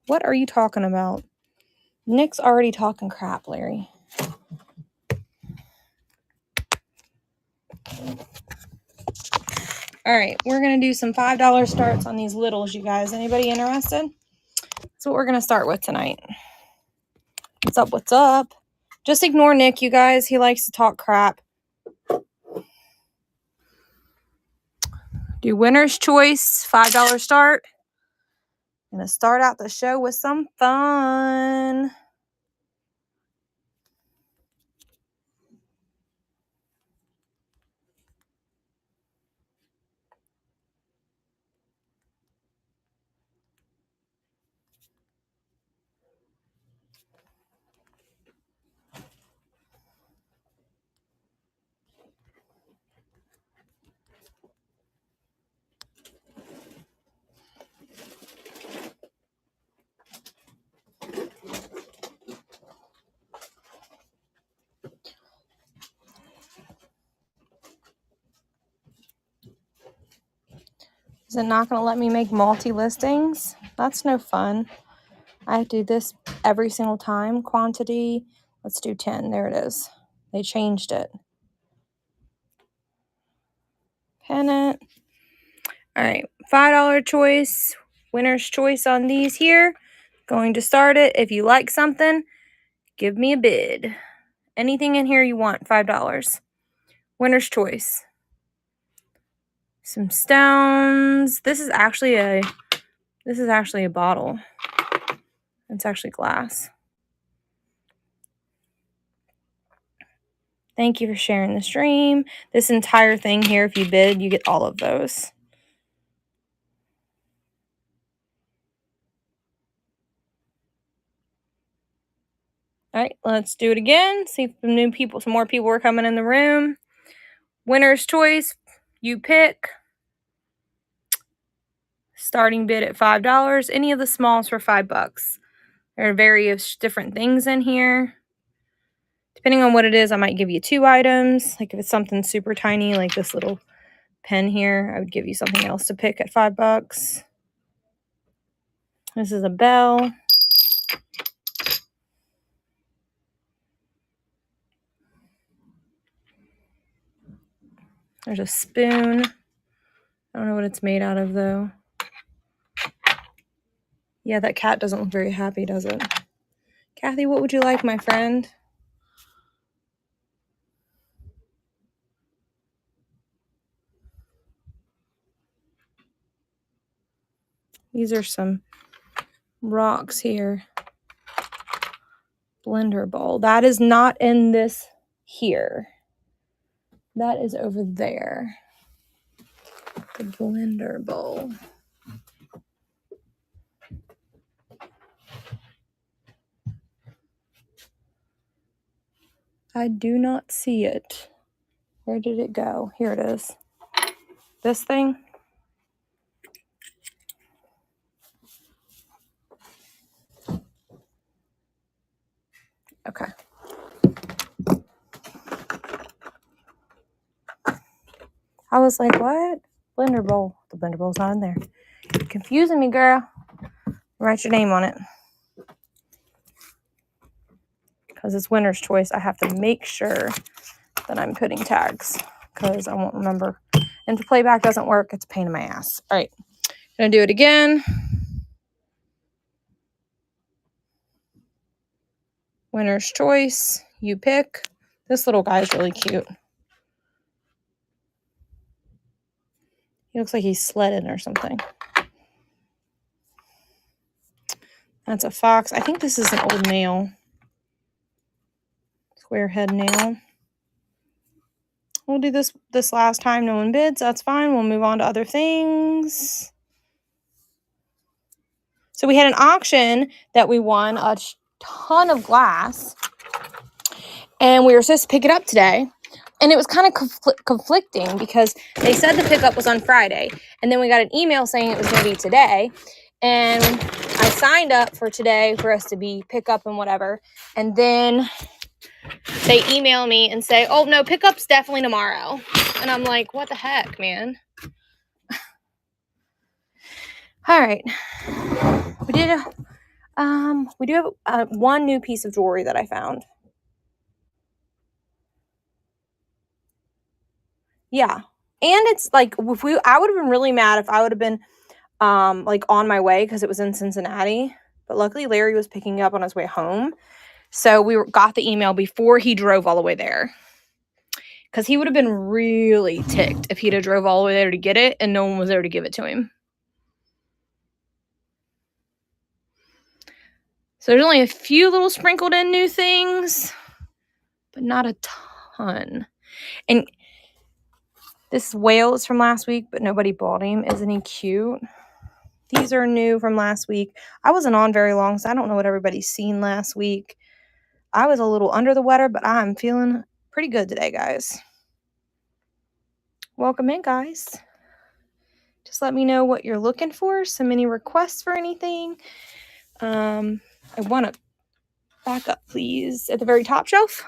What are you talking about? Nick's already talking crap, Larry. All right, we're going to do some $5 starts on these littles, you guys. Anybody interested? That's what we're going to start with tonight. What's up? What's up? Just ignore Nick, you guys. He likes to talk crap. Do winner's choice, $5 start. Gonna start out the show with some fun. Is it not going to let me make multi-listings? That's no fun. I do this every single time. Quantity, let's do 10. There it is. They changed it. Pennant. All right, $5 choice. Winner's choice on these here. Going to start it. If you like something, give me a bid. Anything in here you want, $5. Winner's choice. Some stones. This is actually a bottle. It's actually glass. Thank you for sharing the stream. This entire thing here, if you bid, you get all of those. All right, let's do it again. See if some more people are coming in the room. Winner's choice, you pick. Starting bid at $5. Any of the smalls for $5. There are various different things in here. Depending on what it is, I might give you 2 items. Like if it's something super tiny, like this little pen here, I would give you something else to pick at $5. This is a bell. There's a spoon. I don't know what it's made out of, though. Yeah, that cat doesn't look very happy, does it? Kathy, what would you like, my friend? These are some rocks here. Blender bowl. That is not in this here. That is over there. The blender bowl. I do not see it. Where did it go? Here it is. This thing. Okay. I was like, what? Blender bowl. The blender bowl's not in there. You're confusing me, girl. Write your name on it. Because it's winner's choice, I have to make sure that I'm putting tags. Because I won't remember. And if playback doesn't work, it's a pain in my ass. All right. Gonna do it again. Winner's choice. You pick. This little guy is really cute. He looks like he's sledding or something. That's a fox. I think this is an old nail. Square head nail. We'll do this last time. No one bids. That's fine. We'll move on to other things. So we had an auction that we won a ton of glass. And we were supposed to pick it up today. And it was kind of conflicting because they said the pickup was on Friday. And then we got an email saying it was going to be today. And I signed up for today for us to be pick up and whatever. And then they email me and say, oh, no, pickup's definitely tomorrow. And I'm like, what the heck, man? All right. We did We do have one new piece of jewelry that I found. Yeah. And it's like I would have been really mad if I would have been like on my way because it was in Cincinnati. But luckily Larry was picking up on his way home. So we got the email before he drove all the way there. Because he would have been really ticked if he'd have drove all the way there to get it and no one was there to give it to him. So there's only a few little sprinkled in new things, but not a ton. And this whale is from last week, but nobody bought him. Isn't he cute? These are new from last week. I wasn't on very long, so I don't know what everybody's seen last week. I was a little under the weather, but I'm feeling pretty good today, guys. Welcome in, guys. Just let me know what you're looking for. Send any requests for anything. I want to back up, please, at the very top shelf.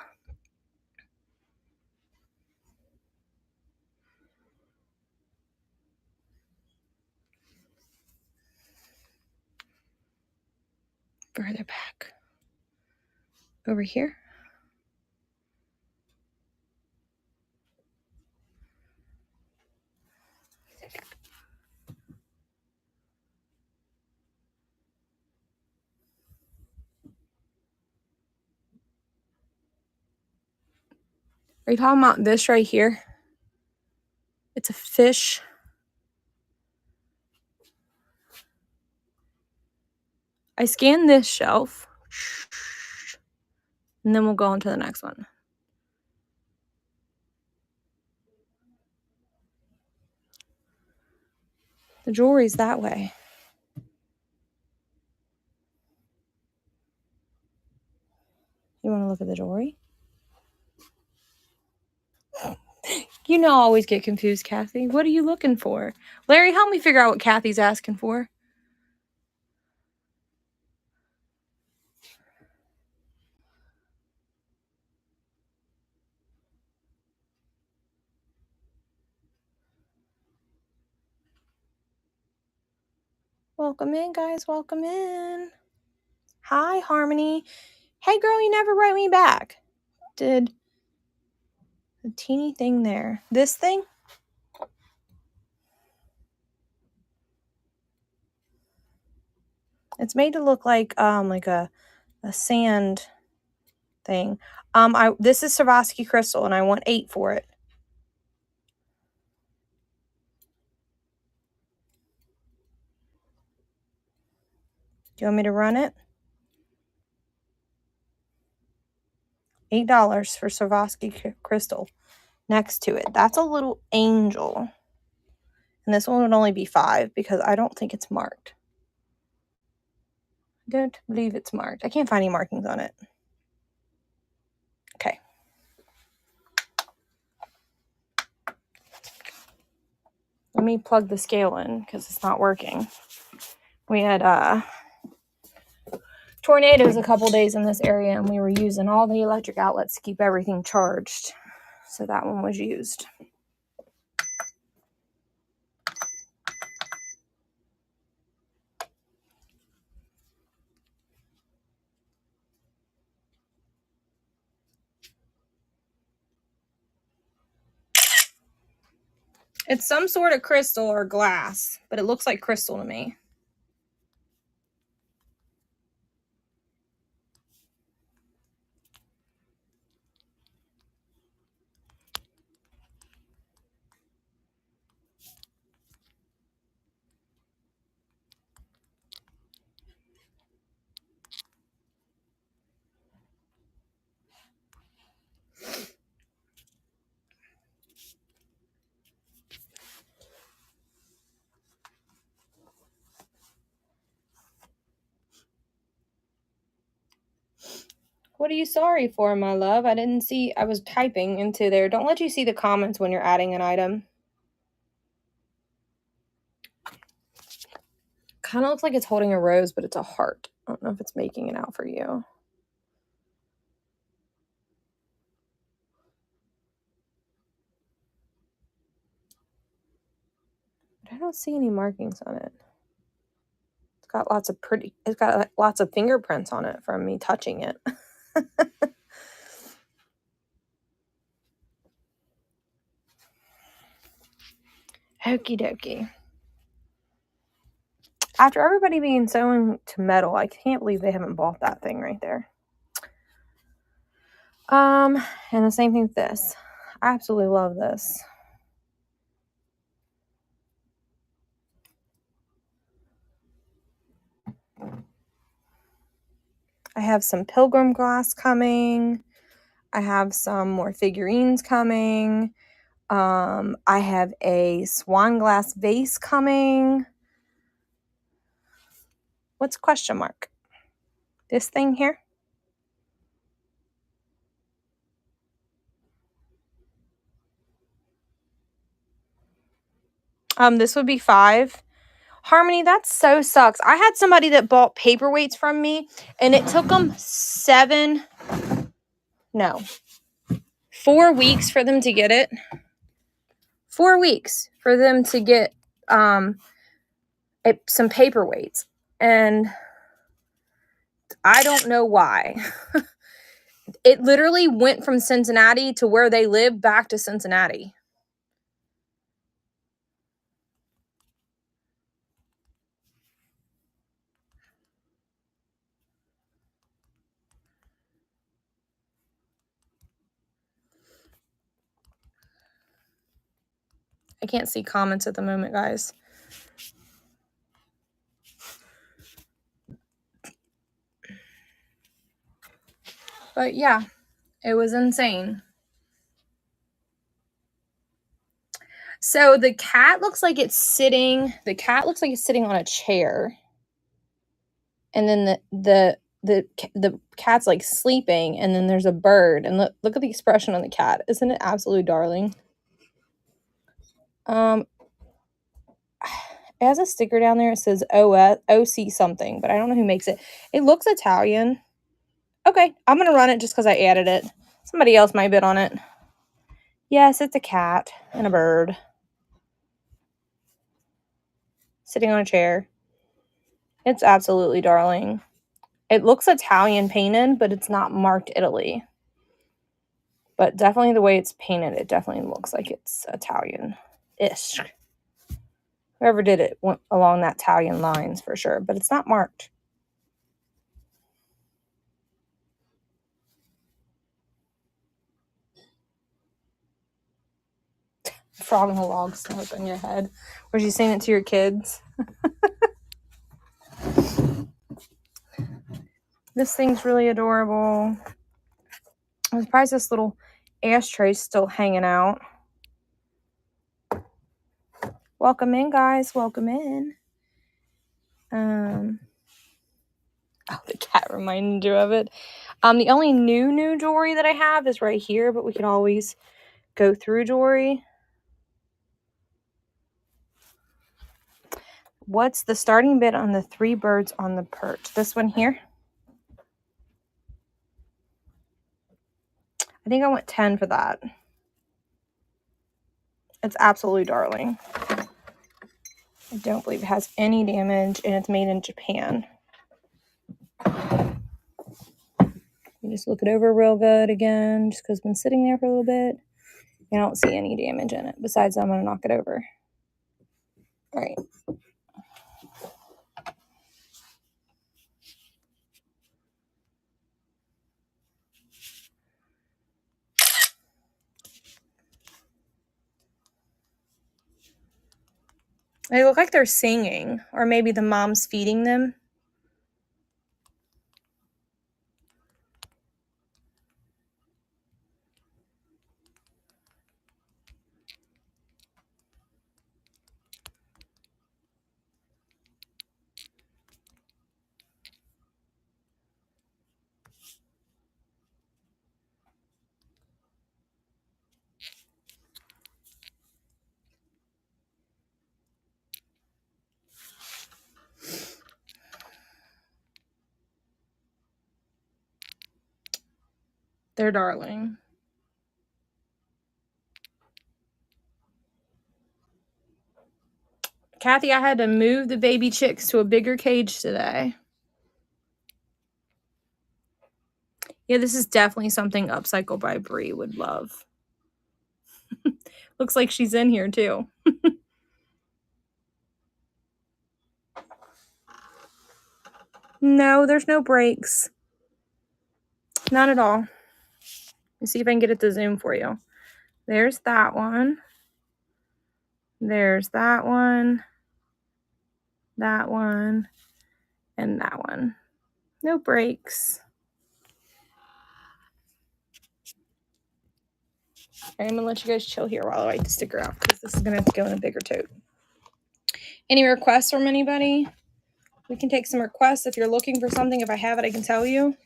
Further back. Over here. Are you talking about this right here? It's a fish. I scanned this shelf. And then we'll go on to the next one. The jewelry's that way. You want to look at the jewelry? You know I always get confused, Kathy. What are you looking for? Larry, help me figure out what Kathy's asking for. Welcome in, guys. Welcome in. Hi, Harmony. Hey, girl, you never wrote me back. Did a teeny thing there. This thing? It's made to look like a sand thing. This is Swarovski crystal, and I want 8 for it. Do you want me to run it? $8 for Swarovski crystal next to it. That's a little angel. And this one would only be 5 because I don't think it's marked. I don't believe it's marked. I can't find any markings on it. Okay. Let me plug the scale in because it's not working. We had tornadoes a couple days in this area, and we were using all the electric outlets to keep everything charged. So that one was used. It's some sort of crystal or glass, but it looks like crystal to me. What are you sorry for, my love? I didn't see. I was typing into there. Don't let you see the comments when you're adding an item. Kind of looks like it's holding a rose, but it's a heart. I don't know if it's making it out for you. But I don't see any markings on it. It's got lots of it's got lots of fingerprints on it from me touching it. Okie dokie. After everybody being so into metal, I can't believe they haven't bought that thing right there. And the same thing with this. I absolutely love this. I have some Pilgrim glass coming. I have some more figurines coming. I have a swan glass vase coming. What's question mark? This thing here? This would be 5. Harmony, that so sucks. I had somebody that bought paperweights from me, and it took them 4 weeks for them to get it. 4 weeks for them to get some paperweights. And I don't know why. It literally went from Cincinnati to where they live back to Cincinnati. I can't see comments at the moment, guys. But yeah, it was insane. So the cat looks like it's sitting on a chair. And then the cat's like sleeping, and then there's a bird. And look at the expression on the cat. Isn't it absolutely darling? It has a sticker down there. It says OC something, but I don't know who makes it. It looks Italian. Okay, I'm going to run it just because I added it. Somebody else might bid on it. Yes, it's a cat and a bird. Sitting on a chair. It's absolutely darling. It looks Italian painted, but it's not marked Italy. But definitely the way it's painted, it definitely looks like it's Italian-ish. Whoever did it went along that Italian lines for sure, but it's not marked. Frog in the log stuck on your head. Was you saying it to your kids? This thing's really adorable. I'm surprised this little ashtray's still hanging out. Welcome in, guys. Welcome in. Oh, the cat reminded you of it. The only new jewelry that I have is right here, but we can always go through jewelry. What's the starting bid on the 3 birds on the perch? This one here? I think I went 10 for that. It's absolutely darling. I don't believe it has any damage, and it's made in Japan. You just look it over real good again, just because it's been sitting there for a little bit. I don't see any damage in it. Besides, I'm going to knock it over. All right. They look like they're singing, or maybe the mom's feeding them. They're darling. Kathy, I had to move the baby chicks to a bigger cage today. Yeah, this is definitely something Upcycle by Bree would love. Looks like she's in here too. No, there's no breaks. Not at all. Let's see if I can get it to zoom for you. There's that one. There's that one. That one. And that one. No breaks. I'm going to let you guys chill here while I write the sticker out because this is going to have to go in a bigger tote. Any requests from anybody? We can take some requests if you're looking for something. If I have it, I can tell you.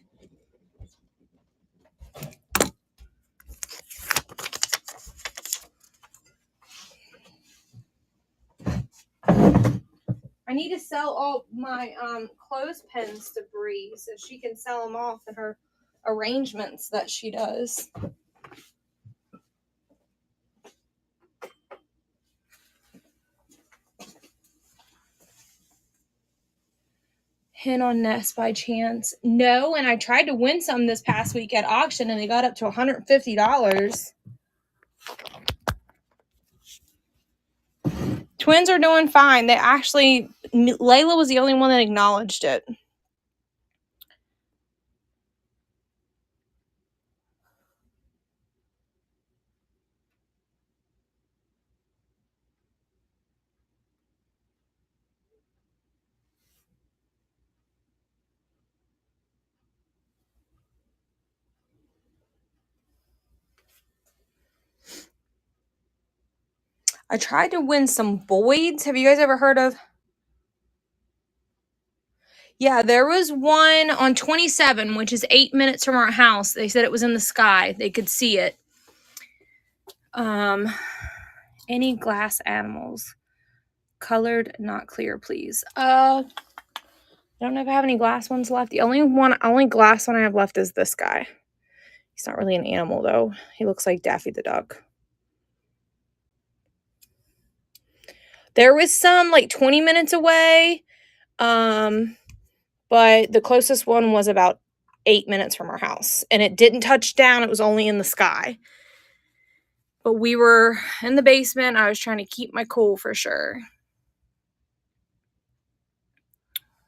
I need to sell all my clothespins to Bree so she can sell them off in her arrangements that she does. Hen on Nest by chance? No, and I tried to win some this past week at auction and they got up to $150. Twins are doing fine. They actually, Layla was the only one that acknowledged it. I tried to win some Boyds. Have you guys ever heard of? Yeah, there was one on 27, which is 8 minutes from our house. They said it was in the sky. They could see it. Any glass animals? Colored, not clear, please. I don't know if I have any glass ones left. The only glass one I have left is this guy. He's not really an animal, though. He looks like Daffy the Duck. There was some like 20 minutes away, but the closest one was about 8 minutes from our house. And it didn't touch down. It was only in the sky. But we were in the basement. I was trying to keep my cool for sure.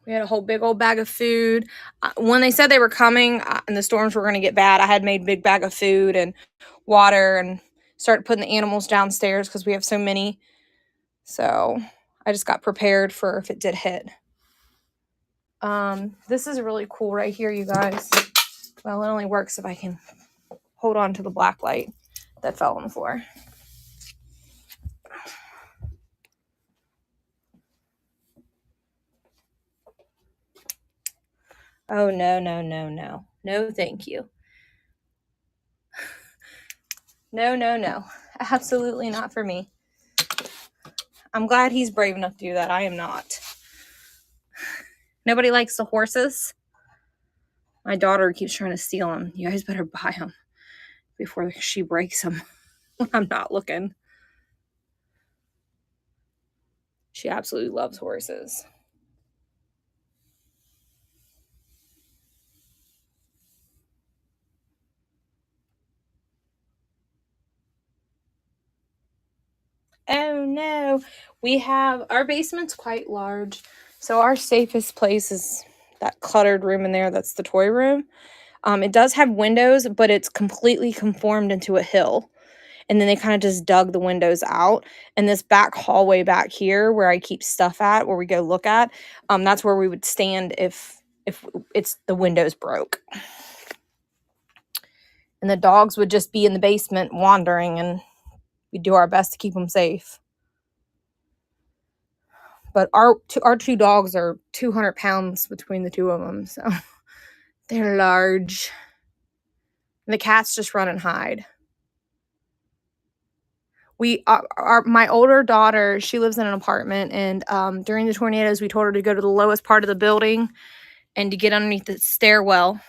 We had a whole big old bag of food. When they said they were coming and the storms were going to get bad, I had made a big bag of food and water and started putting the animals downstairs because we have so many. So I just got prepared for if it did hit. This is really cool right here, you guys. Well, it only works if I can hold on to the black light that fell on the floor. Oh, no, no, no, no. No, thank you. No, no, no. Absolutely not for me. I'm glad he's brave enough to do that. I am not. Nobody likes the horses. My daughter keeps trying to steal them. You guys better buy them before she breaks them when I'm not looking. She absolutely loves horses. Oh no, our basement's quite large, so our safest place is that cluttered room in there. That's the toy room. It does have windows, but it's completely conformed into a hill, and then they kind of just dug the windows out. And this back hallway back here where I keep stuff at, where we go look at, that's where we would stand if it's the windows broke. And the dogs would just be in the basement wandering, and we'd do our best to keep them safe. But our two dogs are 200 pounds between the two of them, so they're large. And the cats just run and hide. My older daughter, she lives in an apartment, and during the tornadoes, we told her to go to the lowest part of the building and to get underneath the stairwell.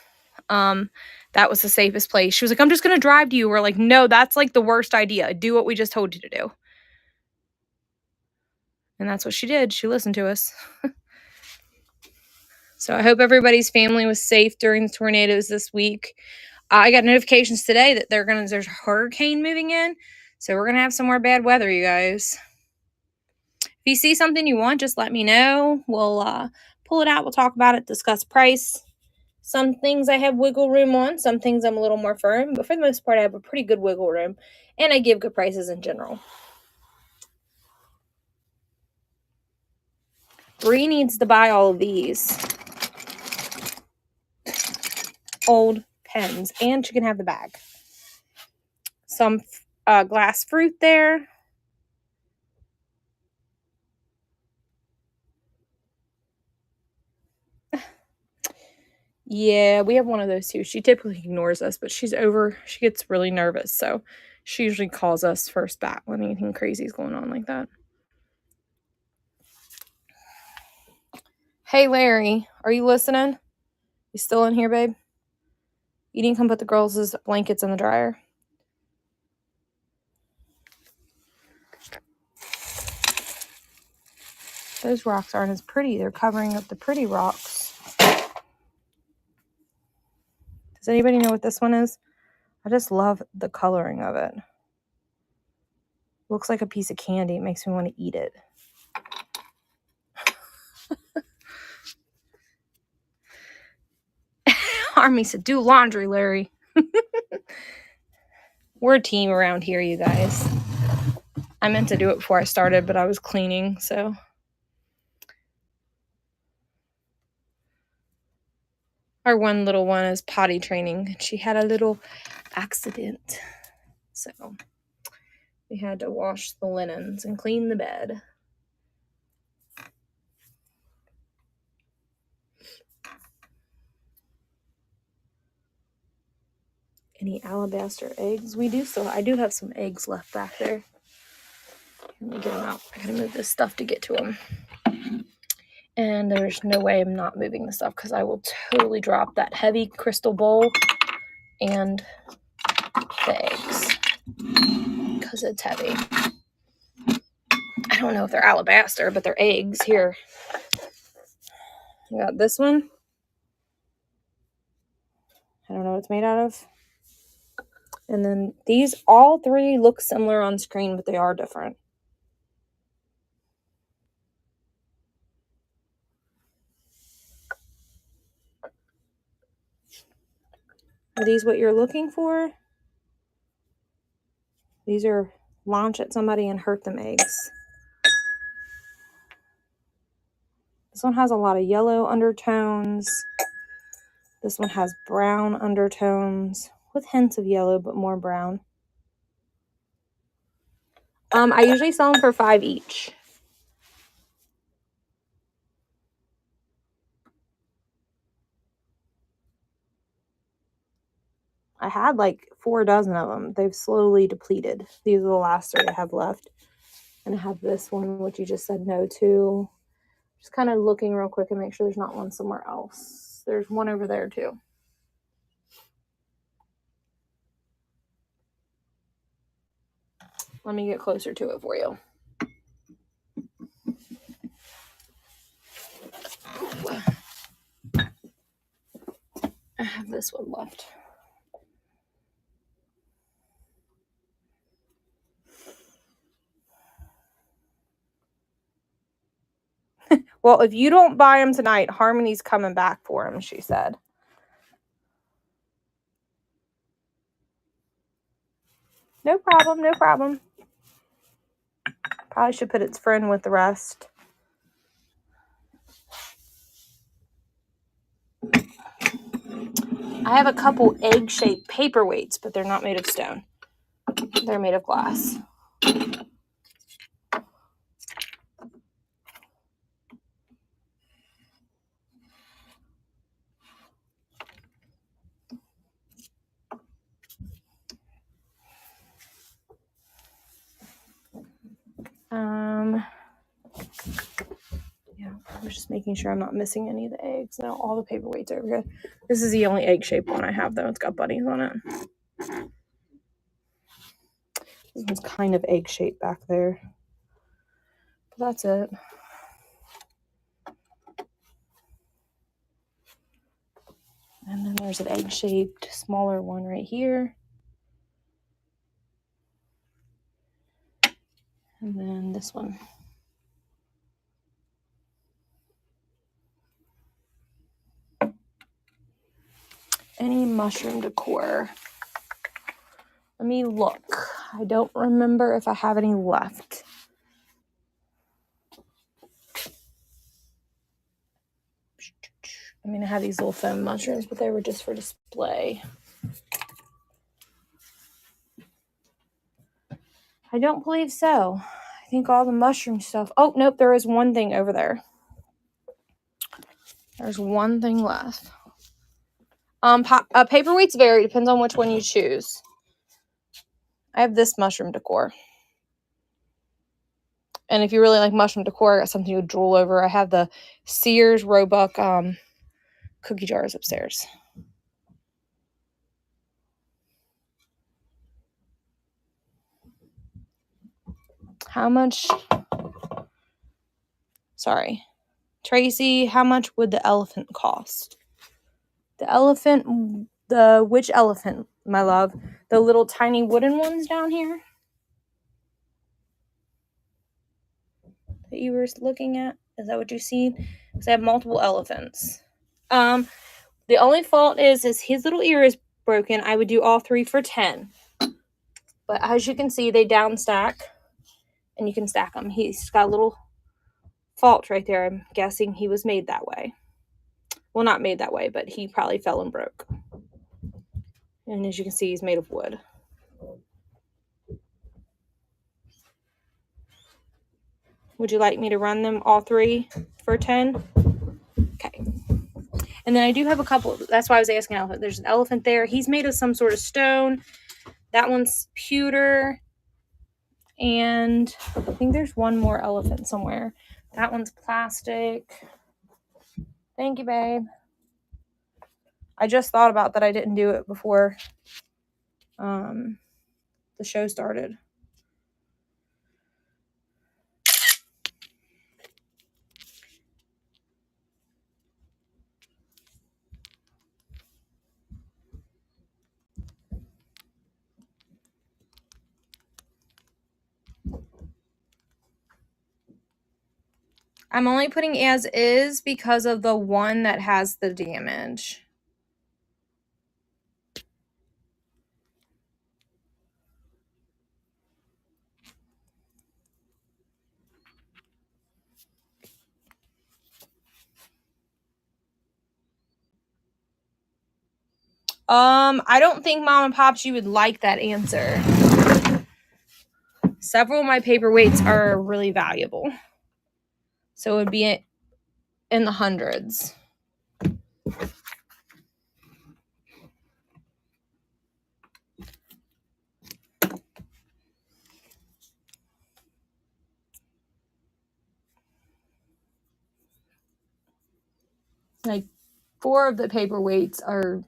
That was the safest place. She was like, I'm just going to drive to you. We're like, no, that's like the worst idea. Do what we just told you to do. And that's what she did. She listened to us. So I hope everybody's family was safe during the tornadoes this week. I got notifications today that there's a hurricane moving in. So we're going to have some more bad weather, you guys. If you see something you want, just let me know. We'll pull it out. We'll talk about it, discuss price. Some things I have wiggle room on. Some things I'm a little more firm. But for the most part, I have a pretty good wiggle room. And I give good prices in general. Bree needs to buy all of these old pens. And she can have the bag. Some glass fruit there. Yeah, we have one of those too. She typically ignores us, but she gets really nervous. So she usually calls us first back when anything crazy is going on like that. Hey, Larry, are you listening? You still in here, babe? You didn't come put the girls' blankets in the dryer. Those rocks aren't as pretty. They're covering up the pretty rocks. Does anybody know what this one is? I just love the coloring of it. Looks like a piece of candy. It makes me want to eat it. Army said, do laundry, Larry. We're a team around here, you guys. I meant to do it before I started, but I was cleaning, so. Our one little one is potty training. She had a little accident. So we had to wash the linens and clean the bed. Any alabaster eggs? I do have some eggs left back there. Let me get them out. I gotta move this stuff to get to them. And there's no way I'm not moving the stuff because I will totally drop that heavy crystal bowl and the eggs because it's heavy. I don't know if they're alabaster, but they're eggs. Here. I got this one. I don't know what it's made out of. And then these, all three look similar on screen, but they are different. Are these what you're looking for? These are launch at somebody and hurt them eggs. This one has a lot of yellow undertones. This one has brown undertones with hints of yellow, but more brown. I usually sell them for $5 each. I had like 4 dozen of them. They've slowly depleted. These are the last 3 I have left. And I have this one, which you just said no to. Just kind of looking real quick and make sure there's not one somewhere else. There's one over there too. Let me get closer to it for you. I have this one left. Well, if you don't buy them tonight, Harmony's coming back for them, she said. No problem, no problem. Probably should put its friend with the rest. I have a couple egg-shaped paperweights, but they're not made of stone. They're made of glass. Yeah, I was just making sure I'm not missing any of the eggs. No, all the paperweights are good. This is the only egg-shaped one I have, though. It's got bunnies on it. This one's kind of egg-shaped back there. But that's it. And then there's an egg-shaped, smaller one right here. And then this one. Any mushroom decor? Let me look. I don't remember if I have any left. I mean, I have these little foam mushrooms, but they were just for display. I don't believe so. I think all the mushroom stuff. Oh, nope, there is one thing over there. There's one thing left. Paperweights vary. Depends on which one you choose. I have this mushroom decor. And if you really like mushroom decor, I got something to drool over. I have the Sears Roebuck cookie jars upstairs. How much? Sorry. Tracy, how much would the elephant cost? The elephant, which elephant, my love? The little tiny wooden ones down here that you were looking at? Is that what you see? Because I have multiple elephants. The only fault is his little ear is broken. I would do all three for 10. But as you can see, they down stack. And you can stack them. He's got a little fault right there. I'm guessing he was made that way. Well, not made that way, but he probably fell and broke. And as you can see, he's made of wood. Would you like me to run them all three for 10? Okay. And then I do have a couple. That's why I was asking elephant. There's an elephant there. He's made of some sort of stone. That one's pewter. And I think there's one more elephant somewhere. That one's plastic. Thank you, babe. I just thought about that I didn't do it before the show started. I'm only putting as is because of the one that has the damage. I don't think Mom and Pops, you would like that answer. Several of my paperweights are really valuable. So it would be in the hundreds. Like 4 of the paperweights are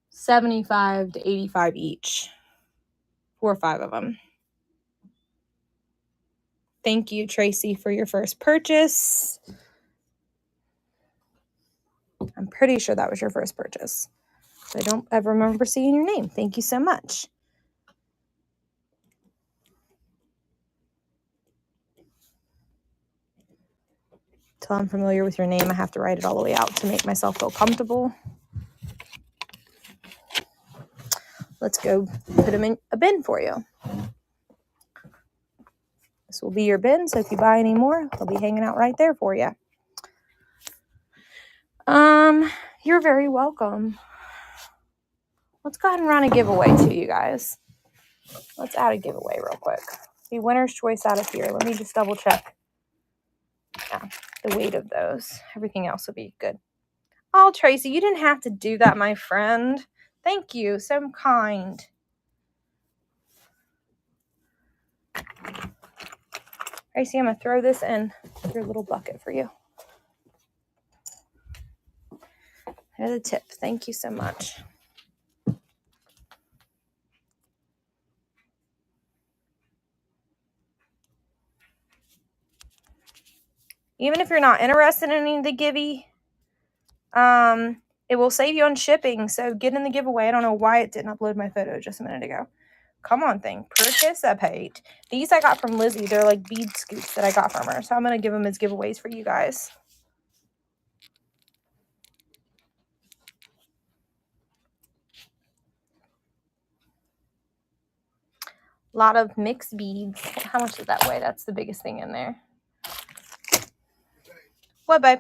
75 to 85 each. 4 or 5 of them. Thank you, Tracy, for your first purchase. I'm pretty sure that was your first purchase. I don't ever remember seeing your name. Thank you so much. Until I'm familiar with your name, I have to write it all the way out to make myself feel comfortable. Let's go put them in a bin for you. This will be your bin, so if you buy any more, they'll be hanging out right there for you. You're very welcome. Let's go ahead and run a giveaway to you guys. Let's add a giveaway real quick. The winner's choice out of here. Let me just double check. Yeah, the weight of those. Everything else will be good. Oh, Tracy, you didn't have to do that, my friend. Thank you. So kind. Tracy, I'm going to throw this in your little bucket for you. There's a tip. Thank you so much. Even if you're not interested in any of the givey, it will save you on shipping. So get in the giveaway. I don't know why it didn't upload my photo just a minute ago. Come on, thing. Participate. These I got from Lizzie. They're like bead scoops that I got from her. So I'm going to give them as giveaways for you guys. A lot of mixed beads. How much does that weigh? That's the biggest thing in there. What, babe?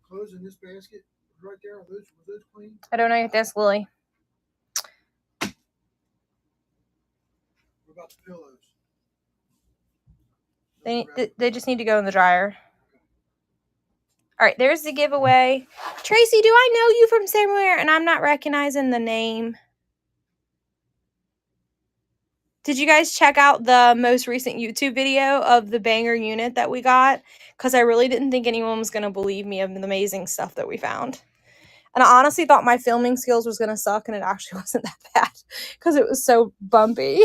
Clothes in this basket right there. Was those clean? I don't know. You have to ask Lily. What about the pillows? They just need to go in the dryer. All right, there's the giveaway. Tracy, do I know you from somewhere and I'm not recognizing the name? Did you guys check out the most recent YouTube video of the banger unit that we got? Because I really didn't think anyone was going to believe me of the amazing stuff that we found. And I honestly thought my filming skills was going to suck, and it actually wasn't that bad because it was so bumpy.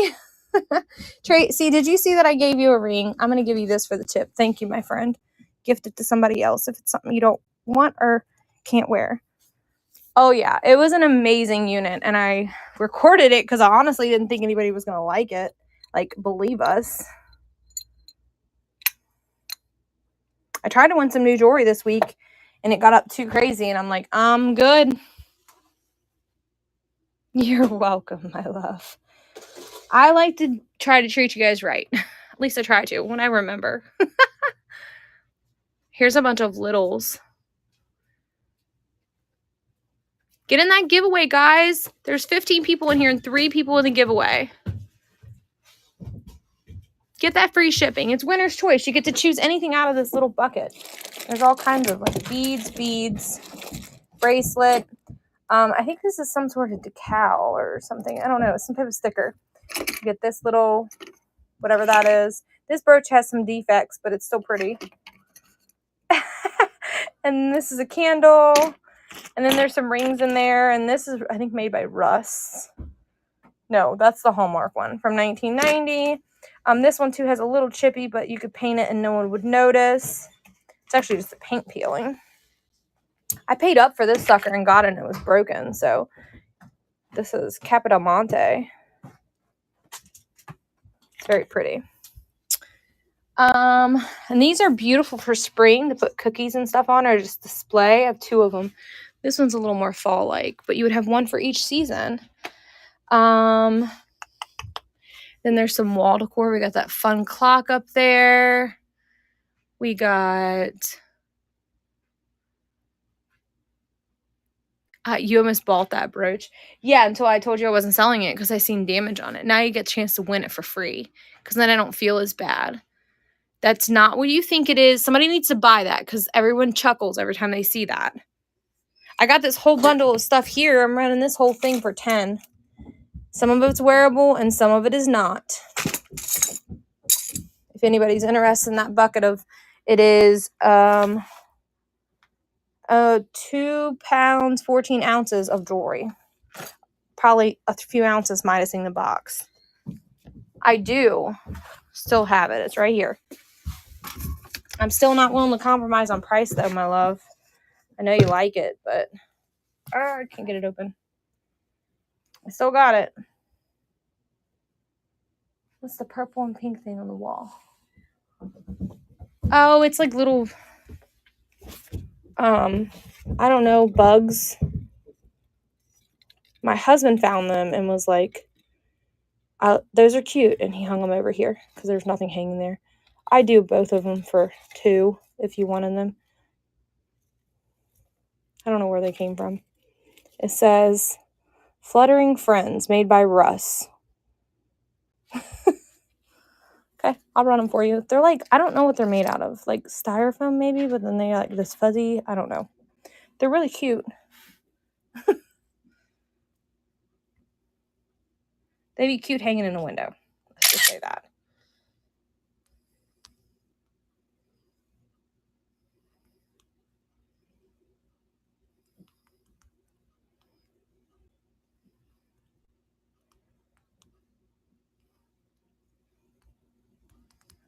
Tracy, did you see that I gave you a ring? I'm going to give you this for the tip. Thank you, my friend. Gift it to somebody else if it's something you don't want or can't wear. Oh, yeah. It was an amazing unit, and I recorded it because I honestly didn't think anybody was going to like it. Like, believe us. I tried to win some new jewelry this week, and it got up too crazy, and I'm like, I'm good. You're welcome, my love. I like to try to treat you guys right. At least I try to when I remember. Here's a bunch of littles. Get in that giveaway, guys. There's 15 people in here and 3 people in the giveaway. Get that free shipping. It's winner's choice. You get to choose anything out of this little bucket. There's all kinds of like beads, bracelet. I think this is some sort of decal or something. I don't know. It's some type of sticker. You get this little, whatever that is. This brooch has some defects, but it's still pretty. And this is a candle. And then there's some rings in there. And this is, I think, made by Russ. No, that's the Hallmark one from 1990. This one, too, has a little chippy, but you could paint it and no one would notice. It's actually just a paint peeling. I paid up for this sucker and got it, and it was broken. So this is Capodimonte. It's very pretty. And these are beautiful for spring to put cookies and stuff on or just display. I have 2 of them. This one's a little more fall-like, but you would have one for each season. Then there's some wall decor. We got that fun clock up there. We got... you almost bought that brooch. Yeah, until I told you I wasn't selling it because I seen damage on it. Now you get a chance to win it for free because then I don't feel as bad. That's not what you think it is. Somebody needs to buy that because everyone chuckles every time they see that. I got this whole bundle of stuff here. I'm running this whole thing for 10. Some of it's wearable and some of it is not. If anybody's interested in that bucket of, it is 2 pounds, 14 ounces of jewelry. Probably a few ounces minusing the box. I do still have it. It's right here. I'm still not willing to compromise on price though, my love. I know you like it, but I can't get it open. I still got it. What's the purple and pink thing on the wall? Oh, it's like little, I don't know, bugs. My husband found them and was like, those are cute. And he hung them over here because there's nothing hanging there. I do both of them for $2 if you wanted them. I don't know where they came from. It says, Fluttering Friends, made by Russ. Okay, I'll run them for you. They're like, I don't know what they're made out of. Like styrofoam maybe, but then they like this fuzzy. I don't know. They're really cute. They'd be cute hanging in a window. Let's just say that.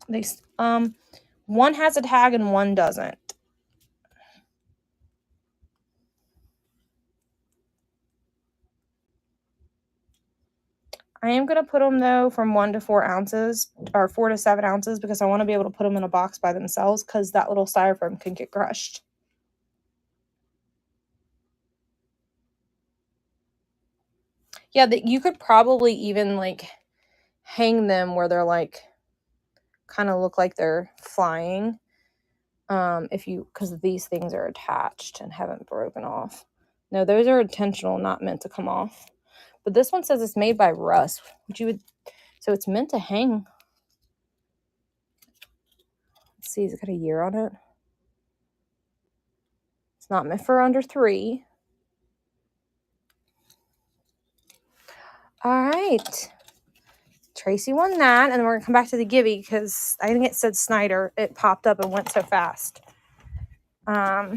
They one has a tag and one doesn't. I am going to put them, though, from 1 to 4 ounces, or 4 to 7 ounces, because I want to be able to put them in a box by themselves, because that little styrofoam can get crushed. Yeah, you could probably even, like, hang them where they're, like, kind of look like they're flying. Because these things are attached and haven't broken off. No, those are intentional, not meant to come off. But this one says it's made by Russ, so it's meant to hang. Let's see, it's got a year on it. It's not meant for under 3. All right. Tracy won that, and then we're gonna come back to the Gibby because I think it said Snyder. It popped up and went so fast. Oh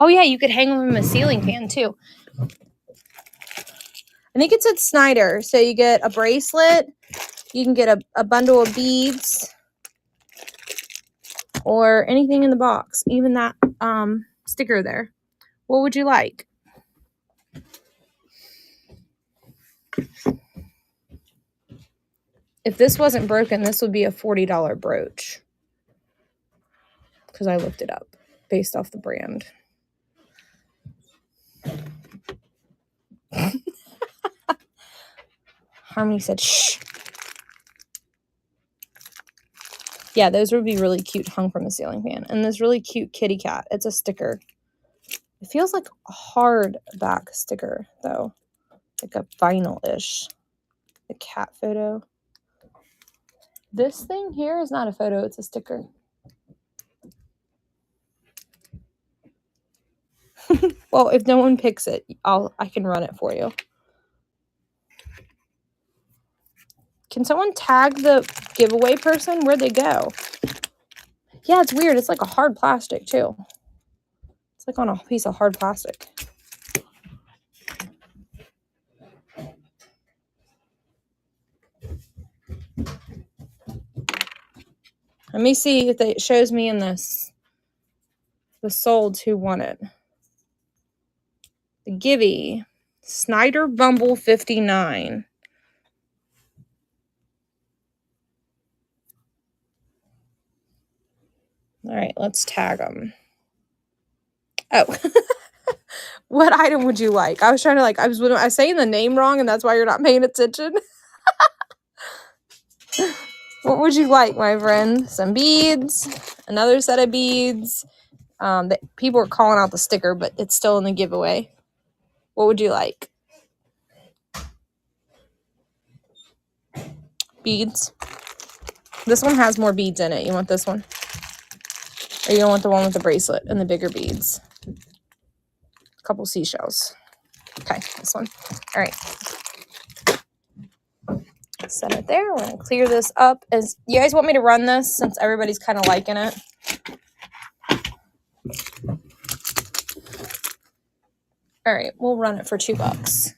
yeah, you could hang them in a ceiling fan too. I think it said Snyder, so you get a bracelet, you can get a bundle of beads, or anything in the box, even that sticker there. What would you like? If this wasn't broken, this would be a $40 brooch. Because I looked it up based off the brand. Harmony said, shh. Yeah, those would be really cute hung from a ceiling fan. And this really cute kitty cat. It's a sticker. It feels like a hardback sticker, though. Like a vinyl-ish. The cat photo. This thing here is not a photo, it's a sticker. Well, if no one picks it, I can run it for you. Can someone tag the giveaway person? Where'd they go? Yeah, it's weird. It's like a hard plastic, too. It's like on a piece of hard plastic. Let me see if it shows me in this. The sold who won it. The Gibby. Snyder Bumble 59. All right, let's tag them. Oh. What item would you like? I was trying to I was saying the name wrong, and that's why you're not paying attention. What would you like, my friend? Some beads, another set of beads. People are calling out the sticker, but it's still in the giveaway. What would you like? Beads. This one has more beads in it. You want this one? Or you don't want the one with the bracelet and the bigger beads? A couple seashells. Okay, this one. All right. Set it there. We're going to clear this up. You guys want me to run this since everybody's kind of liking it? All right, we'll run it for $2.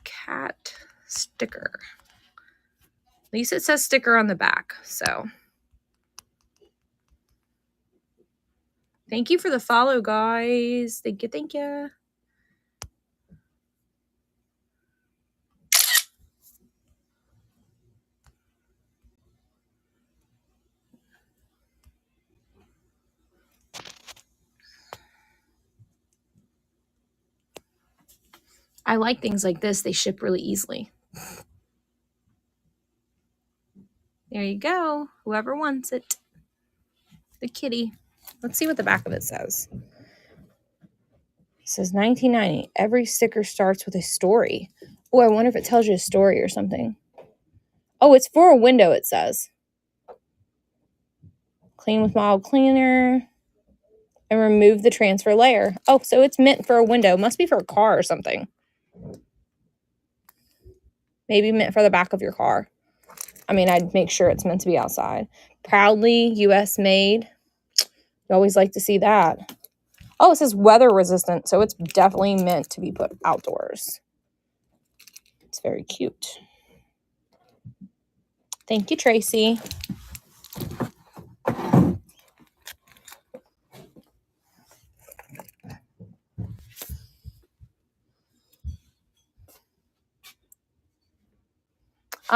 Cat sticker. At least it says sticker on the back, so. Thank you for the follow, guys. Thank you, thank you. I like things like this. They ship really easily. There you go. Whoever wants it. The kitty. Let's see what the back of it says. It says 1990. Every sticker starts with a story. Oh, I wonder if it tells you a story or something. Oh, it's for a window, it says. Clean with mild cleaner. And remove the transfer layer. Oh, so it's meant for a window. Must be for a car or something. Maybe meant for the back of your car. I mean, I'd make sure it's meant to be outside. Proudly U.S. made. You always like to see that. Oh, it says weather resistant, so it's definitely meant to be put outdoors. It's very cute. Thank you, Tracy.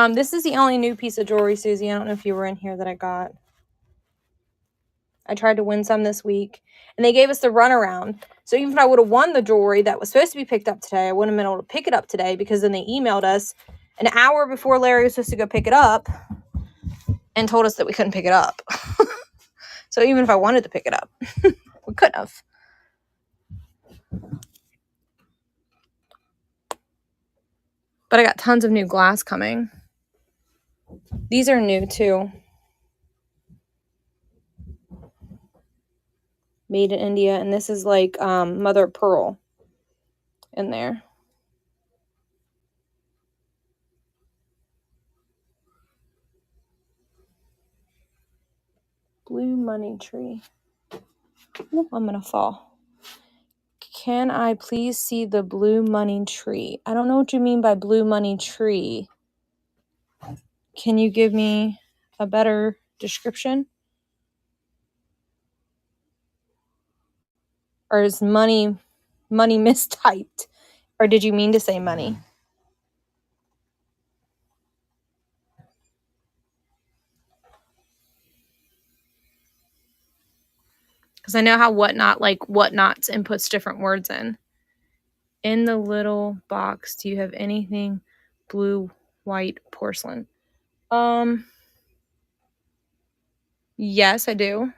This is the only new piece of jewelry, Susie. I don't know if you were in here that I got. I tried to win some this week, and they gave us the runaround. So even if I would have won the jewelry that was supposed to be picked up today, I wouldn't have been able to pick it up today because then they emailed us an hour before Larry was supposed to go pick it up and told us that we couldn't pick it up. So even if I wanted to pick it up, we couldn't have. But I got tons of new glass coming. These are new too. Made in India, and this is like mother of pearl in there. Blue money tree. Ooh, I'm gonna fall. Can I please see the blue money tree? I don't know what you mean by blue money tree. Can you give me a better description? Or is money mistyped? Or did you mean to say money? Because I know how Whatnots inputs different words in. In the little box, do you have anything blue, white, porcelain? Yes, I do.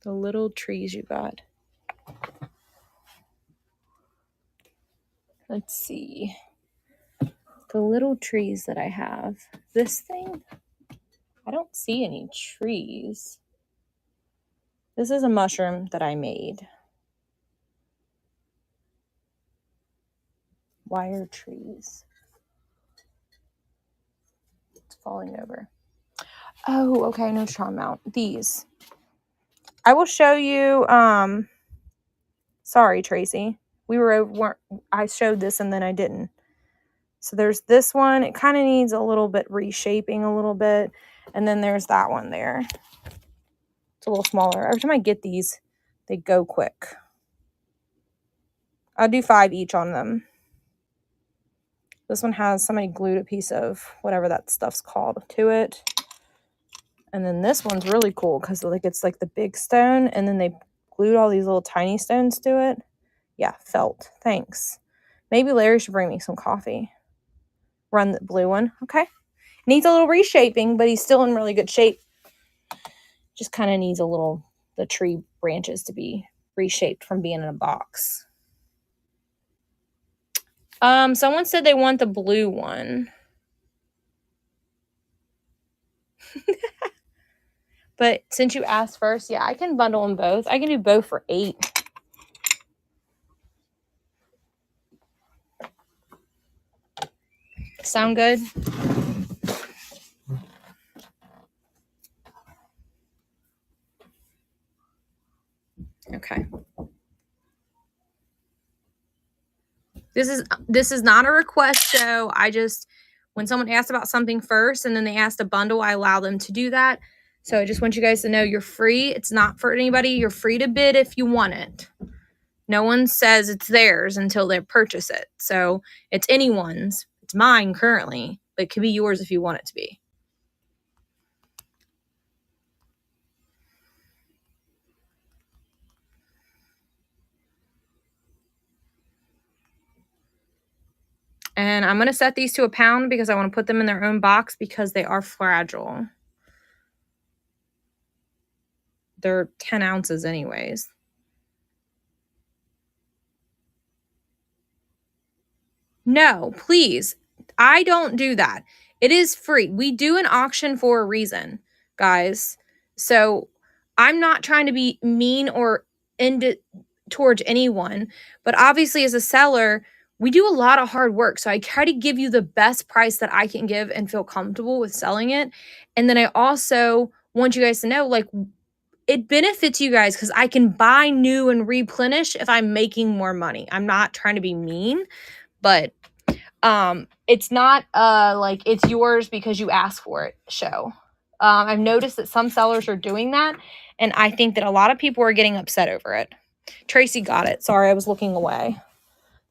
The little trees you got. Let's see. The little trees that I have. This thing, I don't see any trees. This is a mushroom that I made. Wire trees. It's falling over. Oh, okay, I know what you're talking about. These. I will show you, sorry, Tracy. I showed this and then I didn't. So there's this one. It kind of needs a little bit reshaping a little bit. And then there's that one there. It's a little smaller. Every time I get these, they go quick. I'll do 5 each on them. This one has somebody glued a piece of whatever that stuff's called to it. And then this one's really cool because it's like the big stone and then they glued all these little tiny stones to it. Yeah, felt. Thanks. Maybe Larry should bring me some coffee. Run the blue one. Okay. Needs a little reshaping, but he's still in really good shape. Just kind of needs the tree branches to be reshaped from being in a box. Someone said they want the blue one. But since you asked first, yeah, I can bundle them both. I can do both for $8. Sound good? Okay. This is not a request show. When someone asks about something first and then they ask to bundle, I allow them to do that. So I just want you guys to know you're free. It's not for anybody. You're free to bid if you want it. No one says it's theirs until they purchase it. So it's anyone's. It's mine currently, but it could be yours if you want it to be. And I'm going to set these to £1 because I want to put them in their own box because they are fragile. They're 10 ounces anyways. No, please. I don't do that. It is free. We do an auction for a reason, guys. So I'm not trying to be mean or towards anyone, but obviously as a seller, we do a lot of hard work. So I try to give you the best price that I can give and feel comfortable with selling it. And then I also want you guys to know, it benefits you guys because I can buy new and replenish if I'm making more money. I'm not trying to be mean, but it's not it's yours because you asked for it show. I've noticed that some sellers are doing that, and I think that a lot of people are getting upset over it. Tracy got it. Sorry, I was looking away.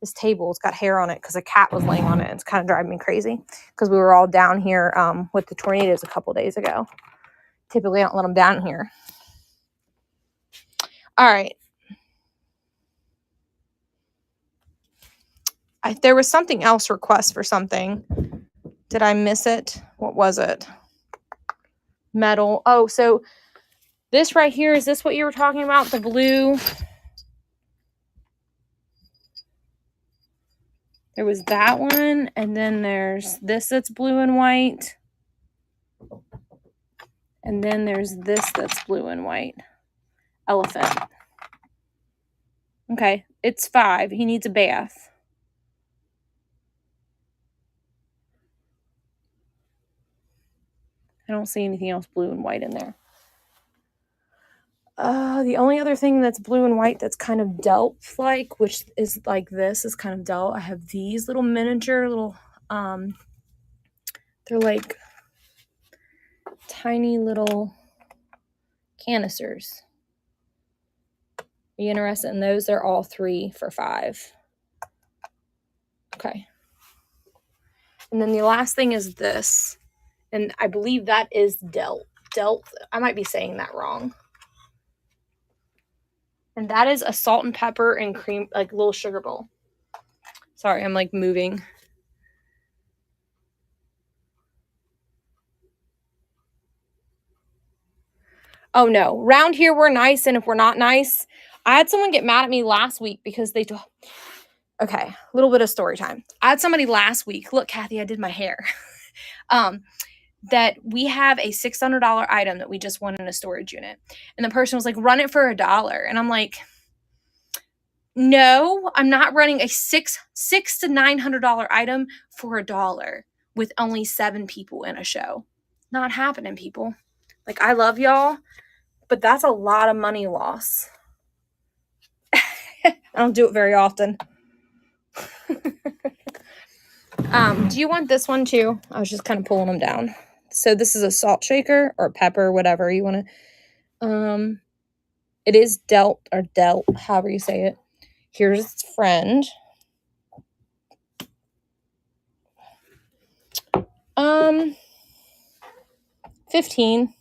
This table's got hair on it because a cat was laying on it. It's kind of driving me crazy because we were all down here with the tornadoes a couple days ago. Typically, I don't let them down here. All right. There was something else request for something. Did I miss it? What was it? Metal. Oh, so this right here, is this what you were talking about? The blue? There was that one, and then there's this that's blue and white. And then there's this that's blue and white. Elephant. Okay, it's 5. He needs a bath. I don't see anything else blue and white in there. The only other thing that's blue and white that's kind of Delft-like, which is like this, is kind of Delft. I have these little miniature little, they're like tiny little canisters. Are you interested in those? They're all 3 for 5. Okay. And then the last thing is this. And I believe that is Delft. I might be saying that wrong. And that is a salt and pepper and cream, like little sugar bowl. Sorry, I'm like moving. Oh no, round here we're nice, and if we're not nice, I had someone get mad at me last week because they okay, a little bit of story time. I had somebody last week, look, Kathy, I did my hair. That we have a $600 item that we just won in a storage unit. And the person was like, run it for $1. And I'm like, no, I'm not running a $600 to $900 item for $1 with only 7 people in a show. Not happening, people. Like, I love y'all, but that's a lot of money loss. I don't do it very often. Do you want this one too? I was just kind of pulling them down. So this is a salt shaker or pepper, whatever you want to. It is Delft, however you say it. Here's its friend. 15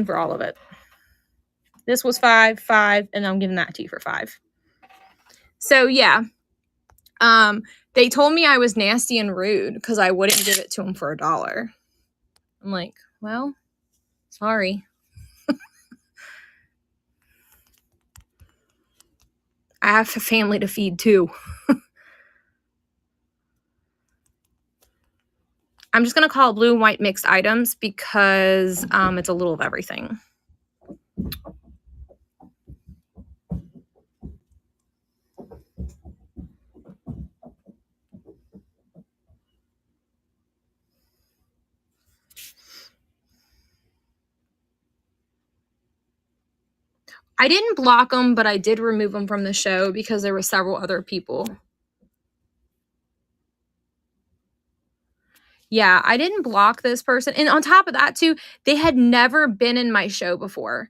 for all of it. This was 5, and I'm giving that to you for 5. So yeah. They told me I was nasty and rude because I wouldn't give it to them for $1. I'm like, well, sorry. I have a family to feed too. I'm just going to call it blue and white mixed items because it's a little of everything. I didn't block them, but I did remove them from the show because there were several other people. Yeah, I didn't block this person. And on top of that, too, they had never been in my show before.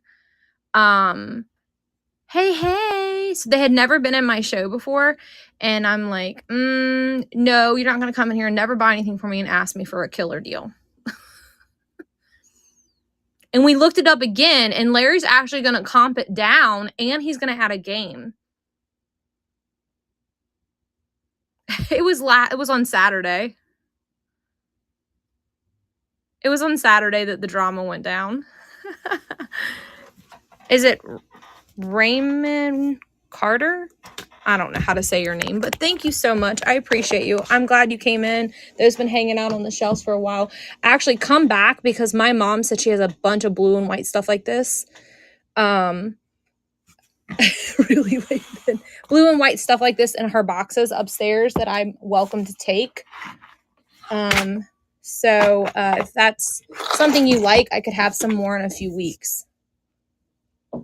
Hey. So they had never been in my show before. And I'm like, no, you're not going to come in here and never buy anything from me and ask me for a killer deal. And we looked it up again, and Larry's actually going to comp it down, and he's going to add a game. It was on Saturday. It was on Saturday that the drama went down. Is it Raymond Carter? I don't know how to say your name, but thank you so much. I appreciate you. I'm glad you came in. Those been hanging out on the shelves for a while. Actually, come back because my mom said she has a bunch of blue and white stuff like this. Really blue and white stuff like this in her boxes upstairs that I'm welcome to take. So if that's something you like, I could have some more in a few weeks.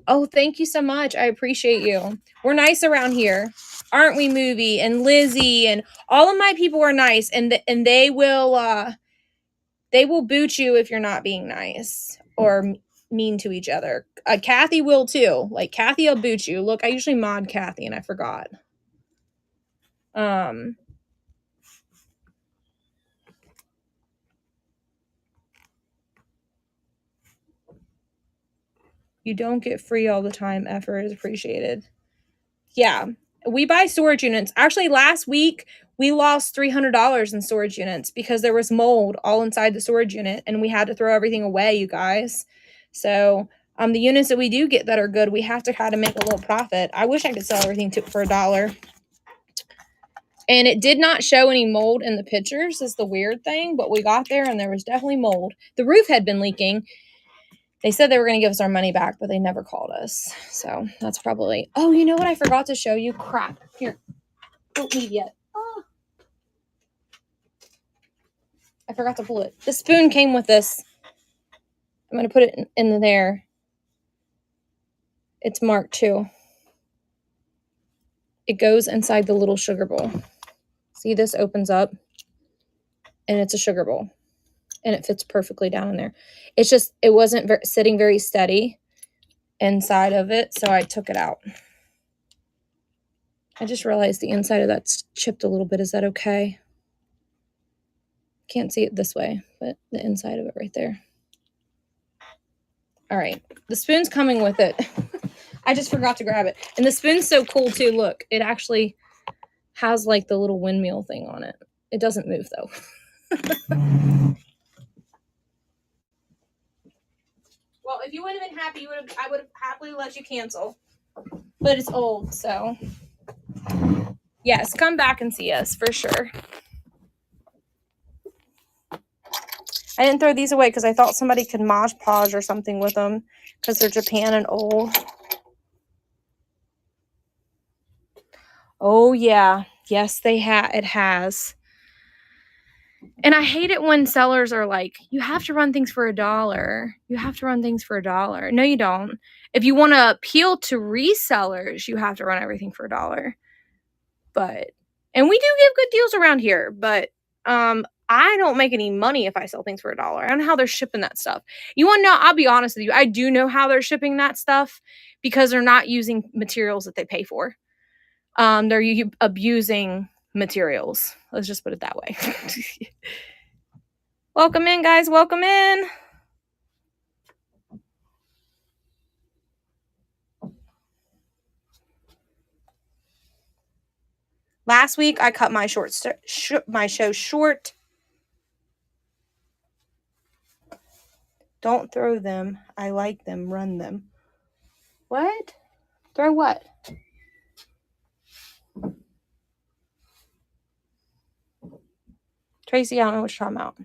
Oh, thank you so much. I appreciate you. We're nice around here, aren't we, Movie and Lizzie, and all of my people are nice, and they will boot you if you're not being nice or mean to each other. Kathy will too. Like, Kathy will boot you. Look, I usually mod Kathy, and I forgot. You don't get free all the time. Effort is appreciated. Yeah, we buy storage units. Actually, last week we lost $300 in storage units because there was mold all inside the storage unit and we had to throw everything away, you guys. So the units that we do get that are good, we have to kind of make a little profit. I wish I could sell everything for $1. And it did not show any mold in the pictures is the weird thing, but we got there and there was definitely mold. The roof had been leaking. They said they were going to give us our money back, but they never called us. So that's probably... Oh, you know what I forgot to show you? Crap. Here. Don't leave yet. Oh. I forgot to pull it. The spoon came with this. I'm going to put it in there. It's marked too. It goes inside the little sugar bowl. See, this opens up and it's a sugar bowl. And it fits perfectly down in there. It's just, it wasn't sitting very steady inside of it, so I took it out. I just realized the inside of that's chipped a little bit. Is that okay? Can't see it this way, but the inside of it right there. All right, the spoon's coming with it. I just forgot to grab it. And the spoon's so cool too. Look, it actually has like the little windmill thing on it. It doesn't move though. Well, if you wouldn't have been happy, I would have happily let you cancel. But it's old, so yes, come back and see us for sure. I didn't throw these away because I thought somebody could Mod Podge or something with them because they're Japan and old. Oh yeah, yes it has. And I hate it when sellers are like, you have to run things for $1. You have to run things for $1. No, you don't. If you want to appeal to resellers, you have to run everything for $1. And we do give good deals around here, but I don't make any money if I sell things for $1. I don't know how they're shipping that stuff. You want to know? I'll be honest with you. I do know how they're shipping that stuff because they're not using materials that they pay for. They're abusing materials. Let's just put it that way. Welcome in, guys. Welcome in. Last week, I cut my show short. Don't throw them. I like them. Run them. What? Throw what? Tracy, I don't know what you're talking about.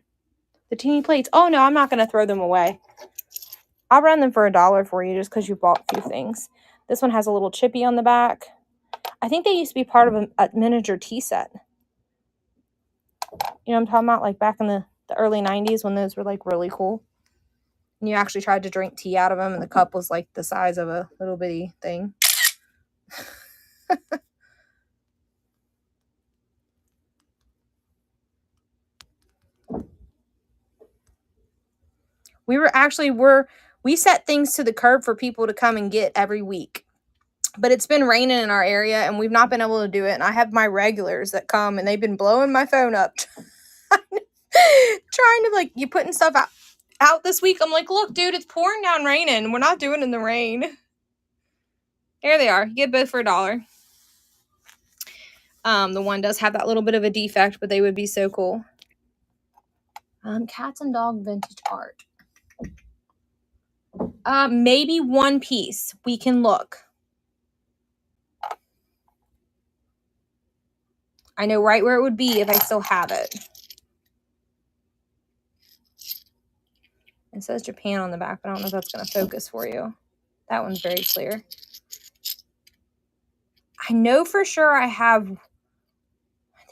The teeny plates. Oh, no, I'm not going to throw them away. I'll run them for $1 for you just because you bought a few things. This one has a little chippy on the back. I think they used to be part of a miniature tea set. You know what I'm talking about? Like back in the early 90s when those were like really cool. And you actually tried to drink tea out of them and the cup was like the size of a little bitty thing. We set things to the curb for people to come and get every week. But it's been raining in our area and we've not been able to do it. And I have my regulars that come and they've been blowing my phone up. Trying to like, you putting stuff out this week. I'm like, look, dude, it's pouring down raining. We're not doing it in the rain. There they are. You get both for $1. The one does have that little bit of a defect, but they would be so cool. Cats and dog vintage art. Maybe one piece. We can look. I know right where it would be if I still have it. It says Japan on the back, but I don't know if that's going to focus for you. That one's very clear. I know for sure I think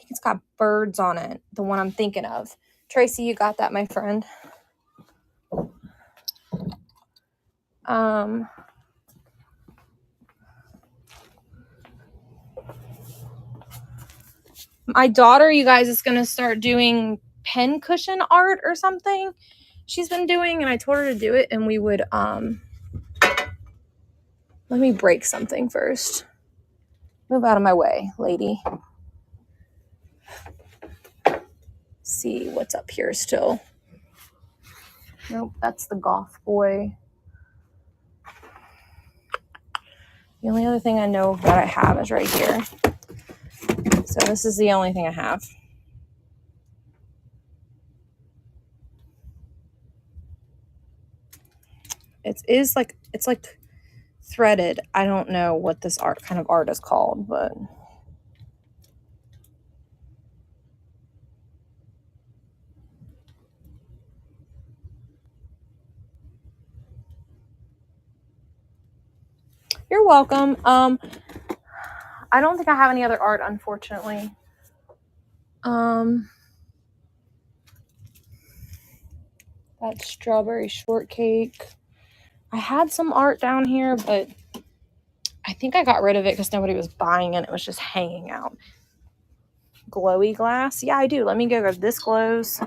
it's got birds on it, the one I'm thinking of. Tracy, you got that, my friend. My daughter, you guys, is going to start doing pen cushion art or something she's been doing, and I told her to do it, and we would, let me break something first. Move out of my way, lady. see what's up here still. Nope, that's the Goth Boy. The only other thing I know that I have is right here. So this is the only thing I have. It's like threaded. I don't know what this kind of art is called, but you're welcome. I don't think I have any other art, unfortunately. That strawberry shortcake. I had some art down here, but I think I got rid of it because nobody was buying it. It was just hanging out. Glowy glass. Yeah, I do. Let me go grab this glows.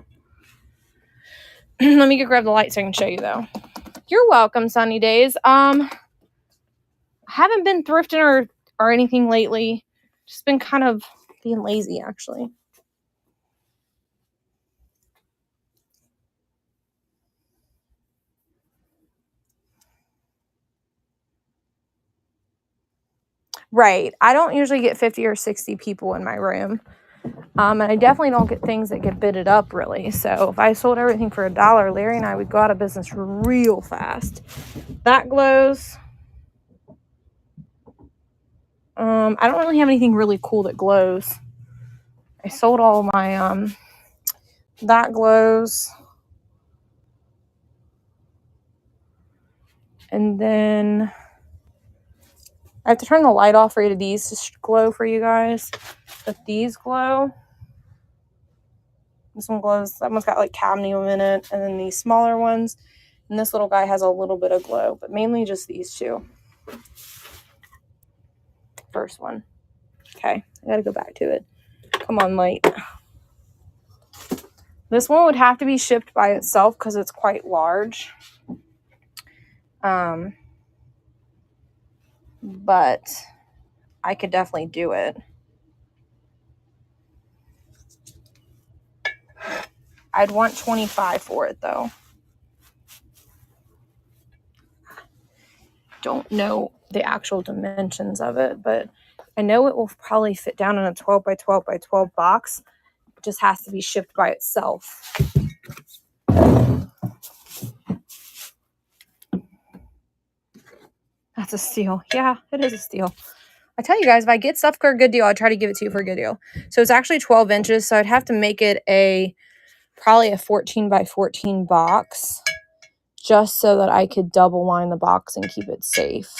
Let me go grab the light so I can show you, though. You're welcome, Sunny Days. I haven't been thrifting or anything lately. Just been kind of being lazy, actually. Right. I don't usually get 50 or 60 people in my room. And I definitely don't get things that get bidded up, really. So if I sold everything for $1, Larry and I would go out of business real fast. That glows. I don't really have anything really cool that glows. I sold all my, that glows. And then I have to turn the light off for these to glow for you guys. But these glow. This one glows. That one's got like cadmium in it. And then these smaller ones. And this little guy has a little bit of glow. But mainly just these two. First one. Okay. I gotta go back to it. Come on, light. This one would have to be shipped by itself because it's quite large. But I could definitely do it. I'd want $25 for it, though. Don't know the actual dimensions of it, but I know it will probably fit down in a 12 by 12 by 12 box. It just has to be shipped by itself. That's a steal. Yeah, it is a steal. I tell you guys, if I get stuff for a good deal, I'll try to give it to you for a good deal. So it's actually 12 inches, so I'd have to make it probably a 14 by 14 box just so that I could double line the box and keep it safe.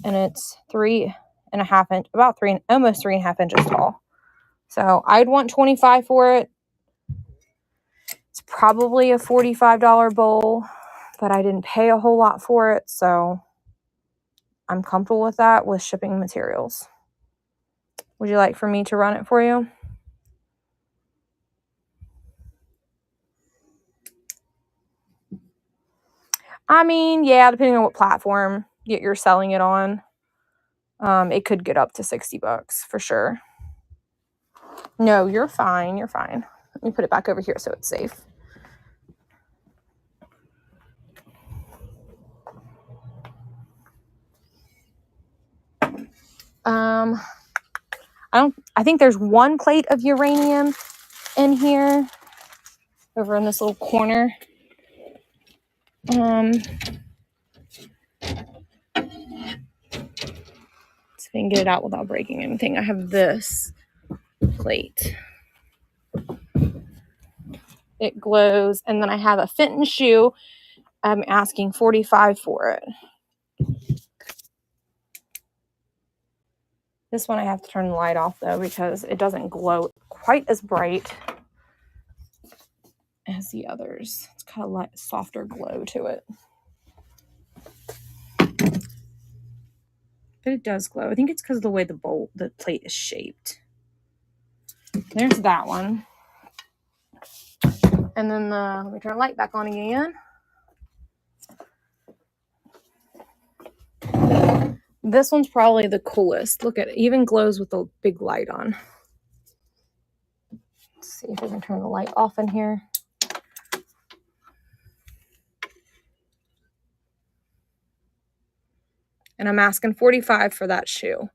And it's 3.5 inch, almost 3.5 inches tall. So I'd want $25 for it. It's probably a $45 bowl, but I didn't pay a whole lot for it, so I'm comfortable with that with shipping materials. Would you like for me to run it for you? I mean, yeah, depending on what platform you're selling it on, it could get up to $60 for sure. No, you're fine. You're fine. Let me put it back over here so it's safe. I think there's one plate of uranium in here over in this little corner. Let's see if I can get it out without breaking anything. I have this plate. It glows. And then I have a Fenton shoe. I'm asking $45 for it. This one I have to turn the light off though because it doesn't glow quite as bright as the others. It's kind of like softer glow to it. But it does glow. I think it's because of the way the plate is shaped. There's that one. And then let me turn the light back on again. This one's probably the coolest. Look at it. Even glows with the big light on. Let's see if we can turn the light off in here. And I'm asking $45 for that shoe.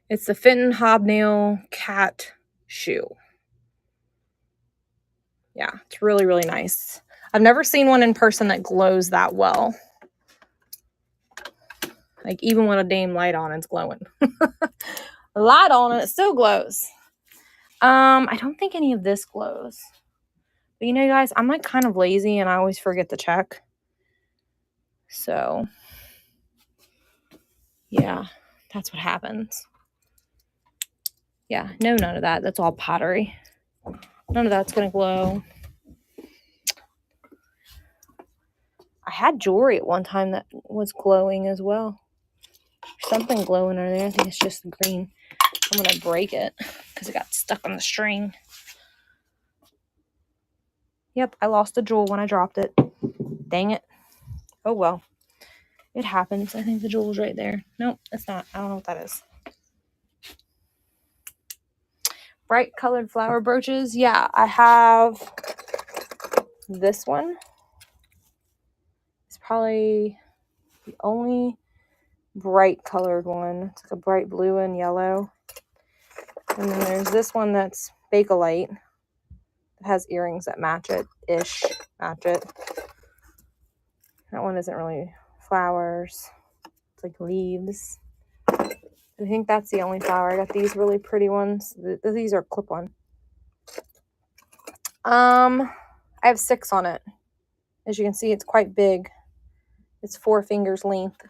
It's the Fenton Hobnail cat shoe. Yeah, it's really, really nice. I've never seen one in person that glows that well. Like, even with a damn light on, it's glowing. A light on and it still glows. I don't think any of this glows. But you know, guys, I'm like kind of lazy and I always forget to check. So, yeah, that's what happens. Yeah, no, none of that. That's all pottery. None of that's going to glow. I had jewelry at one time that was glowing as well. There's something glowing under there. I think it's just green. I'm going to break it because it got stuck on the string. Yep, I lost the jewel when I dropped it. Dang it. Oh, well. It happens. I think the jewel's right there. Nope, it's not. I don't know what that is. Bright colored flower brooches. Yeah, I have this one. It's probably the only bright colored one. It's like a bright blue and yellow. And then there's this one that's Bakelite. It has earrings that match it-ish. Match it. That one isn't really flowers. It's like leaves. I think that's the only flower. I got these really pretty ones. These are clip-on. I have 6 on it. As you can see, it's quite big. It's 4 fingers length.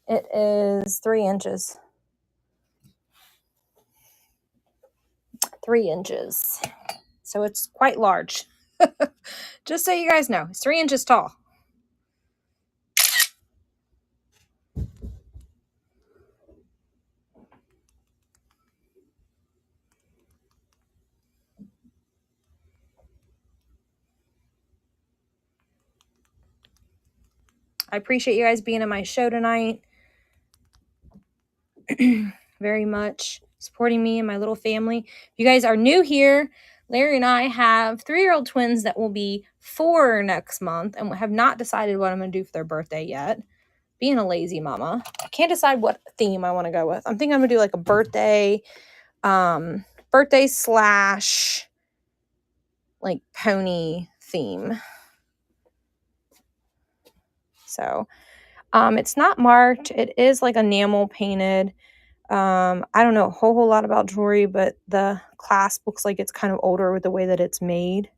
It is 3 inches. 3 inches. So it's quite large. Just so you guys know, it's 3 inches tall. I appreciate you guys being in my show tonight. Very much. Supporting me and my little family. If you guys are new here, Larry and I have 3-year-old twins that will be 4 next month and have not decided what I'm going to do for their birthday yet. Being a lazy mama. I can't decide what theme I want to go with. I'm thinking I'm going to do like a birthday slash like pony theme. So, it's not marked. It is like enamel painted. I don't know a whole lot about jewelry, but the clasp looks like it's kind of older with the way that it's made.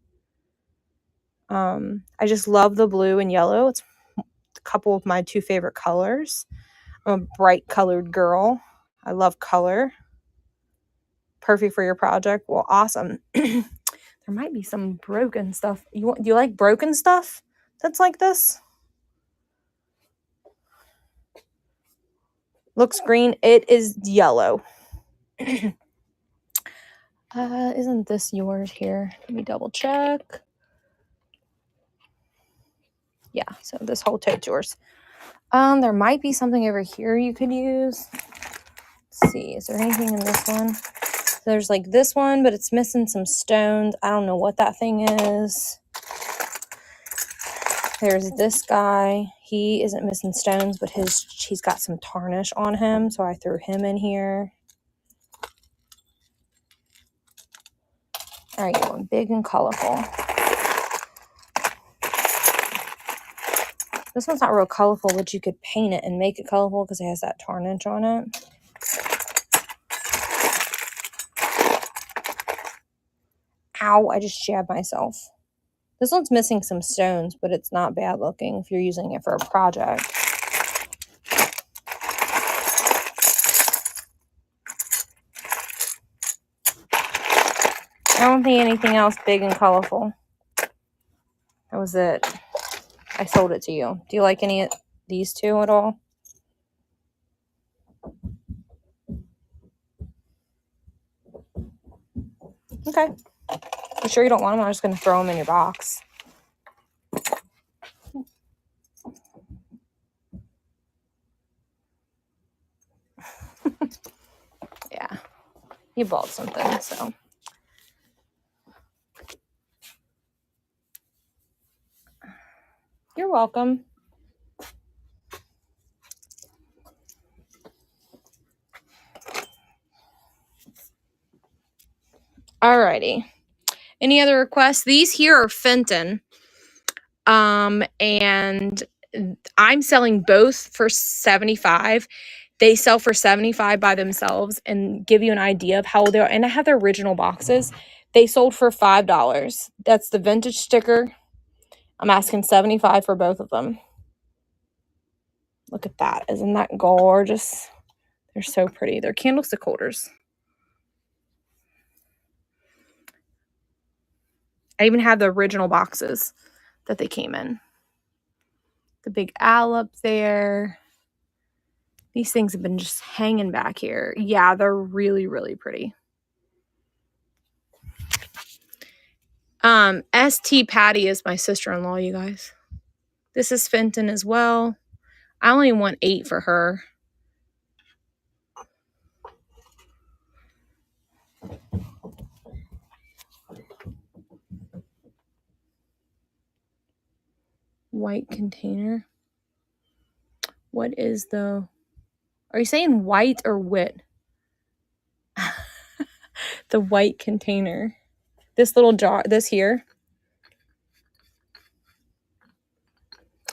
I just love the blue and yellow. It's a couple of my 2 favorite colors. I'm a bright colored girl. I love color. Perfect for your project. Well, awesome. There might be some broken stuff. Do you like broken stuff that's like this? Looks green. It is yellow. Isn't this yours here? Let me double check. Yeah, so this whole tote's yours. There might be something over here you could use. Let's see, is there anything in this one? There's like this one, but it's missing some stones. I don't know what that thing is. There's this guy. He isn't missing stones, but he's got some tarnish on him, so I threw him in here. All right, going big and colorful. This one's not real colorful, but you could paint it and make it colorful because it has that tarnish on it. Ow, I just jabbed myself. This one's missing some stones, but it's not bad looking if you're using it for a project. I don't think anything else big and colorful. That was it. I sold it to you. Do you like any of these 2 at all? Okay. You sure you don't want them? I'm just going to throw them in your box. Yeah. You bought something, so. You're welcome. Alrighty. Any other requests? These here are Fenton. And I'm selling both for $75. They sell for $75 by themselves, and give you an idea of how they're, and I have the original boxes. They sold for $5. That's the vintage sticker. I'm asking $75 for both of them. Look at that. Isn't that gorgeous? They're so pretty. They're candlestick holders. I even have the original boxes that they came in. The big owl up there. These things have been just hanging back here. Yeah, they're really, really pretty. ST Patty is my sister-in-law, you guys. This is Fenton as well. I only want 8 for her. White container. What is the... Are you saying white or wit? The white container. This little jar, this here.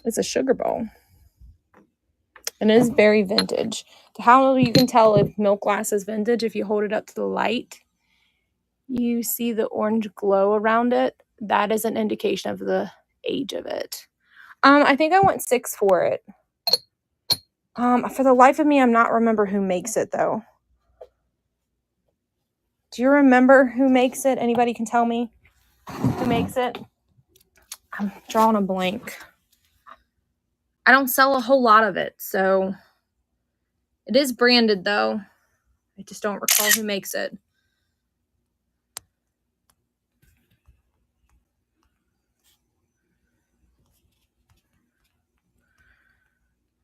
It's a sugar bowl. And it is very vintage. How you can tell if milk glass is vintage, if you hold it up to the light, you see the orange glow around it. That is an indication of the age of it. I think I want 6 for it. For the life of me, I'm not remember who makes it though. Do you remember who makes it? Anybody can tell me who makes it? I'm drawing a blank. I don't sell a whole lot of it, so it is branded though. I just don't recall who makes it.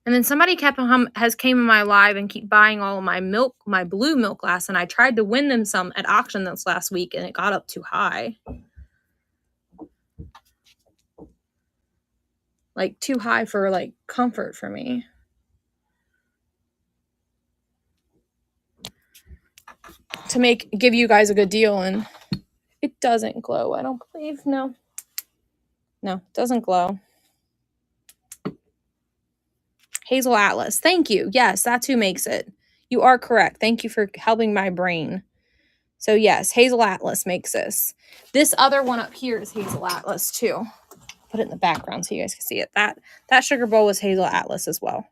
And then somebody has came in my live and keep buying all of my milk, my blue milk glass, and I tried to win them some at auction this last week, and it got up too high. Like too high for like comfort for me. To give you guys a good deal, and it doesn't glow. I don't believe. No, it doesn't glow. Hazel Atlas. Thank you. Yes, that's who makes it. You are correct. Thank you for helping my brain. So yes, Hazel Atlas makes this. This other one up here is Hazel Atlas too. Put it in the background so you guys can see it. That sugar bowl was Hazel Atlas as well.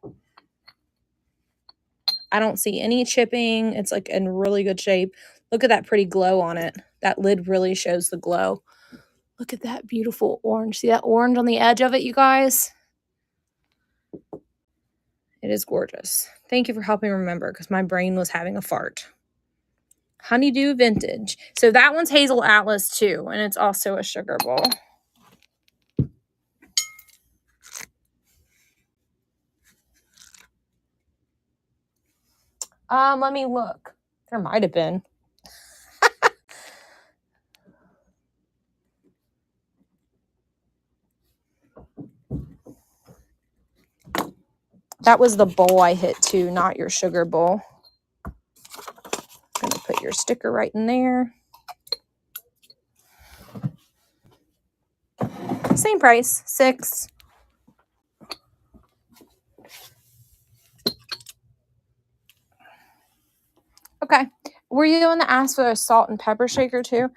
I don't see any chipping. It's like in really good shape. Look at that pretty glow on it. That lid really shows the glow. Look at that beautiful orange. See that orange on the edge of it, you guys? It is gorgeous. Thank you for helping remember, because my brain was having a fart. Honeydew Vintage. So that one's Hazel Atlas too, and it's also a sugar bowl. Let me look. There might have been. That was the bowl I hit too, not your sugar bowl. I'm gonna put your sticker right in there. Same price, 6. Okay. Were you the one that asked for a salt and pepper shaker too?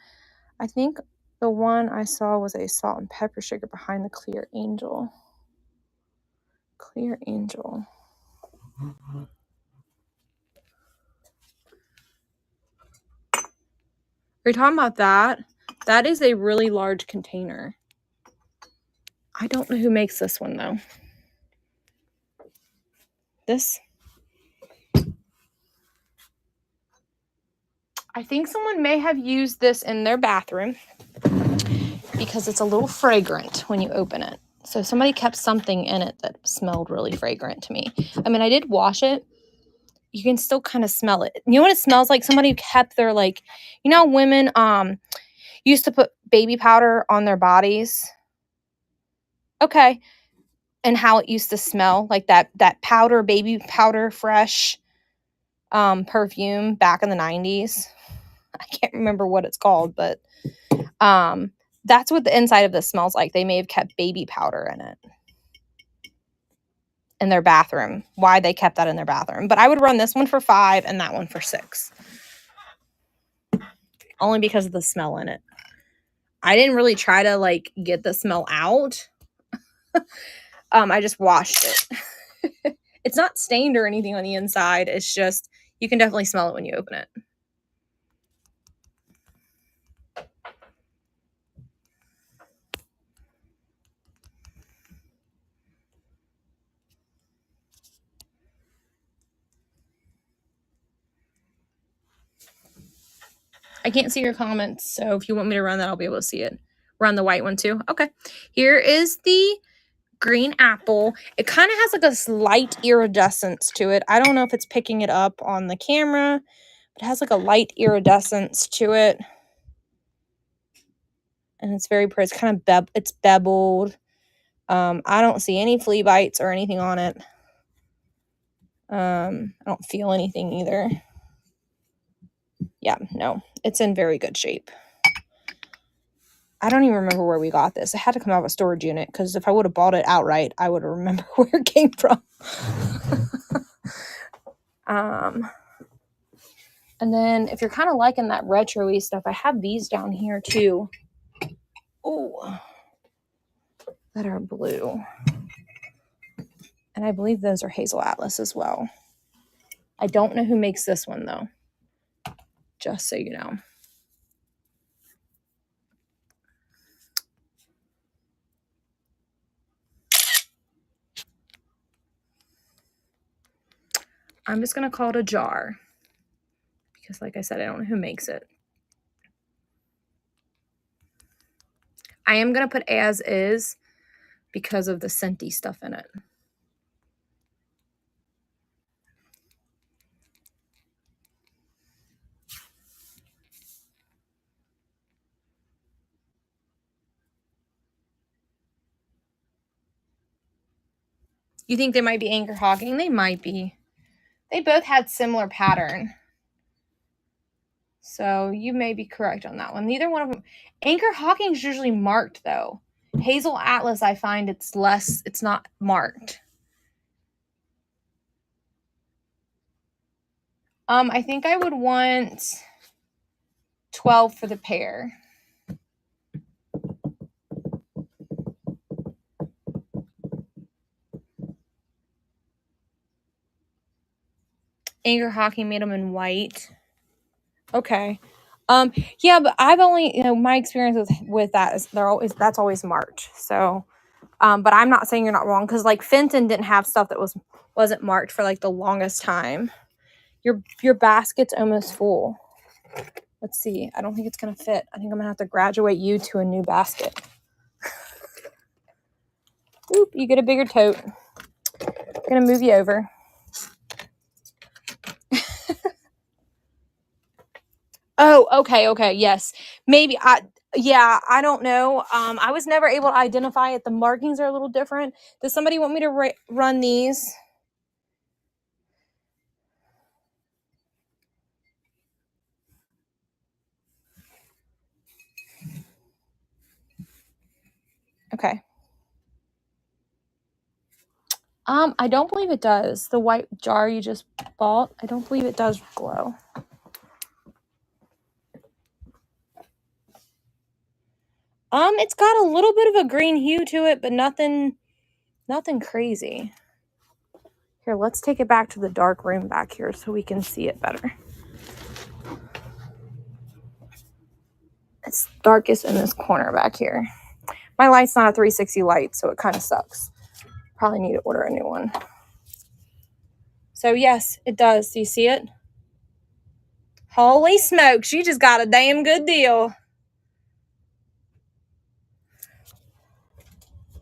I think the one I saw was a salt and pepper shaker behind the Clear Angel. Clear Angel. Are you talking about that? That is a really large container. I don't know who makes this one though. This? I think someone may have used this in their bathroom because it's a little fragrant when you open it. So somebody kept something in it that smelled really fragrant to me. I mean, I did wash it. You can still kind of smell it. You know what it smells like? Somebody kept their, like, you know, women used to put baby powder on their bodies. Okay. and how it used to smell, like that powder, baby powder fresh perfume back in the 90s. I can't remember what it's called, but that's what the inside of this smells like. They may have kept baby powder in it in their bathroom. Why they kept that in their bathroom. But I would run this one for $5 and that one for $6. Only because of the smell in it. I didn't really try to like get the smell out. I just washed it. It's not stained or anything on the inside. It's just, you can definitely smell it when you open it. I can't see your comments, so if you want me to run that, I'll be able to see it. Run the white one too. Okay. Here is the green apple. It kind of has like a slight iridescence to it. I don't know if it's picking it up on the camera, but it has like a light iridescence to it. And it's very pretty. It's kind of it's beveled. I don't see any flea bites or anything on it. I don't feel anything either. Yeah, no, it's in very good shape. I don't even remember where we got this. It had to come out of a storage unit because if I would have bought it outright, I would have remembered where it came from. And then if you're kind of liking that retro-y stuff, I have these down here too. Oh, that are blue. And I believe those are Hazel Atlas as well. I don't know who makes this one though. Just so you know. I'm just going to call it a jar. Because like I said, I don't know who makes it. I am going to put as is because of the scenty stuff in it. You think they might be Anchor Hocking? They might be. They both had similar pattern. So you may be correct on that one. Neither one of them. Anchor Hocking is usually marked though. Hazel Atlas, I find it's not marked. I think I would want 12 for the pair. Anchor Hocking made them in white. Okay. Yeah, but I've only, my experience with that is that's always marked. So, but I'm not saying you're not wrong because like Fenton didn't have stuff that wasn't marked for like the longest time. Your basket's almost full. Let's see. I don't think it's gonna fit. I think I'm gonna have to graduate you to a new basket. Oop, you get a bigger tote. I'm gonna move you over. Oh, okay, yes. Maybe I don't know. I was never able to identify it. The markings are a little different. Does somebody want me to run these? Okay. I don't believe it does. The white jar you just bought, I don't believe it does glow. It's got a little bit of a green hue to it, but nothing crazy. Here, let's take it back to the dark room back here so we can see it better. It's darkest in this corner back here. My light's not a 360 light, so it kind of sucks. Probably need to order a new one. So yes, it does. Do you see it? Holy smokes, you just got a damn good deal.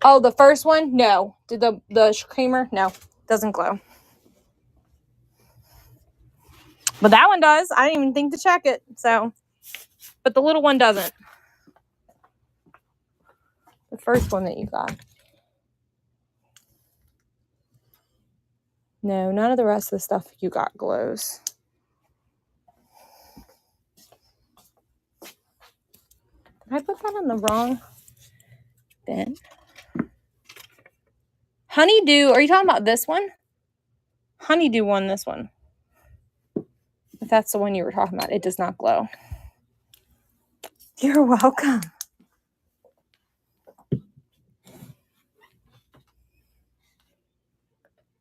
Oh, the first one? No. Did the creamer? No. Doesn't glow. But that one does. I didn't even think to check it. So, but the little one doesn't. The first one that you got. No, none of the rest of the stuff you got glows. Did I put that in the wrong bin? Honeydew, are you talking about this one? Honeydew won this one. If that's the one you were talking about, it does not glow. You're welcome.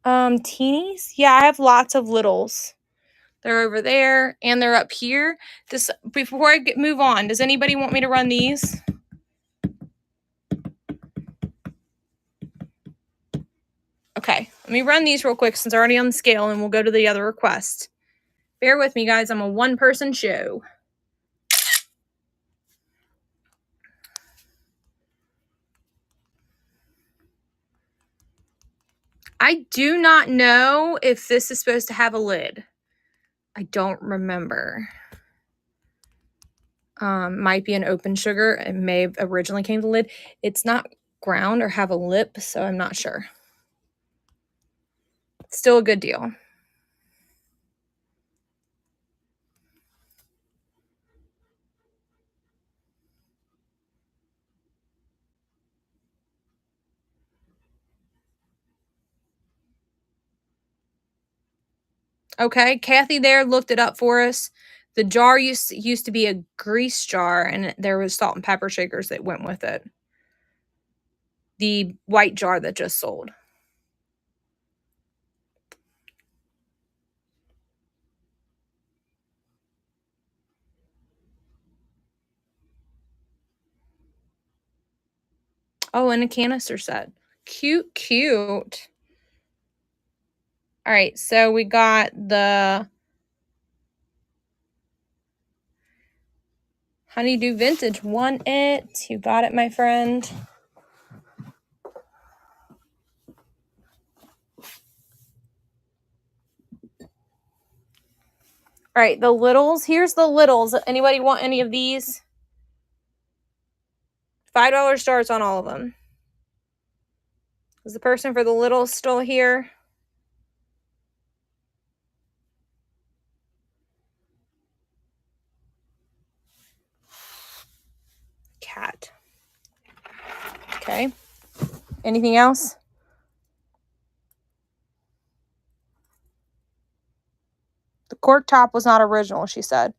Teenies? Yeah, I have lots of littles. They're over there and they're up here. Before I move on, does anybody want me to run these? Okay, let me run these real quick since they're already on the scale and we'll go to the other request. Bear with me, guys. I'm a one-person show. I do not know if this is supposed to have a lid. I don't remember. Might be an open sugar. It may have originally came with a lid. It's not ground or have a lip, so I'm not sure. Still a good deal. Okay, Kathy there looked it up for us. The jar used to be a grease jar, and there was salt and pepper shakers that went with it. The white jar that just sold. Oh, and a canister set. Cute, cute. All right, so we got the Honeydew Vintage. Won it. You got it, my friend. All right, the littles. Here's the littles. Anybody want any of these? $5 starts on all of them. Is the person for the littles still here? Cat. Okay. Anything else? The cork top was not original, she said.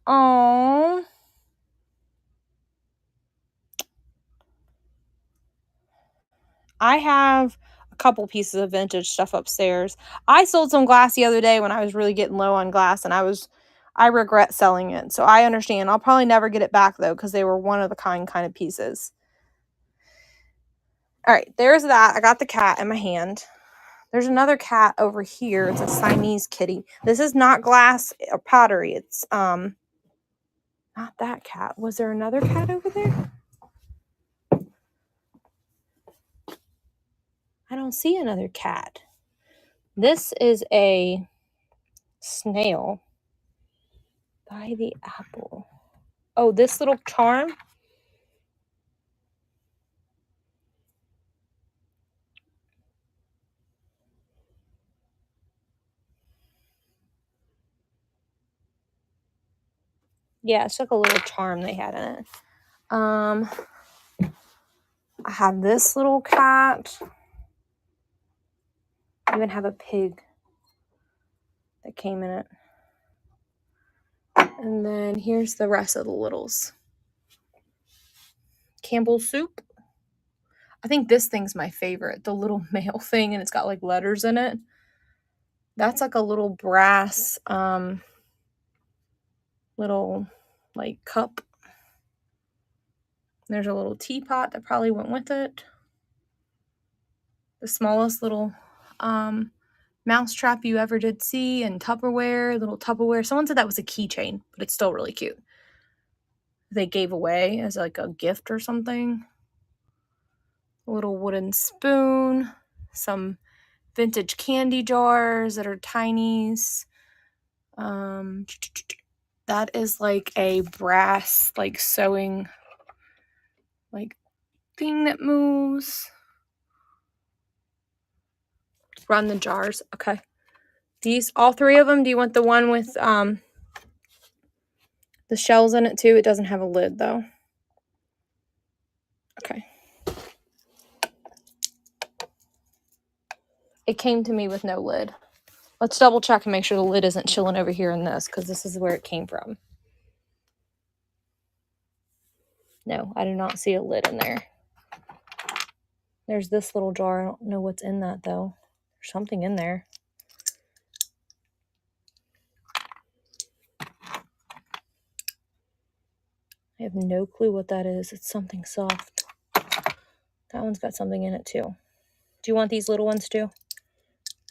Oh. I have a couple pieces of vintage stuff upstairs. I sold some glass the other day when I was really getting low on glass, and I regret selling it. So I understand. I'll probably never get it back though, because they were one of a kind of pieces. All right, there's that. I got the cat in my hand. There's another cat over here. It's a Siamese kitty. This is not glass or pottery. It's not that cat. Was there another cat over there? I don't see another cat. This is a snail by the apple. Oh, this little charm. Yeah, it's like a little charm they had in it. I have this little cat. I even have a pig that came in it. And then here's the rest of the littles. Campbell's soup. I think this thing's my favorite. The little mail thing, and it's got like letters in it. That's like a little brass little like cup. There's a little teapot that probably went with it. The smallest little mousetrap you ever did see, and Tupperware, little Tupperware. Someone said that was a keychain, but it's still really cute. They gave away as like a gift or something. A little wooden spoon, some vintage candy jars that are tinies. That is like a brass like sewing like thing that moves. Run the jars. Okay. These, all three of them. Do you want the one with the shells in it too? It doesn't have a lid though. Okay. It came to me with no lid. Let's double check and make sure the lid isn't chilling over here in this, because this is where it came from. No, I do not see a lid in there. There's this little jar. I don't know what's in that though. There's something in there. I have no clue what that is. It's something soft. That one's got something in it too. Do you want these little ones too?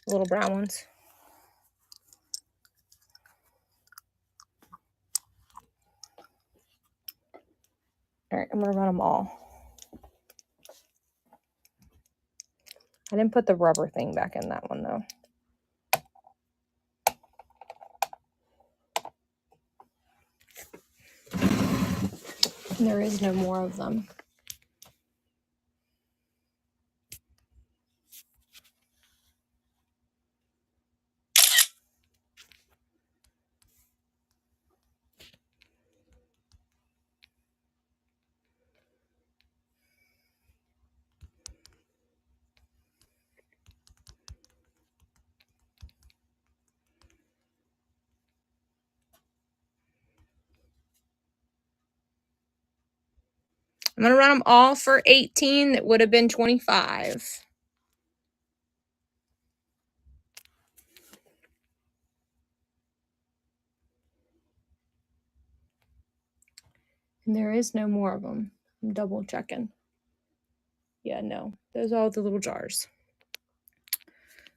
The little brown ones? All right, I'm gonna run them all. I didn't put the rubber thing back in that one though. And there is no more of them. I'm going to run them all for 18. That would have been 25. And there is no more of them. I'm double checking. Yeah, no. Those are all the little jars.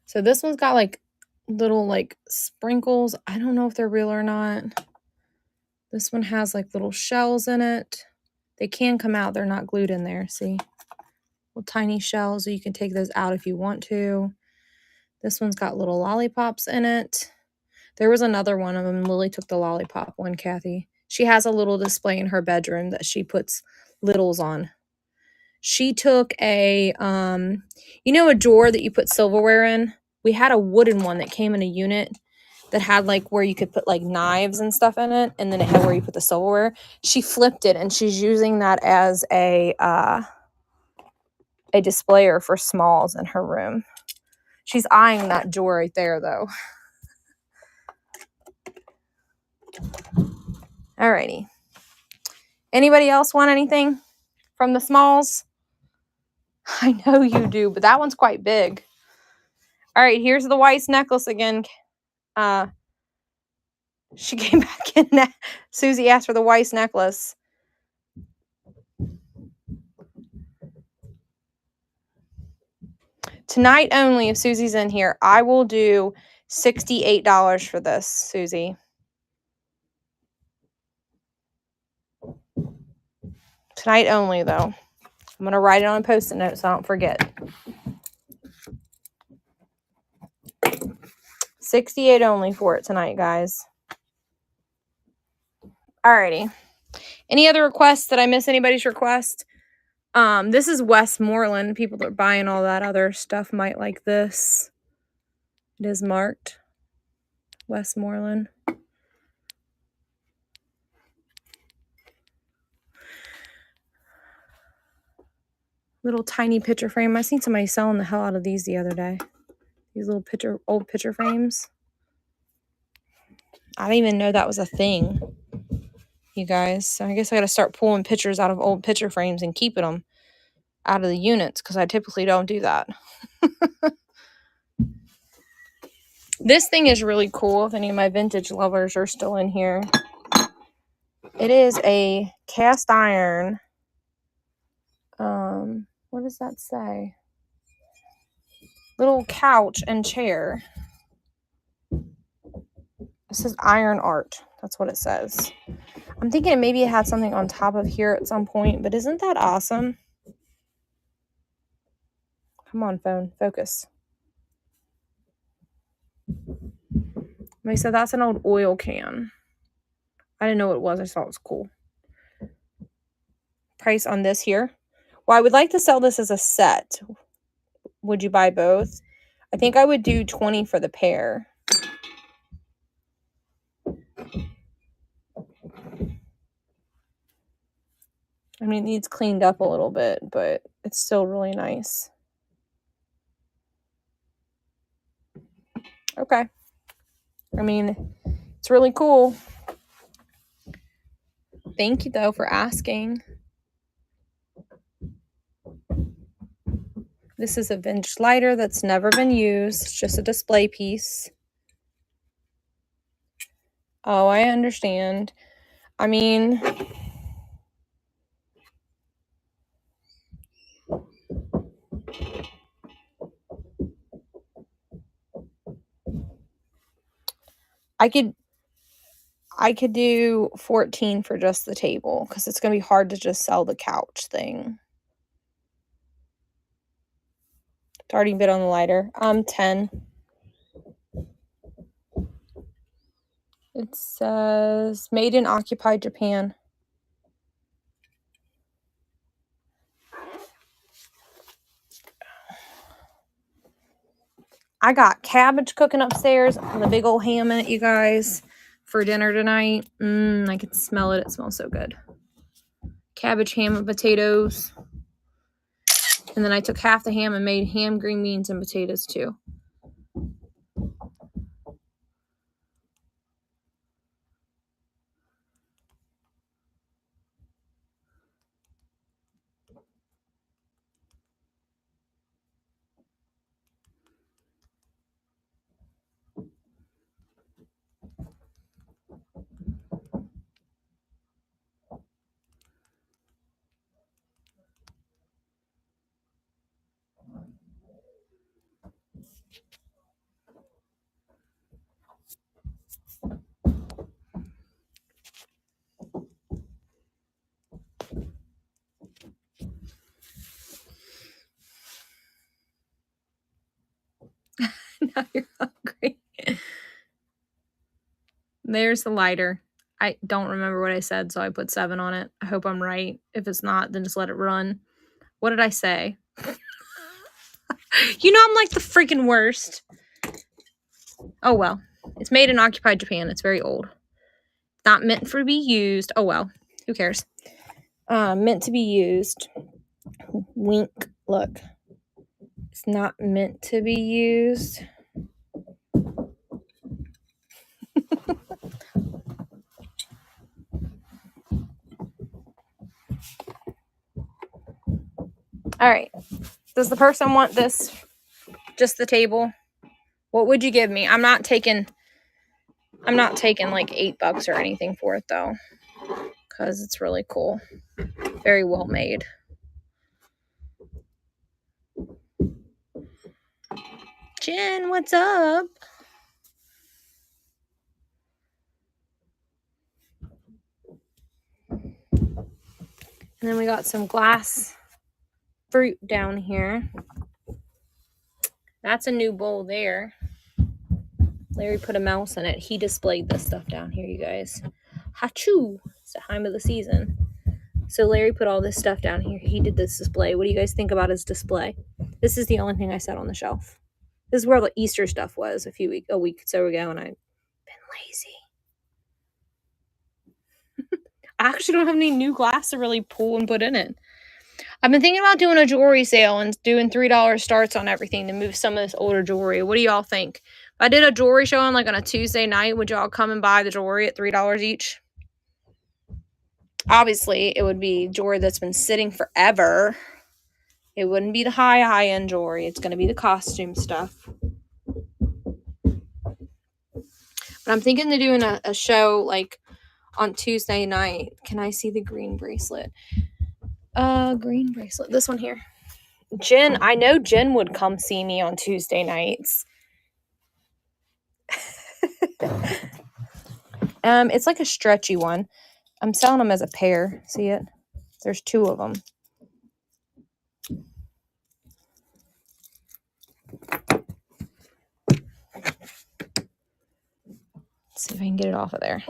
So this one's got like little like sprinkles. I don't know if they're real or not. This one has like little shells in it. They can come out. They're not glued in there. See? Little tiny shells. So you can take those out if you want to. This one's got little lollipops in it. There was another one of them. Lily took the lollipop one, Kathy. She has a little display in her bedroom that she puts littles on. She took a, you know, a drawer that you put silverware in? We had a wooden one that came in a unit that had like where you could put like knives and stuff in it. And then it had where you put the silverware. She flipped it and she's using that as a displayer for smalls in her room. She's eyeing that drawer right there though. Alrighty. Anybody else want anything from the smalls? I know you do, but that one's quite big. All right, here's the Weiss necklace again. She came back in. Susie asked for the Weiss necklace. Tonight only, if Susie's in here, I will do $68 for this, Susie. Tonight only, though. I'm going to write it on a Post-it note so I don't forget. 68 only for it tonight, guys. Alrighty. Any other requests? Did I miss anybody's request? This is Westmoreland. People that are buying all that other stuff might like this. It is marked Westmoreland. Little tiny picture frame. I seen somebody selling the hell out of these the other day. These little old picture frames. I didn't even know that was a thing, you guys. So I guess I got to start pulling pictures out of old picture frames and keeping them out of the units because I typically don't do that. This thing is really cool if any of my vintage lovers are still in here. It is a cast iron. What does that say? Little couch and chair. It says Iron Art. That's what it says. I'm thinking maybe it had something on top of here at some point, but isn't that awesome? Come on, phone. Focus. They said that's an old oil can. I didn't know what it was. I thought it was cool. price on this here. Well, I would like to sell this as a set. Would you buy both? I think I would do 20 for the pair. I mean, it needs cleaned up a little bit, but it's still really nice. Okay. I mean, it's really cool. Thank you, though, for asking. This is a vintage lighter that's never been used. It's just a display piece. Oh, I understand. I mean, I could do 14 for just the table because it's going to be hard to just sell the couch thing. It's already bid on the lighter. 10. It says made in occupied Japan. I got cabbage cooking upstairs and the big old ham in it, you guys, for dinner tonight. I can smell it. It smells so good. Cabbage, ham, and potatoes. And then I took half the ham and made ham, green beans, and potatoes too. Now you're hungry. There's the lighter. I don't remember what I said, so I put 7 on it. I hope I'm right. If it's not, then just let it run. What did I say? You know I'm like the freaking worst. Oh, well. It's made in occupied Japan. It's very old. Not meant for to be used. Oh, well. Who cares? Meant to be used. Wink. Look. It's not meant to be used. All right. Does the person want this? Just the table? What would you give me? I'm not taking like $8 or anything for it though, because it's really cool. Very well made. Jen, what's up? And then we got some glass fruit down here. That's a new bowl there. Larry put a mouse in it. He displayed this stuff down here, you guys. Hachoo! It's the time of the season. So Larry put all this stuff down here. He did this display. What do you guys think about his display? This is the only thing I set on the shelf. This is where the Easter stuff was a week or so ago, and I've been lazy. I actually don't have any new glass to really pull and put in it. I've been thinking about doing a jewelry sale and doing $3 starts on everything to move some of this older jewelry. What do y'all think? If I did a jewelry show on a Tuesday night, would y'all come and buy the jewelry at $3 each? Obviously, it would be jewelry that's been sitting forever. It wouldn't be the high-end jewelry. It's going to be the costume stuff. But I'm thinking of doing a show on Tuesday night. Can I see the green bracelet? Green bracelet. This one here. Jen, I know Jen would come see me on Tuesday nights. It's like a stretchy one. I'm selling them as a pair. See it? There's 2 of them. Let's see if I can get it off of there.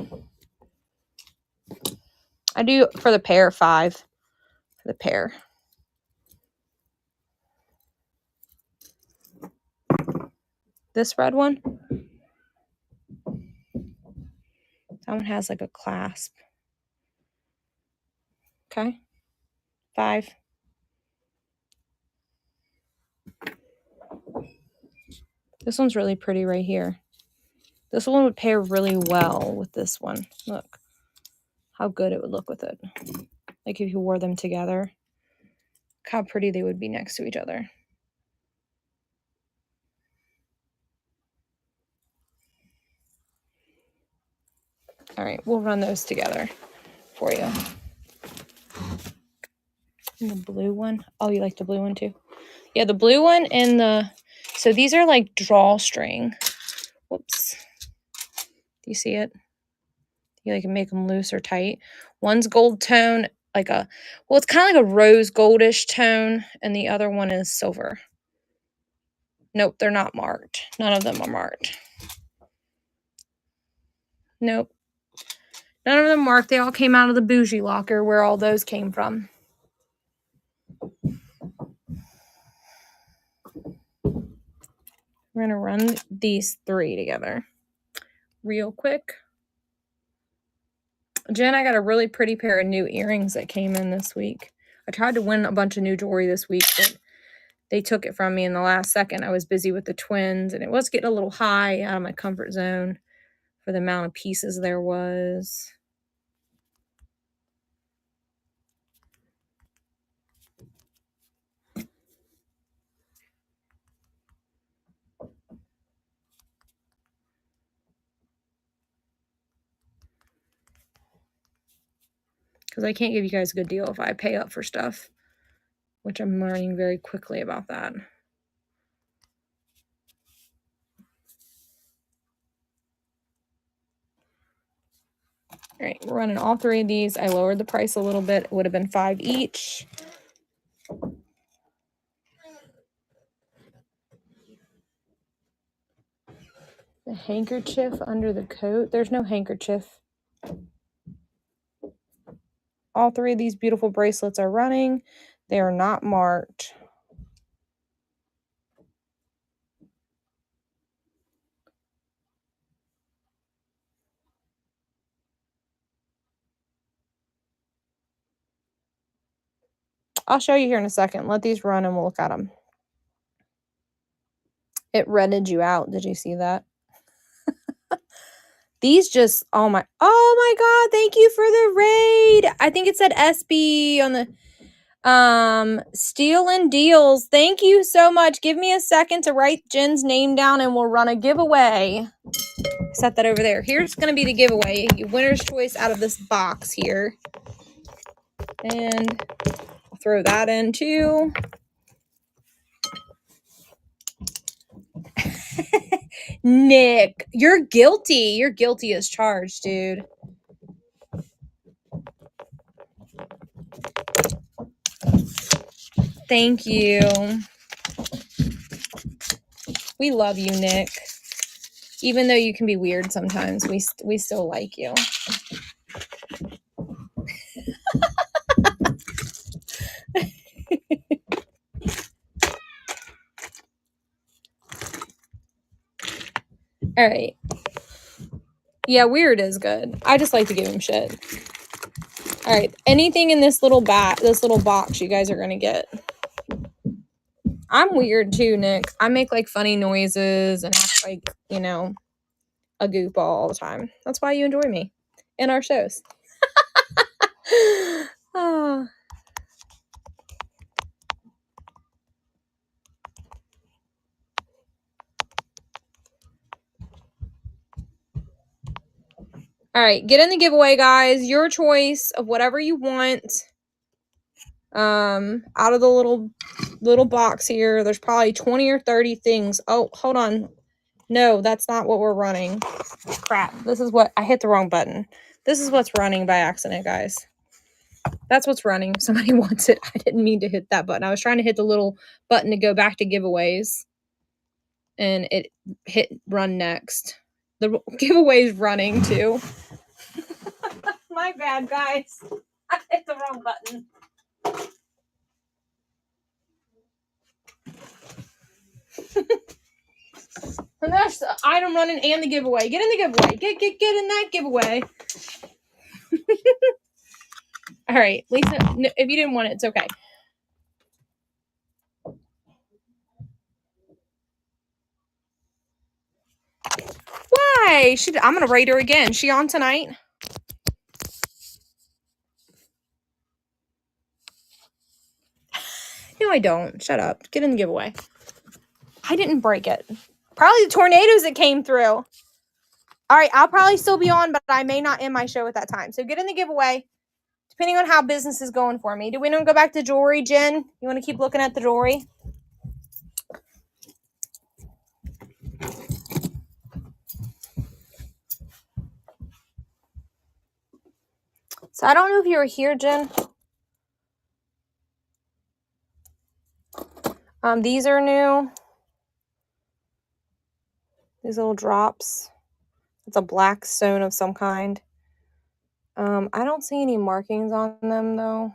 I do for the pair 5. for the pair. This red one, that one has like a clasp. Okay, 5. This one's really pretty right here. This one would pair really well with this one. Look how good it would look with it. Like if you wore them together. Look how pretty they would be next to each other. All right, we'll run those together for you. And the blue one. Oh, you like the blue one too? Yeah, the blue one and the... So these are like drawstring. Whoops. Do you see it? You like can make them loose or tight. One's gold tone, like a... Well, it's kind of like a rose goldish tone. And the other one is silver. Nope, they're not marked. None of them are marked. Nope. None of them marked. They all came out of the bougie locker where all those came from. We're going to run these 3 together real quick. Jen, I got a really pretty pair of new earrings that came in this week. I tried to win a bunch of new jewelry this week, but they took it from me in the last second. I was busy with the twins, and it was getting a little high out of my comfort zone for the amount of pieces there was. Because I can't give you guys a good deal if I pay up for stuff, which I'm learning very quickly about that. All right, we're running all 3 of these. I lowered the price a little bit. It would have been $5 each. The handkerchief under the coat. There's no handkerchief. All 3 of these beautiful bracelets are running. They are not marked. I'll show you here in a second. Let these run and we'll look at them. It redded you out. Did you see that? These just, oh my God, thank you for the raid. I think it said SB on the Steal and Deals. Thank you so much. Give me a second to write Jen's name down and we'll run a giveaway. Set that over there. Here's going to be the giveaway. Your winner's choice out of this box here. And I'll throw that in too. Nick, you're guilty. You're guilty as charged, dude. Thank you. We love you, Nick. Even though you can be weird sometimes, we still like you. All right. Yeah, weird is good. I just like to give him shit. All right. Anything in this little box you guys are going to get. I'm weird too, Nick. I make like funny noises and act like, you know, a goofball all the time. That's why you enjoy me in our shows. Oh. All right, get in the giveaway, guys. Your choice of whatever you want. Out of the little box here, there's probably 20 or 30 things. Oh, hold on. No, that's not what we're running. Crap. This is what I hit the wrong button. This is what's running by accident, guys. That's what's running. Somebody wants it. I didn't mean to hit that button. I was trying to hit the little button to go back to giveaways. And it hit run next. The giveaway's running too. My bad, guys. I hit the wrong button. And that's the item running and the giveaway. Get in the giveaway. Get in that giveaway. All right, Lisa, if you didn't want it, it's okay. Why? I'm going to rate her again. She on tonight? No, I don't. Shut up. Get in the giveaway. I didn't break it. Probably the tornadoes that came through. All right, I'll probably still be on, but I may not end my show at that time. So get in the giveaway, depending on how business is going for me. Do we want to go back to jewelry, Jen? You want to keep looking at the jewelry? So I don't know if you were here, Jen. These are new. These little drops. It's a black stone of some kind. I don't see any markings on them, though.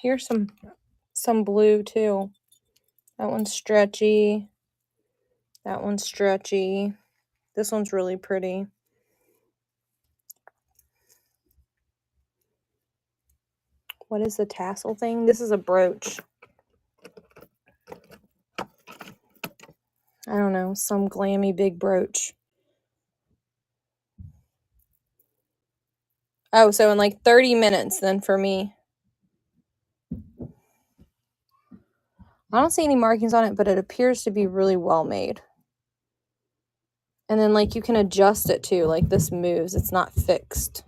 Here's some blue, too. That one's stretchy. That one's stretchy. This one's really pretty. What is the tassel thing? This is a brooch. I don't know, some glammy big brooch. Oh, so in like 30 minutes then for me. I don't see any markings on it, but it appears to be really well made. And then like you can adjust it too, like this moves, it's not fixed.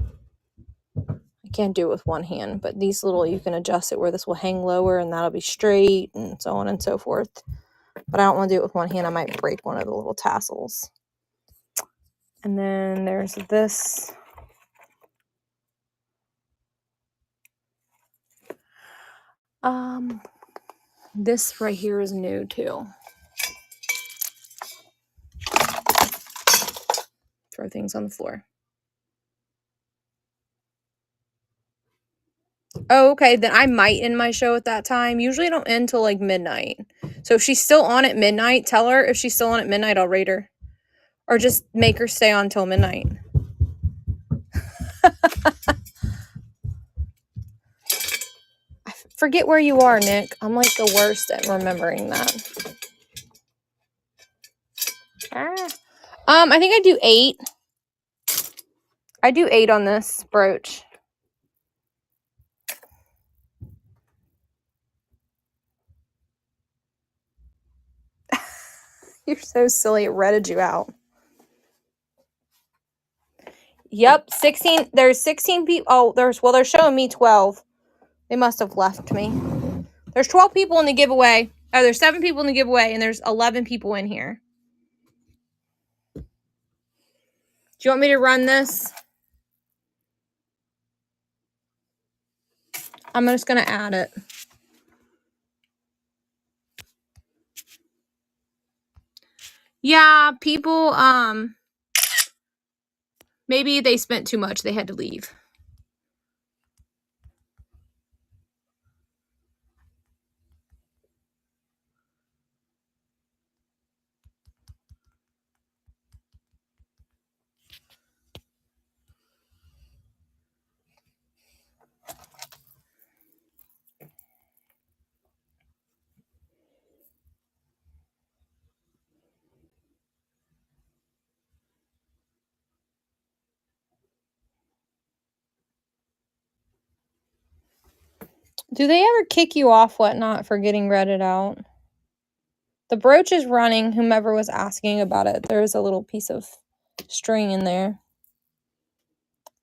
I can't do it with one hand, but these little, you can adjust it where this will hang lower and that'll be straight and so on and so forth. But I don't want to do it with one hand. I might break one of the little tassels. And then there's this. This right here is new too. Throw things on the floor. Oh, okay. Then I might end my show at that time. Usually I don't end till like midnight. So if she's still on at midnight, tell her if she's still on at midnight, I'll rate her. Or just make her stay on till midnight. I forget where you are, Nick. I'm like the worst at remembering that. I think I do 8. I do 8 on this brooch. You're so silly. It redded you out. Yep, 16. There's 16 people. Oh, they're showing me 12. They must have left me. There's 12 people in the giveaway. Oh, there's 7 people in the giveaway, and there's 11 people in here. Do you want me to run this? I'm just going to add it. Yeah, people, maybe they spent too much. They had to leave. Do they ever kick you off Whatnot for getting redded out? The brooch is running. Whomever was asking about it, there's a little piece of string in there.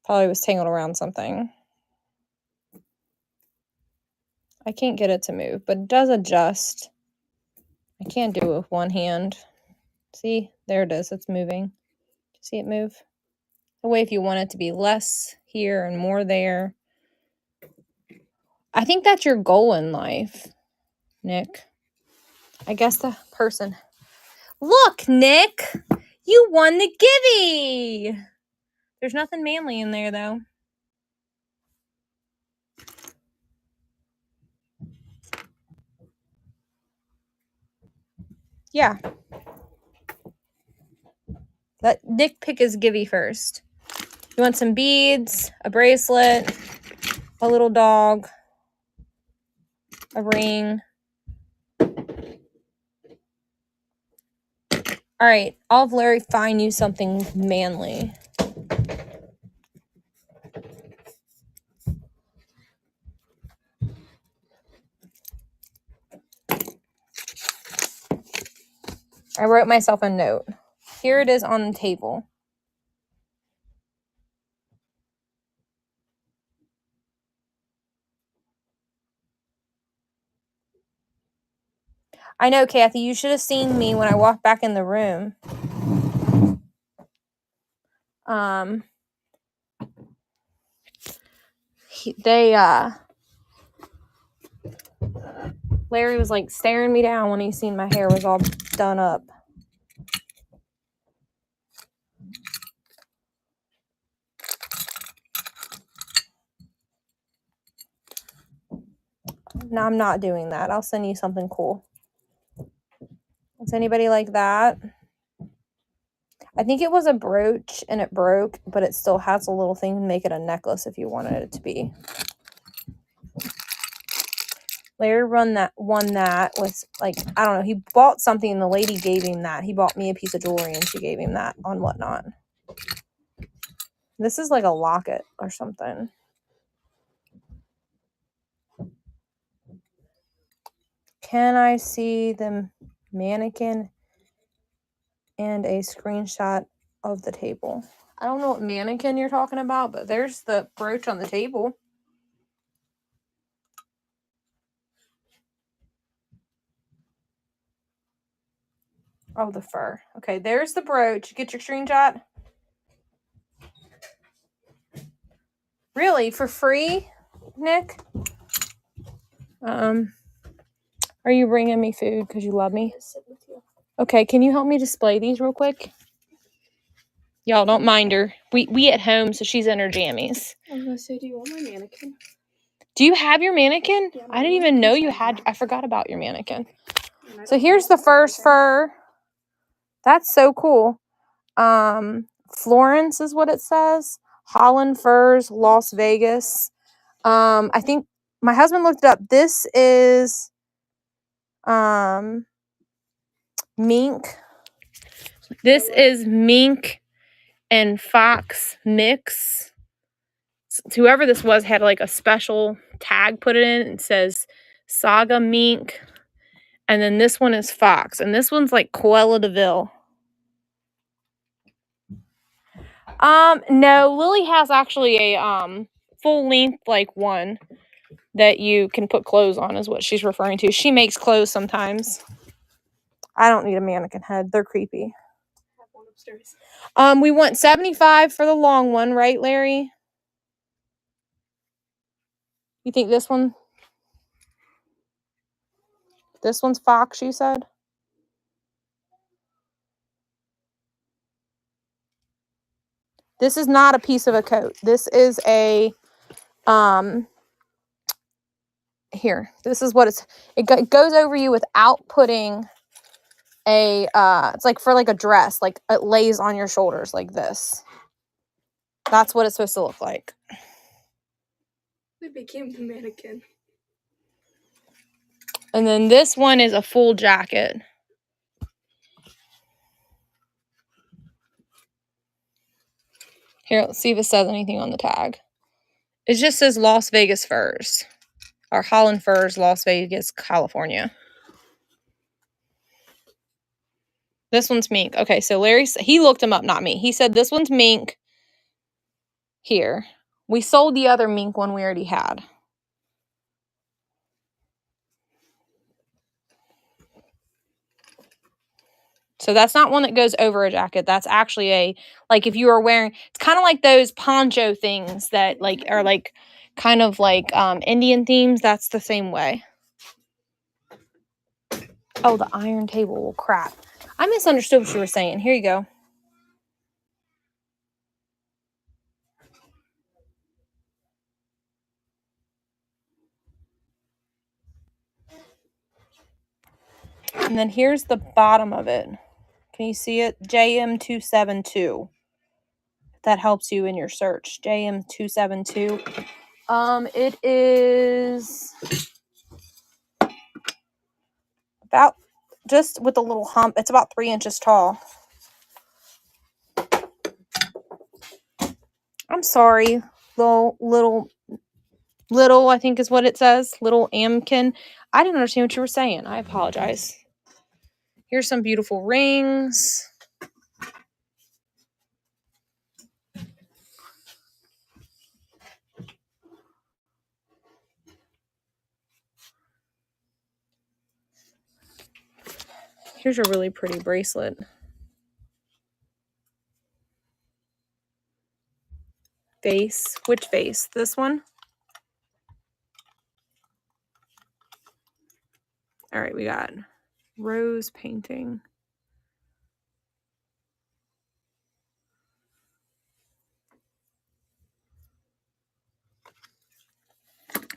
Probably was tangled around something. I can't get it to move, but it does adjust. I can't do it with one hand. See, there it is. It's moving. See it move? The way if you want it to be less here and more there. I think that's your goal in life, Nick. I guess the person. Look, Nick, you won the Gibby. There's nothing manly in there, though. Yeah. Let Nick pick his Gibby first. You want some beads, a bracelet, a little dog, a ring. All right, I'll have Larry find you something manly. I wrote myself a note. Here it is on the table. I know, Kathy, you should have seen me when I walked back in the room. Larry was like staring me down when he seen my hair was all done up. No, I'm not doing that. I'll send you something cool. Is anybody like that? I think it was a brooch and it broke, but it still has a little thing to make it a necklace if you wanted it to be. Larry won that with, like, I don't know, he bought something and the lady gave him that. He bought me a piece of jewelry and she gave him that on Whatnot. This is like a locket or something. Can I see the mannequin and a screenshot of the table? I don't know what mannequin you're talking about, but there's the brooch on the table. Oh, the fur. Okay, there's the brooch. Get your screenshot. Really? For free, Nick? Are you bringing me food because you love me? Okay, can you help me display these real quick? Y'all don't mind her. We at home, so she's in her jammies. I was gonna say, do you want my mannequin? Do you have your mannequin? Yeah, I didn't even know you had. I forgot about your mannequin. So here's the first fur. That's so cool. Florence is what it says. Holland Furs, Las Vegas. I think my husband looked it up. This is mink. This is mink and fox mix. Whoever this was had like a special tag put it in. It says Saga mink. And then this one is fox. And this one's like Cruella de Vil. No, Lily has actually a full length like one that you can put clothes on is what she's referring to. She makes clothes sometimes. I don't need a mannequin head. They're creepy. I have one upstairs. We want $75 for the long one, right, Larry? You think this one? This one's fox, you said? This is not a piece of a coat. This is a here. This is what it goes over you without putting a it's like for like a dress, like it lays on your shoulders like this. That's what it's supposed to look like. It became the mannequin. And then this one is a full jacket. Here, let's see if it says anything on the tag. It just says Las Vegas Furs. Or Holland Furs, Las Vegas, California. This one's mink. Okay, so Larry, he looked them up, not me. He said this one's mink. Here. We sold the other mink one we already had. So that's not one that goes over a jacket. That's actually a, like if you are wearing, it's kind of like those poncho things that like are like kind of like Indian themes. That's the same way. Oh, the iron table. Well, crap. I misunderstood what you were saying. Here you go. And then here's the bottom of it. Can you see it? JM272. That helps you in your search. JM272. It is about, just with a little hump, it's about 3 inches tall. I'm sorry, little, I think is what it says. Little Amkin. I didn't understand what you were saying. I apologize. Here's some beautiful rings. Here's a really pretty bracelet. Vase. Which vase? This one? All right, we got rose painting.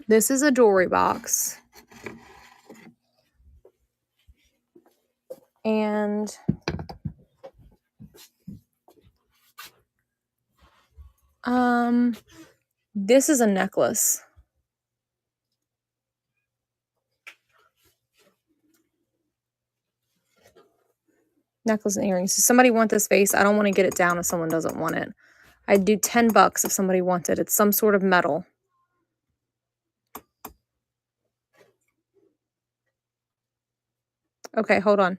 This is a jewelry box. And this is a necklace. Necklace and earrings. Does somebody want this vase? I don't want to get it down if someone doesn't want it. I'd do $10 if somebody wanted it. It's some sort of metal. Okay, hold on.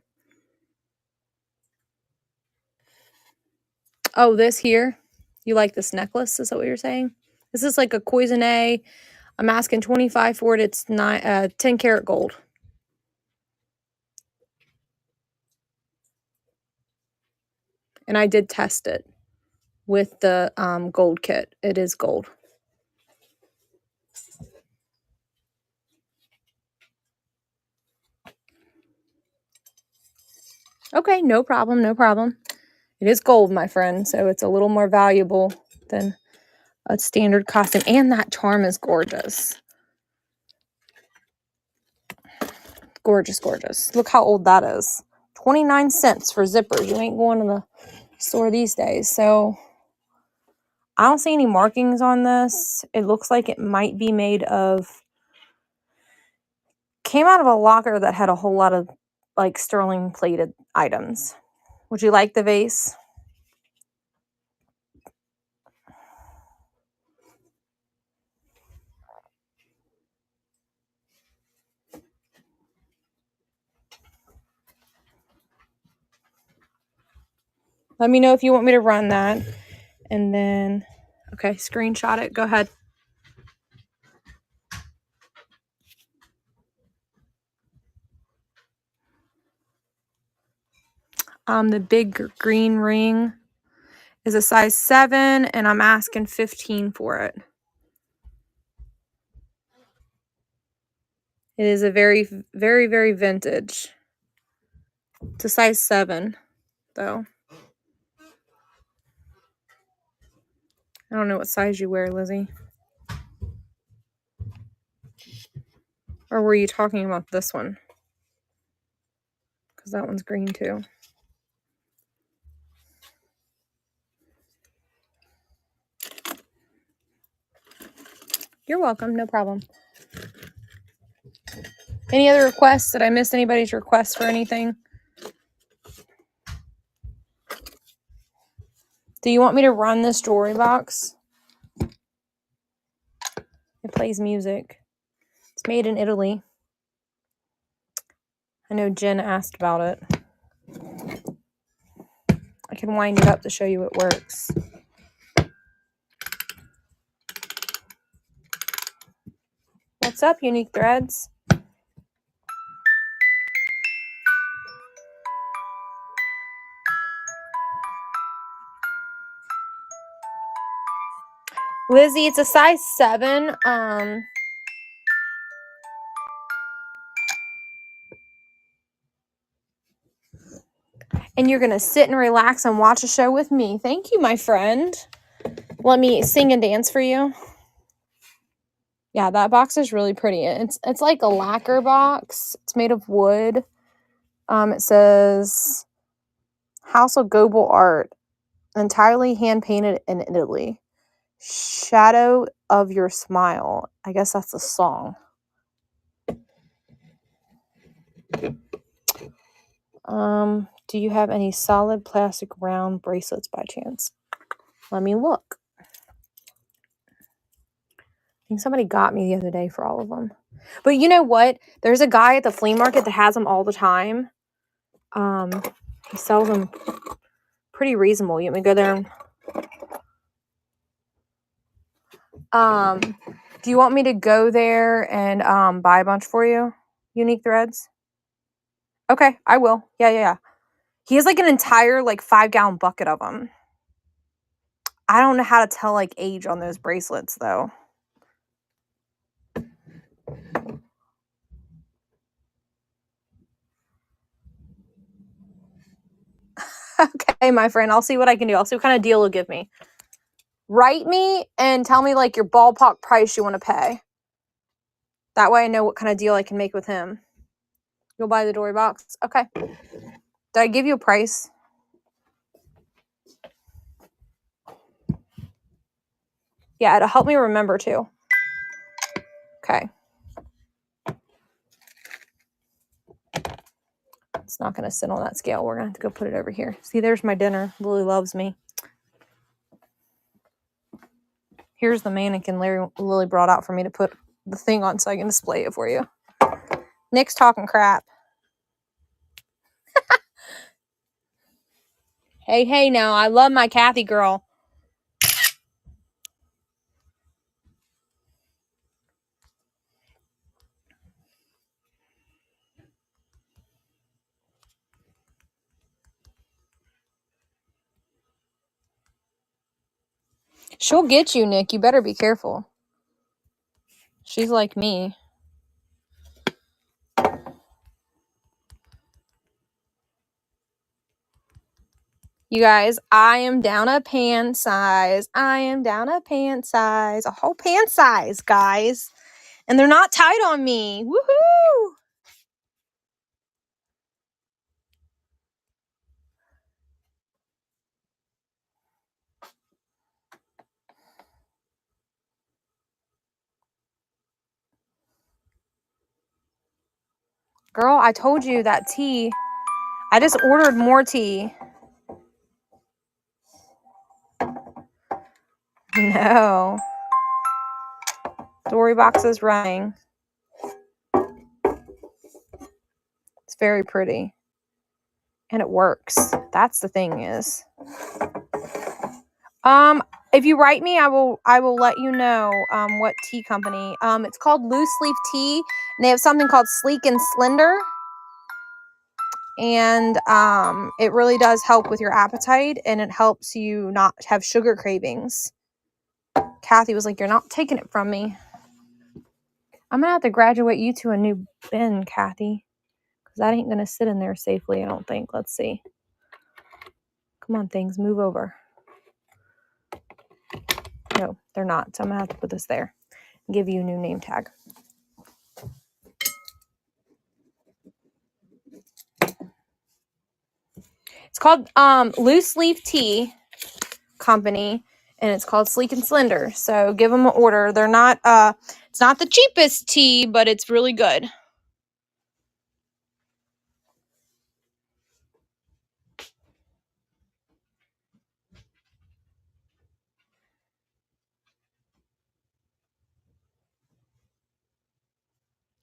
Oh, this here? You like this necklace? Is that what you're saying? This is like a cloisonne. I'm asking $25 for it. It's 10 karat gold. And I did test it with the gold kit. It is gold. Okay, no problem, no problem. It is gold, my friend, so it's a little more valuable than a standard costume. And that charm is gorgeous. Gorgeous, gorgeous. Look how old that is. 29 cents for zippers. You ain't going to the store these days. So I don't see any markings on this. It looks like it might be made of, came out of a locker that had a whole lot of like sterling plated items. Would you like the vase? Let me know if you want me to run that. And then, okay, screenshot it. Go ahead. The big green ring is a size 7, and I'm asking $15 for it. It is a very, very, very vintage. It's a size 7, though. I don't know what size you wear, Lizzie. Or were you talking about this one? Because that one's green, too. You're welcome. No problem. Any other requests? Did I miss anybody's request for anything? Do you want me to run this jewelry box? It plays music. It's made in Italy. I know Jen asked about it. I can wind it up to show you it works. What's up, Unique Threads? Lizzie, it's a size 7. And you're going to sit and relax and watch a show with me. Thank you, my friend. Let me sing and dance for you. Yeah, that box is really pretty. It's like a lacquer box. It's made of wood. It says House of Goebel Art, entirely hand painted in Italy. Shadow of Your Smile. I guess that's a song. Do you have any solid plastic round bracelets by chance? Let me look. I think somebody got me the other day for all of them. But you know what? There's a guy at the flea market that has them all the time. He sells them pretty reasonable. You want me to go there and do you want me to go there and buy a bunch for you? Unique threads? Okay, I will. Yeah. He has like an entire like 5-gallon bucket of them. I don't know how to tell like age on those bracelets though. Okay, my friend, I'll see what I can do. I'll see what kind of deal he'll give me. Write me and tell me like your ballpark price you want to pay. That way I know what kind of deal I can make with him. You'll buy the Dory box? Okay. Did I give you a price? Yeah, it'll help me remember too. Okay. It's not going to sit on that scale. We're going to have to go put it over here. See, there's my dinner. Lily loves me. Here's the mannequin Lily brought out for me to put the thing on so I can display it for you. Nick's talking crap. Hey, now. I love my Kathy girl. She'll get you, Nick. You better be careful. She's like me. You guys, I am down a pant size. I am down a pant size. A whole pant size, guys. And they're not tight on me. Woohoo! Girl, I told you that tea. I just ordered more tea. No. Dory box is running. It's very pretty. And it works. That's the thing is. If you write me, I will let you know what tea company. It's called Loose Leaf Tea, and they have something called Sleek and Slender. And it really does help with your appetite, and it helps you not have sugar cravings. Kathy was like, "You're not taking it from me." I'm gonna have to graduate you to a new bin, Kathy, because that ain't gonna sit in there safely, I don't think. Let's see. Come on, things, move over. No, they're not. So I'm gonna have to put this there and give you a new name tag. It's called Loose Leaf Tea Company, and it's called Sleek and Slender. So give them an order. They're not it's not the cheapest tea, but it's really good.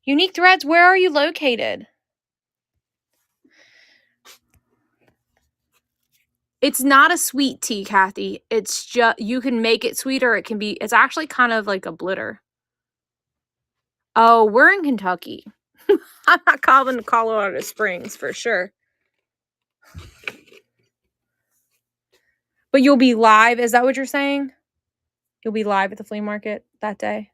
Unique Threads, where are you located? It's not a sweet tea, Kathy. It's just, you can make it sweeter. It's actually kind of like a blitter. Oh, we're in Kentucky. I'm not calling Colorado Springs for sure. But you'll be live. Is that what you're saying? You'll be live at the flea market that day?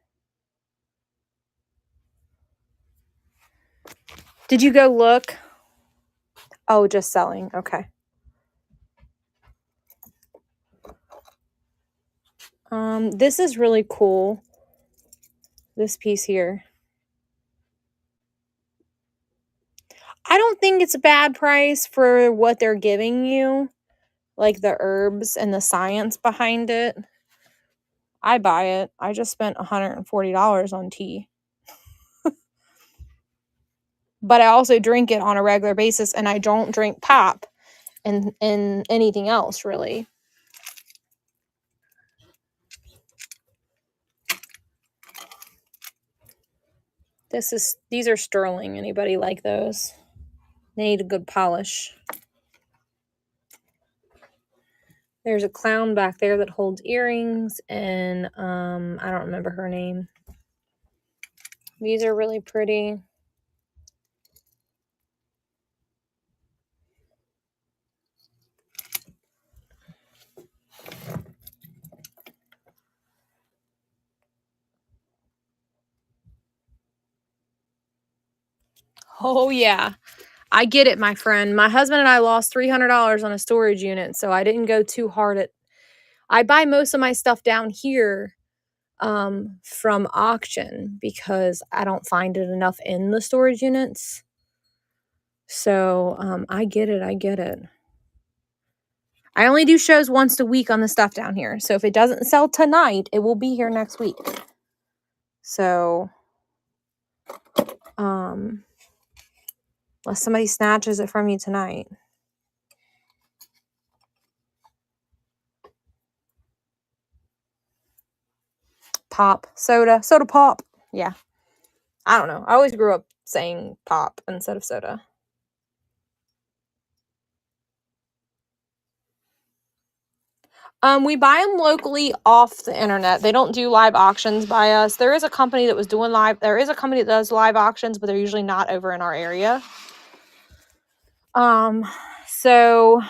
Did you go look? Oh, just selling. Okay. This is really cool. This piece here. I don't think it's a bad price for what they're giving you, like the herbs and the science behind it. I buy it. I just spent $140 on tea. But I also drink it on a regular basis, and I don't drink pop and anything else really. These are sterling. Anybody like those? They need a good polish. There's a clown back there that holds earrings, and I don't remember her name. These are really pretty. Oh yeah, I get it, my friend. My husband and I lost $300 on a storage unit, so I didn't go too hard at. I buy most of my stuff down here from auction because I don't find it enough in the storage units. So I get it. I get it. I only do shows once a week on the stuff down here. So if it doesn't sell tonight, it will be here next week. So unless somebody snatches it from you tonight. Pop, soda pop. Yeah. I don't know. I always grew up saying pop instead of soda. We buy them locally off the internet. They don't do live auctions by us. There is a company that was doing live. There is a company that does live auctions, but they're usually not over in our area. So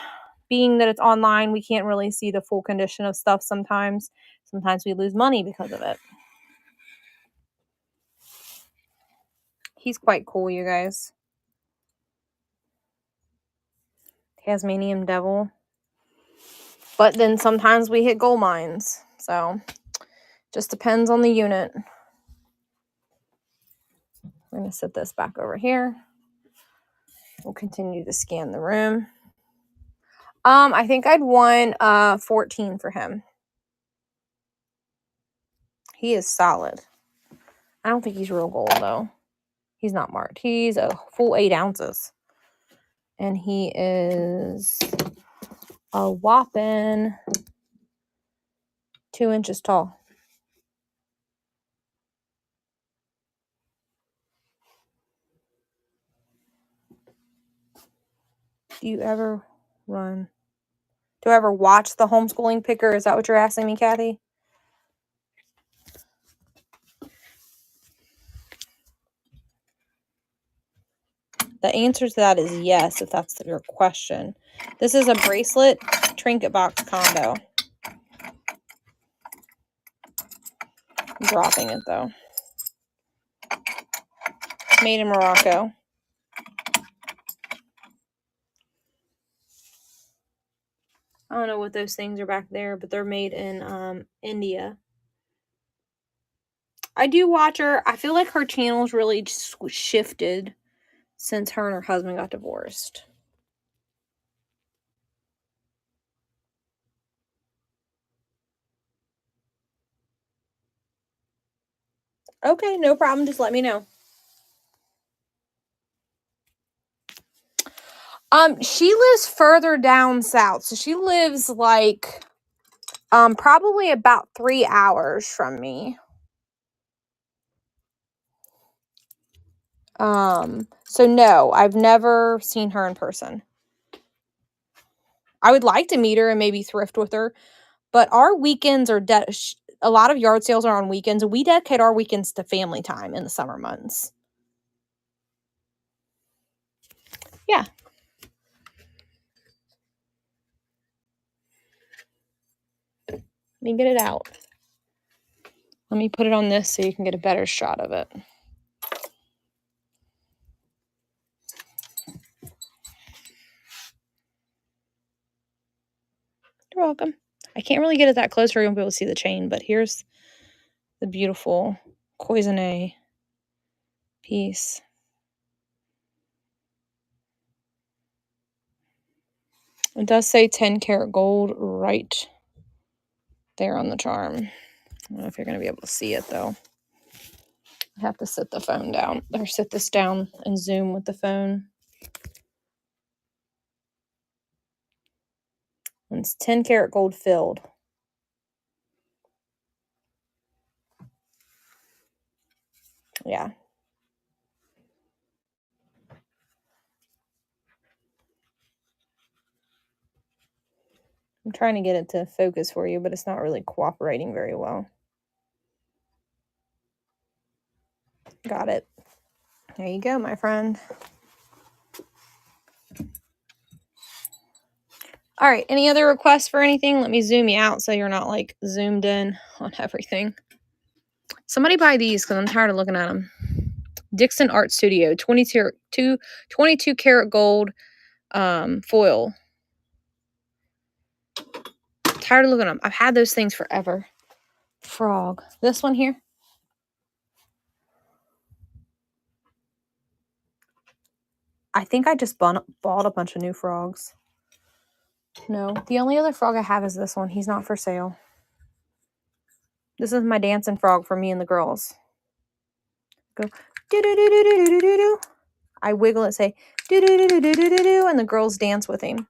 being that it's online, we can't really see the full condition of stuff sometimes. Sometimes we lose money because of it. He's quite cool, you guys. Tasmanian devil. But then sometimes we hit gold mines. So just depends on the unit. We're going to set this back over here. We'll continue to scan the room. I think I'd want 14 for him. He is solid. I don't think he's real gold though. He's not marked. He's a full 8 ounces. And he is a whopping 2 inches tall. Do you ever watch the homeschooling picker? Is that what you're asking me, Kathy? The answer to that is yes, if that's your question. This is a bracelet trinket box combo. I'm dropping it though. Made in Morocco. I don't know what those things are back there, but they're made in India. I do watch her. I feel like her channel's really shifted since her and her husband got divorced. Okay, no problem. Just let me know. She lives further down south. So she lives like probably about 3 hours from me. So no, I've never seen her in person. I would like to meet her and maybe thrift with her, but our weekends are a lot of yard sales are on weekends, and we dedicate our weekends to family time in the summer months. Yeah. Let me get it out. Let me put it on this so you can get a better shot of it. You're welcome. I can't really get it that close where you'll be able to see the chain, but here's the beautiful cloisonne piece. It does say 10 karat gold right there on the charm. I don't know if you're going to be able to see it though. I have to sit the phone down, or sit this down and zoom with the phone. And it's 10 karat gold filled. Yeah. I'm trying to get it to focus for you, but it's not really cooperating very well. Got it. There you go, my friend. All right, any other requests for anything? Let me zoom you out so you're not like zoomed in on everything. Somebody buy these because I'm tired of looking at them. Dixon Art Studio, 22 karat gold foil. Tired of looking at them. I've had those things forever. Frog. This one here. I think I just bought a bunch of new frogs. No, the only other frog I have is this one. He's not for sale. This is my dancing frog for me and the girls. Go do do do do do do do do. I wiggle it, say do do do do do do do, and the girls dance with him.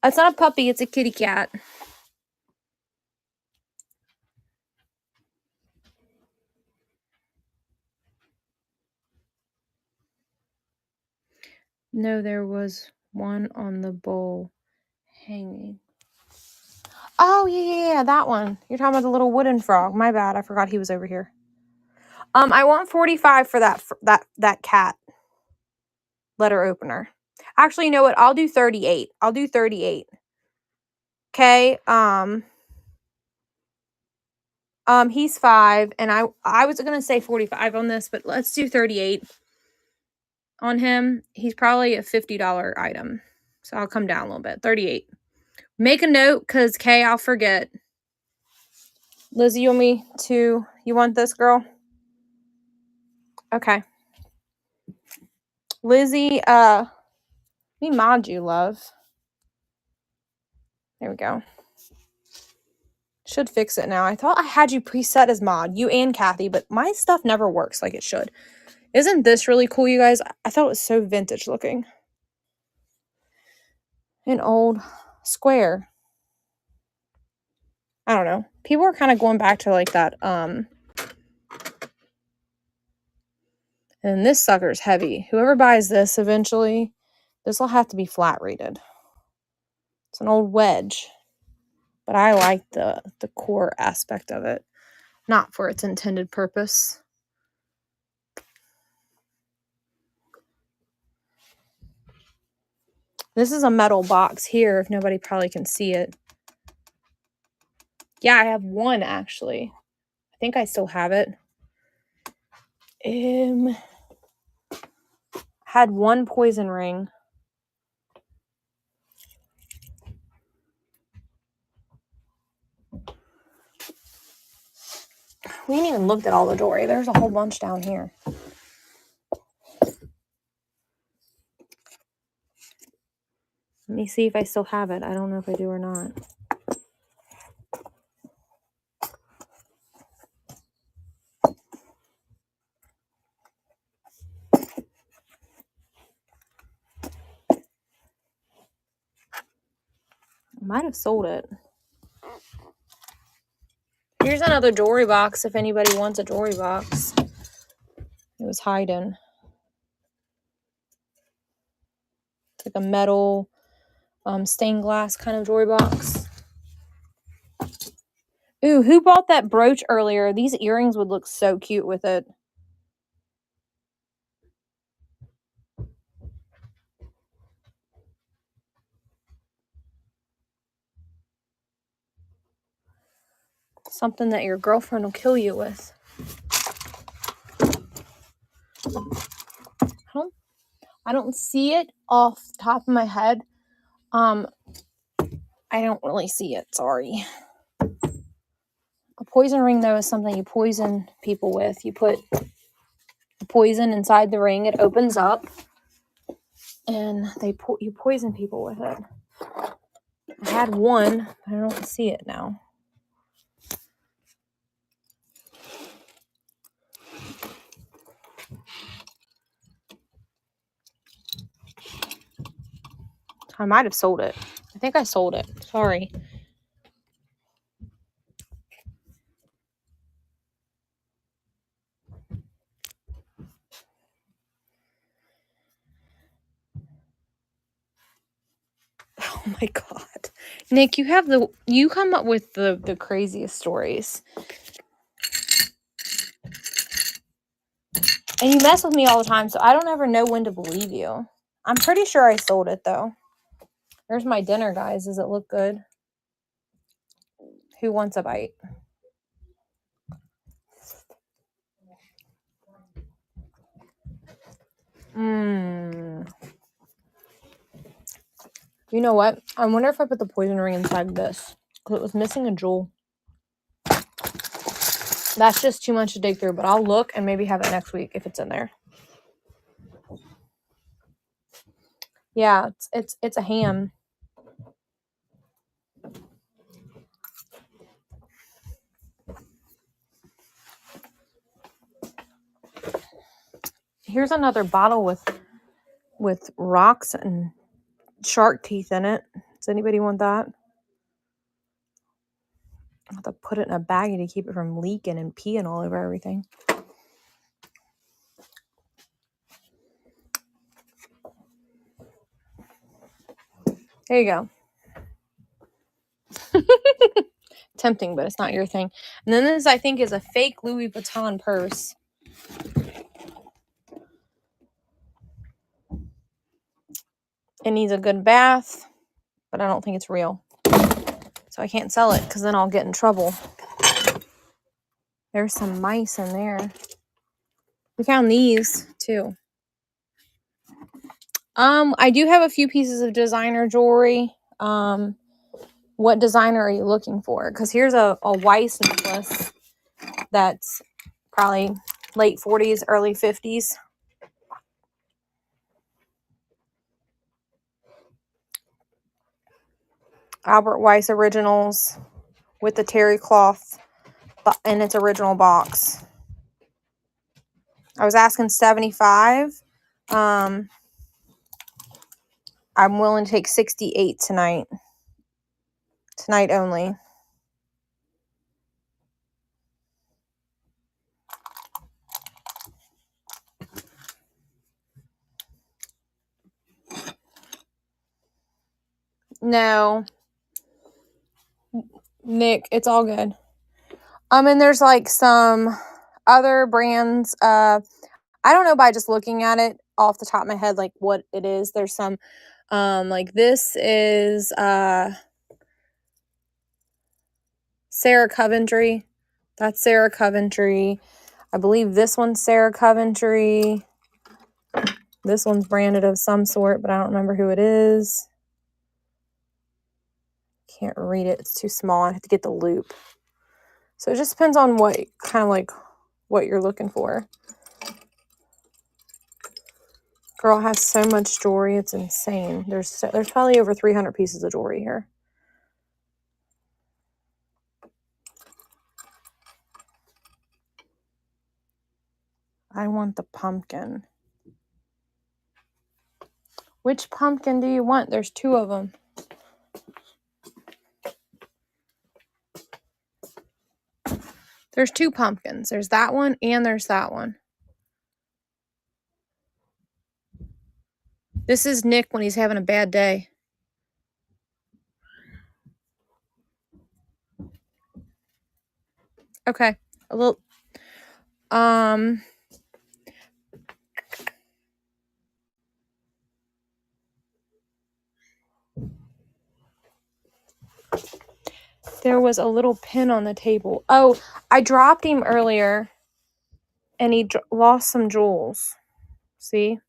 It's not a puppy, it's a kitty cat. No, there was one on the bowl hanging. Oh, yeah, that one. You're talking about the little wooden frog. My bad. I forgot he was over here. I want 45 for that cat letter opener. Actually, you know what? I'll do 38. I'll do 38. Okay. He's 5, and I was gonna say 45 on this, but let's do 38 on him. He's probably a $50 item, so I'll come down a little bit. 38. Make a note, because Kay, I'll forget. Lizzie, you want this, girl? Okay. Lizzie, let me mod you, love. There we go. Should fix it now. I thought I had you preset as mod, you and Kathy, but my stuff never works like it should. Isn't this really cool, you guys? I thought it was so vintage looking. An old square. I don't know. People are kind of going back to like that. And this sucker's heavy. Whoever buys this eventually, this will have to be flat rated. It's an old wedge. But I like the core aspect of it. Not for its intended purpose. This is a metal box here, if nobody probably can see it. Yeah, I have one, actually. I think I still have it. Had one poison ring. We ain't even looked at all the jewelry. There's a whole bunch down here. Let me see if I still have it. I don't know if I do or not. I might have sold it. Here's another jewelry box if anybody wants a jewelry box. It was hiding. It's like a metal stained glass kind of jewelry box. Ooh, who bought that brooch earlier? These earrings would look so cute with it. Something that your girlfriend will kill you with. I don't see it off the top of my head. I don't really see it. Sorry. A poison ring, though, is something you poison people with. You put the poison inside the ring. It opens up, and you poison people with it. I had one, but I don't see it now. I might have sold it. I think I sold it. Sorry. Oh my God. Nick, you come up with the craziest stories. And you mess with me all the time, so I don't ever know when to believe you. I'm pretty sure I sold it, though. There's my dinner, guys. Does it look good? Who wants a bite? Mmm. You know what? I wonder if I put the poison ring inside this. Because it was missing a jewel. That's just too much to dig through, but I'll look and maybe have it next week if it's in there. Yeah, it's a ham. Here's another bottle with rocks and shark teeth in it. Does anybody want that? I'll have to put it in a baggie to keep it from leaking and peeing all over everything. There you go. Tempting, but it's not your thing. And then this, I think, is a fake Louis Vuitton purse. It needs a good bath, but I don't think it's real. So I can't sell it because then I'll get in trouble. There's some mice in there. We found these too. I do have a few pieces of designer jewelry. What designer are you looking for? Because here's a Weiss necklace that's probably late 40s, early 50s. Albert Weiss Originals with the terry cloth in its original box. I was asking $75. I'm willing to take $68 tonight. Tonight only. No. Nick, it's all good. And there's like some other brands. I don't know by just looking at it off the top of my head, like what it is. There's some, like this is, Sarah Coventry. That's Sarah Coventry. I believe this one's Sarah Coventry. This one's branded of some sort, but I don't remember who it is. Can't read it. It's too small. I have to get the loop. So it just depends on what kind of like what you're looking for. Girl has so much jewelry. It's insane. There's probably over 300 pieces of jewelry here. I want the pumpkin. Which pumpkin do you want? There's two of them. There's two pumpkins. There's that one and there's that one. This is Nick when he's having a bad day. Okay. A little there was a little pin on the table. Oh, I dropped him earlier and he lost some jewels. See?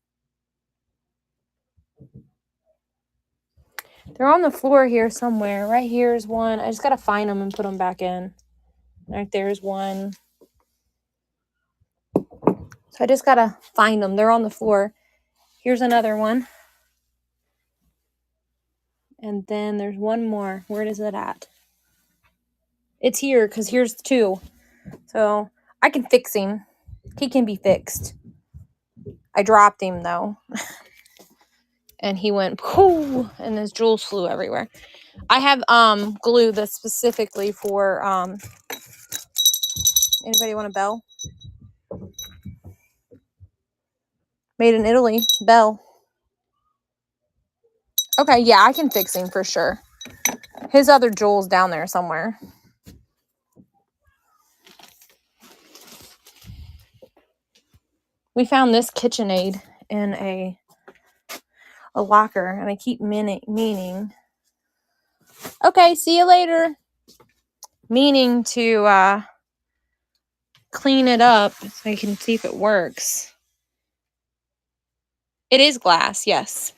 They're on the floor here somewhere. Right here is one. I just got to find them and put them back in. Right there's one. So I just got to find them. They're on the floor. Here's another one. And then there's one more. Where is it at? It's here because here's two. So I can fix him. He can be fixed. I dropped him though. And he went pooh, and his jewels flew everywhere. I have glue that's specifically for anybody want a bell? Made in Italy. Bell. Okay, yeah, I can fix him for sure. His other jewel's down there somewhere. We found this KitchenAid in a locker, and I keep meaning. Okay, see you later. Meaning to clean it up so I can see if it works. It is glass, yes.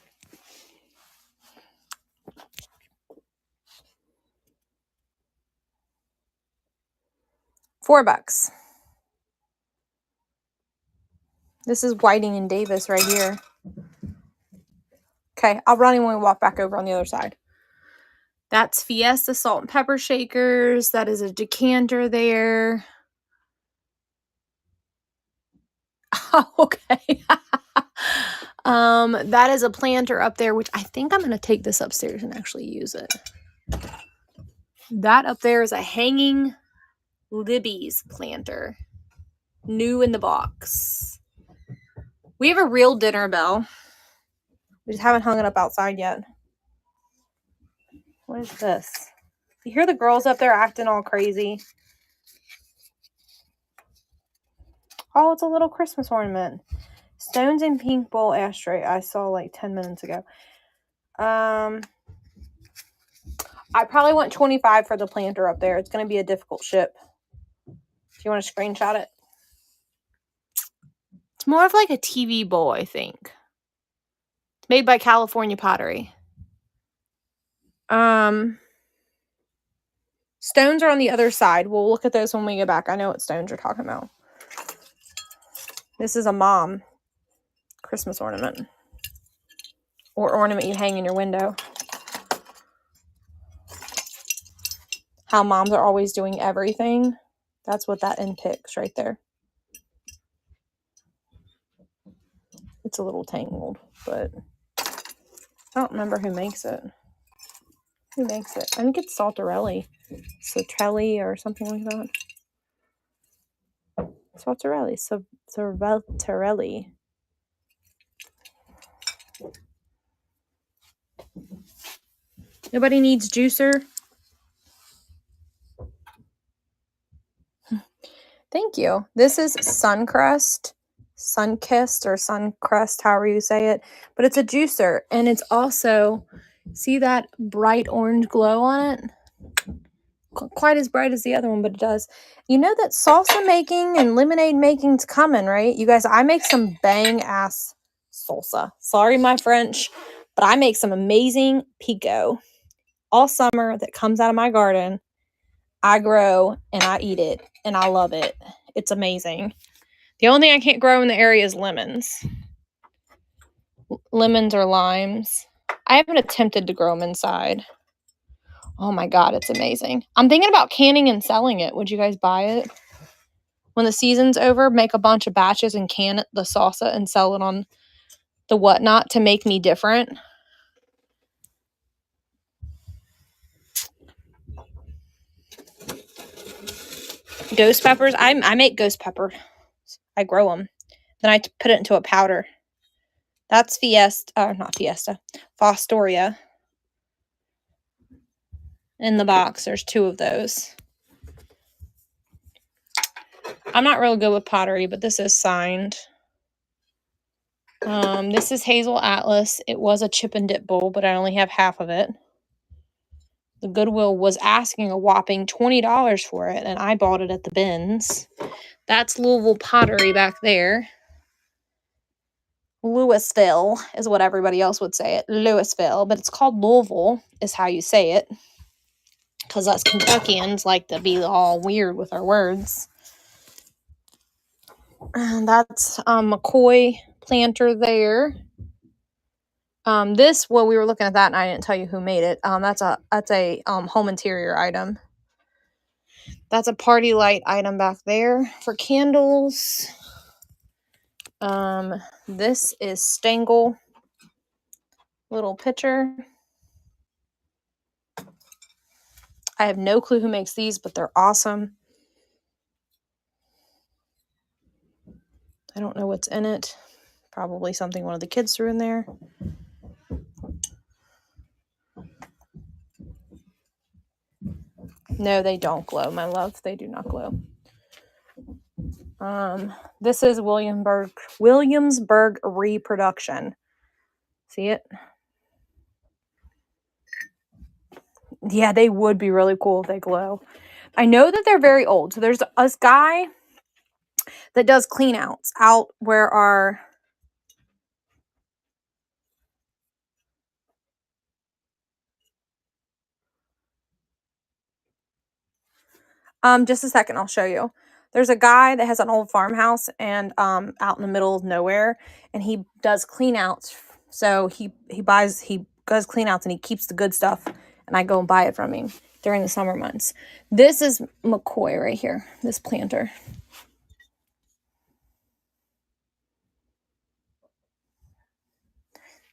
$4. This is Whiting and Davis right here. Okay, I'll run him when we walk back over on the other side. That's Fiesta salt and pepper shakers. That is a decanter there. Oh, okay. That is a planter up there, which I think I'm going to take this upstairs and actually use it. That up there is a hanging Libby's planter. New in the box. We have a real dinner bell. We just haven't hung it up outside yet. What is this? You hear the girls up there acting all crazy? Oh, it's a little Christmas ornament. Stones and pink bowl ashtray. I saw like 10 minutes ago. I probably want 25 for the planter up there. It's going to be a difficult ship. Do you want to screenshot it? It's more of like a TV bowl, I think. It's made by California Pottery. Stones are on the other side. We'll look at those when we get back. I know what stones you're talking about. This is a mom Christmas ornament. Or ornament you hang in your window. How moms are always doing everything. That's what that depicts right there. It's a little tangled, but I don't remember who makes it. Who makes it? I think it's Saltarelli. Sotrelli or something like that. Saltarelli. Saltarelli. Nobody needs juicer? Thank you. This is Sunkissed, or Suncrest, however you say it. But it's a juicer. And it's also, see that bright orange glow on it? Quite as bright as the other one, but it does. You know that salsa making and lemonade making's coming, right? You guys, I make some bang-ass salsa. Sorry, my French, but I make some amazing pico all summer that comes out of my garden. I grow and I eat it and I love it. It's amazing. The only thing I can't grow in the area is lemons. Lemons or limes. I haven't attempted to grow them inside. Oh my God, it's amazing. I'm thinking about canning and selling it. Would you guys buy it? When the season's over, make a bunch of batches and can the salsa and sell it on the Whatnot to make me different. Ghost peppers. I make ghost pepper. I grow them. Then I put it into a powder. That's Fostoria. In the box, there's 2 of those. I'm not real good with pottery, but this is signed. This is Hazel Atlas. It was a chip and dip bowl, but I only have half of it. The Goodwill was asking a whopping $20 for it, and I bought it at the bins. That's Louisville Pottery back there. Louisville is what everybody else would say it. Louisville, but it's called Louisville is how you say it. Because us Kentuckians like to be all weird with our words. And that's McCoy planter there. This, well, we were looking at that and I didn't tell you who made it. That's a home interior item. That's a party light item back there for candles. This is Stengel little pitcher. I have no clue who makes these, but they're awesome. I don't know what's in it. Probably something one of the kids threw in there. No, they don't glow, my love. They do not glow. This is Williamsburg reproduction. See it? Yeah, they would be really cool if they glow. I know that they're very old. So there's a guy that does clean outs out where our just a second, I'll show you. There's a guy that has an old farmhouse and out in the middle of nowhere, and he does clean outs. So he does clean outs and he keeps the good stuff, and I go and buy it from him during the summer months. This is McCoy right here, this planter.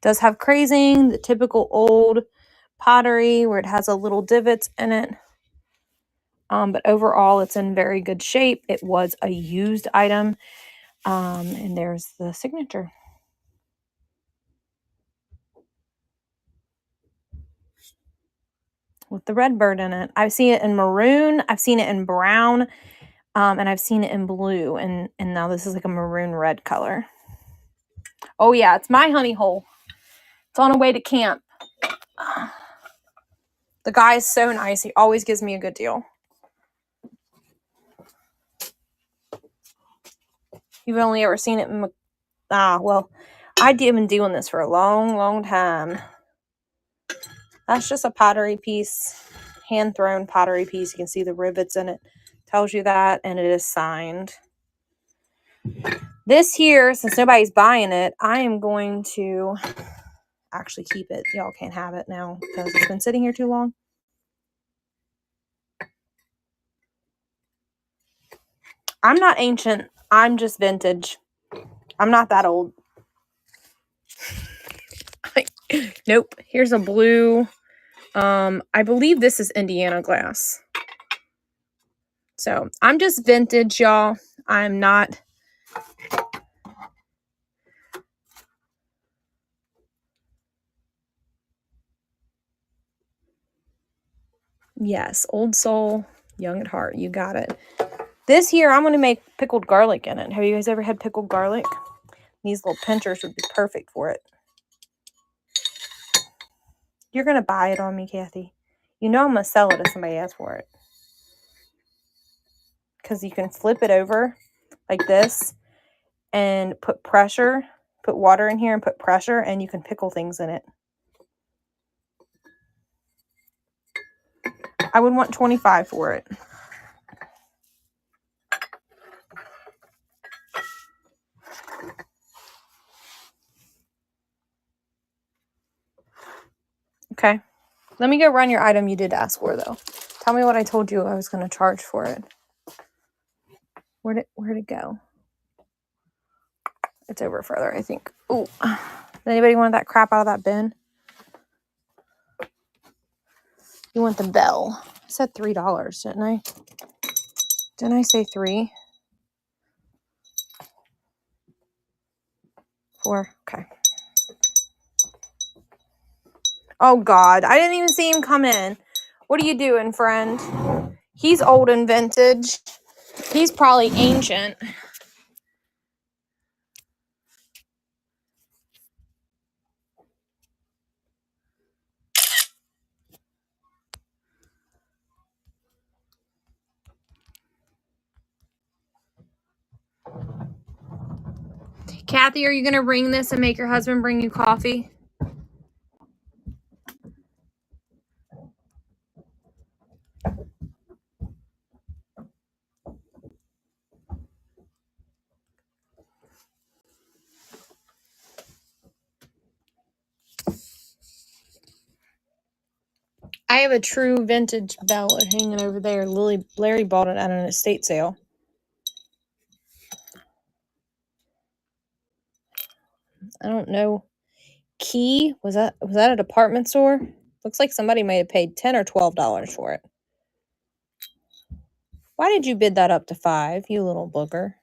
Does have crazing, the typical old pottery where it has a little divots in it. But overall, it's in very good shape. It was a used item. And there's the signature. With the red bird in it. I've seen it in maroon. I've seen it in brown. And I've seen it in blue. And now this is like a maroon red color. Oh, yeah. It's my honey hole. It's on a way to camp. The guy is so nice. He always gives me a good deal. You've only ever seen it in... well, I've been doing this for a long, long time. That's just a pottery piece. Hand-thrown pottery piece. You can see the rivets in it. Tells you that. And it is signed. This here, since nobody's buying it, I am going to actually keep it. Y'all can't have it now because it's been sitting here too long. I'm not ancient. I'm just vintage. I'm not that old. Nope. Here's a blue. I believe this is Indiana glass. So I'm just vintage, y'all. I'm not. Yes, old soul, young at heart. You got it. This here, I'm going to make pickled garlic in it. Have you guys ever had pickled garlic? These little pinchers would be perfect for it. You're going to buy it on me, Kathy. You know I'm going to sell it if somebody asks for it. Because you can flip it over like this and put pressure, put water in here and put pressure, and you can pickle things in it. I would want $25 for it. Okay. Let me go run your item you did ask for, though. Tell me what I told you I was going to charge for it. Where'd it go? It's over further, I think. Ooh. Anybody want that crap out of that bin? You want the bell. I said $3, didn't I? Didn't I say 3? 4. Okay. Oh, God. I didn't even see him come in. What are you doing, friend? He's old and vintage. He's probably ancient. Kathy, are you going to ring this and make your husband bring you coffee? I have a true vintage Bella hanging over there. Larry bought it at an estate sale. I don't know. Key, was that a department store? Looks like somebody may have paid $10 or $12 for it. Why did you bid that up to $5, you little booger?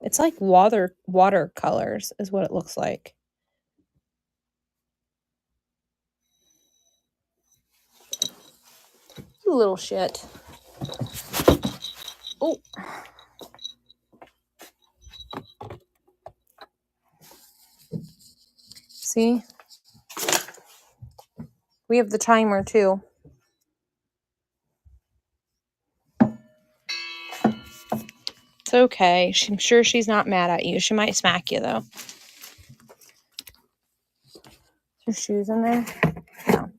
It's like watercolors is what it looks like. You little shit. Oh. See? We have the timer too. It's okay. I'm sure she's not mad at you. She might smack you though. Your shoes in there? No.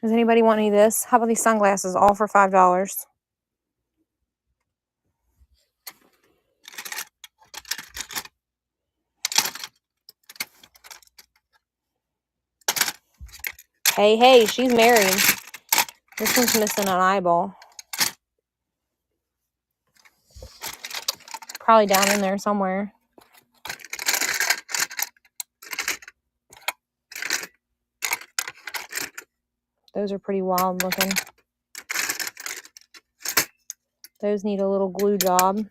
Does anybody want any of this? How about these sunglasses? All for $5. Hey, she's married. This one's missing an eyeball. Probably down in there somewhere. Those are pretty wild looking. Those need a little glue job.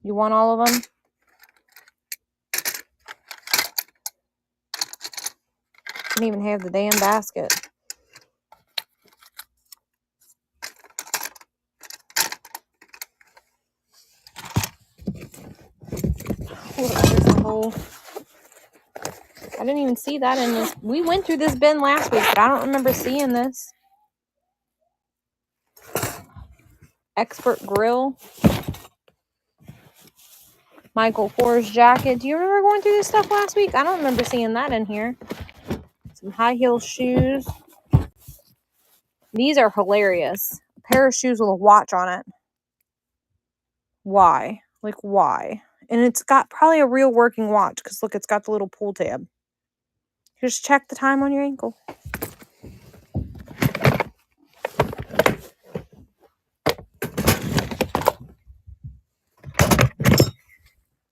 You want all of them? Didn't even have the damn basket. Look, there's a hole. I didn't even see that in this. We went through this bin last week, but I don't remember seeing this. Expert Grill. Michael Kors jacket. Do you remember going through this stuff last week? I don't remember seeing that in here. Some high heel shoes. These are hilarious. A pair of shoes with a watch on it. Why? Like, why? And it's got probably a real working watch because look, it's got the little pull tab. Just check the time on your ankle.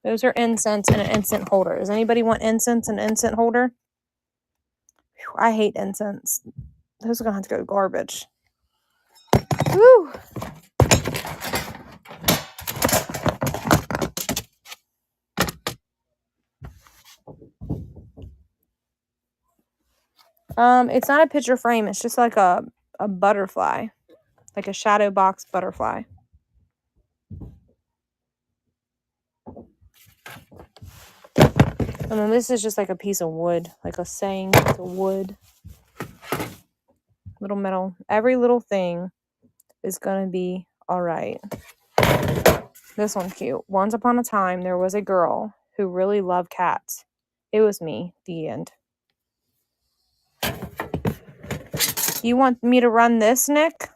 Those are incense and an incense holder. Does anybody want incense and an incense holder? Whew, I hate incense. Those are going to have to go to garbage. Woo! It's not a picture frame. It's just like a butterfly. Like a shadow box butterfly. And then this is just like a piece of wood. Like a saying piece of wood. Little metal. Every little thing is going to be alright. This one's cute. Once upon a time, there was a girl who really loved cats. It was me. The end. You want me to run this, Nick?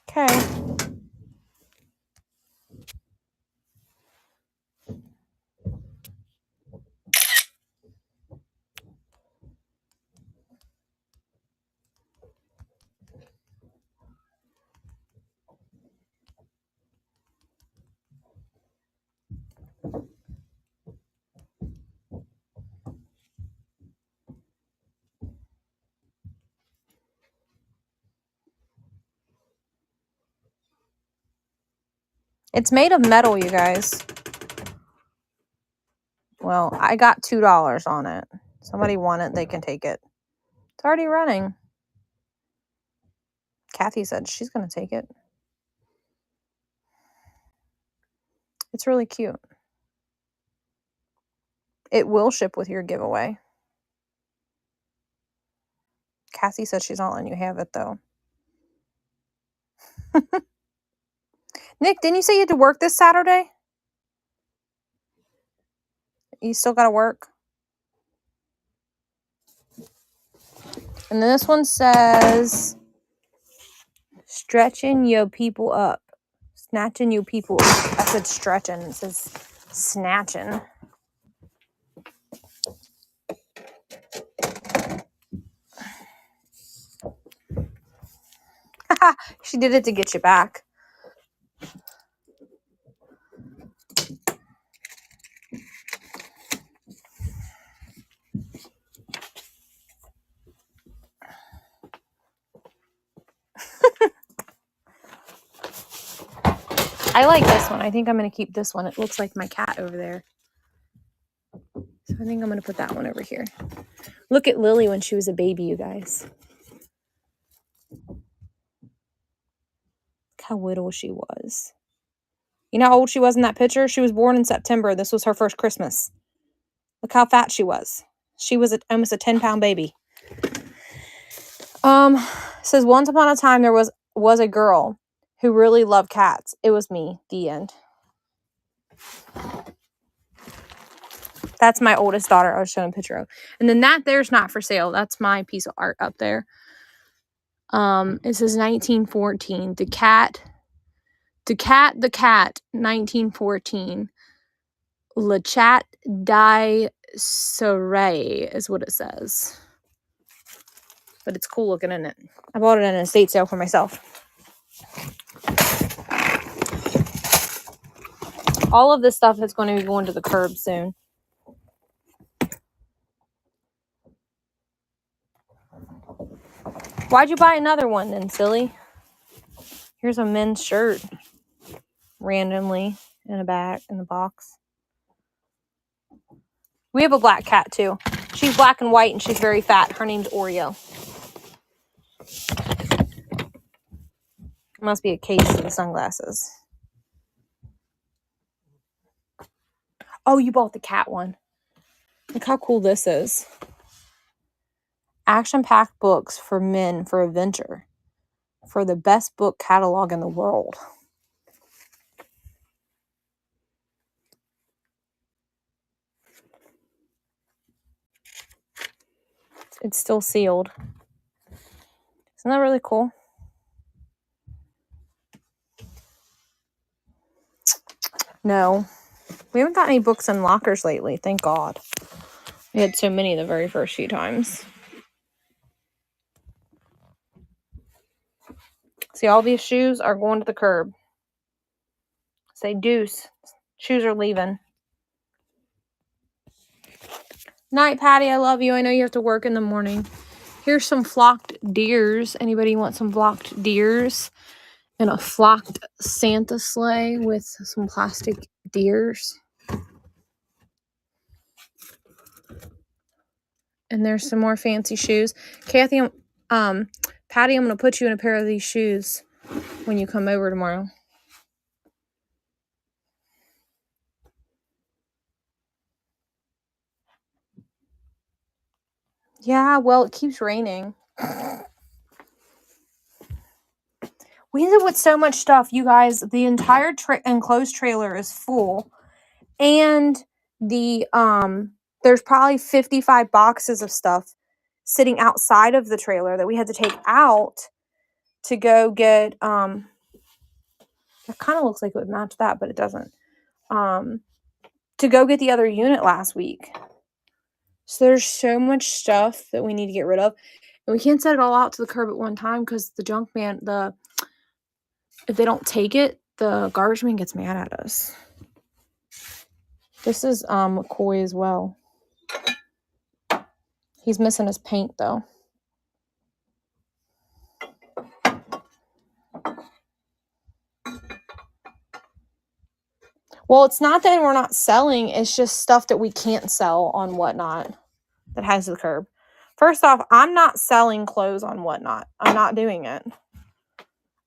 Okay. It's made of metal, you guys. Well, I got $2 on it. Somebody want it, they can take it. It's already running. Kathy said she's going to take it. It's really cute. It will ship with your giveaway. Cassie said she's not letting you have it, though. Nick, didn't you say you had to work this Saturday? You still got to work? And then this one says, stretching your people up. Snatching you people up. I said stretching. It says snatching. She did it to get you back. I like this one. I think I'm going to keep this one. It looks like my cat over there. So I think I'm going to put that one over here. Look at Lily when she was a baby, you guys. Look how little she was. You know how old she was in that picture? She was born in September. This was her first Christmas. Look how fat she was. She was almost a 10-pound baby. Says, once upon a time there was a girl who really loved cats. It was me. The end. That's my oldest daughter I was showing a picture of. And then that there's not for sale. That's my piece of art up there. It says 1914. The cat, 1914. Le Chat die Soleil is what it says. But it's cool looking, isn't it? I bought it in an estate sale for myself. All of this stuff is going to be going to the curb soon. Why'd you buy another one then, silly? Here's a men's shirt. Randomly in a bag, in the box. We have a black cat too. She's black and white and she's very fat. Her name's Oreo. Must be a case of the sunglasses. Oh, you bought the cat one. Look how cool this is. Action-packed books for men for adventure. For the best book catalog in the world. It's still sealed. Isn't that really cool? No. We haven't got any books in lockers lately, thank God. We had so many the very first few times. See, all these shoes are going to the curb. Say deuce. Shoes are leaving. Night, Patty. I love you. I know you have to work in the morning. Here's some flocked deers. Anybody want some flocked deers? And a flocked Santa sleigh with some plastic deers. And there's some more fancy shoes. Kathy, Patty, I'm going to put you in a pair of these shoes when you come over tomorrow. Yeah, well, it keeps raining. We ended up with so much stuff, you guys. The entire enclosed trailer is full. And the there's probably 55 boxes of stuff sitting outside of the trailer that we had to take out to go get it kind of looks like it would match that, but it doesn't. To go get the other unit last week. So there's so much stuff that we need to get rid of. And we can't set it all out to the curb at one time because the junk man, if they don't take it, the garbage man gets mad at us. This is McCoy as well. He's missing his paint though. Well, it's not that we're not selling. It's just stuff that we can't sell on Whatnot that has the curb. First off, I'm not selling clothes on Whatnot. I'm not doing it.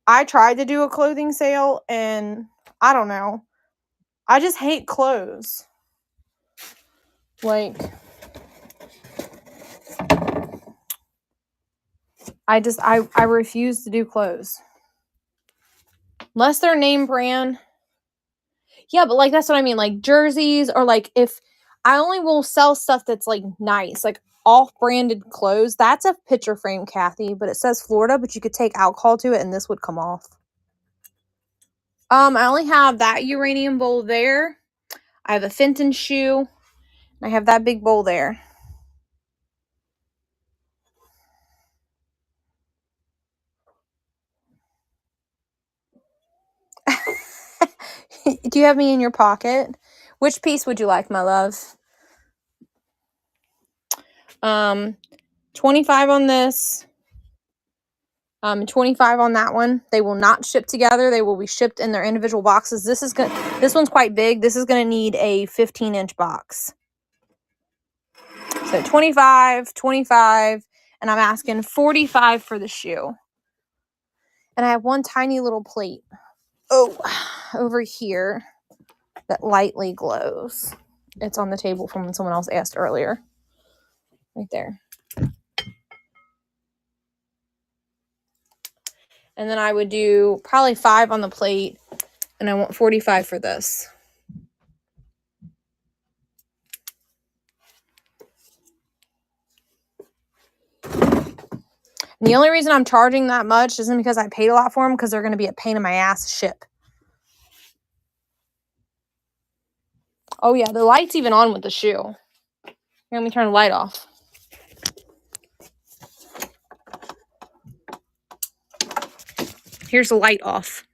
I tried to do a clothing sale and I don't know. I just hate clothes. Like, I refuse to do clothes. Unless they're name brand. Yeah, but like that's what I mean. Like jerseys, or like if I only will sell stuff that's like nice, like off-branded clothes. That's a picture frame, Kathy, but it says Florida, but you could take alcohol to it and this would come off. I only have that uranium bowl there. I have a Fenton shoe. And I have that big bowl there. Do you have me in your pocket? Which piece would you like, my love? 25 on this. 25 on that one. They will not ship together. They will be shipped in their individual boxes. This one's quite big. This is going to need a 15-inch box. So 25, 25, and I'm asking 45 for the shoe. And I have one tiny little plate. Oh, over here that lightly glows. It's on the table from when someone else asked earlier. Right there. And then I would do probably 5 on the plate. And I want 45 for this. And the only reason I'm charging that much isn't because I paid a lot for them, because they're going to be a pain in my ass to ship. Oh yeah, the light's even on with the shoe. Here, let me turn the light off. Here's the light off.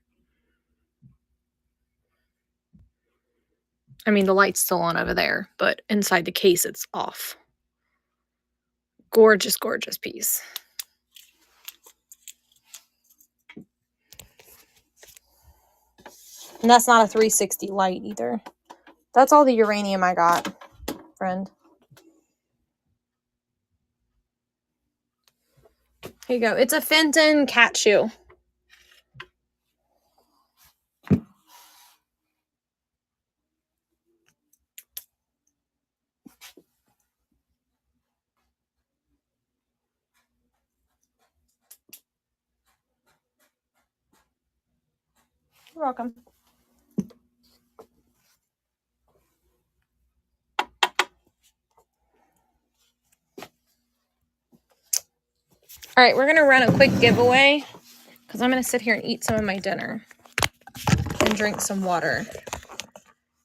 I mean, the light's still on over there, but inside the case it's off. Gorgeous, gorgeous piece. And that's not a 360 light either. That's all the uranium I got, friend. Here you go. It's a Fenton cat shoe. You're welcome. All right, we're going to run a quick giveaway because I'm going to sit here and eat some of my dinner and drink some water.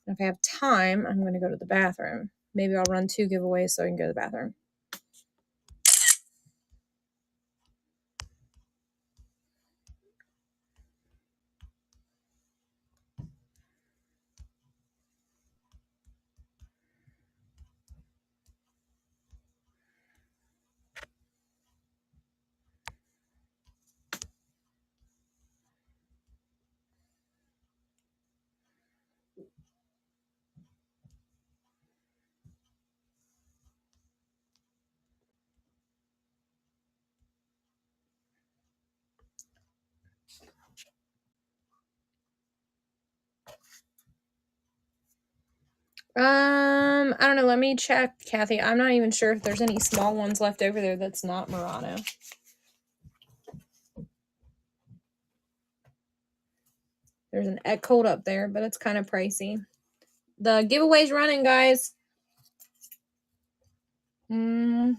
If I have time, I'm going to go to the bathroom. Maybe I'll run 2 giveaways so I can go to the bathroom. I don't know. Let me check, Kathy. I'm not even sure if there's any small ones left over there that's not Murano. There's an Egg Cold up there, but it's kind of pricey. The giveaway's running, guys. I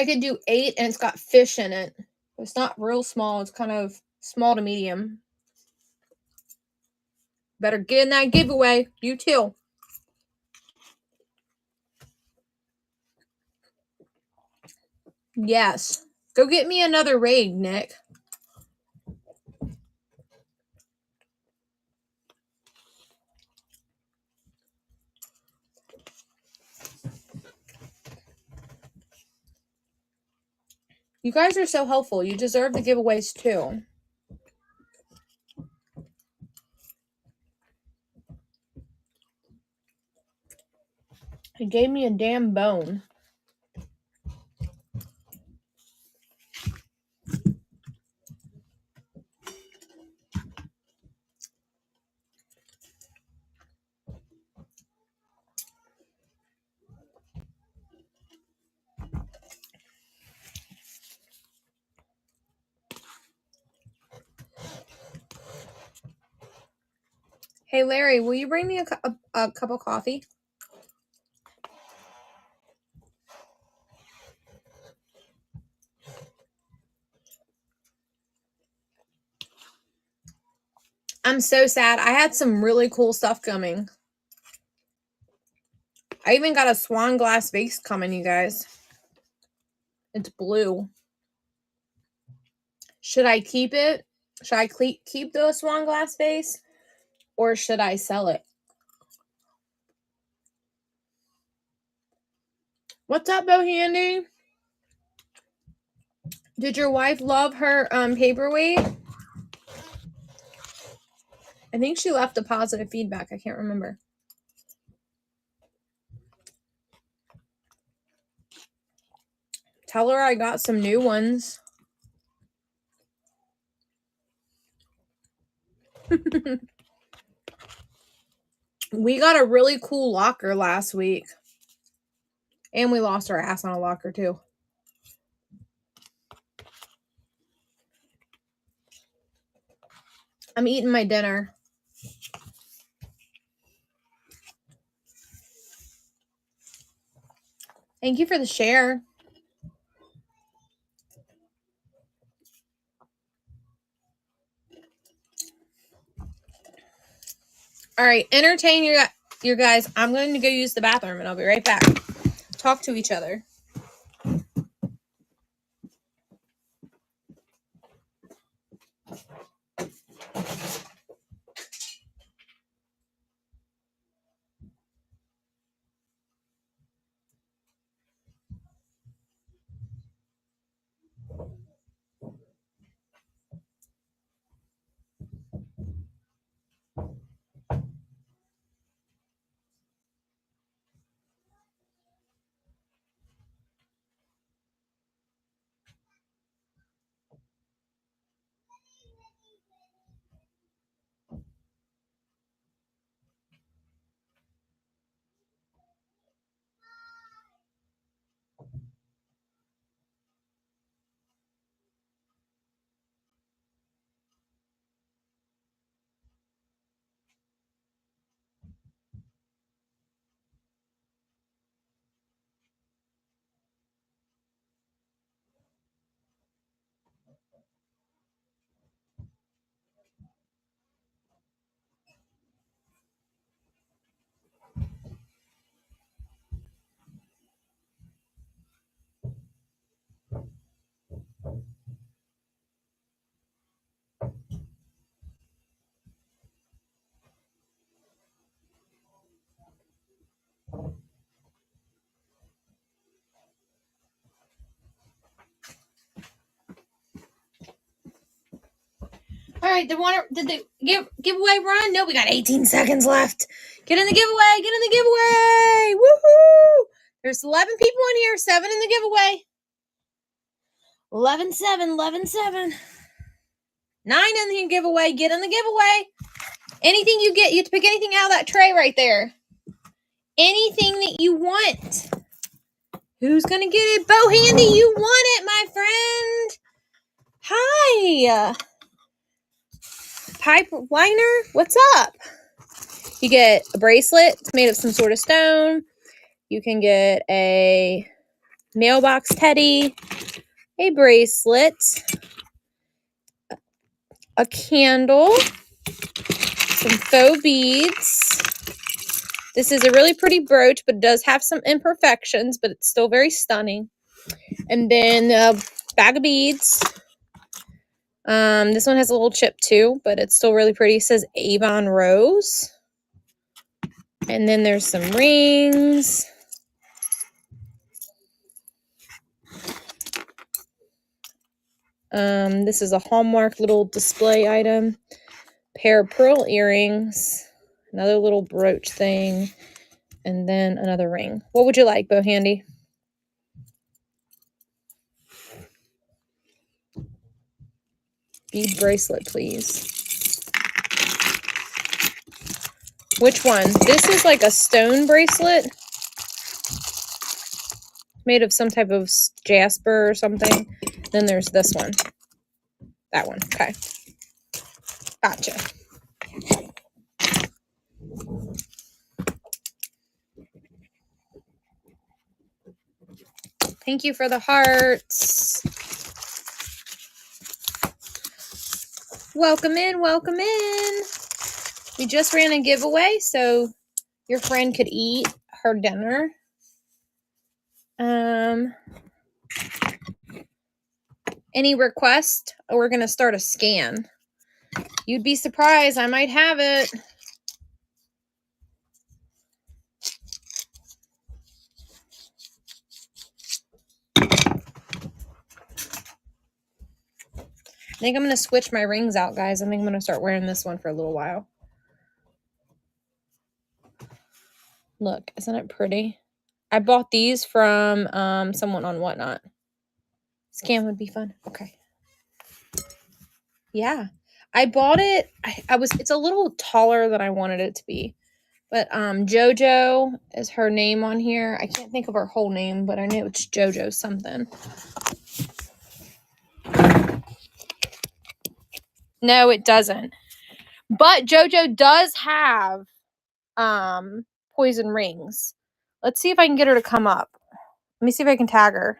could do 8, and it's got fish in it. It's not real small. It's kind of small to medium. Better get in that giveaway. You too. Yes. Go get me another raid, Nick. You guys are so helpful. You deserve the giveaways too. He gave me a damn bone. Hey, Larry, will you bring me a cup of coffee? I'm so sad. I had some really cool stuff coming. I even got a swan glass vase coming, you guys. It's blue. Should I keep it? Should I keep the swan glass vase? Or should I sell it? What's up, Bohandy? Did your wife love her paperweight? I think she left a positive feedback. I can't remember. Tell her I got some new ones. We got a really cool locker last week. And we lost our ass on a locker too. I'm eating my dinner. Thank you for the share. All right, entertain your guys. I'm going to go use the bathroom and I'll be right back. Talk to each other. All right, did the giveaway run? No, we got 18 seconds left. Get in the giveaway. Get in the giveaway. Woohoo! There's 11 people in here, 7 in the giveaway. 11-7, 11-7. 9 in the giveaway. Get in the giveaway. Anything you get, you have to pick anything out of that tray right there. Anything that you want. Who's going to get it? Bohandy, you want it, my friend. Hi. Pipeliner, what's up? You get a bracelet. It's made of some sort of stone. You can get a mailbox teddy, a bracelet, a candle, some faux beads. This is a really pretty brooch, but it does have some imperfections, but it's still very stunning. And then a bag of beads. This one has a little chip too, but it's still really pretty. It says Avon Rose. And then there's some rings. This is a Hallmark little display item. Pair of pearl earrings. Another little brooch thing. And then another ring. What would you like, Bohandy? Bead bracelet, please. Which one? This is like a stone bracelet. Made of some type of jasper or something. Then there's this one. That one. Okay. Gotcha. Thank you for the hearts. Welcome in, welcome in. We just ran a giveaway so your friend could eat her dinner. Any request? We're going to start a scan. You'd be surprised. I might have it. I think I'm going to switch my rings out, guys. I think I'm going to start wearing this one for a little while. Look, isn't it pretty? I bought these from someone on Whatnot. Scan would be fun. Okay. Yeah. I bought it. It's a little taller than I wanted it to be. But JoJo is her name on here. I can't think of her whole name, but I know it's JoJo something. No, it doesn't. But JoJo does have poison rings. Let's see if I can get her to come up. Let me see if I can tag her.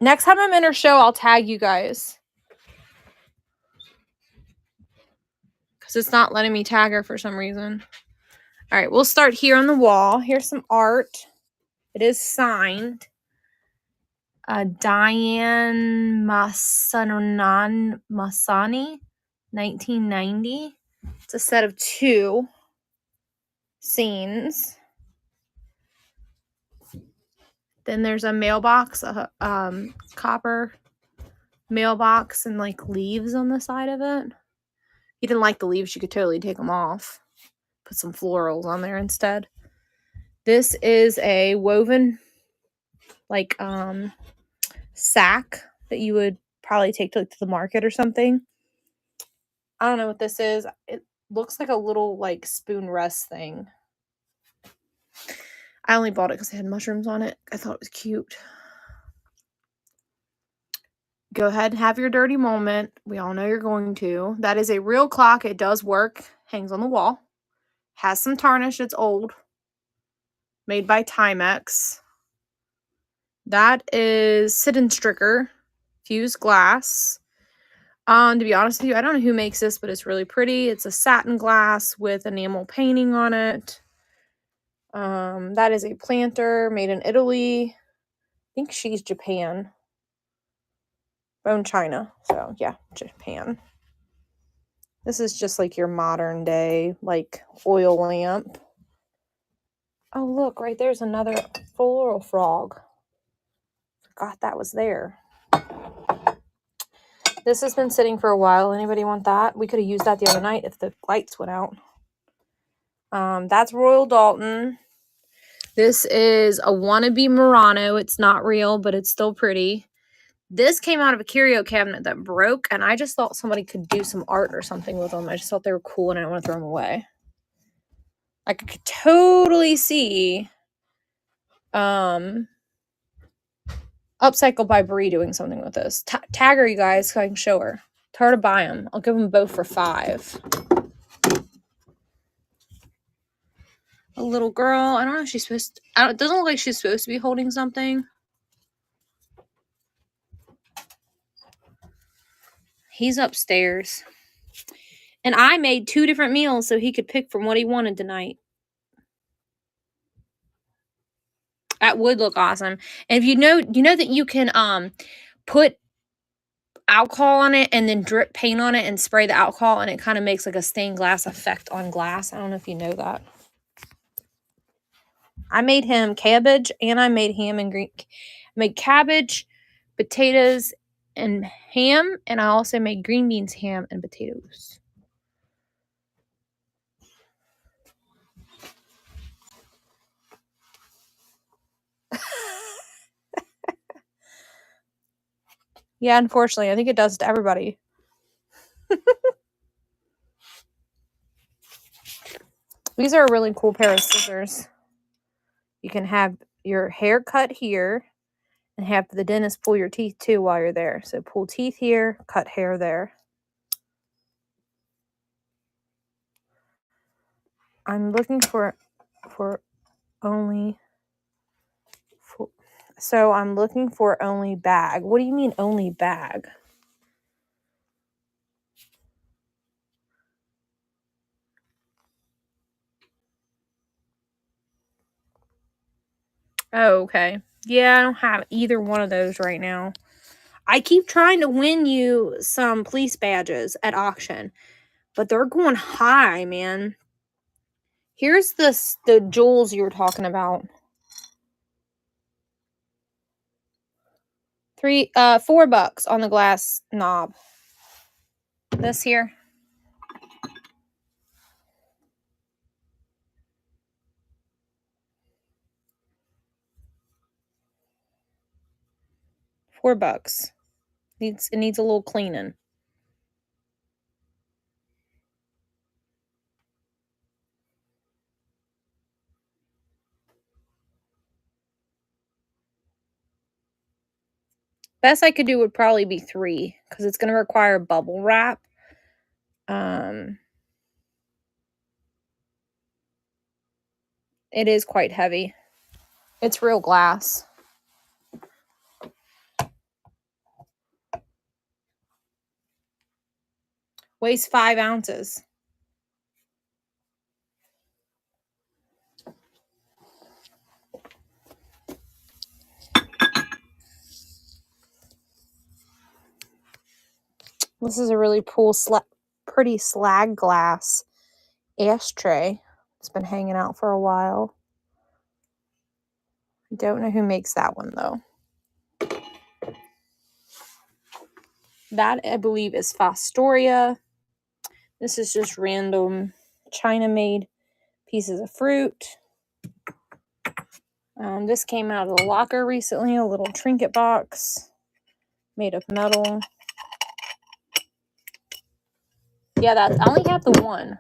Next time I'm in her show, I'll tag you guys. Because it's not letting me tag her for some reason. All right, we'll start here on the wall. Here's some art. It is signed. Diane Masani, 1990. It's a set of 2 scenes. Then there's a mailbox, a copper mailbox, and like leaves on the side of it. If you didn't like the leaves, you could totally take them off. Put some florals on there instead. This is a woven like sack that you would probably take to the market or something. I don't know what this is. It looks like a little like spoon rest thing. I only bought it because it had mushrooms on it. I thought it was cute. Go ahead and have your dirty moment. We all know you're going to. That is a real clock. It does work. Hangs on the wall. Has some tarnish. It's old. Made by Timex. That is Sit-in Stricker. Fused glass. To be honest with you, I don't know who makes this, but it's really pretty. It's a satin glass with enamel painting on it. That is a planter made in Italy. I think she's Japan. Bone China. So, yeah, Japan. This is just like your modern day, like, oil lamp. Oh, look, right there's another floral frog. Forgot that was there. This has been sitting for a while. Anybody want that? We could have used that the other night if the lights went out. That's Royal Dalton. This is a wannabe Murano. It's not real, but it's still pretty. This came out of a curio cabinet that broke, and I just thought somebody could do some art or something with them. I just thought they were cool, and I didn't want to throw them away. I could totally see Upcycle by Brie doing something with this. Tag her, you guys, so I can show her. Tell her to buy them. I'll give them both for $5. A little girl. I don't know if she's supposed to... it doesn't look like she's supposed to be holding something. He's upstairs. And I made 2 different meals so he could pick from what he wanted tonight. That would look awesome. And if you know that you can put alcohol on it and then drip paint on it and spray the alcohol, and it kind of makes like a stained glass effect on glass. I don't know if you know that. I made him cabbage, and I made ham and green. I made cabbage, potatoes, and ham, and I also made green beans, ham, and potatoes. Yeah, unfortunately, I think it does to everybody. These are a really cool pair of scissors. You can have your hair cut here and have the dentist pull your teeth too while you're there. So pull teeth here, cut hair there. I'm looking for only for, so I'm looking for only bag. What do you mean only bag? Oh, okay. Yeah, I don't have either one of those right now. I keep trying to win you some police badges at auction, but they're going high, man. Here's the jewels you were talking about. $4 on the glass knob. This here. $4. It needs a little cleaning. Best I could do would probably be $3 because it's going to require bubble wrap. It is quite heavy. It's real glass. Weighs 5 ounces. This is a really pretty slag glass ashtray. It's been hanging out for a while. I don't know who makes that one though. That I believe is Fostoria. This is just random China-made pieces of fruit. This came out of the locker recently, a little trinket box made of metal. Yeah, I only have the one.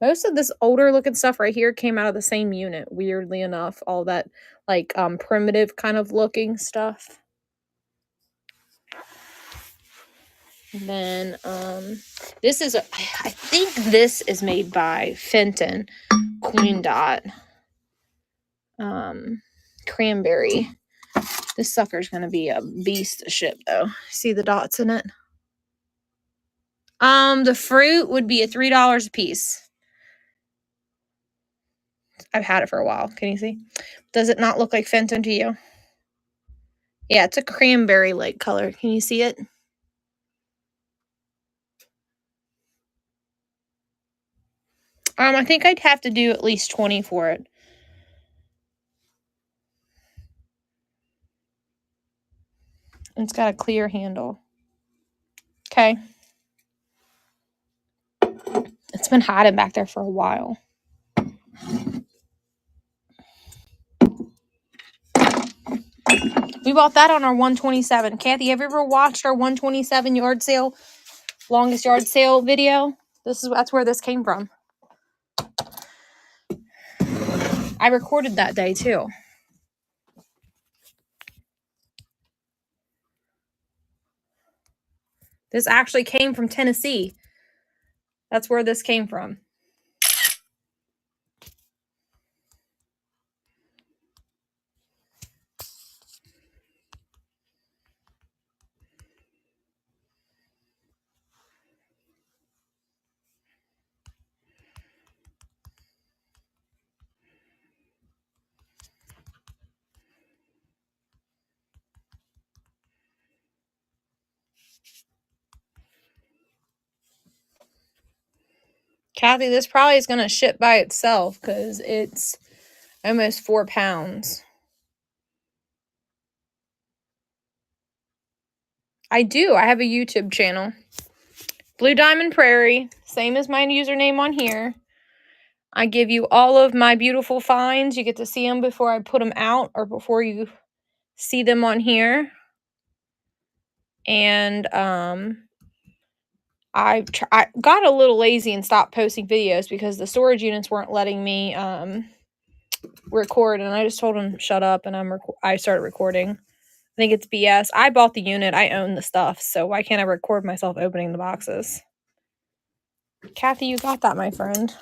Most of this older looking stuff right here came out of the same unit, weirdly enough. All that like primitive kind of looking stuff. And then this is I think this is made by Fenton Coin Dot. Cranberry. This sucker's gonna be a beast to ship though. See the dots in it? The fruit would be $3 a piece. I've had it for a while. Can you see? Does it not look like Fenton to you? Yeah, it's a cranberry-like color. Can you see it? I think I'd have to do at least 20 for it. It's got a clear handle. Okay. It's been hiding back there for a while. We bought that on our 127. Kathy, have you ever watched our 127 yard sale, longest yard sale video? That's where this came from. I recorded that day too. This actually came from Tennessee. That's where this came from. Kathy, this probably is going to ship by itself because it's almost 4 pounds. I do. I have a YouTube channel. Blue Diamond Prairie. Same as my username on here. I give you all of my beautiful finds. You get to see them before I put them out or before you see them on here. And I got a little lazy and stopped posting videos because the storage units weren't letting me record, and I just told them shut up, and I started recording. I think it's BS. I bought the unit. I own the stuff, so why can't I record myself opening the boxes? Kathy, you got that, my friend.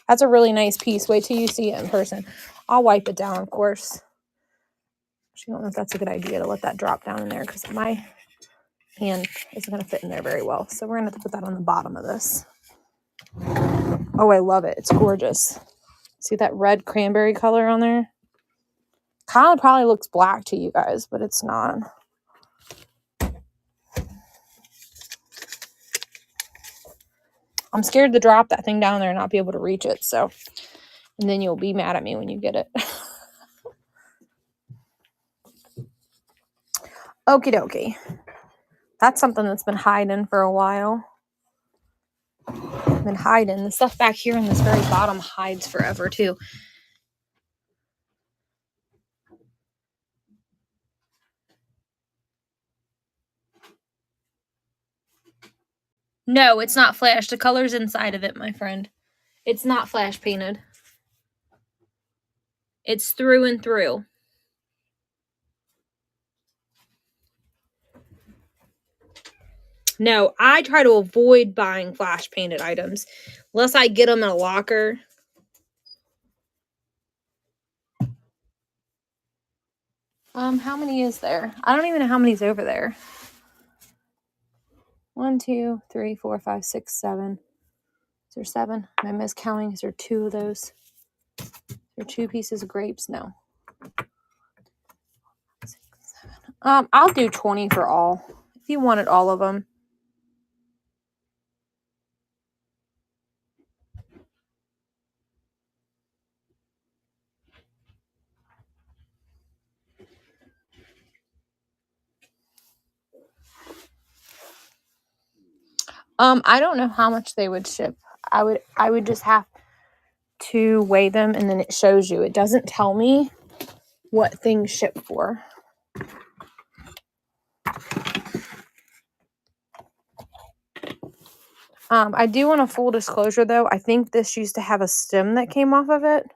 That's a really nice piece. Wait till you see it in person. I'll wipe it down, of course. Actually, I don't know if that's a good idea to let that drop down in there because my hand isn't going to fit in there very well. So we're going to have to put that on the bottom of this. Oh, I love it. It's gorgeous. See that red cranberry color on there? Kind of probably looks black to you guys, but it's not. I'm scared to drop that thing down there and not be able to reach it. So, and then you'll be mad at me when you get it. Okie dokie. That's something that's been hiding for a while. Been hiding. The stuff back here in this very bottom hides forever too. No, it's not flash. The color's inside of it, my friend. It's not flash painted. It's through and through. No, I try to avoid buying flash painted items unless I get them in a locker. How many is there? I don't even know how many's over there. 1, 2, 3, 4, 5, 6, 7. Is there 7? Am I miscounting? Is there 2 of those? Is there 2 pieces of grapes? No. 6, 7. I'll do 20 for all. If you wanted all of them. I don't know how much they would ship. I would just have to weigh them and then it shows you. It doesn't tell me what things ship for. I do want a full disclosure though. I think this used to have a stem that came off of it.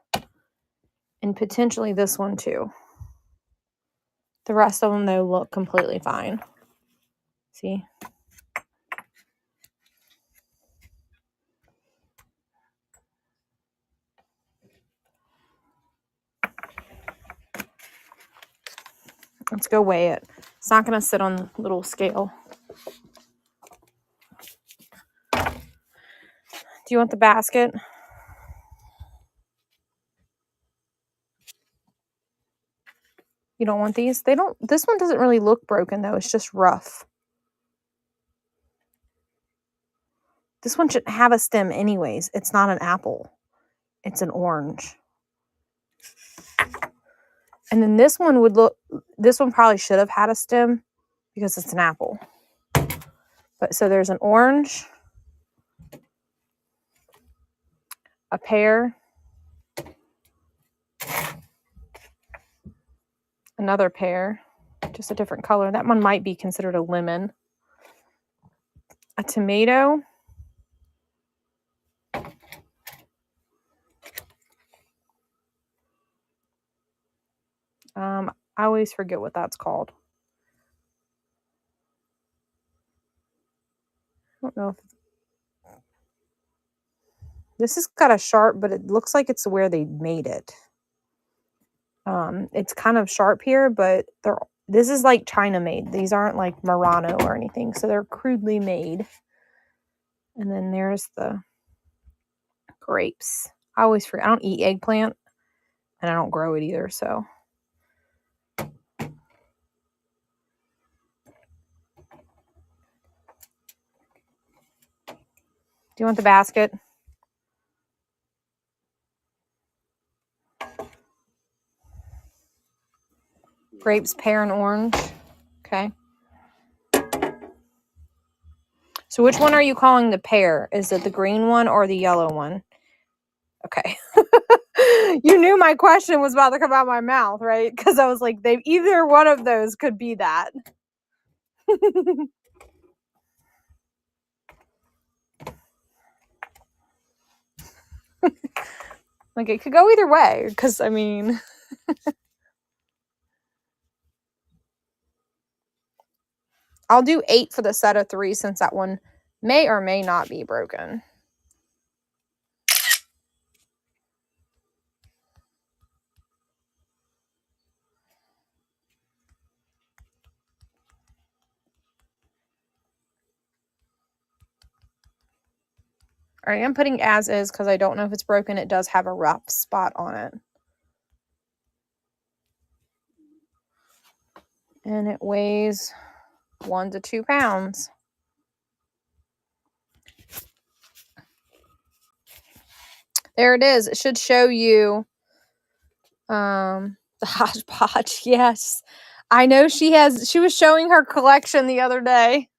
And potentially this one too. The rest of them though look completely fine. See? Let's go weigh it. It's not going to sit on the little scale. Do you want the basket? You don't want these? This one doesn't really look broken though. It's just rough. This one shouldn't have a stem anyways. It's not an apple. It's an orange. And then this one probably should have had a stem because it's an apple. But so there's an orange, a pear, another pear, just a different color. That one might be considered a lemon. A tomato. I always forget what that's called. I don't know if this has got a sharp, but it looks like it's where they made it. It's kind of sharp here, but this is like China made. These aren't like Murano or anything, so they're crudely made. And then there's the grapes. I always forget. I don't eat eggplant, and I don't grow it either, so. Do you want the basket? Grapes, pear, and orange. Okay. So which one are you calling the pear? Is it the green one or the yellow one? Okay. You knew my question was about to come out of my mouth, right? Because I was like, either one of those could be that. Like, it could go either way, because, I mean... I'll do 8 for the set of 3, since that one may or may not be broken. I am putting as is because I don't know if it's broken. It does have a rough spot on it. And it weighs 1 to 2 pounds. There it is. It should show you the hodgepodge. Yes. I know she was showing her collection the other day.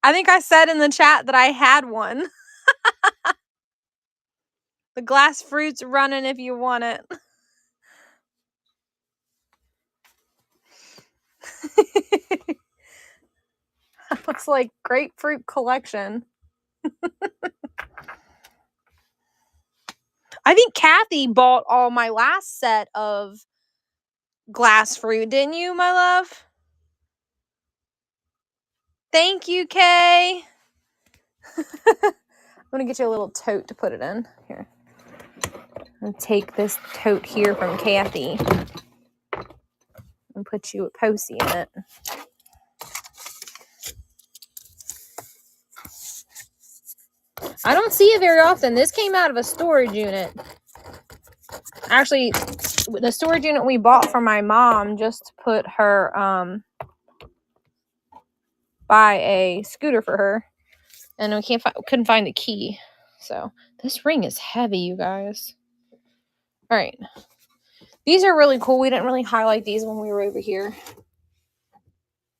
I think I said in the chat that I had one. The glass fruit's running if you want it. Looks like grapefruit collection. I think Kathy bought all my last set of glass fruit, didn't you, my love? Thank you, Kay. I'm gonna get you a little tote to put it in. Here. I'm gonna take this tote here from Kathy and put you a Posey in it. I don't see it very often. This came out of a storage unit. Actually, the storage unit we bought for my mom just to put her, buy a scooter for her. And we couldn't find the key. So this ring is heavy, you guys. All right. These are really cool. We didn't really highlight these when we were over here.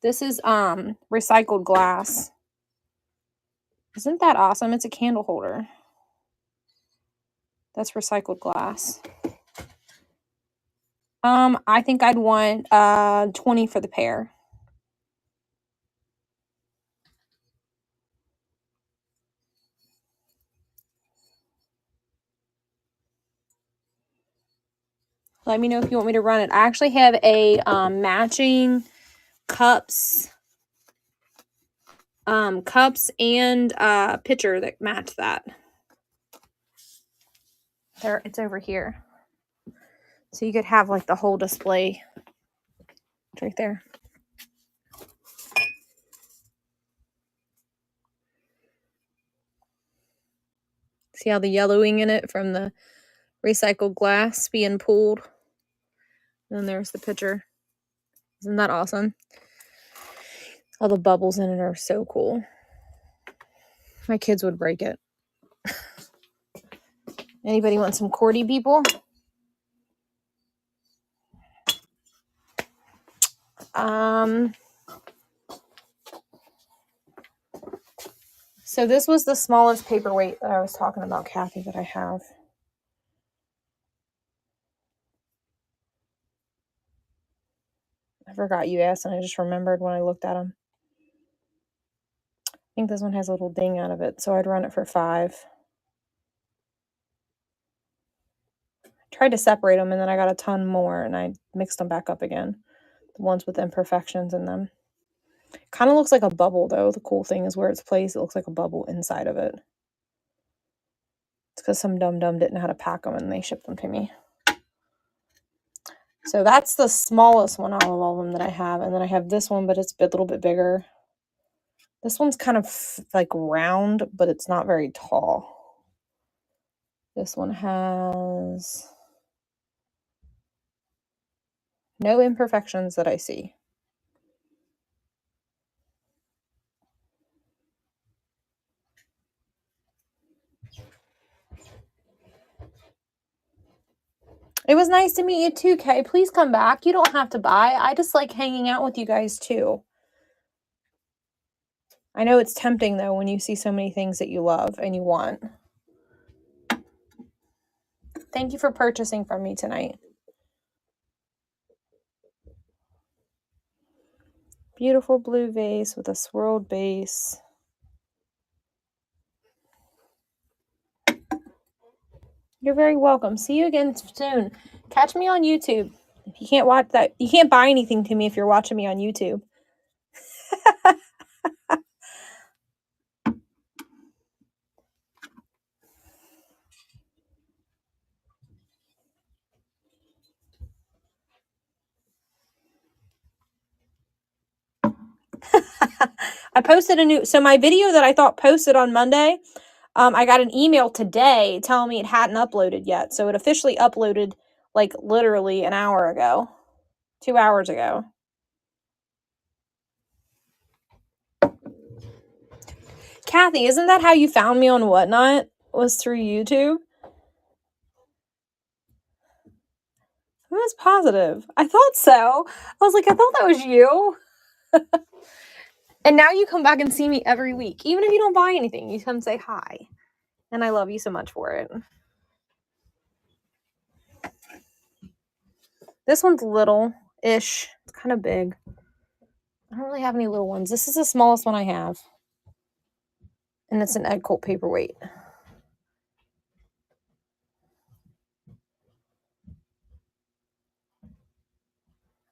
This is recycled glass. Isn't that awesome? It's a candle holder. That's recycled glass. I think I'd want 20 for the pair. Let me know if you want me to run it. I actually have a matching cups and pitcher that match that. There, it's over here. So you could have like the whole display. It's right there. See how the yellowing in it from the recycled glass being pulled? And then there's the pitcher. Isn't that awesome? All the bubbles in it are so cool. My kids would break it. Anybody want some Cordy, people? So this was the smallest paperweight that I was talking about, Kathy, that I have. I forgot you asked, and I just remembered when I looked at them. I think this one has a little ding out of it, so I'd run it for 5. I tried to separate them, and then I got a ton more, and I mixed them back up again. The ones with imperfections in them. Kind of looks like a bubble, though. The cool thing is where it's placed, it looks like a bubble inside of it. It's because some dum-dum didn't know how to pack them, and they shipped them to me. So that's the smallest one out of all of them that I have. And then I have this one, but it's a little bit bigger. This one's kind of like round, but it's not very tall. This one has no imperfections that I see. It was nice to meet you too, Kay. Please come back. You don't have to buy. I just like hanging out with you guys too. I know it's tempting though when you see so many things that you love and you want. Thank you for purchasing from me tonight. Beautiful blue vase with a swirled base. You're very welcome. See you again soon. Catch me on YouTube. If you can't watch that, you can't buy anything to me if you're watching me on YouTube. I posted so my video that I thought posted on Monday, I got an email today telling me it hadn't uploaded yet. So it officially uploaded like literally an hour ago. 2 hours ago. Kathy, isn't that how you found me on Whatnot? Was through YouTube? I was positive. I thought so. I was like, I thought that was you. And now you come back and see me every week. Even if you don't buy anything, you come say hi. And I love you so much for it. This one's little-ish. It's kind of big. I don't really have any little ones. This is the smallest one I have. And it's an Egg Cult paperweight.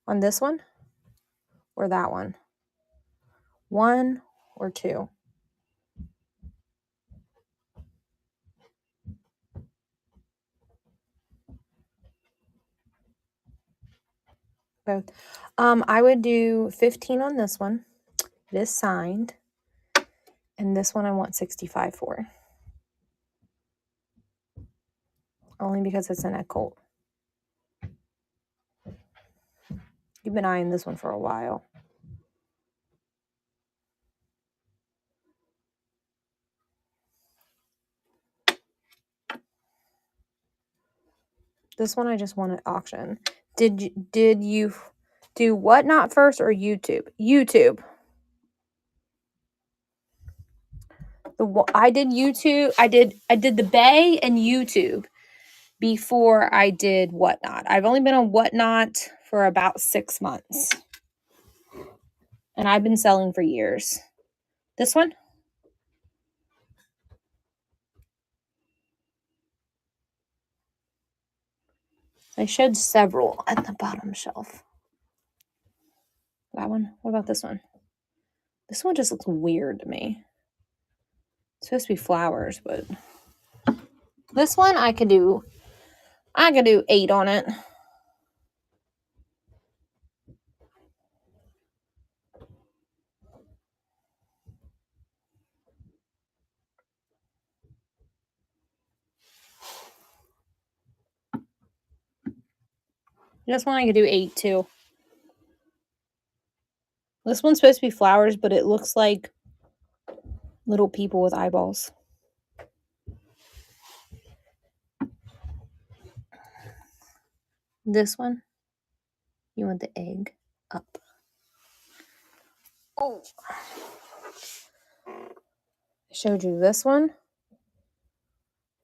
On this one? Or that one? 1 or 2? Both. I would do 15 on this one. This signed. And this one I want 65 for. Only because it's an Egg Cult. You've been eyeing this one for a while. This one I just want at auction. Did you do Whatnot first or YouTube? YouTube. I did YouTube. I did the Bay and YouTube before I did Whatnot. I've only been on Whatnot for about 6 months. And I've been selling for years. This one? I showed several at the bottom shelf. That one? What about this one? This one just looks weird to me. It's supposed to be flowers, but this one I could do 8 on it. This one I could do 8 too. This one's supposed to be flowers, but it looks like little people with eyeballs. This one, you want the egg up. Oh. I showed you this one.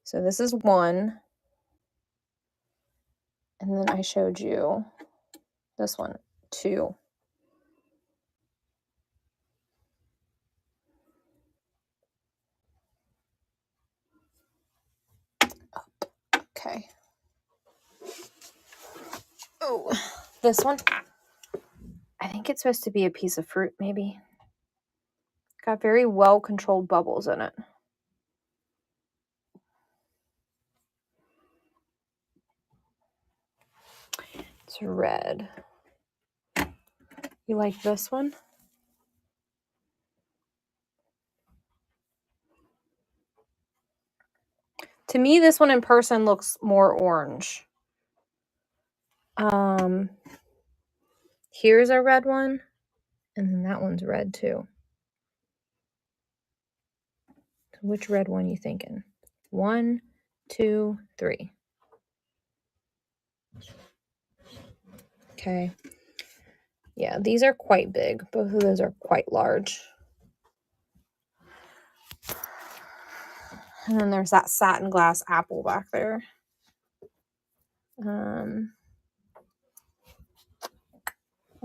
So this is 1. And then I showed you this one, 2. Up. Okay. Oh, this one. I think it's supposed to be a piece of fruit, maybe. Got very well-controlled bubbles in it. It's red. You like this one? To me, this one in person looks more orange. Here's a red one, and then that one's red too. So which red one you thinking? 1, 2, 3. Okay. Yeah, these are quite big. Both of those are quite large. And then there's that satin glass apple back there.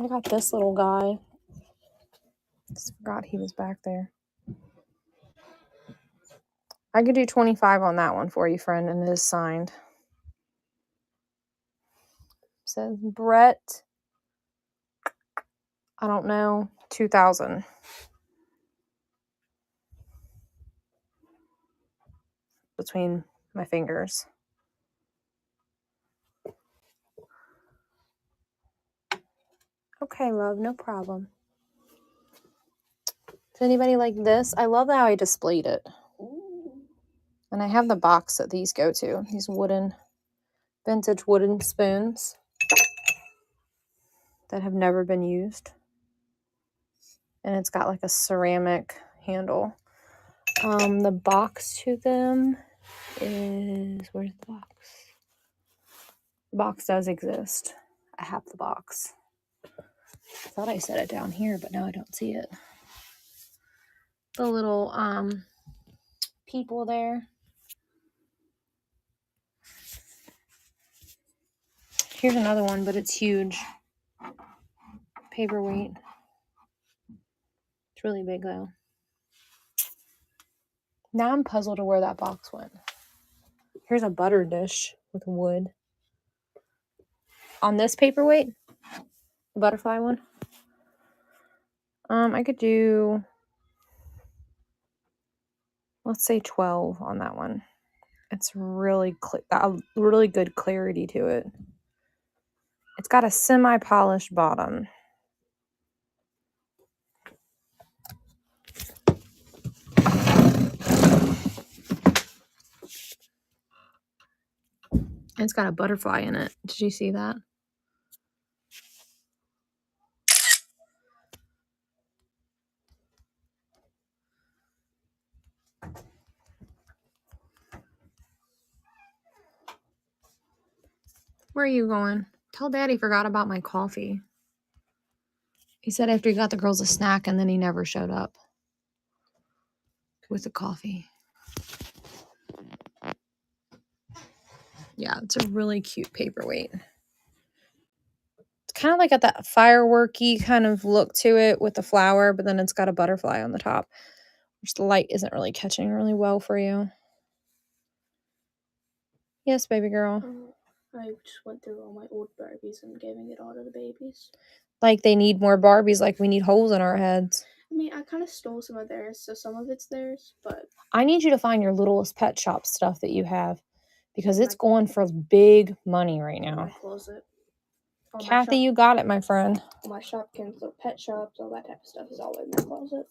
I got this little guy. Just forgot he was back there. I could do 25 on that one for you, friend, and it is signed. It says Brett, I don't know, 2000. Between my fingers. Okay, love, no problem. Does anybody like this? I love how I displayed it. And I have the box that these go to. These vintage wooden spoons that have never been used. And it's got like a ceramic handle. The box to them is, where's the box? The box does exist. I have the box. I thought I set it down here, but now I don't see it. The little people there. Here's another one, but it's huge. Paperweight. It's really big though. Now I'm puzzled to where that box went. Here's a butter dish with wood. On this paperweight, the butterfly one, I could do, let's say 12 on that one. It's really got a really good clarity to it. It's got a semi-polished bottom. And it's got a butterfly in it. Did you see that? Where are you going? Tell Daddy forgot about my coffee. He said after he got the girls a snack and then he never showed up with the coffee. Yeah, it's a really cute paperweight. It's kind of like got that fireworky kind of look to it with the flower, but then it's got a butterfly on the top, which the light isn't really catching really well for you. Yes, baby girl. I just went through all my old Barbies and giving it all to the babies. Like they need more Barbies, like we need holes in our heads. I mean, I kind of stole some of theirs, so some of it's theirs, but... I need you to find your littlest pet shop stuff that you have, because it's going for big money right In my now. closet. Kathy, you got it, my friend. All my Shopkins, the pet shops, all that type of stuff is all in my closet.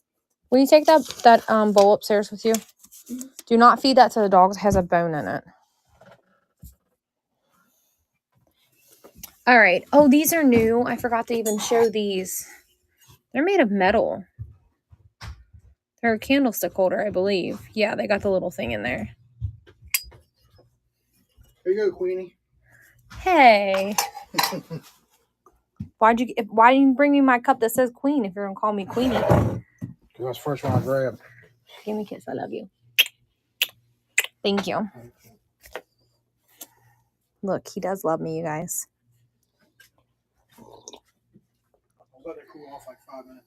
Will you take that bowl upstairs with you? Mm-hmm. Do not feed that to the dogs. It has a bone in it. All right. Oh, these are new. I forgot to even show these. They're made of metal. They're a candlestick holder, I believe. Yeah, they got the little thing in there. Here you go, Queenie. Hey. Why didn't you bring me my cup that says Queen if you're gonna call me Queenie? Because that's the first one I grabbed. Give me a kiss. I love you. Thank you. Look, he does love me, you guys. I'll let it cool off like 5 minutes.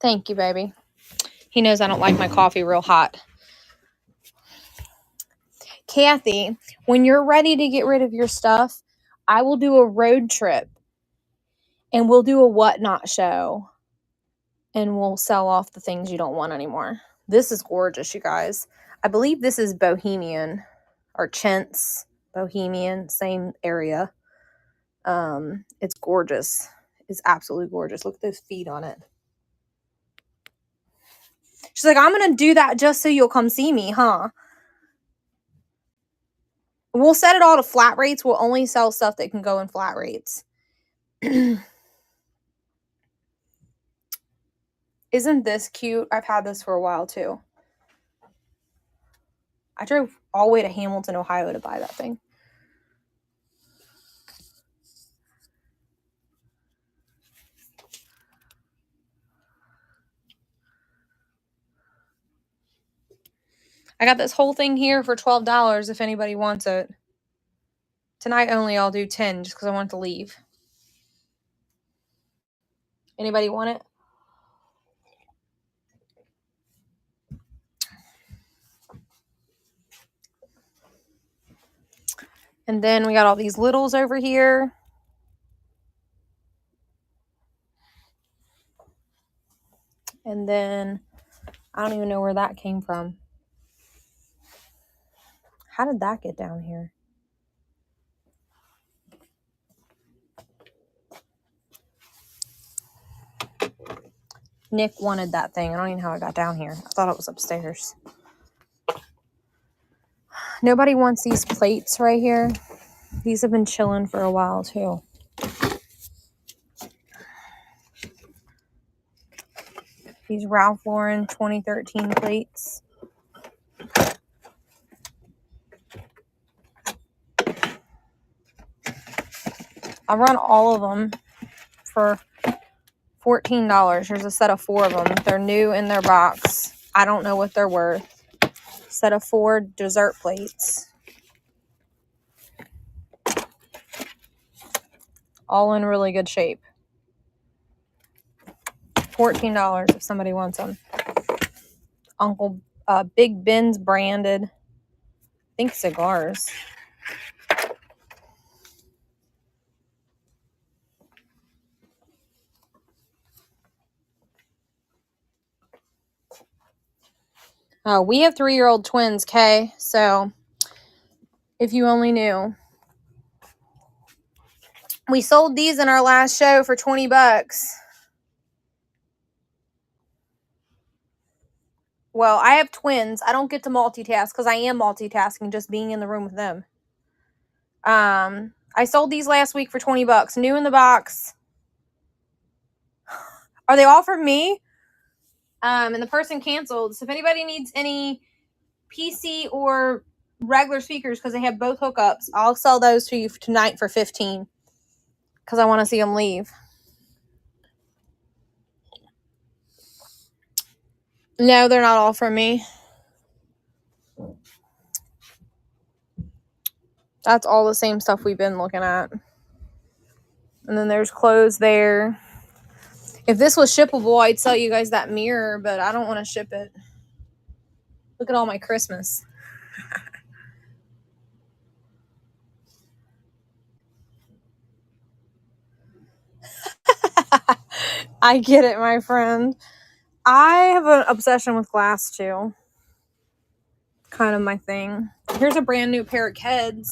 Thank you, baby. He knows I don't like my coffee real hot. Kathy, when you're ready to get rid of your stuff, I will do a road trip and we'll do a whatnot show and we'll sell off the things you don't want anymore. This is gorgeous, you guys. I believe this is Bohemian or Chintz, Bohemian, same area. It's gorgeous. It's absolutely gorgeous. Look at those feet on it. She's like, I'm going to do that just so you'll come see me, huh? We'll set it all to flat rates. We'll only sell stuff that can go in flat rates. Isn't this cute? I've had this for a while too. I drove all the way to Hamilton, Ohio to buy that thing. I got this whole thing here for $12 if anybody wants it. Tonight only I'll do 10 just because I want to leave. Anybody want it? And then we got all these littles over here. And then I don't even know where that came from. How did that get down here? Nick wanted that thing. I don't even know how it got down here. I thought it was upstairs. Nobody wants these plates right here. These have been chilling for a while too. These Ralph Lauren 2013 plates. I run all of them for $14. There's a set of 4 of them. They're new in their box. I don't know what they're worth. Set of 4 dessert plates. All in really good shape. $14 if somebody wants them. Uncle Big Ben's branded. I think cigars. We have 3-year-old twins, Kay. So if you only knew. We sold these in our last show for $20. Well, I have twins. I don't get to multitask because I am multitasking just being in the room with them. I sold these last week for $20. New in the box. Are they all from me? And the person canceled. So if anybody needs any PC or regular speakers because they have both hookups, I'll sell those to you tonight for $15 because I want to see them leave. No, they're not all from me. That's all the same stuff we've been looking at. And then there's clothes there. If this was shippable, I'd sell you guys that mirror, but I don't want to ship it. Look at all my Christmas. I get it, my friend. I have an obsession with glass, too. Kind of my thing. Here's a brand new pair of Keds.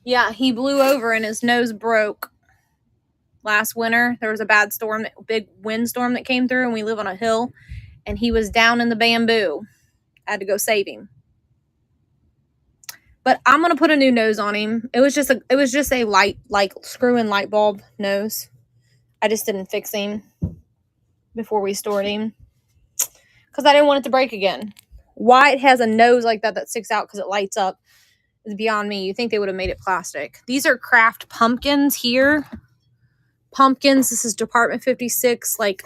Yeah, he blew over and his nose broke last winter. There was a bad storm, big windstorm that came through, and we live on a hill, and he was down in the bamboo. I had to go save him. But I'm gonna put a new nose on him. It was just a light, like screw-in light bulb nose. I just didn't fix him before we stored him because I didn't want it to break again. Why it has a nose like that sticks out because it lights up is beyond me. You think they would have made it plastic. These are craft pumpkins here. Pumpkins. This is Department 56, like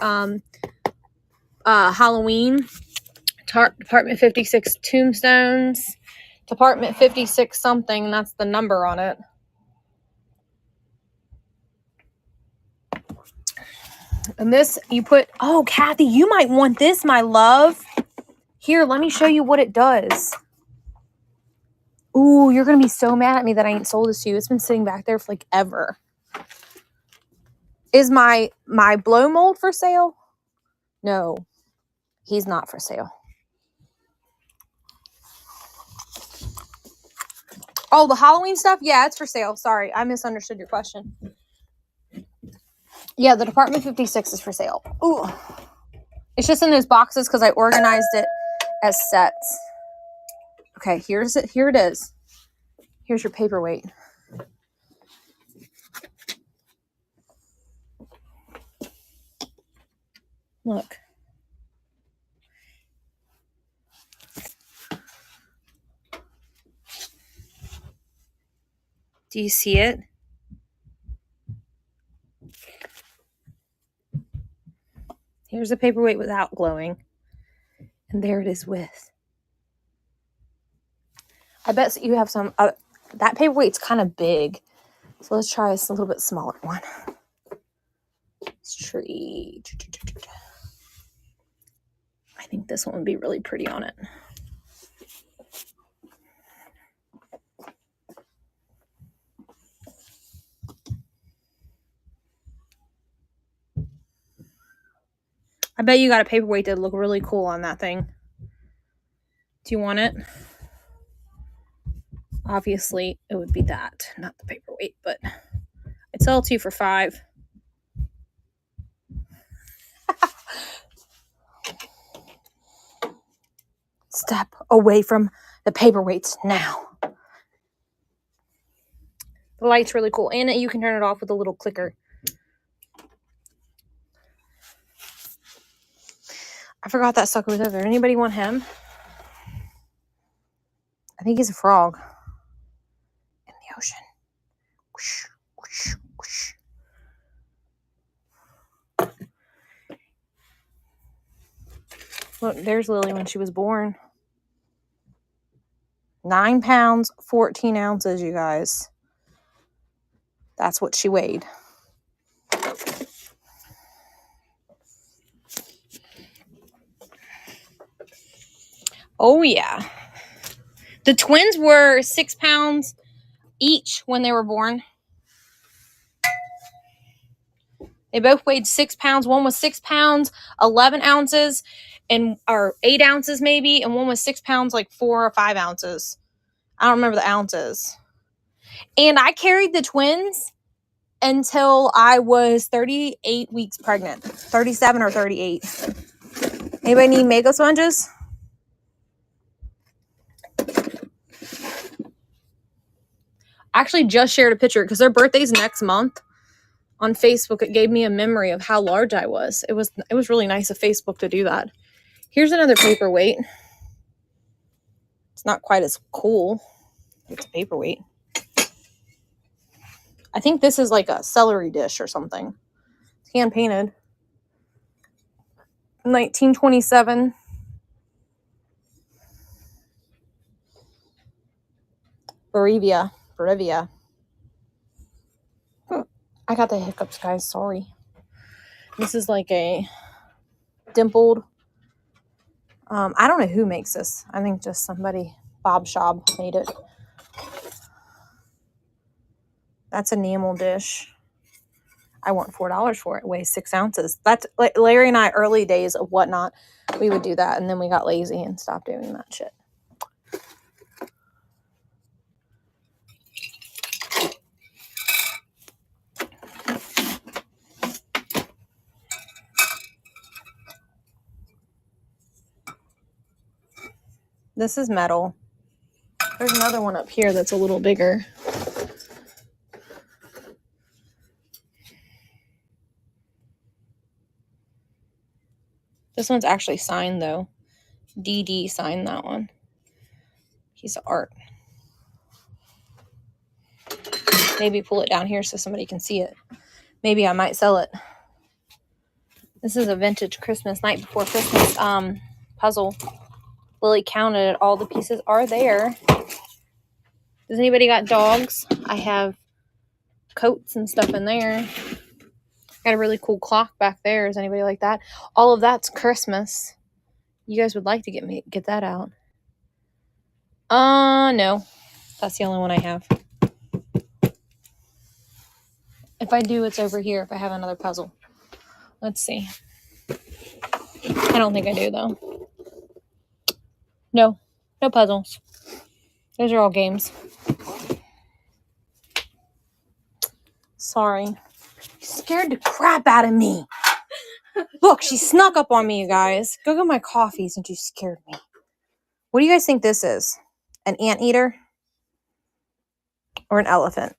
Halloween. Department 56 tombstones. Department 56 something. That's the number on it. And this you put. Oh, Kathy, you might want this, my love. Here, let me show you what it does. Ooh, you're going to be so mad at me that I ain't sold this to you. It's been sitting back there for like ever. Is my blow mold for sale? No, he's not for sale. Oh, the Halloween stuff? Yeah, it's for sale. Sorry, I misunderstood your question. Yeah, the Department 56 is for sale. Ooh. It's just in those boxes because I organized it as sets. Okay, here it is. Here's your paperweight. Look. Do you see it? Here's a paperweight without glowing. And there it is with. I bet you have some. That paperweight's kind of big. So let's try a little bit smaller one. Tree. I think this one would be really pretty on it. I bet you got a paperweight that would look really cool on that thing. Do you want it? Obviously, it would be that, not the paperweight, but I'd sell it to you for $5. Step away from the paperweights now. The light's really cool. And you can turn it off with a little clicker. I forgot that sucker was over there. Anybody want him? I think he's a frog. In the ocean. Whoosh, whoosh, whoosh. Look, there's Lily when she was born. 9 pounds, 14 ounces, you guys. That's what she weighed. Oh, yeah. The twins were 6 pounds each when they were born. They both weighed 6 pounds. One was 6 pounds, 11 ounces, or 8 ounces maybe. And one was 6 pounds, like 4 or 5 ounces. I don't remember the ounces. And I carried the twins until I was 38 weeks pregnant. 37 or 38. Anybody need Mego sponges? I actually just shared a picture because their birthday's next month. On Facebook, it gave me a memory of how large I was. It was really nice of Facebook to do that. Here's another paperweight. It's not quite as cool. It's a paperweight. I think this is like a celery dish or something. It's hand painted. 1927. Bolivia. I got the hiccups, guys. Sorry. This is like a dimpled. I don't know who makes this. I think just somebody, Bob Schaub, made it. That's an enamel dish. I want $4 for it. It weighs 6 ounces. That's like Larry and I, early days of Whatnot, we would do that, and then we got lazy and stopped doing that shit. This is metal. There's another one up here that's a little bigger. This one's actually signed, though. DD signed that one. Piece of art. Maybe pull it down here so somebody can see it. Maybe I might sell it. This is a vintage Christmas night before Christmas puzzle. Lily counted it. All the pieces are there. Does anybody got dogs? I have coats and stuff in there. Got a really cool clock back there. Is anybody like that? All of that's Christmas. You guys would like to get that out. No. That's the only one I have. If I do, it's over here if I have another puzzle. Let's see. I don't think I do, though. No. No puzzles. Those are all games. Sorry. You scared the crap out of me. Look, she snuck up on me, you guys. Go get my coffee since you scared me. What do you guys think this is? An anteater? Or an elephant?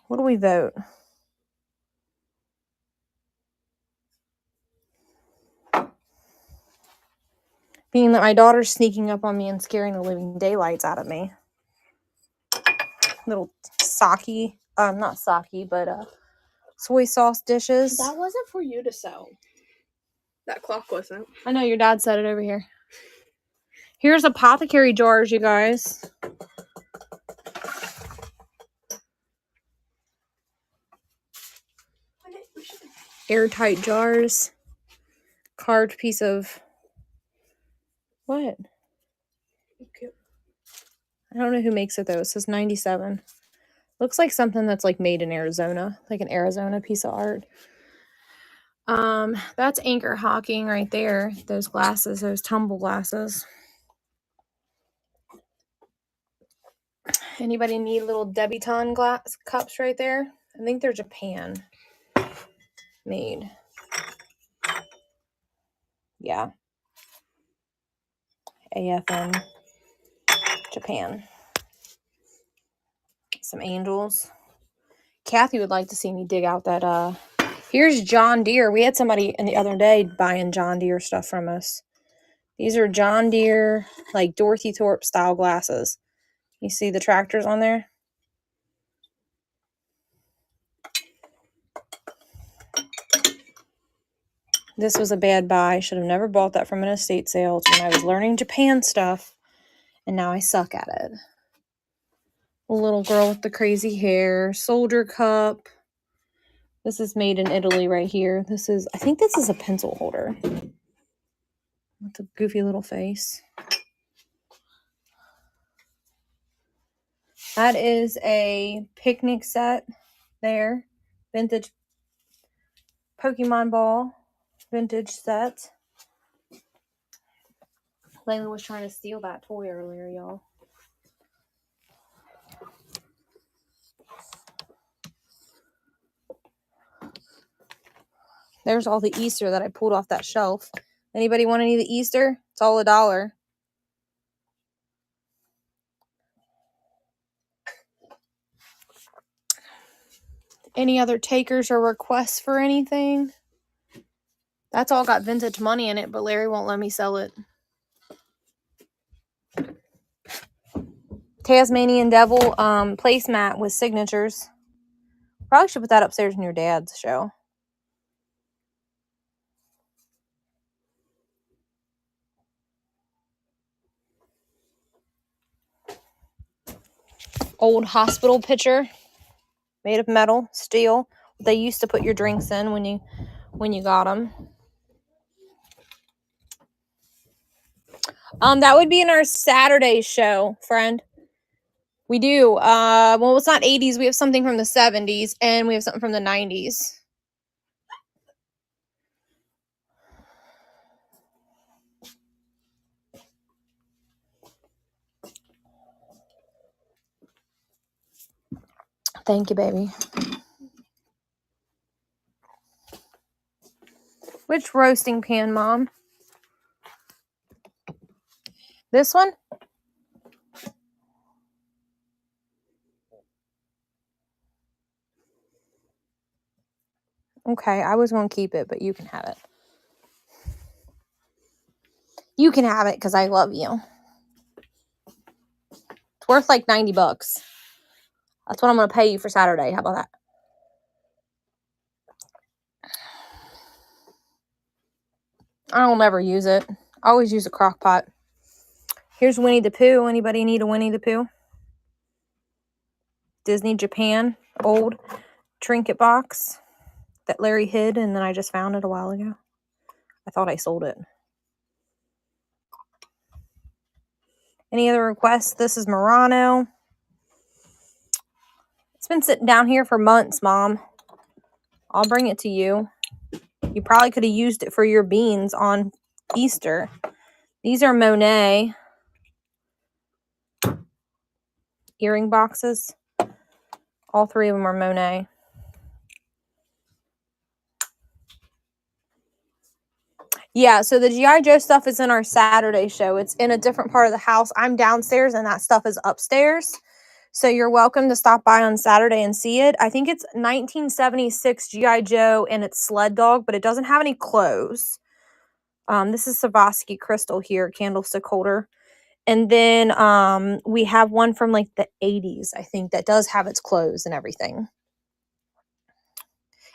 What do we vote? Being that my daughter's sneaking up on me and scaring the living daylights out of me. Little sake, not sake, but soy sauce dishes. That wasn't for you to sell. That clock wasn't. I know, your dad said it over here. Here's apothecary jars, you guys. Airtight jars. Carved piece of... What? Okay. I don't know who makes it, though. It says 97. Looks like something that's like made in Arizona. Like an Arizona piece of art. That's Anchor Hawking right there. Those glasses, those tumble glasses. Anybody need little debutante glass cups right there? I think they're Japan made. Yeah. AFN Japan. Some angels. Kathy would like to see me dig out that here's John Deere. We had somebody in the other day buying John Deere stuff from us. These are John Deere, like Dorothy Thorpe style glasses. You see the tractors on there? This was a bad buy. Should have never bought that from an estate sale when I was learning Japan stuff. And now I suck at it. A little girl with the crazy hair. Soldier cup. This is made in Italy right here. I think this is a pencil holder. With a goofy little face. That is a picnic set there. Vintage Pokemon ball. Vintage set. Layla was trying to steal that toy earlier, y'all. There's all the Easter that I pulled off that shelf. Anybody want any of the Easter? It's all $1. Any other takers or requests for anything? That's all got vintage money in it, but Larry won't let me sell it. Tasmanian Devil placemat with signatures. Probably should put that upstairs in your dad's show. Old hospital pitcher. Made of metal, steel. They used to put your drinks in when you got them. That would be in our Saturday show, friend. We do. Well, it's not 80s. We have something from the 70s, and we have something from the 90s. Thank you, baby. Which roasting pan, Mom? This one? Okay, I was going to keep it, but you can have it. You can have it because I love you. It's worth like $90. That's what I'm going to pay you for Saturday. How about that? I don't ever use it. I always use a crock pot. Here's Winnie the Pooh. Anybody need a Winnie the Pooh? Disney Japan. Old trinket box that Larry hid, and then I just found it a while ago. I thought I sold it. Any other requests? This is Murano. It's been sitting down here for months, Mom. I'll bring it to you. You probably could have used it for your beans on Easter. These are Monet earring boxes. All three of them are Monet. Yeah, so the G.I. Joe stuff is in our Saturday show. It's in a different part of the house. I'm downstairs and that stuff is upstairs. So you're welcome to stop by on Saturday and see it. I think it's 1976 G.I. Joe and it's Sled Dog, but it doesn't have any clothes. This is Swarovski crystal here, candlestick holder. And then we have one from like the 80s, I think, that does have its clothes and everything.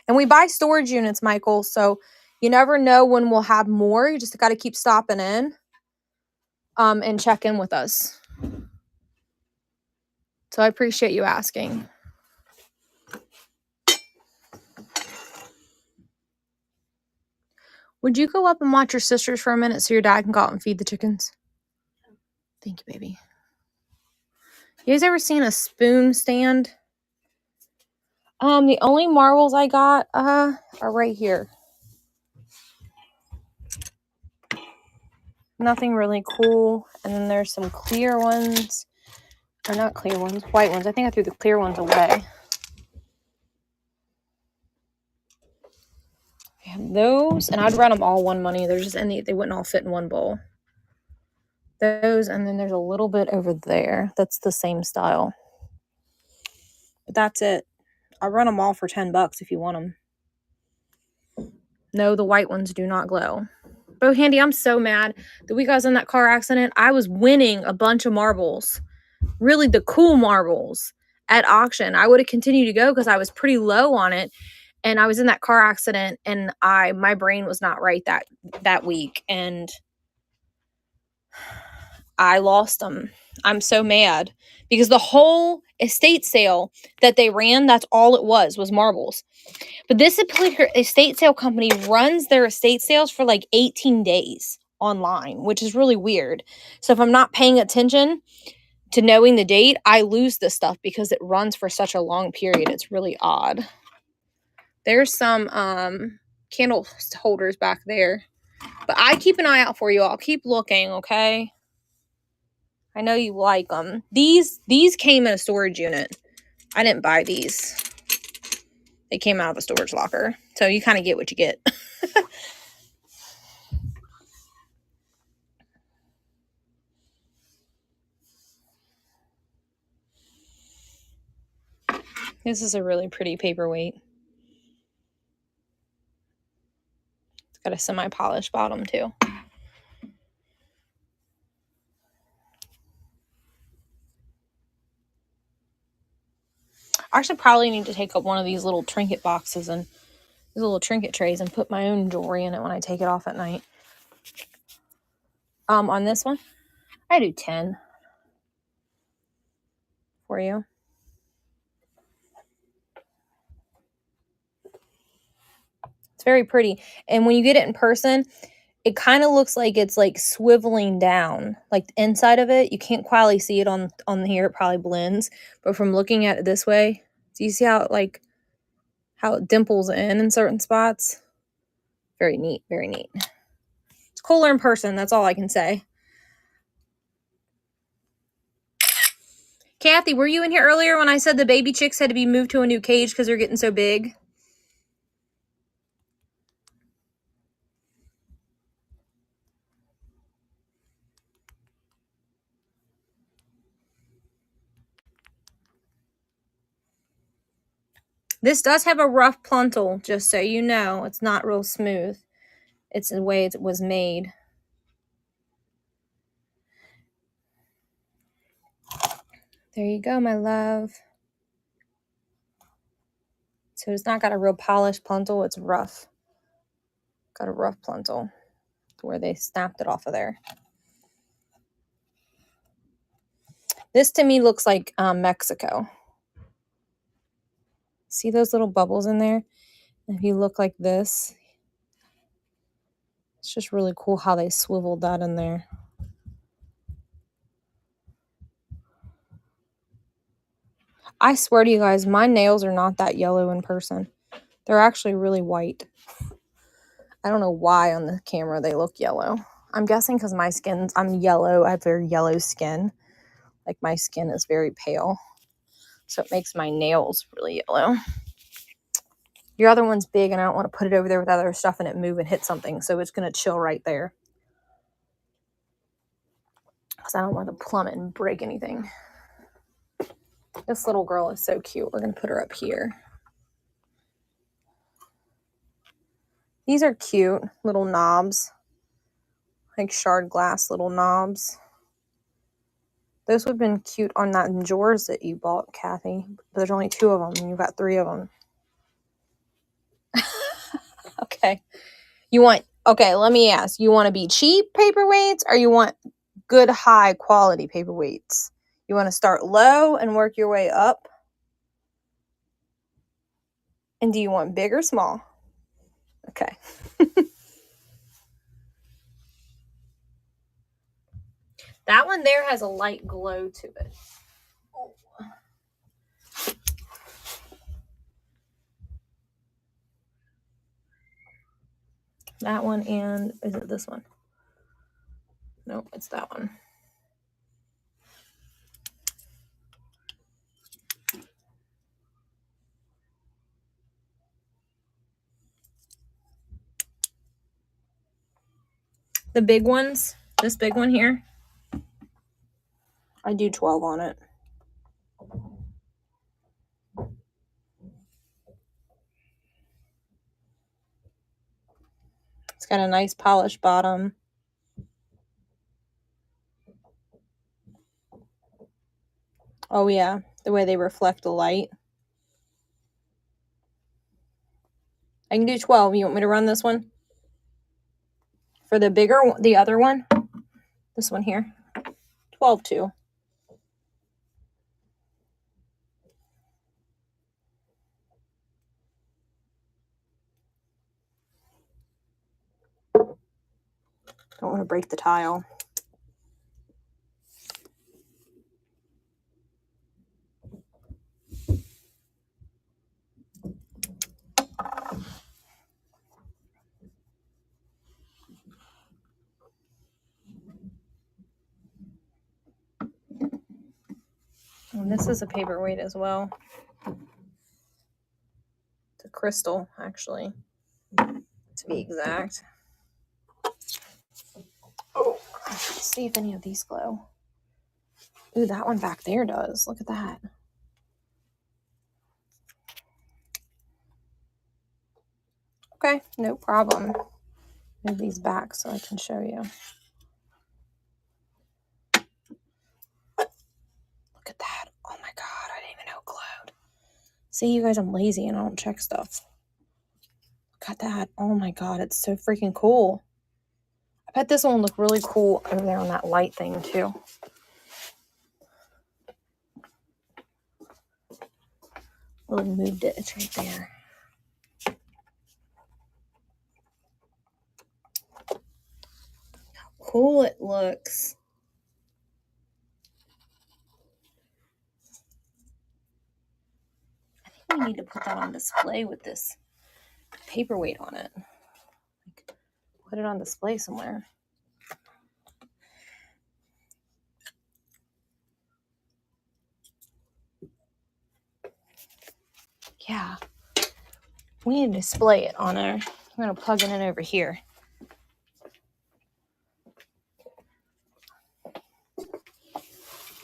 And we buy storage units, Michael, so you never know when we'll have more. You just got to keep stopping in and check in with us. So I appreciate you asking. Would you go up and watch your sisters for a minute so your dad can go out and feed the chickens? Thank you, baby. You guys ever seen a spoon stand? The only marbles I got are right here. Nothing really cool. And then there's some clear ones. Or not clear ones, white ones. I think I threw the clear ones away. We have those, and I'd run them all one money. They're just they wouldn't all fit in one bowl. Those, and then there's a little bit over there that's the same style. But that's it. I'll run them all for $10 if you want them. No, the white ones do not glow. Bro Handy, I'm so mad. The week I was in that car accident, I was winning a bunch of marbles. Really the cool marbles at auction. I would have continued to go because I was pretty low on it. And I was in that car accident and my brain was not right that week. And I lost them. I'm so mad because the whole estate sale that they ran, that's all it was marbles. But this particular estate sale company runs their estate sales for like 18 days online, which is really weird. So if I'm not paying attention to knowing the date, I lose this stuff because it runs for such a long period. It's really odd. There's some candle holders back there. But I keep an eye out for you. I'll keep looking, okay? I know you like them. These came in a storage unit. I didn't buy these. They came out of a storage locker. So you kind of get what you get. This is a really pretty paperweight. It's got a semi-polished bottom too. I should probably need to take up one of these little trinket boxes and these little trinket trays and put my own jewelry in it when I take it off at night. On this one, I do 10 for you. It's very pretty. And when you get it in person, it kind of looks like it's like swiveling down, like the inside of it. You can't quite see it on here. It probably blends. But from looking at it this way, do you see how it dimples in certain spots? Very neat. Very neat. It's cooler in person. That's all I can say. Kathy, were you in here earlier when I said the baby chicks had to be moved to a new cage because they're getting so big? This does have a rough pluntal, just so you know. It's not real smooth. It's the way it was made. There you go, my love. So it's not got a real polished pluntal. It's rough. Got a rough pluntal to where they snapped it off of there. This to me looks like Mexico. See those little bubbles in there? If you look like this, it's just really cool how they swiveled that in there. I swear to you guys, my nails are not that yellow in person. They're actually really white. I don't know why on the camera they look yellow. I'm guessing because I'm yellow. I have very yellow skin. Like my skin is very pale. So it makes my nails really yellow. Your other one's big and I don't want to put it over there with other stuff and it move and hit something. So it's going to chill right there. Because I don't want to plummet and break anything. This little girl is so cute. We're going to put her up here. These are cute little knobs. Like shard glass little knobs. Those would have been cute on that drawers that you bought, Kathy. But there's only 2 of them and you've got 3 of them. Okay. Okay, let me ask. You want to be cheap paperweights or you want good high quality paperweights? You want to start low and work your way up? And do you want big or small? Okay. That one there has a light glow to it. Oh. That one and is it this one? Nope, it's that one. The big ones, this big one here, I do 12 on it. It's got a nice polished bottom. Oh yeah, the way they reflect the light. I can do 12. You want me to run this one? For the bigger, the other one, this one here, 12 too. Don't want to break the tile. And this is a paperweight as well. It's a crystal, actually, to be exact. Oh, let's see if any of these glow. Ooh, that one back there does. Look at that. Okay, no problem. Move these back so I can show you. Look at that. Oh my god, I didn't even know it glowed. See, you guys, I'm lazy and I don't check stuff. Look at that. Oh my god, it's so freaking cool. I bet this one will look really cool over there on that light thing too. Well, it moved it. It's right there. How cool it looks. I think we need to put that on display with this paperweight on it. Like, put it on display somewhere. Yeah. We need to display it on our... I'm going to plug it in over here.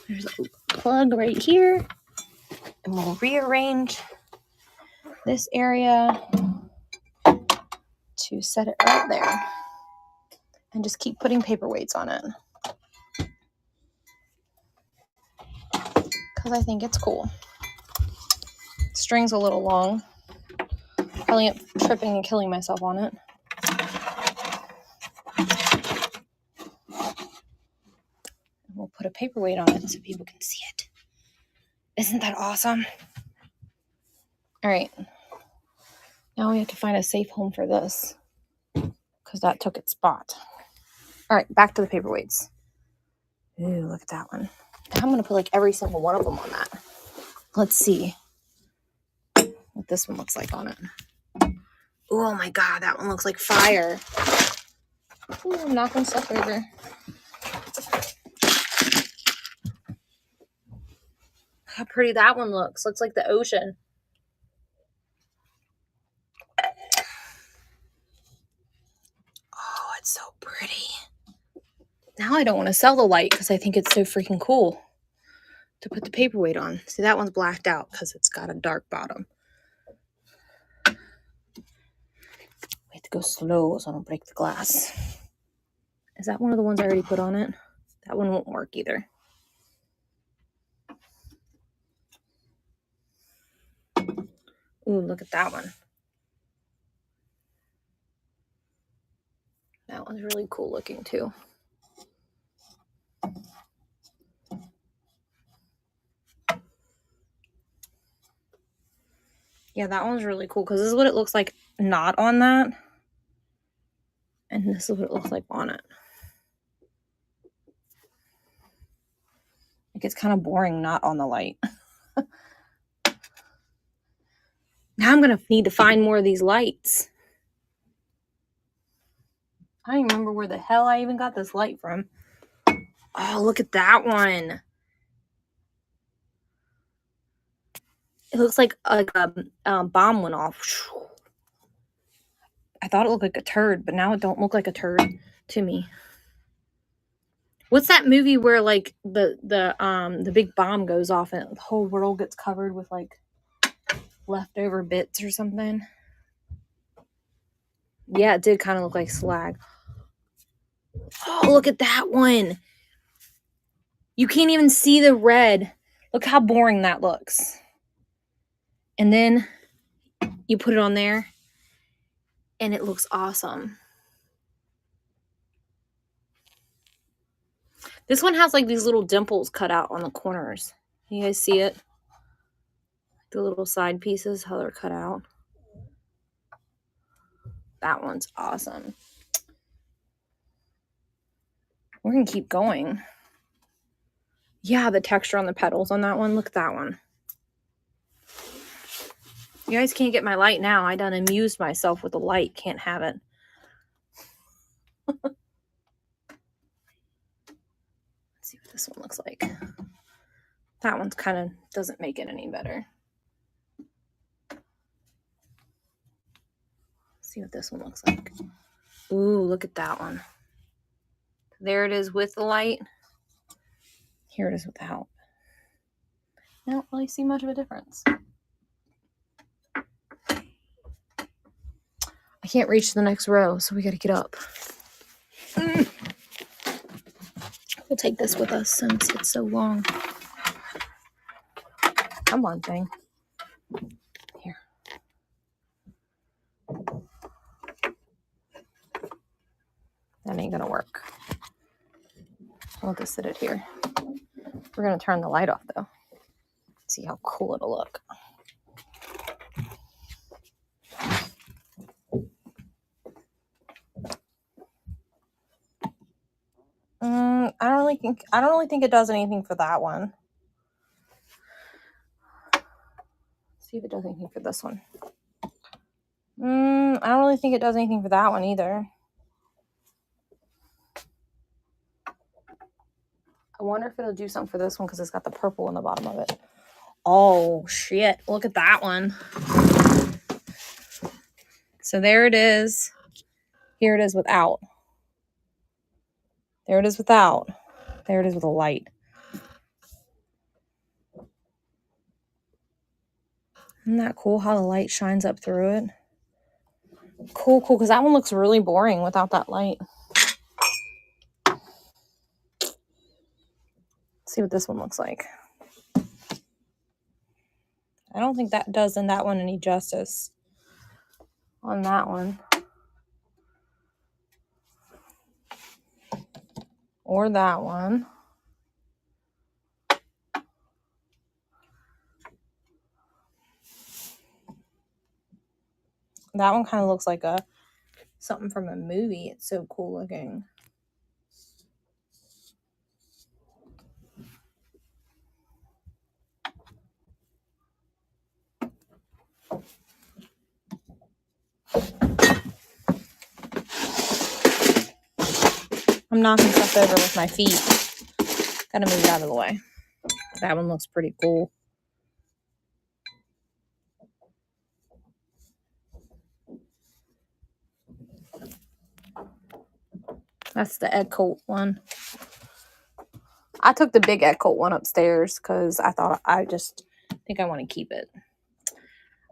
There's a plug right here. And we'll rearrange this area to set it right there. And just keep putting paperweights on it. Because I think it's cool. String's a little long. Probably end up tripping and killing myself on it. And we'll put a paperweight on it so people can see it. Isn't that awesome? All right. Now we have to find a safe home for this. Because that took its spot. All right, back to the paperweights. Ooh, look at that one. I'm going to put like every single one of them on that. Let's see what this one looks like on it. Oh my god, that one looks like fire. Ooh, I'm knocking stuff over. How pretty that one looks. Looks like the ocean. Oh, it's so pretty. Now I don't want to sell the light because I think it's so freaking cool to put the paperweight on. See, that one's blacked out because it's got a dark bottom. We have to go slow so I don't break the glass. Is that one of the ones I already put on it? That one won't work either. Ooh, look at that one. That one's really cool looking too. Yeah, that one's really cool because this is what it looks like not on that. And this is what it looks like on it. Like, it's kind of boring not on the light. Now I'm going to need to find more of these lights. I don't even remember where the hell I even got this light from. Oh, look at that one. It looks like a bomb went off. I thought it looked like a turd, but now it don't look like a turd to me. What's that movie where like the big bomb goes off and the whole world gets covered with like leftover bits or something? Yeah, it did kind of look like slag. Oh, look at that one. You can't even see the red. Look how boring that looks. And then you put it on there and it looks awesome. This one has like these little dimples cut out on the corners. You guys see it? The little side pieces, how they're cut out. That one's awesome. We're going to keep going. Yeah, the texture on the petals on that one. Look at that one. You guys can't get my light now. I done amused myself with the light. Can't have it. Let's see what this one looks like. That one's kind of doesn't make it any better. Let's see what this one looks like. Ooh, look at that one. There it is with the light. Here it is without. I don't really see much of a difference. I can't reach the next row, so we got to get up. We'll take this with us since it's so long. Come on, thing. Here. That ain't gonna work. I'll just sit it here. We're gonna turn the light off though. See how cool it'll look. I don't really think it does anything for that one. See if it does anything for this one. I don't really think it does anything for that one either. I wonder if it'll do something for this one because it's got the purple on the bottom of it. Oh, shit. Look at that one. So there it is. Here it is without. There it is without. There it is with a light. Isn't that cool how the light shines up through it? Cool, because that one looks really boring without that light. Let's see what this one looks like. I don't think that does in that one any justice on that one. Or that one. That one kind of looks like something from a movie. It's so cool looking. I'm knocking stuff over with my feet. Gotta move it out of the way. That one looks pretty cool. That's the egg coat one. I took the big egg coat one upstairs because I just think I want to keep it.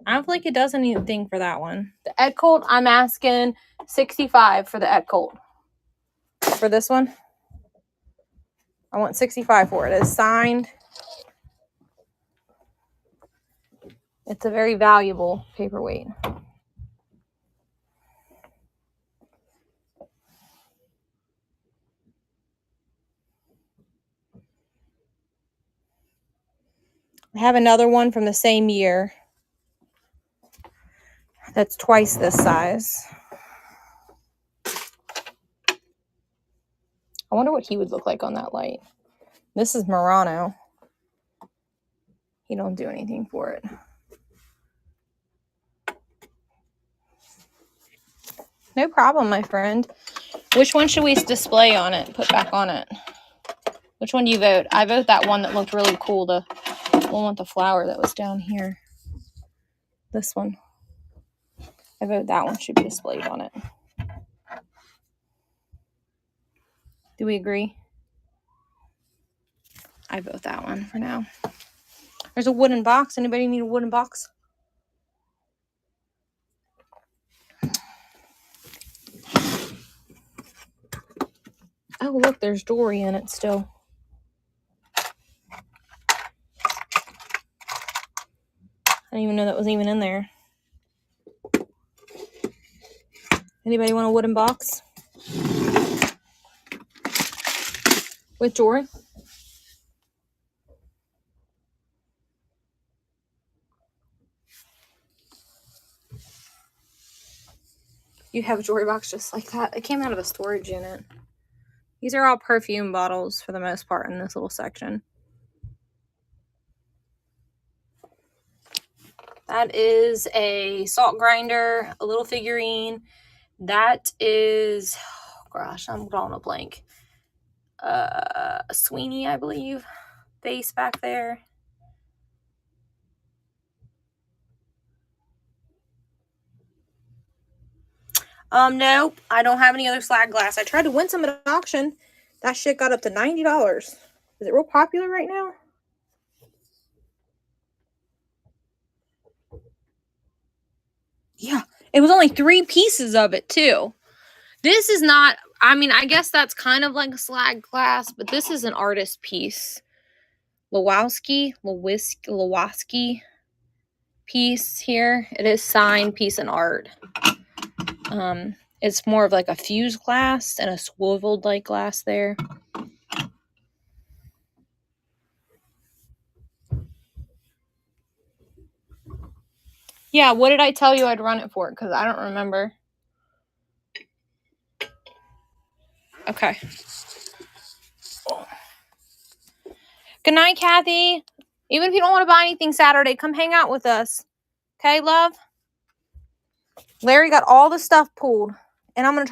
I don't feel like it does anything for that one. The egg coat, I'm asking $65 for the egg coat. For this one, I want $65 for it. It's signed. It's a very valuable paperweight. I have another one from the same year that's twice this size. I wonder what he would look like on that light. This is Murano. He don't do anything for it. No problem, my friend. Which one should we display on it, put back on it? Which one do you vote? I vote that one that looked really cool, the one with the flower that was down here. This one. I vote that one should be displayed on it. Do we agree? I vote that one for now. There's a wooden box. Anybody need a wooden box? Oh, look, there's Dory in it still. I didn't even know that was even in there. Anybody want a wooden box? With Dory? You have a jewelry box just like that. It came out of a storage unit. These are all perfume bottles for the most part in this little section. That is a salt grinder, a little figurine. That is, oh gosh, I'm drawing a blank. A Sweeney, I believe, face back there. Nope, I don't have any other slag glass. I tried to win some at an auction. That shit got up to $90. Is it real popular right now? Yeah, it was only 3 pieces of it too. This is not, I mean, I guess that's kind of like a slag glass, but this is an artist piece. Lewandowski piece here. It is signed piece and art. It's more of like a fused glass and a swiveled like glass there. Yeah, what did I tell you I'd run it for? Because I don't remember. Okay. Good night, Kathy. Even if you don't want to buy anything Saturday, come hang out with us. Okay, love? Larry got all the stuff pulled. And we're going to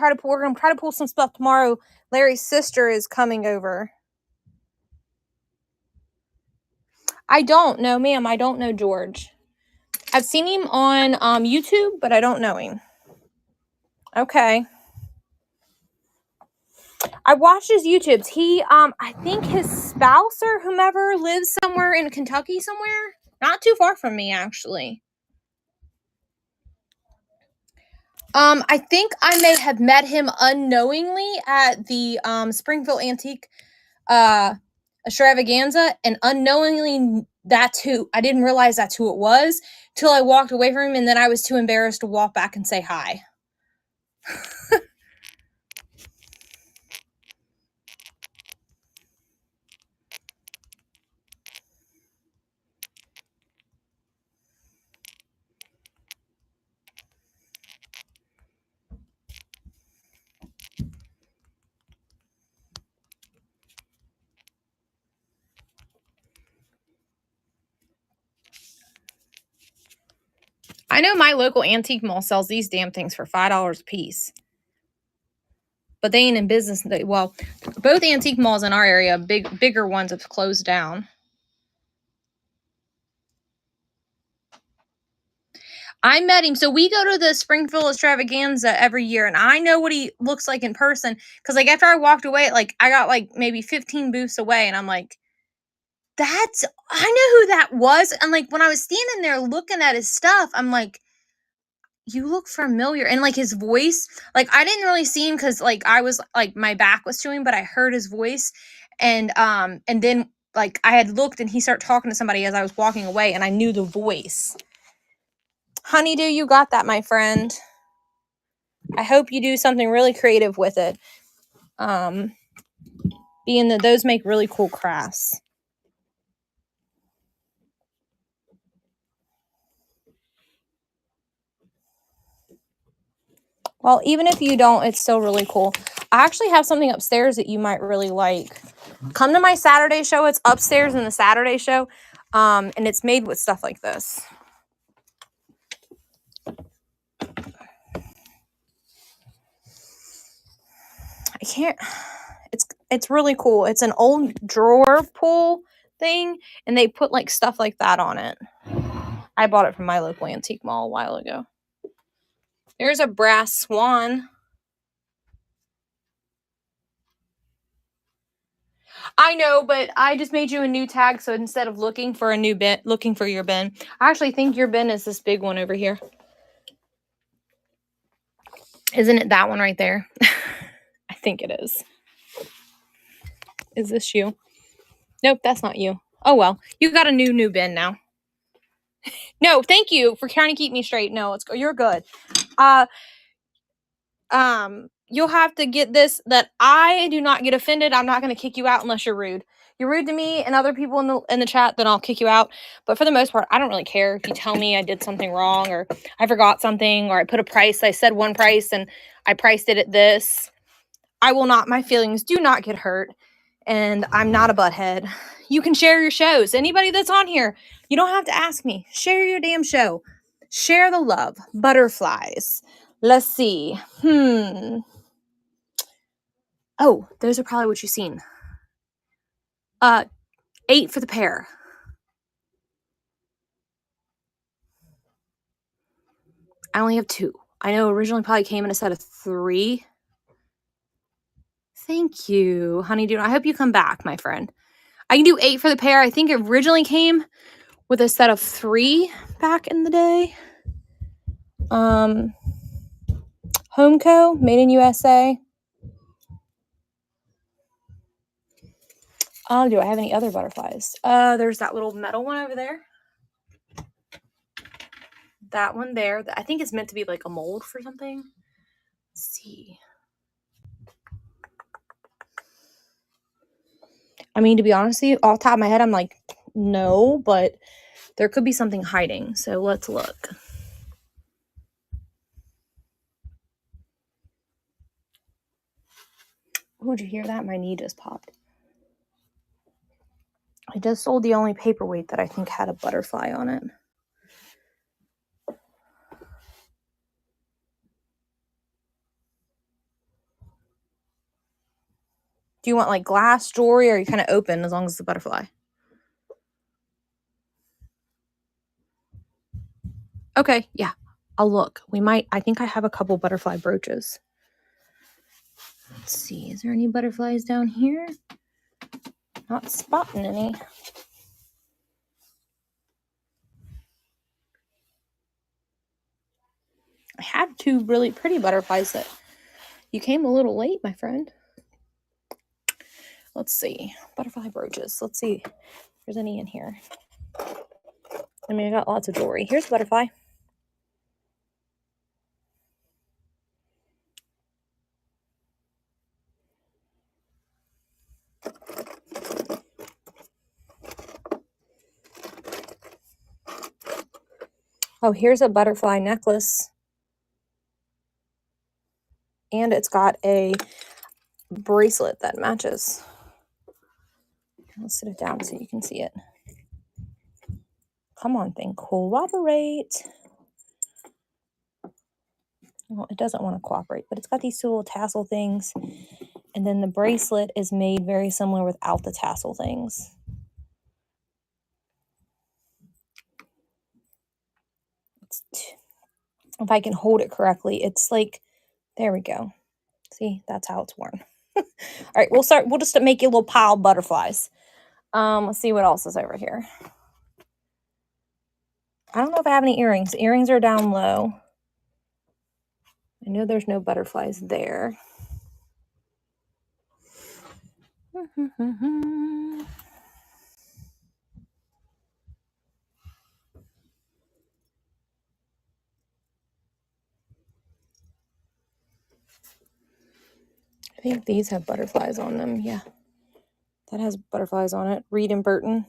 try to pull some stuff tomorrow. Larry's sister is coming over. I don't know, ma'am. I don't know George. I've seen him on YouTube, but I don't know him. Okay. I watched his YouTubes. He, I think his spouse or whomever lives somewhere in Kentucky somewhere. Not too far from me, actually. I think I may have met him unknowingly at the Springfield Antique Extravaganza, and unknowingly I didn't realize that's who it was till I walked away from him, and then I was too embarrassed to walk back and say hi. I know my local antique mall sells these damn things for $5 a piece. But they ain't in business. Well, both antique malls in our area, bigger ones, have closed down. I met him. So we go to the Springfield Extravaganza every year, and I know what he looks like in person. Because, like, after I walked away, like, I got, like, maybe 15 booths away, and I'm like, I know who that was. And, like, when I was standing there looking at his stuff, I'm like, you look familiar. And, like, his voice, like, I didn't really see him because, like, I was, like, my back was to him, but I heard his voice. And then, like, I had looked, and he started talking to somebody as I was walking away, and I knew the voice. Honeydew, you got that, my friend. I hope you do something really creative with it. Being that those make really cool crafts. Well, even if you don't, it's still really cool. I actually have something upstairs that you might really like. Come to my Saturday show. It's upstairs in the Saturday show. And it's made with stuff like this. I can't, it's really cool. It's an old drawer pull thing, and they put like stuff like that on it. I bought it from my local antique mall a while ago. There's a brass swan. I know, but I just made you a new tag, so instead of looking for a new bin, looking for your bin, I actually think your bin is this big one over here. Isn't it that one right there? I think it is. Is this you? Nope, that's not you. Oh well, you got a new bin now. No, thank you for trying to keep me straight. No, you're good. You'll have to get this, that I do not get offended. I'm not going to kick you out unless you're rude. You're rude to me and other people in the chat, then I'll kick you out. But for the most part, I don't really care if you tell me I did something wrong, or I forgot something, or I put a price. I said one price and I priced it at this. I will not. My feelings do not get hurt, and I'm not a butthead. You can share your shows. Anybody that's on here, you don't have to ask me. Share your damn show. Share the love. Butterflies. Let's see. Oh, those are probably what you've seen. 8 for the pair. I only have 2. I know originally probably came in a set of 3. Thank you, Honeydew. I hope you come back, my friend. I can do 8 for the pair. I think it originally came with a set of 3 back in the day. Homeco, made in USA. Do I have any other butterflies? There's that little metal one over there. That one there. I think it's meant to be like a mold for something. Let's see. I mean, to be honest with you, off the top of my head, I'm like, no, but there could be something hiding. So let's look. Oh, did you hear that? My knee just popped. I just sold the only paperweight that I think had a butterfly on it. Do you want like glass jewelry, or are you kind of open as long as it's a butterfly? Okay, yeah. I'll look. I think I have a couple butterfly brooches. Let's see. Is there any butterflies down here? Not spotting any. I have 2 really pretty butterflies that you came a little late, my friend. Let's see. Butterfly brooches. Let's see if there's any in here. I mean, I got lots of jewelry. Here's a butterfly. Oh, here's a butterfly necklace. And it's got a bracelet that matches. Let's sit it down so you can see it. Come on, thing. Cooperate. Well, it doesn't want to cooperate, but it's got these 2 little tassel things. And then the bracelet is made very similar without the tassel things. If I can hold it correctly, it's like, there we go. See, that's how it's worn. All right, we'll just make you a little pile of butterflies. Let's see what else is over here. I don't know if I have any earrings. Earrings are down low. I know there's no butterflies there. I think these have butterflies on them. Yeah, that has butterflies on it. Reed and Burton.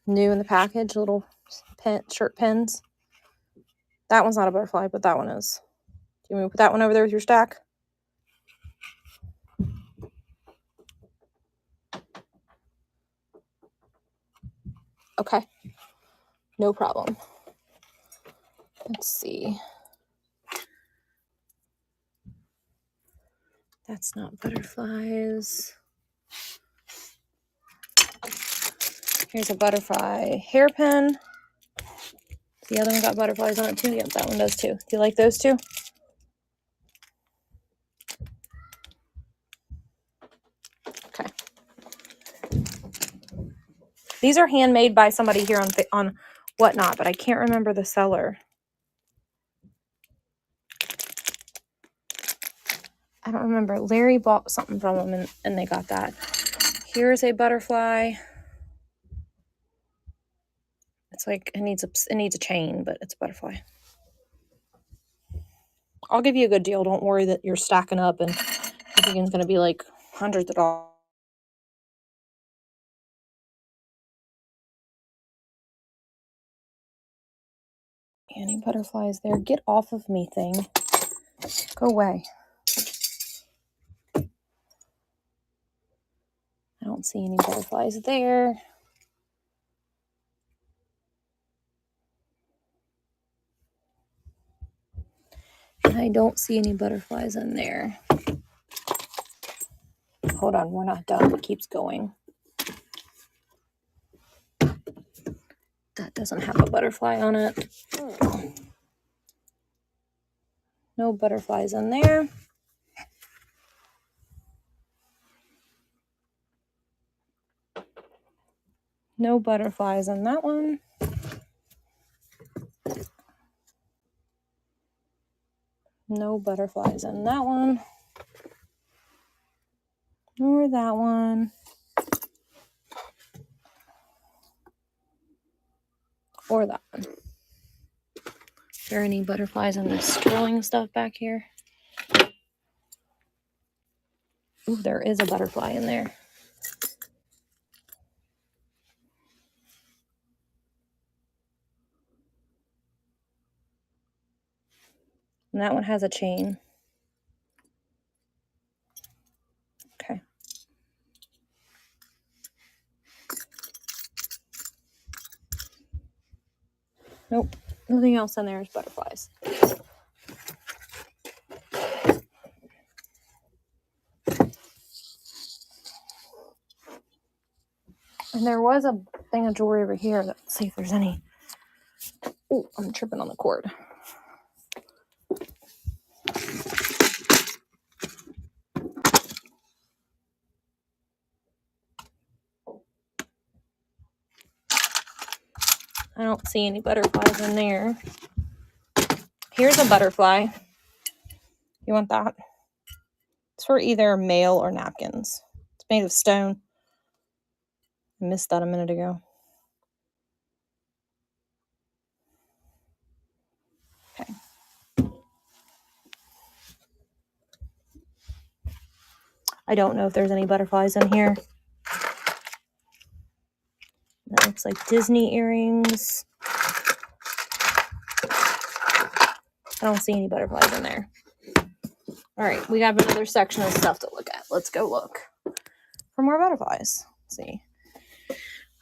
New in the package, little shirt pins. That one's not a butterfly, but that one is. Do you want me to put that one over there with your stack? Okay. No problem. Let's see. That's not butterflies. Here's a butterfly hairpin. The other one got butterflies on it too. Yep, that one does too. Do you like those two? Okay. These are handmade by somebody here on Whatnot, but I can't remember the seller. I don't remember. Larry bought something from them and they got that. Here's a butterfly. It's like it needs a chain, but it's a butterfly. I'll give you a good deal. Don't worry that you're stacking up and thinking it's going to be like hundreds of dollars. Any butterflies there? Get off of me, thing. Go away. I don't see any butterflies there. I don't see any butterflies in there. Hold on, we're not done. It keeps going. That doesn't have a butterfly on it. No butterflies in there. No butterflies in that one. No butterflies in that one. Nor that one. Or that one. Is there any butterflies in this sterling stuff back here? Ooh, there is a butterfly in there. And that one has a chain. Okay. Nope. Nothing else in there is butterflies. And there was a thing of jewelry over here. Let's see if there's any. Oh, I'm tripping on the cord. I don't see any butterflies in there. Here's a butterfly. You want that? It's for either mail or napkins. It's made of stone. I missed that a minute ago. Okay. I don't know if there's any butterflies in here. That looks like Disney earrings. I don't see any butterflies in there. All right, we have another section of stuff to look at. Let's go look for more butterflies. Let's see.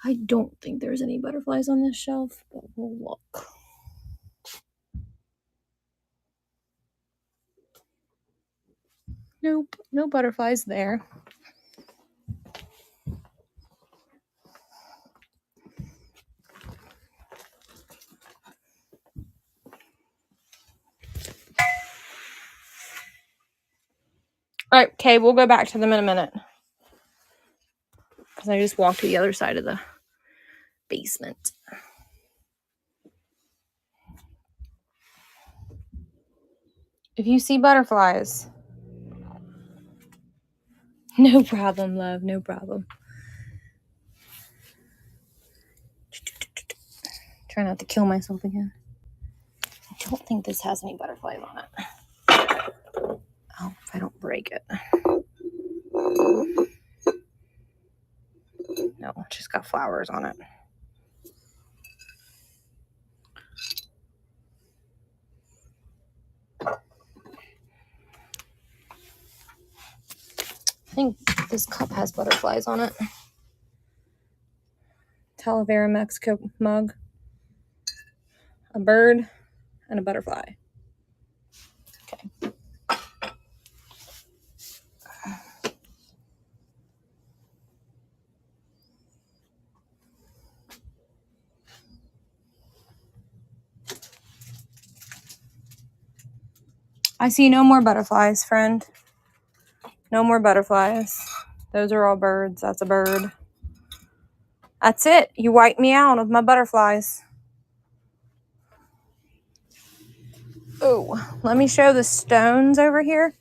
I don't think there's any butterflies on this shelf, but we'll look. Nope, no butterflies there. All right, okay, we'll go back to them in a minute. Because I just walked to the other side of the basement. If you see butterflies, no problem, love, no problem. Try not to kill myself again. I don't think this has any butterflies on it. Oh, if I don't break it. No, it's just got flowers on it. I think this cup has butterflies on it. Talavera Mexico mug. A bird and a butterfly. Okay. I see no more butterflies, friend. No more butterflies. Those are all birds. That's a bird. That's it. You wiped me out of my butterflies. Oh, let me show the stones over here.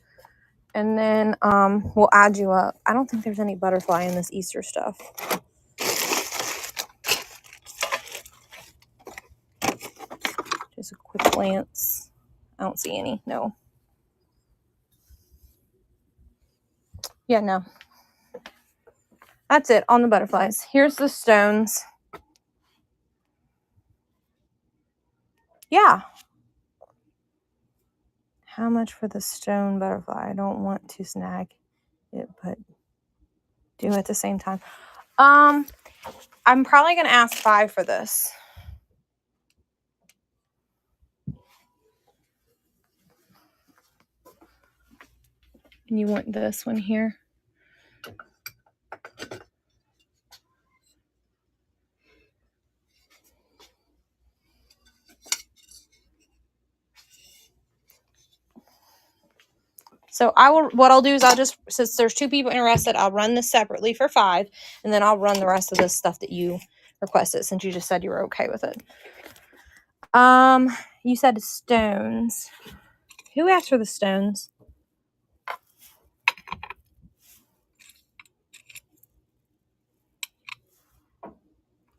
And then we'll add you up. I don't think there's any butterfly in this Easter stuff. Just a quick glance. I don't see any. No. Yeah, no. That's it on the butterflies. Here's the stones. Yeah. How much for the stone butterfly? I don't want to snag it, but do at the same time. I'm probably going to ask 5 for this. And you want this one here? So what I'll do is I'll just, since there's 2 people interested, I'll run this separately for 5, and then I'll run the rest of this stuff that you requested, since you just said you were okay with it. You said stones. Who asked for the stones?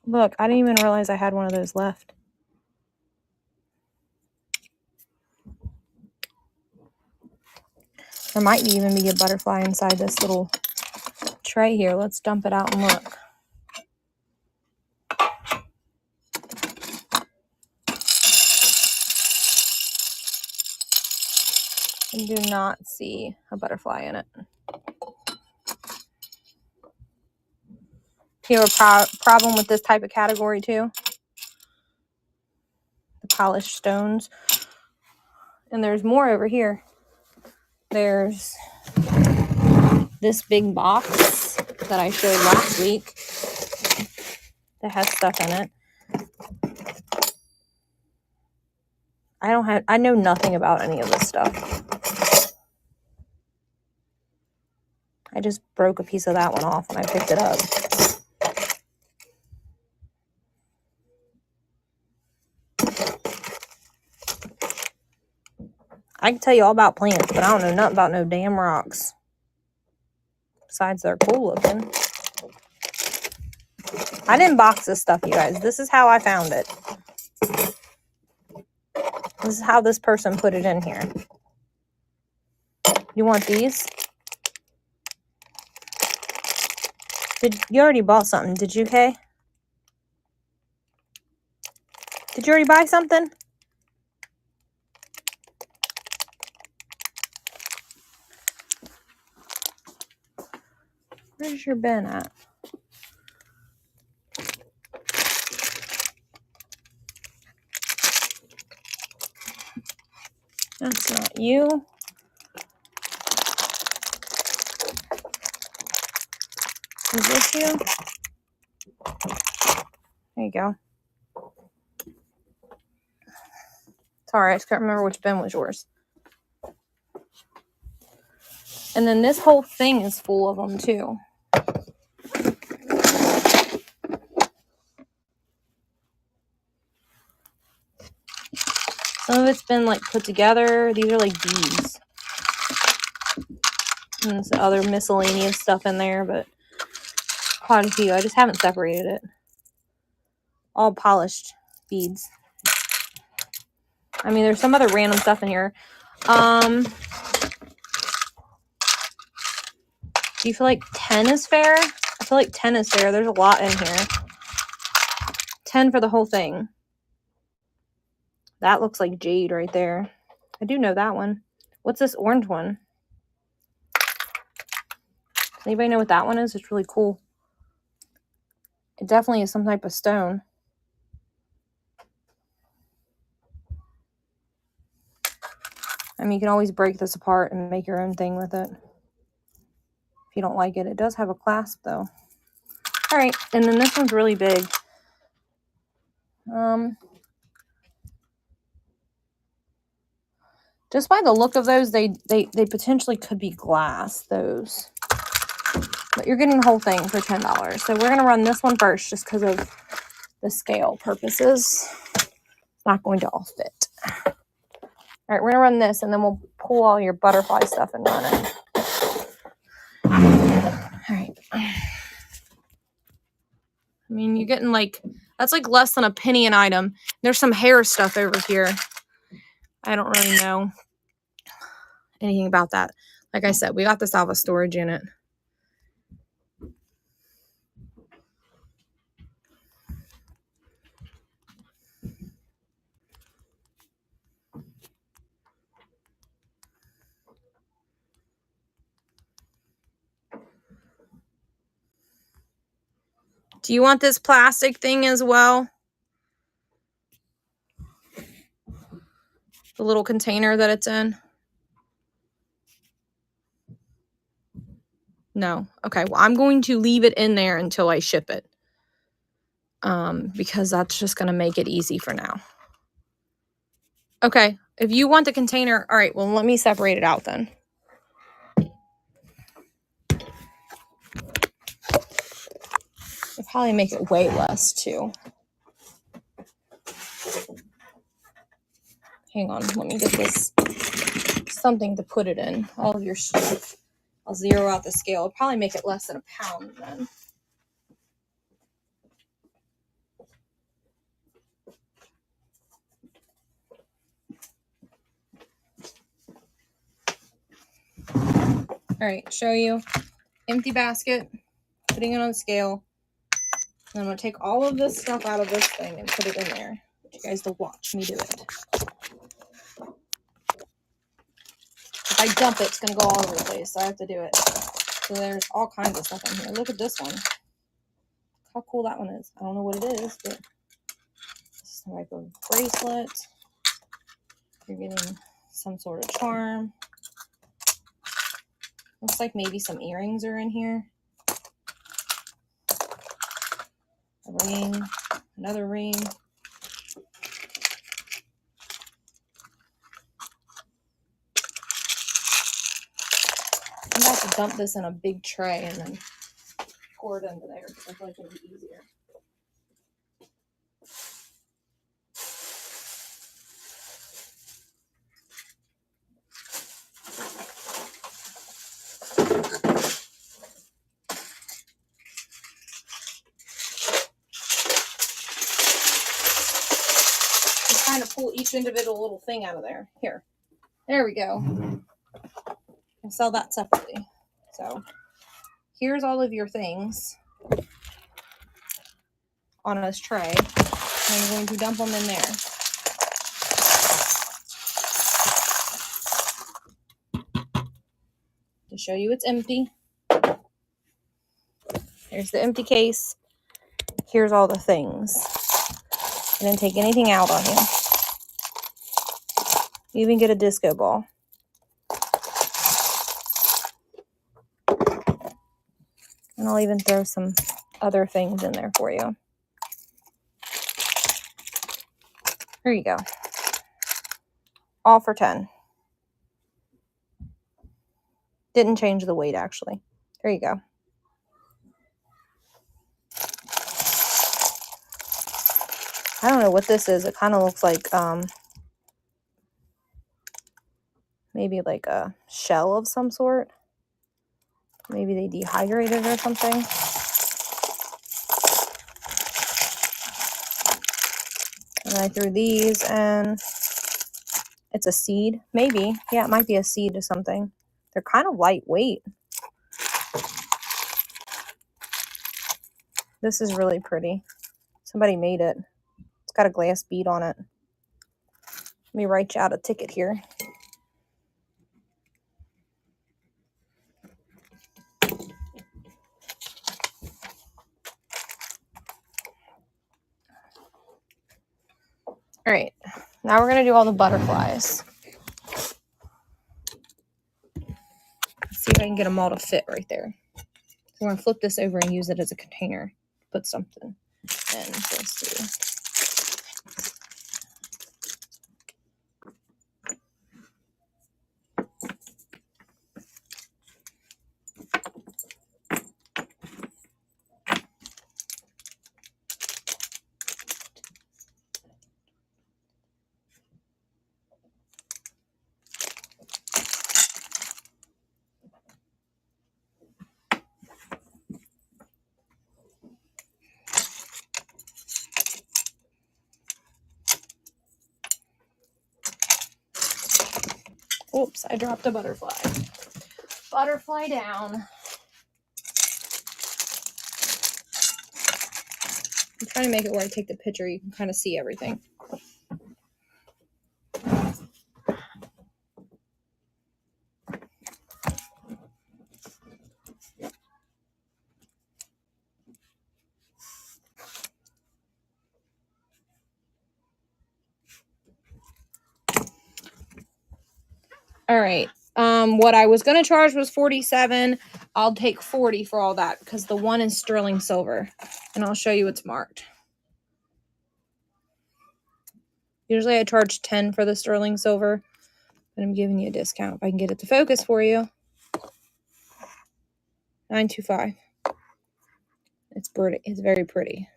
Look, I didn't even realize I had one of those left. There might even be a butterfly inside this little tray here. Let's dump it out and look. I do not see a butterfly in it. Do you have a problem with this type of category too? The polished stones. And there's more over here. There's this big box that I showed last week that has stuff in it. I know nothing about any of this stuff. I just broke a piece of that one off when I picked it up. I can tell you all about plants, but I don't know nothing about no damn rocks. Besides, they're cool looking. I didn't box this stuff, you guys. This is how I found it. This is how this person put it in here. You want these? You already bought something, did you, Kay? Did you already buy something? Where's your bin at? That's not you. Is this you? There you go. Sorry, I just can't remember which bin was yours. And then this whole thing is full of them too. Some of it's been like put together. These are like beads. And there's other miscellaneous stuff in there, but quite a few. I just haven't separated it. All polished beads. I mean, there's some other random stuff in here. Do you feel like 10 is fair? I feel like 10 is fair. There's a lot in here. 10 for the whole thing. That looks like jade right there. I do know that one. What's this orange one? Anybody know what that one is? It's really cool. It definitely is some type of stone. I mean, you can always break this apart and make your own thing with it. If you don't like it. It does have a clasp though. All right, and then this one's really big. Just by the look of those, they potentially could be glass, those. But you're getting the whole thing for $10. So we're going to run this one first just because of the scale purposes. It's not going to all fit. All right, we're going to run this, and then we'll pull all your butterfly stuff and run it. All right. I mean, you're getting like, that's like less than a penny an item. There's some hair stuff over here. I don't really know anything about that. Like I said, we got this out of a storage unit. Do you want this plastic thing as well? The little container that it's in? No. Okay, well, I'm going to leave it in there until I ship it. Because that's just going to make it easy for now. Okay, if you want the container, all right, well, let me separate it out then. It'll probably make it way less too. Hang on, let me get this something to put it in. All of your stuff. I'll zero out the scale. It'll probably make it less than a pound then. All right, show you. Empty basket, putting it on the scale. And I'm going to take all of this stuff out of this thing and put it in there. I want you guys to watch me do it. If I dump it, it's going to go all over the place, so I have to do it. So there's all kinds of stuff in here. Look at this one. How cool that one is. I don't know what it is, but this is some type of bracelet. You're getting some sort of charm. Looks like maybe some earrings are in here. A ring, another ring. I'm about to dump this in a big tray and then pour it into there because I feel like it'll be easier. Just trying to pull each individual little thing out of there. Here. There we go. I'll sell that separately. So here's all of your things on this tray. I'm going to dump them in there. To show you it's empty. There's the empty case. Here's all the things. I didn't take anything out on you. You even get a disco ball. And I'll even throw some other things in there for you. Here you go. All for 10. Didn't change the weight, actually. There you go. I don't know what this is. It kind of looks like maybe like a shell of some sort. Maybe they dehydrated or something. And I threw these and it's a seed. Maybe. Yeah, it might be a seed of something. They're kind of lightweight. This is really pretty. Somebody made it. It's got a glass bead on it. Let me write you out a ticket here. All right, now we're going to do all the butterflies. Let's see if I can get them all to fit right there. We're going to flip this over and use it as a container. Put something in. So let's see. Oops, I dropped a butterfly. Butterfly down. I'm trying to make it where I take the picture. You can kind of see everything. All right. What I was going to charge was $47. I'll take $40 for all that because the one is sterling silver. And I'll show you what's marked. Usually I charge $10 for the sterling silver, but I'm giving you a discount if I can get it to focus for you. $9.25. It's pretty. It's very pretty.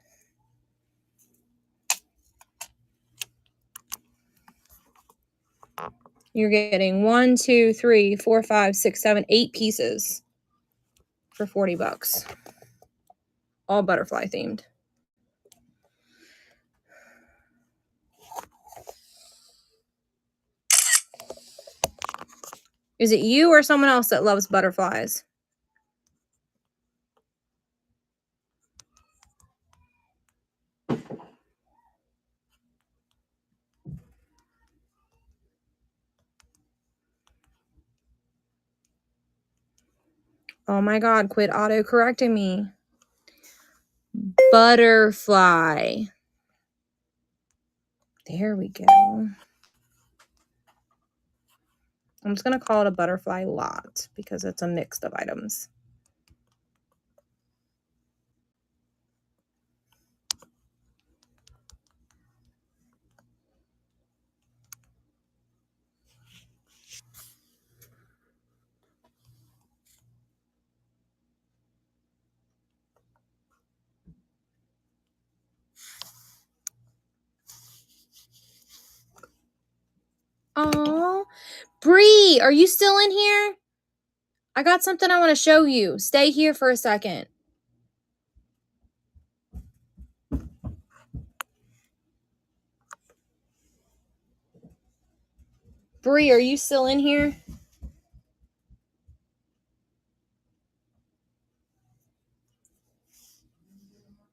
You're getting 1, 2, 3, 4, 5, 6, 7, 8 pieces for $40. All butterfly themed. Is it you or someone else that loves butterflies? Oh my God, quit auto-correcting me. Butterfly. There we go. I'm just going to call it a butterfly lot because it's a mix of items. Oh, Bree, are you still in here? I got something I want to show you. Stay here for a second. Bree, are you still in here?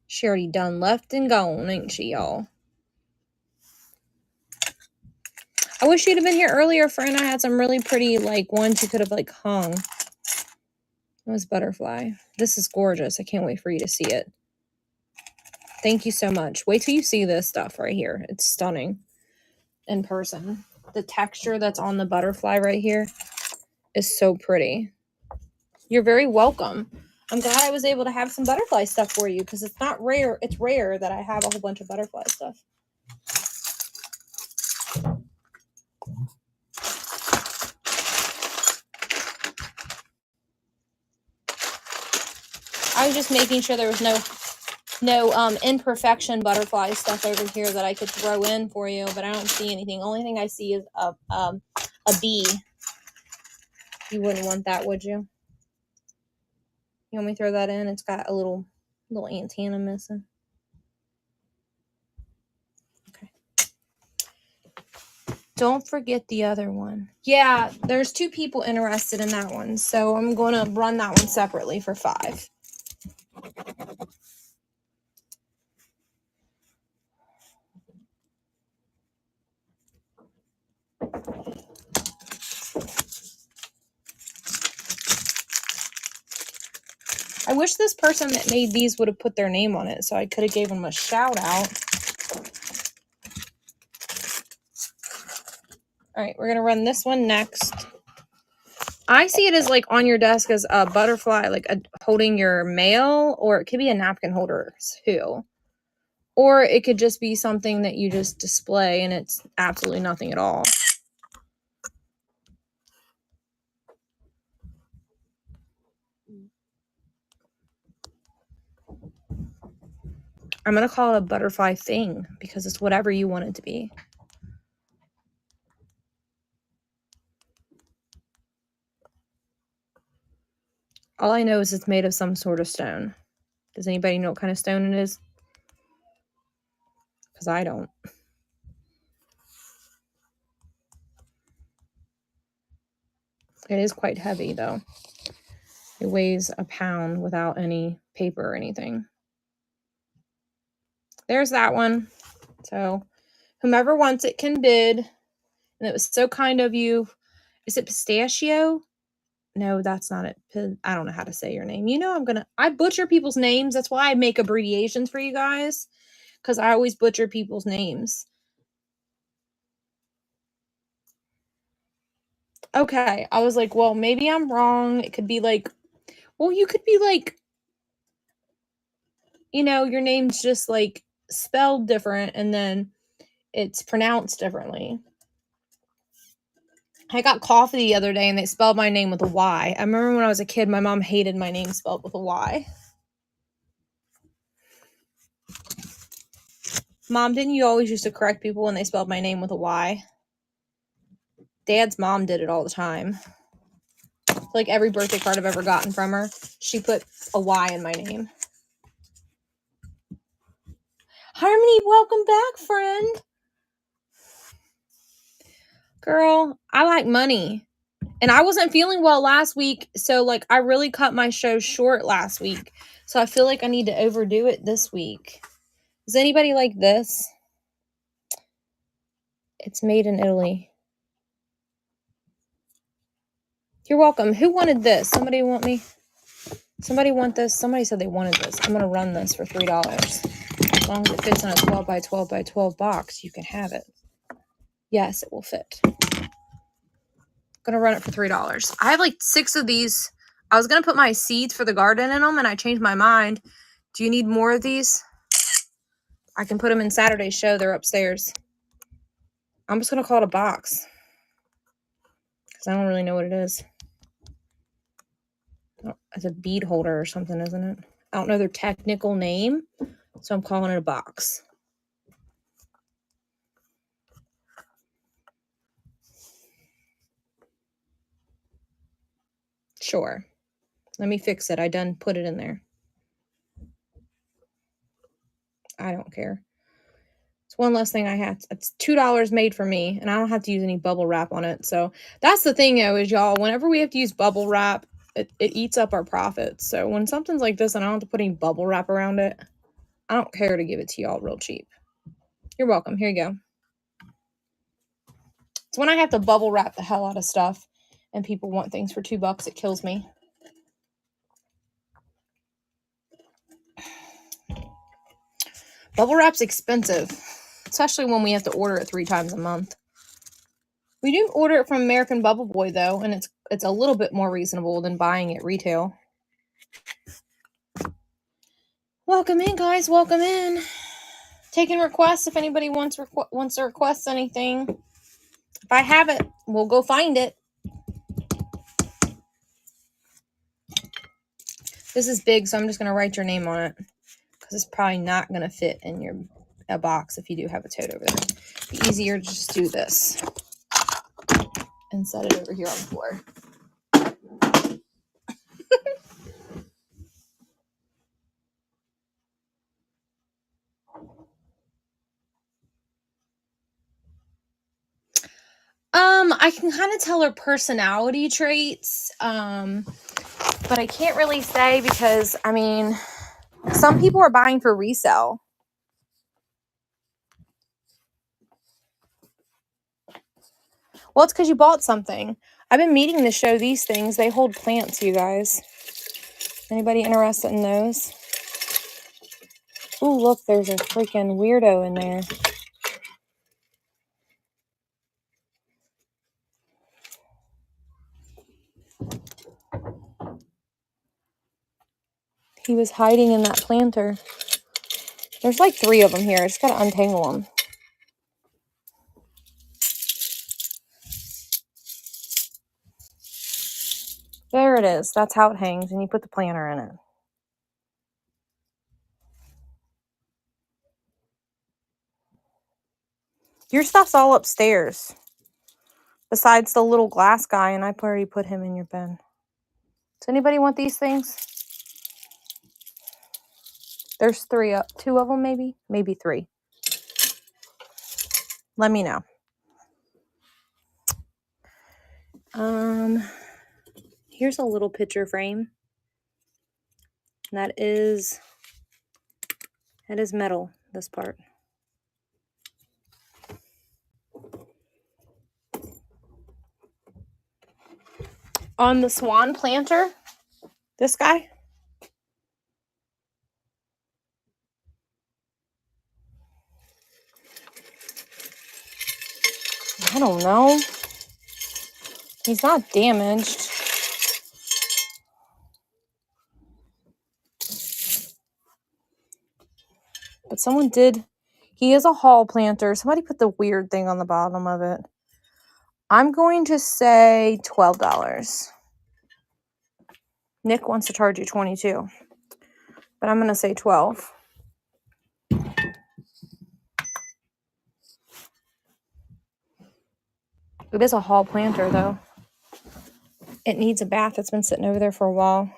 She already done left and gone, ain't she, y'all? I wish you'd have been here earlier, friend. I had some really pretty, like, ones you could have, like, hung. It was butterfly. This is gorgeous. I can't wait for you to see it. Thank you so much. Wait till you see this stuff right here. It's stunning in person. The texture that's on the butterfly right here is so pretty. You're very welcome. I'm glad I was able to have some butterfly stuff for you because it's not rare. It's rare that I have a whole bunch of butterfly stuff. I was just making sure there was no imperfection butterfly stuff over here that I could throw in for you, but I don't see anything. Only thing I see is a bee. You wouldn't want that, would you? You want me to throw that in? It's got a little antenna missing. Okay. Don't forget the other one. Yeah, there's 2 people interested in that one, so I'm going to run that one separately for $5. I wish this person that made these would have put their name on it, so I could have gave them a shout out. All right, we're going to run this one next. I see it as like on your desk as a butterfly, like holding your mail, or it could be a napkin holder too. Or it could just be something that you just display and it's absolutely nothing at all. I'm going to call it a butterfly thing because it's whatever you want it to be. All I know is it's made of some sort of stone. Does anybody know what kind of stone it is? Because I don't. It is quite heavy, though. It weighs a pound without any paper or anything. There's that one. So whomever wants it can bid. And it was so kind of you. Is it pistachio? No, that's not it. I don't know how to say your name. You know, I butcher people's names. That's why I make abbreviations for you guys. Because I always butcher people's names. Okay. I was like, well, maybe I'm wrong. It could be like, well, you could be like, you know, your name's just like spelled different and then it's pronounced differently. I got coffee the other day and they spelled my name with a Y. I remember when I was a kid, my mom hated my name spelled with a Y. Mom, didn't you always used to correct people when they spelled my name with a Y? Dad's mom did it all the time. Like every birthday card I've ever gotten from her, she put a Y in my name. Harmony, welcome back, friend. Girl, I like money. And I wasn't feeling well last week, so like I really cut my show short last week. So I feel like I need to overdo it this week. Does anybody like this? It's made in Italy. You're welcome. Who wanted this? Somebody want me? Somebody want this? Somebody said they wanted this. I'm going to run this for $3. As long as it fits in a 12 by 12 by 12 box, you can have it. Yes, it will fit. I'm going to run it for $3. I have like 6 of these. I was going to put my seeds for the garden in them, and I changed my mind. Do you need more of these? I can put them in Saturday's show. They're upstairs. I'm just going to call it a box. Because I don't really know what it is. It's a bead holder or something, isn't it? I don't know their technical name, so I'm calling it a box. Sure. Let me fix it. I done put it in there. I don't care. It's one less thing I have. It's $2 made for me, and I don't have to use any bubble wrap on it. So that's the thing, though, is y'all, whenever we have to use bubble wrap, it eats up our profits. So when something's like this and I don't have to put any bubble wrap around it, I don't care to give it to y'all real cheap. You're welcome. Here you go. It's when I have to bubble wrap the hell out of stuff and people want things for $2, it kills me. Bubble wrap's expensive, especially when we have to order it 3 times a month. We do order it from American Bubble Boy, though, and it's a little bit more reasonable than buying it retail. Welcome in, guys. Welcome in. Taking requests if anybody wants to request anything. If I have it, we'll go find it. This is big, so I'm just going to write your name on it because it's probably not going to fit in a box if you do have a tote over there. It'd be easier to just do this and set it over here on the floor. I can kind of tell her personality traits, but I can't really say because, I mean, some people are buying for resale. Well, it's because you bought something. I've been meaning to show these things. They hold plants, you guys. Anybody interested in those? Ooh, look, there's a freaking weirdo in there. He was hiding in that planter. There's like 3 of them here. I just gotta untangle them. There it is. That's how it hangs, and you put the planter in it. Your stuff's all upstairs. Besides the little glass guy, and I already put him in your bin. Does anybody want these things? There's 2 of them, maybe 3. Let me know. Here's a little picture frame. And that is metal, this part. On the Swan planter, this guy. I don't know. He's not damaged. But someone did. He is a hall planter. Somebody put the weird thing on the bottom of it. I'm going to say $12. Nick wants to charge you $22. But I'm going to say $12. It is a hall planter, though. It needs a bath. It's been sitting over there for a while.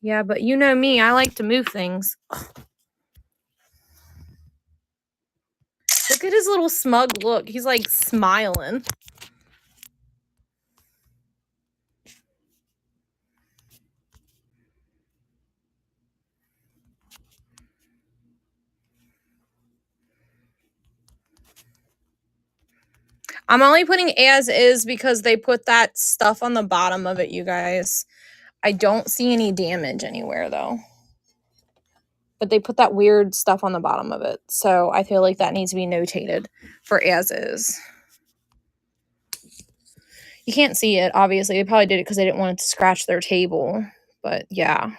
Yeah, but you know me. I like to move things. Look at his little smug look. He's like smiling. I'm only putting as is because they put that stuff on the bottom of it, you guys. I don't see any damage anywhere, though. But they put that weird stuff on the bottom of it. So I feel like that needs to be notated for as is. You can't see it, obviously. They probably did it because they didn't want it to scratch their table. But yeah.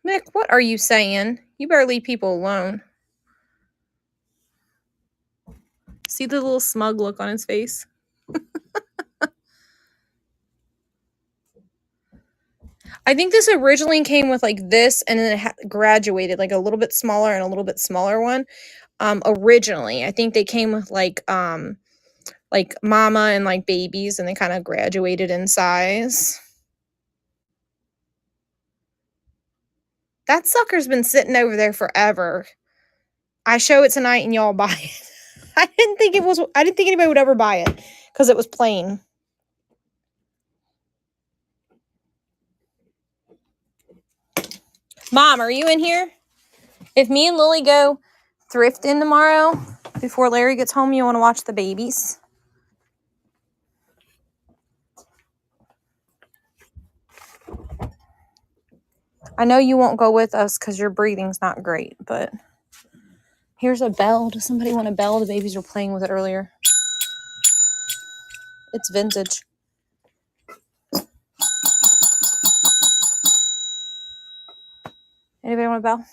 Nick, what are you saying? You better leave people alone. See the little smug look on his face? I think this originally came with like this and then it graduated like a little bit smaller and a little bit smaller one. Originally, I think they came with like mama and like babies and they kind of graduated in size. That sucker's been sitting over there forever. I show it tonight and y'all buy it. I didn't think anybody would ever buy it because it was plain. Mom, are you in here? If me and Lily go thrifting tomorrow before Larry gets home, you want to watch the babies? I know you won't go with us because your breathing's not great, but here's a bell. Does somebody want a bell? The babies were playing with it earlier. It's vintage. Anybody want a bell?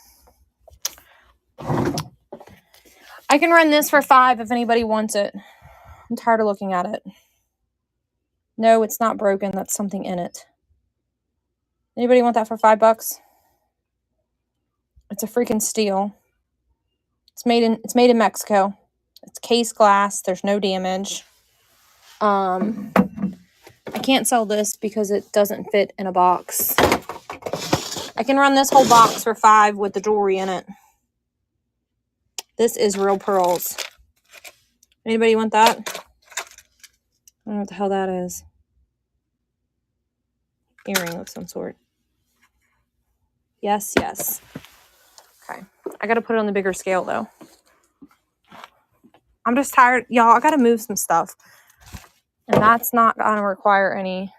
I can run this for $5 if anybody wants it. I'm tired of looking at it. No, it's not broken. That's something in it. Anybody want that for $5? It's a freaking steel. It's made in Mexico. It's case glass. There's no damage. I can't sell this because it doesn't fit in a box. I can run this whole box for $5 with the jewelry in it. This is real pearls. Anybody want that? I don't know what the hell that is. Earring of some sort. Yes, yes. Okay. I gotta put it on the bigger scale though. I'm just tired. Y'all, I gotta move some stuff. And that's not gonna require any.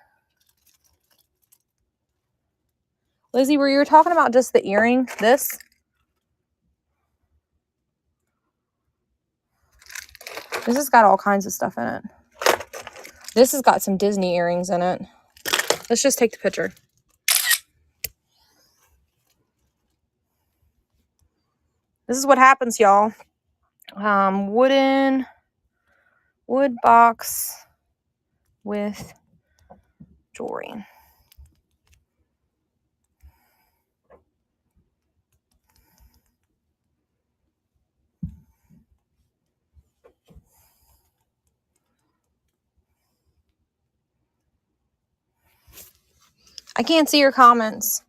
Lizzie, were you talking about just the earring? This? This has got all kinds of stuff in it. This has got some Disney earrings in it. Let's just take the picture. This is what happens, y'all. Wood box with jewelry. I can't see your comments.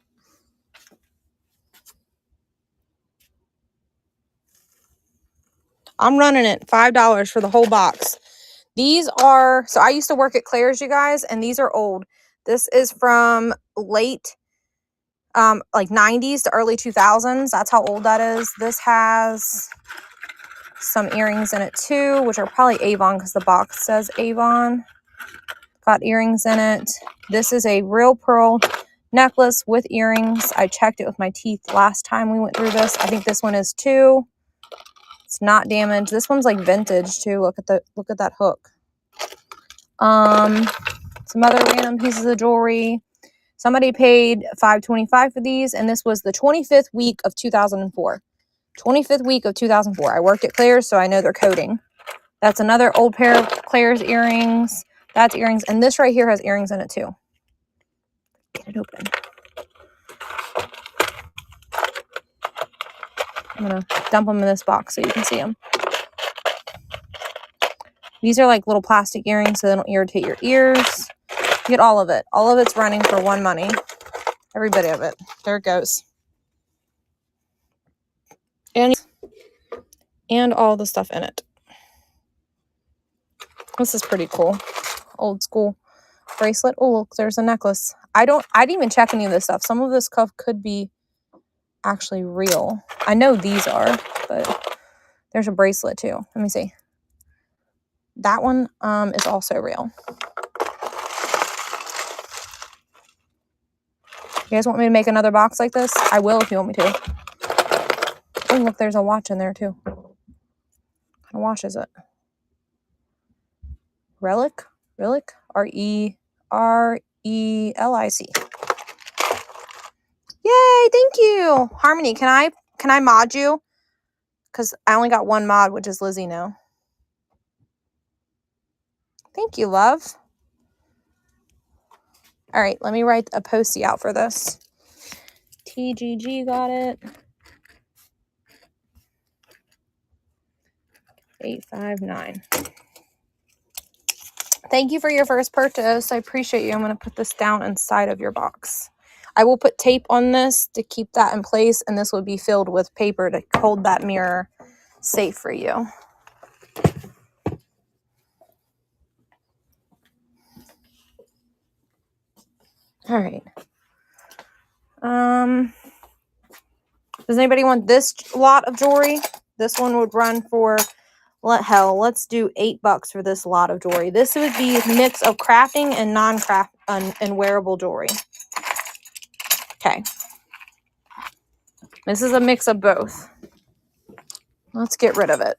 I'm running it $5 for the whole box. These are, so I used to work at Claire's, you guys, and these are old. This is from late, like 90s to early 2000s. That's how old that is. This has some earrings in it too, which are probably Avon because the box says Avon. Got earrings in it. This is a real pearl necklace with earrings. I checked it with my teeth last time we went through this. I think this one is too. It's not damaged. This one's like vintage too. Look at that hook. Some other random pieces of jewelry. Somebody paid $5.25 for these, and this was the 25th week of 2004. 25th week of 2004. I worked at Claire's, so I know they're coding. That's another old pair of Claire's earrings. That's earrings, and this right here has earrings in it too. Get it open. I'm gonna dump them in this box so you can see them. These are like little plastic earrings so they don't irritate your ears. You get all of it. All of it's running for one money. Every bit of it. There it goes. And all the stuff in it. This is pretty cool. Old school bracelet. Oh, look, there's a necklace. I didn't even check any of this stuff. Some of this stuff could be actually real. I know these are, but there's a bracelet too. Let me see. That one is also real. You guys want me to make another box like this? I will if you want me to. Oh, look, there's a watch in there too. What kind of watch is it? Relic? Relic? R-E-R-E-L-I-C. Yay, thank you. Harmony, can I mod you? Because I only got one mod, which is Lizzie now. Thank you, love. All right, let me write a postie out for this. TGG got it. 859. Thank you for your first purchase. I appreciate you. I'm going to put this down inside of your box. I will put tape on this to keep that in place, and this will be filled with paper to hold that mirror safe for you. All right. Does anybody want this lot of jewelry? This one would run for, let's do $8 for this lot of jewelry. This would be a mix of crafting and non-craft and wearable jewelry. Okay. This is a mix of both. Let's get rid of it.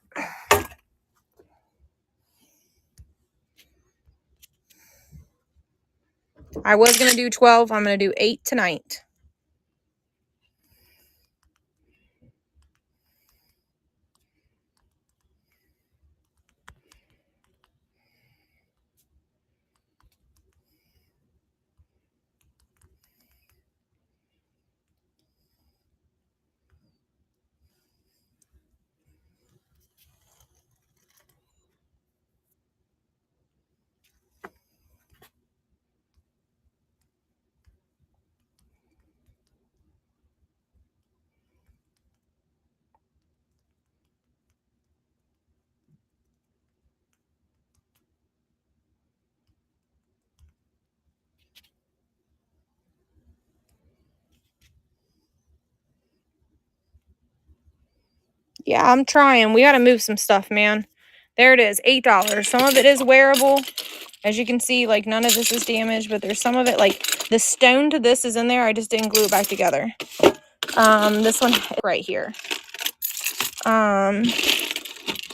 I was going to do 12. I'm going to do 8 tonight. Yeah, I'm trying. We got to move some stuff, man. There it is, $8. Some of it is wearable. As you can see, like none of this is damaged, but there's some of it, like the stone to this is in there. I just didn't glue it back together. This one right here.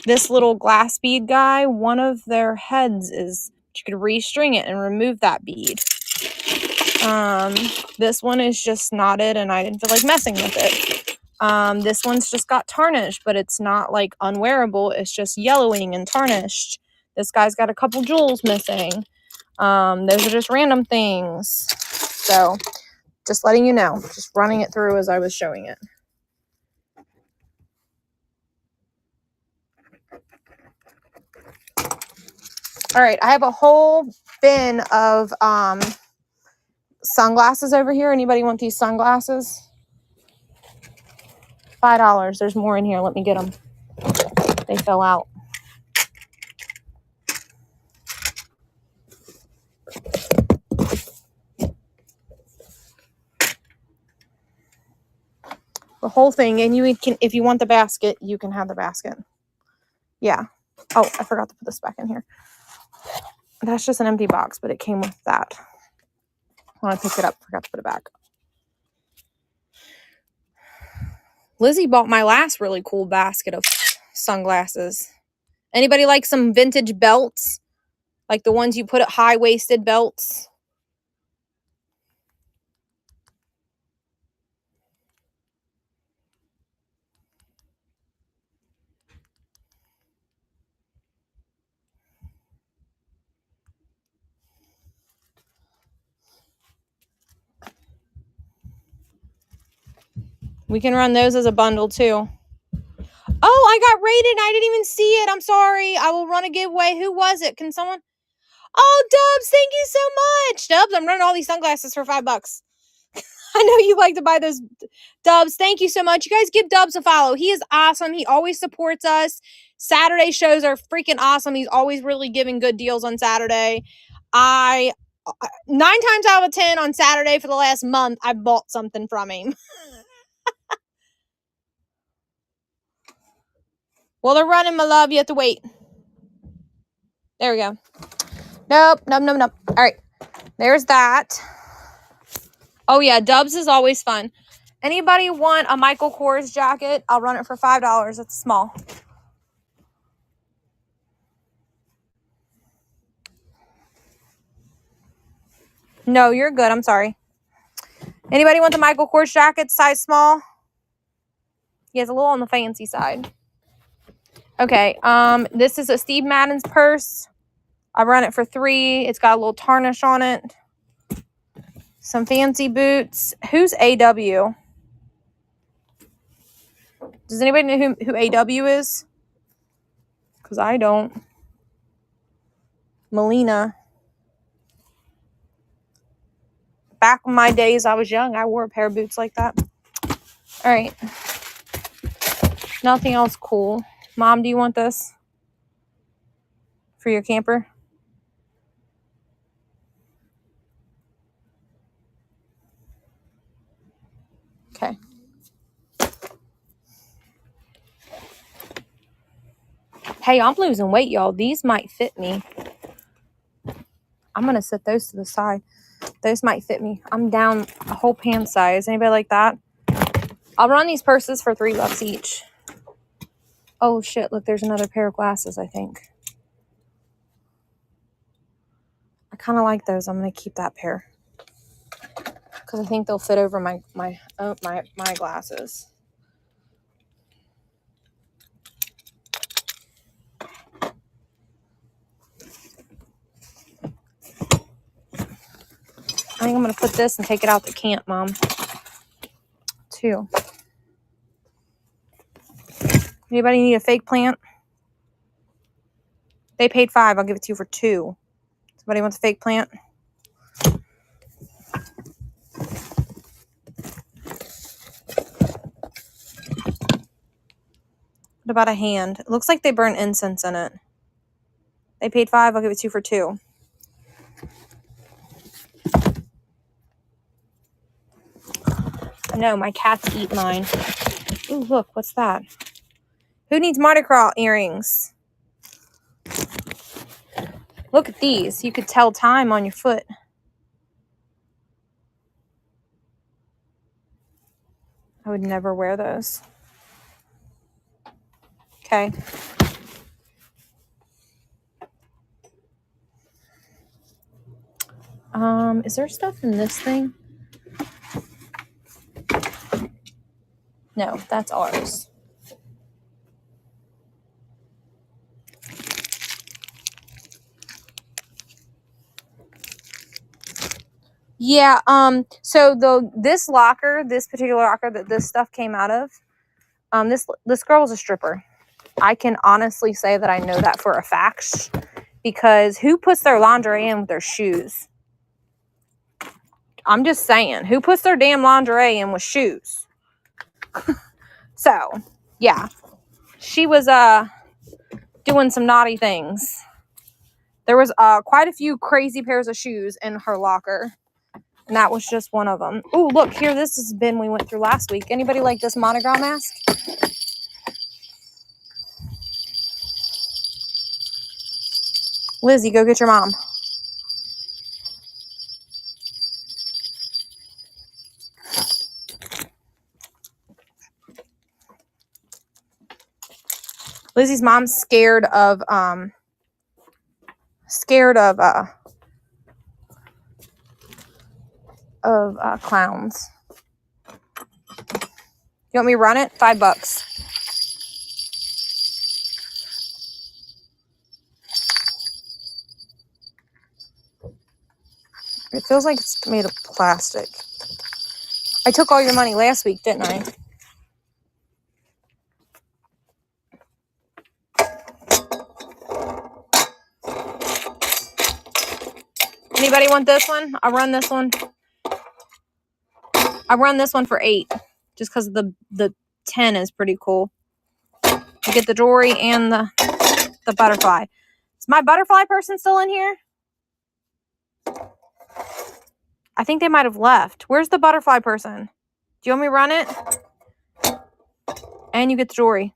This little glass bead guy, one of their heads is, you could restring it and remove that bead. This one is just knotted and I didn't feel like messing with it. This one's just got tarnished, but it's not like unwearable. It's just yellowing and tarnished. This guy's got a couple jewels missing. Those are just random things. So just letting you know, just running it through as I was showing it. All right, I have a whole bin of sunglasses over here. Anybody want these sunglasses? $5. There's more in here. Let me get them. They fell out. The whole thing, and you can, if you want the basket, you can have the basket. Yeah. Oh, I forgot to put this back in here. That's just an empty box, but it came with that. When I picked it up, forgot to put it back. Lizzie bought my last really cool basket of sunglasses. Anybody like some vintage belts? Like the ones you put at high-waisted belts? We can run those as a bundle too. Oh, I got rated. I didn't even see it. I'm sorry. I will run a giveaway. Who was it? Can someone? Oh, Dubs, thank you so much. Dubs, I'm running all these sunglasses for $5. I know you like to buy those. Dubs, thank you so much. You guys give Dubs a follow. He is awesome. He always supports us. Saturday shows are freaking awesome. He's always really giving good deals on Saturday. 9 times out of 10 on Saturday for the last month, I bought something from him. Well, they're running, my love. You have to wait. There we go. Nope. All right. There's that. Oh, yeah. Dubs is always fun. Anybody want a Michael Kors jacket? I'll run it for $5. It's small. No, you're good. I'm sorry. Anybody want the Michael Kors jacket, size small? He has a little on the fancy side. Okay. This is a Steve Madden's purse. I run it for $3. It's got a little tarnish on it. Some fancy boots. Who's AW? Does anybody know who AW is? Because I don't. Melina. Back in my days, I was young. I wore a pair of boots like that. All right. Nothing else cool. Mom, do you want this for your camper? Okay. Hey, I'm losing weight, y'all. These might fit me. I'm going to set those to the side. Those might fit me. I'm down a whole pant size. Anybody like that? I'll run these purses for $3 each. Oh, shit. Look, there's another pair of glasses, I think. I kind of like those. I'm going to keep that pair. Because I think they'll fit over my glasses. I think I'm going to put this and take it out to camp, Mom. 2. Anybody need a fake plant? They paid $5. I'll give it to you for 2. Somebody wants a fake plant? What about a hand? It looks like they burn incense in it. They paid $5. I'll give it to you for 2. No, my cats eat mine. Ooh, look, what's that? Who needs Mardi Gras earrings? Look at these. You could tell time on your foot. I would never wear those. Okay. Is there stuff in this thing? No, that's ours. Yeah, so this locker, this particular locker that this stuff came out of, this girl was a stripper. I can honestly say that I know that for a fact, because who puts their lingerie in with their shoes? I'm just saying, who puts their damn lingerie in with shoes? So, yeah. She was doing some naughty things. There was quite a few crazy pairs of shoes in her locker. And that was just one of them. Oh, look, here, this is bin we went through last week. Anybody like this Monogram mask? Lizzie, go get your mom. Lizzie's mom's scared of clowns. You want me to run it? $5. It feels like it's made of plastic. I took all your money last week, didn't I? Anybody want this one? I'll run this one. I run this one for $8, just because the 10 is pretty cool. You get the jewelry and the butterfly. Is my butterfly person still in here? I think they might have left. Where's the butterfly person? Do you want me to run it? And you get the jewelry.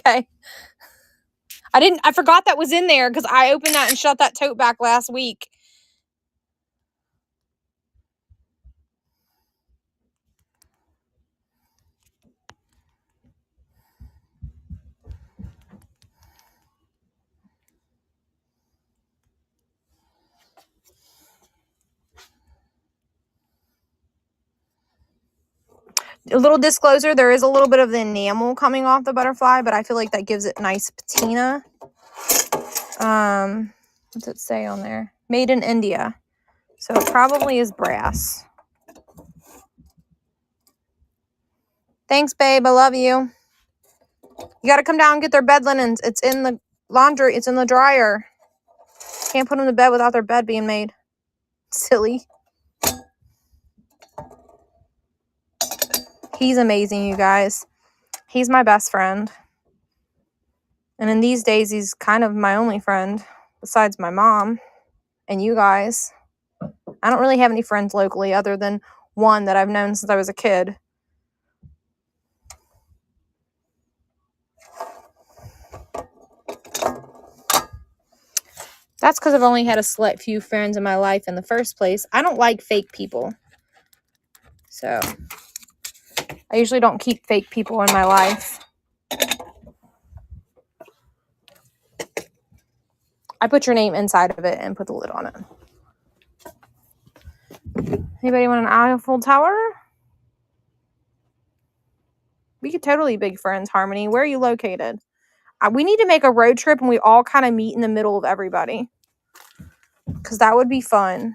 Okay. I forgot that was in there because I opened that and shut that tote back last week. A little disclosure, there is a little bit of the enamel coming off the butterfly, but I feel like that gives it nice patina. What's it say on there? Made in India. So it probably is brass. Thanks, babe. I love you. You got to come down and get their bed linens. It's in the laundry. It's in the dryer. Can't put them to bed without their bed being made. Silly. He's amazing, you guys. He's my best friend. And in these days, he's kind of my only friend besides my mom and you guys. I don't really have any friends locally other than one that I've known since I was a kid. That's because I've only had a select few friends in my life in the first place. I don't like fake people. So I usually don't keep fake people in my life. I put your name inside of it and put the lid on it. Anybody want an Eiffel Tower? We could totally be friends, Harmony. Where are you located? We need to make a road trip and we all kind of meet in the middle of everybody. Because that would be fun.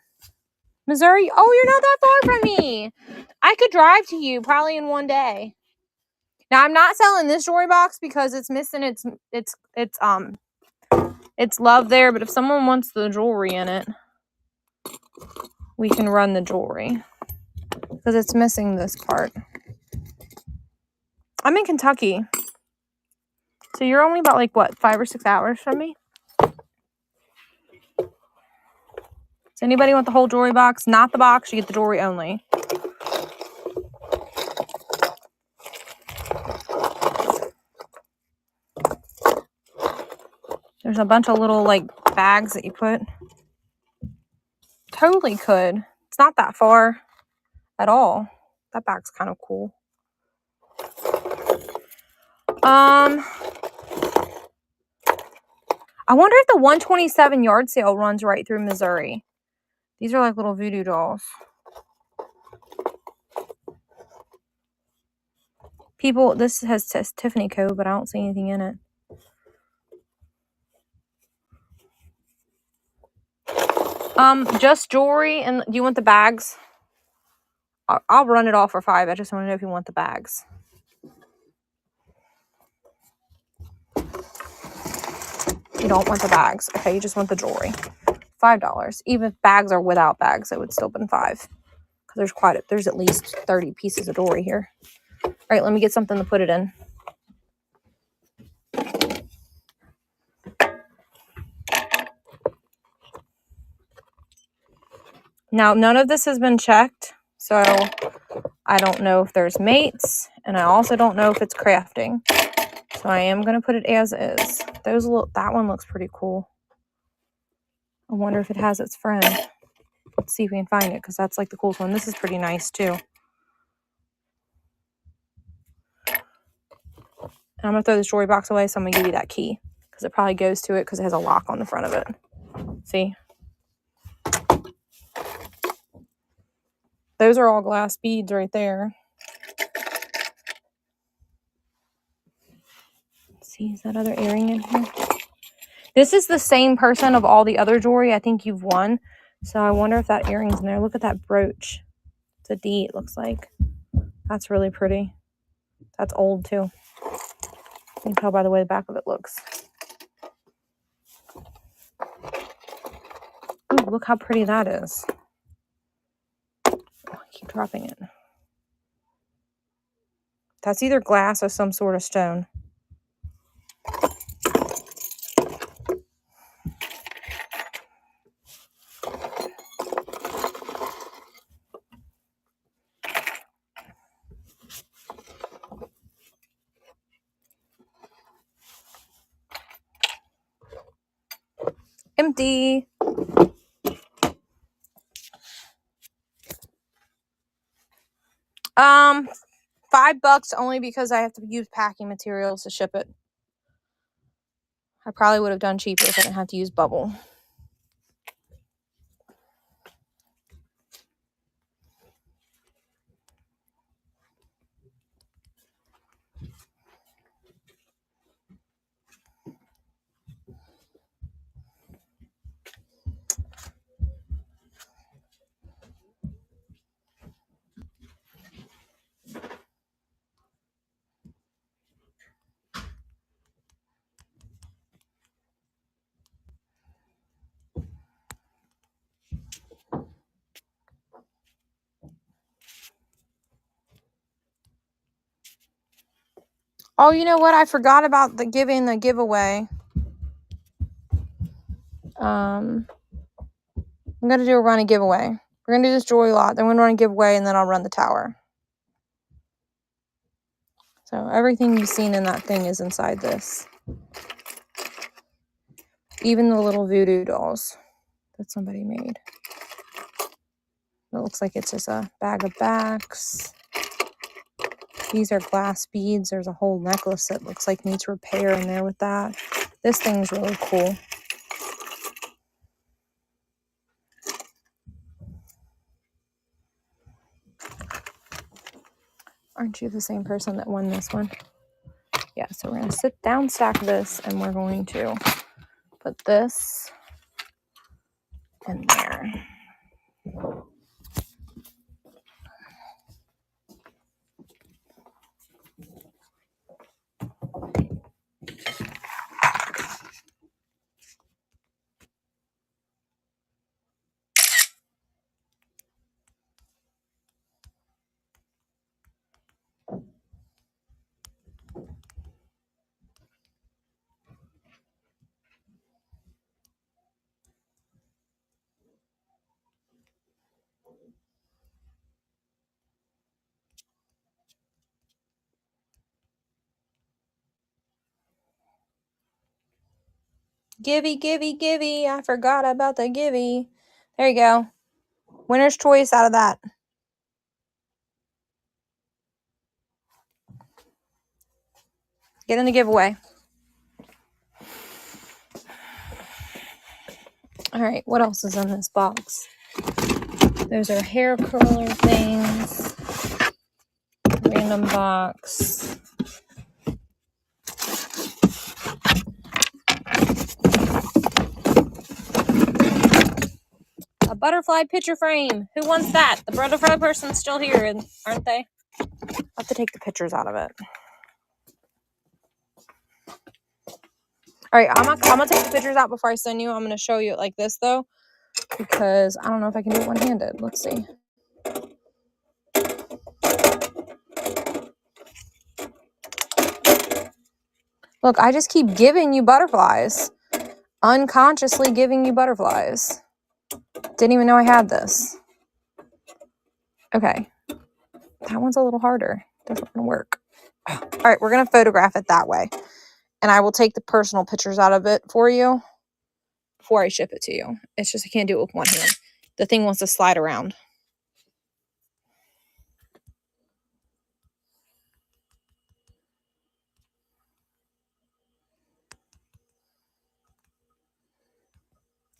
Missouri? Oh, you're not that far from me. I could drive to you probably in one day. Now, I'm not selling this jewelry box because it's missing its love there. But if someone wants the jewelry in it, we can run the jewelry. Because it's missing this part. I'm in Kentucky. So you're only about, like, what, 5 or 6 hours from me? Does anybody want the whole jewelry box? Not the box. You get the jewelry only. There's a bunch of little, like, bags that you put. Totally could. It's not that far at all. That bag's kind of cool. I wonder if the 127 yard sale runs right through Missouri. These are like little voodoo dolls. People, this has Tiffany Co., but I don't see anything in it. Just jewelry, and do you want the bags? I'll run it off for $5. I just want to know if you want the bags. You don't want the bags. Okay, you just want the jewelry. $5. Even if bags are without bags, it would still been $5. Because there's at least 30 pieces of jewelry here. All right, let me get something to put it in. Now, none of this has been checked, so I don't know if there's mates, and I also don't know if it's crafting. So I am going to put it as is. That one looks pretty cool. I wonder if it has its friend. Let's see if we can find it, because that's like the coolest one. This is pretty nice, too. And I'm going to throw this jewelry box away, so I'm going to give you that key, because it probably goes to it because it has a lock on the front of it. See? Those are all glass beads right there. Let's see, is that other earring in here? This is the same person of all the other jewelry I think you've won. So I wonder if that earring's in there. Look at that brooch. It's a D, it looks like. That's really pretty. That's old, too. You can tell by the way the back of it looks. Ooh, look how pretty that is. Oh, I keep dropping it. That's either glass or some sort of stone. Empty. $5 only because I have to use packing materials to ship it. I probably would have done cheaper if I didn't have to use bubble. Oh, you know what? I forgot about the giveaway. I'm going to do a run a giveaway. We're going to do this jewelry lot. Then we're going to run a giveaway, and then I'll run the tower. So everything you've seen in that thing is inside this. Even the little voodoo dolls that somebody made. It looks like it's just a bag of backs. These are glass beads. There's a whole necklace that looks like needs repair in there with that. This thing's really cool. Aren't you the same person that won this one? Yeah, so we're going to sit down, stack this, and we're going to put this in there. Givey, givey, givey. I forgot about the givey. There you go. Winner's choice out of that. Get in the giveaway. All right, what else is in this box? Those are hair curler things. Random box. A butterfly picture frame. Who wants that? The butterfly person's still here, aren't they? I'll have to take the pictures out of it. All right, I'm gonna take the pictures out before I send you. I'm gonna show you it like this though. because I don't know if I can do it one-handed. Let's see. Look, I just keep giving you butterflies. Unconsciously giving you butterflies. Didn't even know I had this. Okay. That one's a little harder. Doesn't want to work. All right, we're going to photograph it that way. And I will take the personal pictures out of it for you before I ship it to you. It's just I can't do it with one hand. The thing wants to slide around.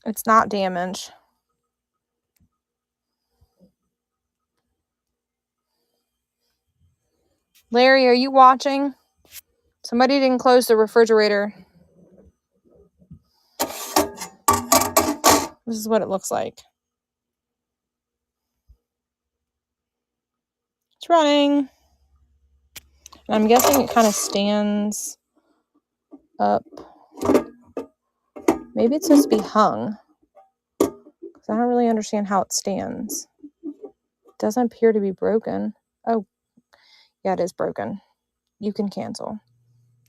It's not damaged. Larry, are you watching? Somebody didn't close the refrigerator. This is what it looks like. It's running. And I'm guessing it kind of stands up. Maybe it's supposed to be hung. Because I don't really understand how it stands. It doesn't appear to be broken. Oh, yeah, it is broken. You can cancel.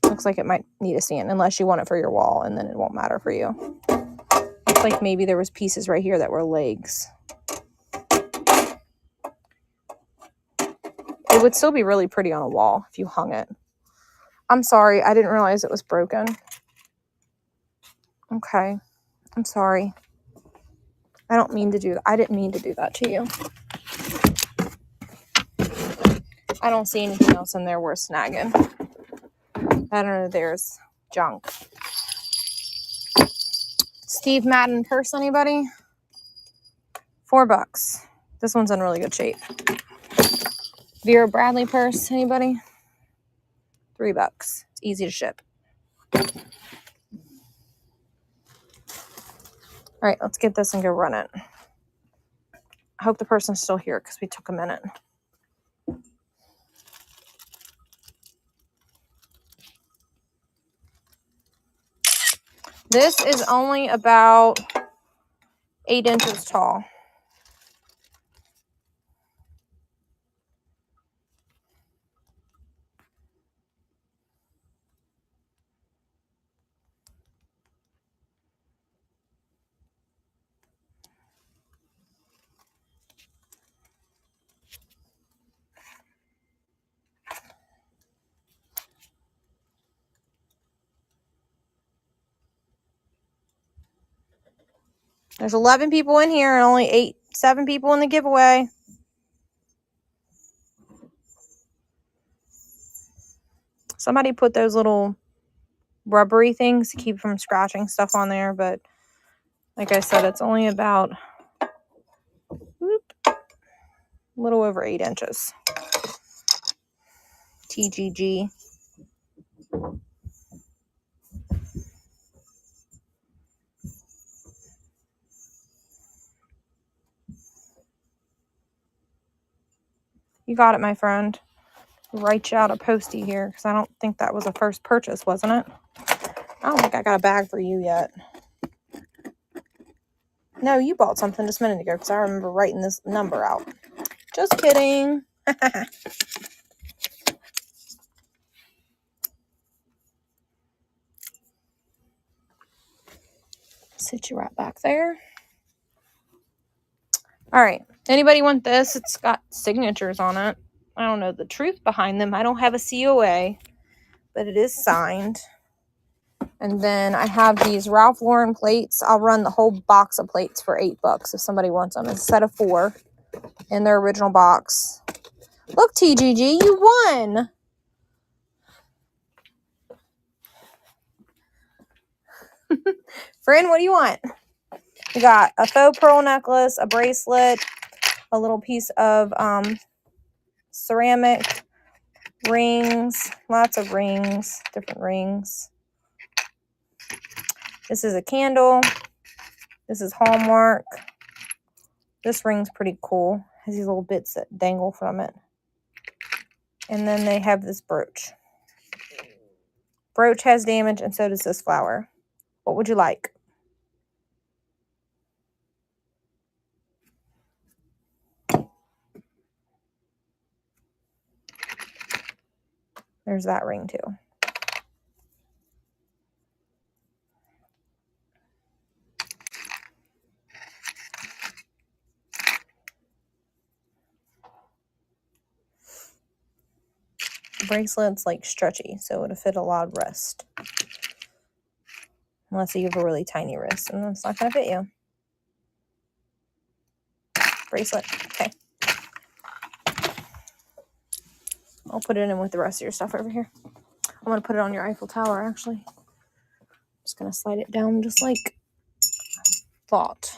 Looks like it might need a stand unless you want it for your wall, and then it won't matter for you. Looks like maybe there was pieces right here that were legs. It would still be really pretty on a wall if you hung it. I'm sorry, I didn't realize it was broken. Okay, I'm sorry. I didn't mean to do that to you. I don't see anything else in there worth snagging. I don't know, there's junk. Steve Madden purse, anybody? $4. This one's in really good shape. Vera Bradley purse, anybody? $3. It's easy to ship. All right, let's get this and go run it. I hope the person's still here because we took a minute. This is only about 8 inches tall. There's 11 people in here and only 7 people in the giveaway. Somebody put those little rubbery things to keep from scratching stuff on there, but like I said, it's only about a little over 8 inches. TGG. You got it, my friend. Write you out a postie here because I don't think that was a first purchase, wasn't it? I don't think I got a bag for you yet. No, you bought something just a minute ago because I remember writing this number out. Just kidding. Sit you right back there. All right. Anybody want this? It's got signatures on it. I don't know the truth behind them. I don't have a COA, but it is signed. And then I have these Ralph Lauren plates. I'll run the whole box of plates for $8 if somebody wants them. It's a set of 4 in their original box. Look, TGG, you won. Friend, what do you want? We got a faux pearl necklace, a bracelet, a little piece of ceramic, rings, lots of rings, different rings. This is a candle. This is Hallmark. This ring's pretty cool. Has these little bits that dangle from it. And then they have this brooch. Brooch has damage and so does this flower. What would you like? There's that ring too. The bracelet's like stretchy, so it'll fit a lot of wrist. Unless you have a really tiny wrist, and that's not going to fit you. Bracelet. Okay. I'll put it in with the rest of your stuff over here. I'm going to put it on your Eiffel Tower, actually. Just going to slide it down just like I thought.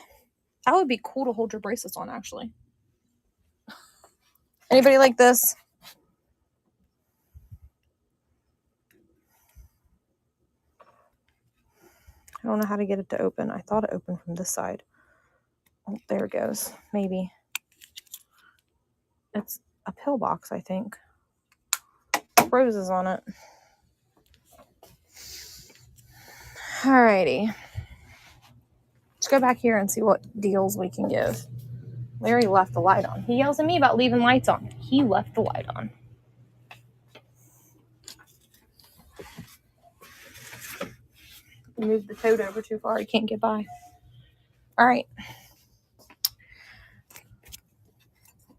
That would be cool to hold your bracelets on, actually. Anybody like this? I don't know how to get it to open. I thought it opened from this side. Oh, there it goes. Maybe. It's a pillbox, I think. Roses on it. Alrighty. Let's go back here and see what deals we can give. Larry left the light on. He yells at me about leaving lights on. He left the light on. Moved the toad over too far. He can't get by. Alright.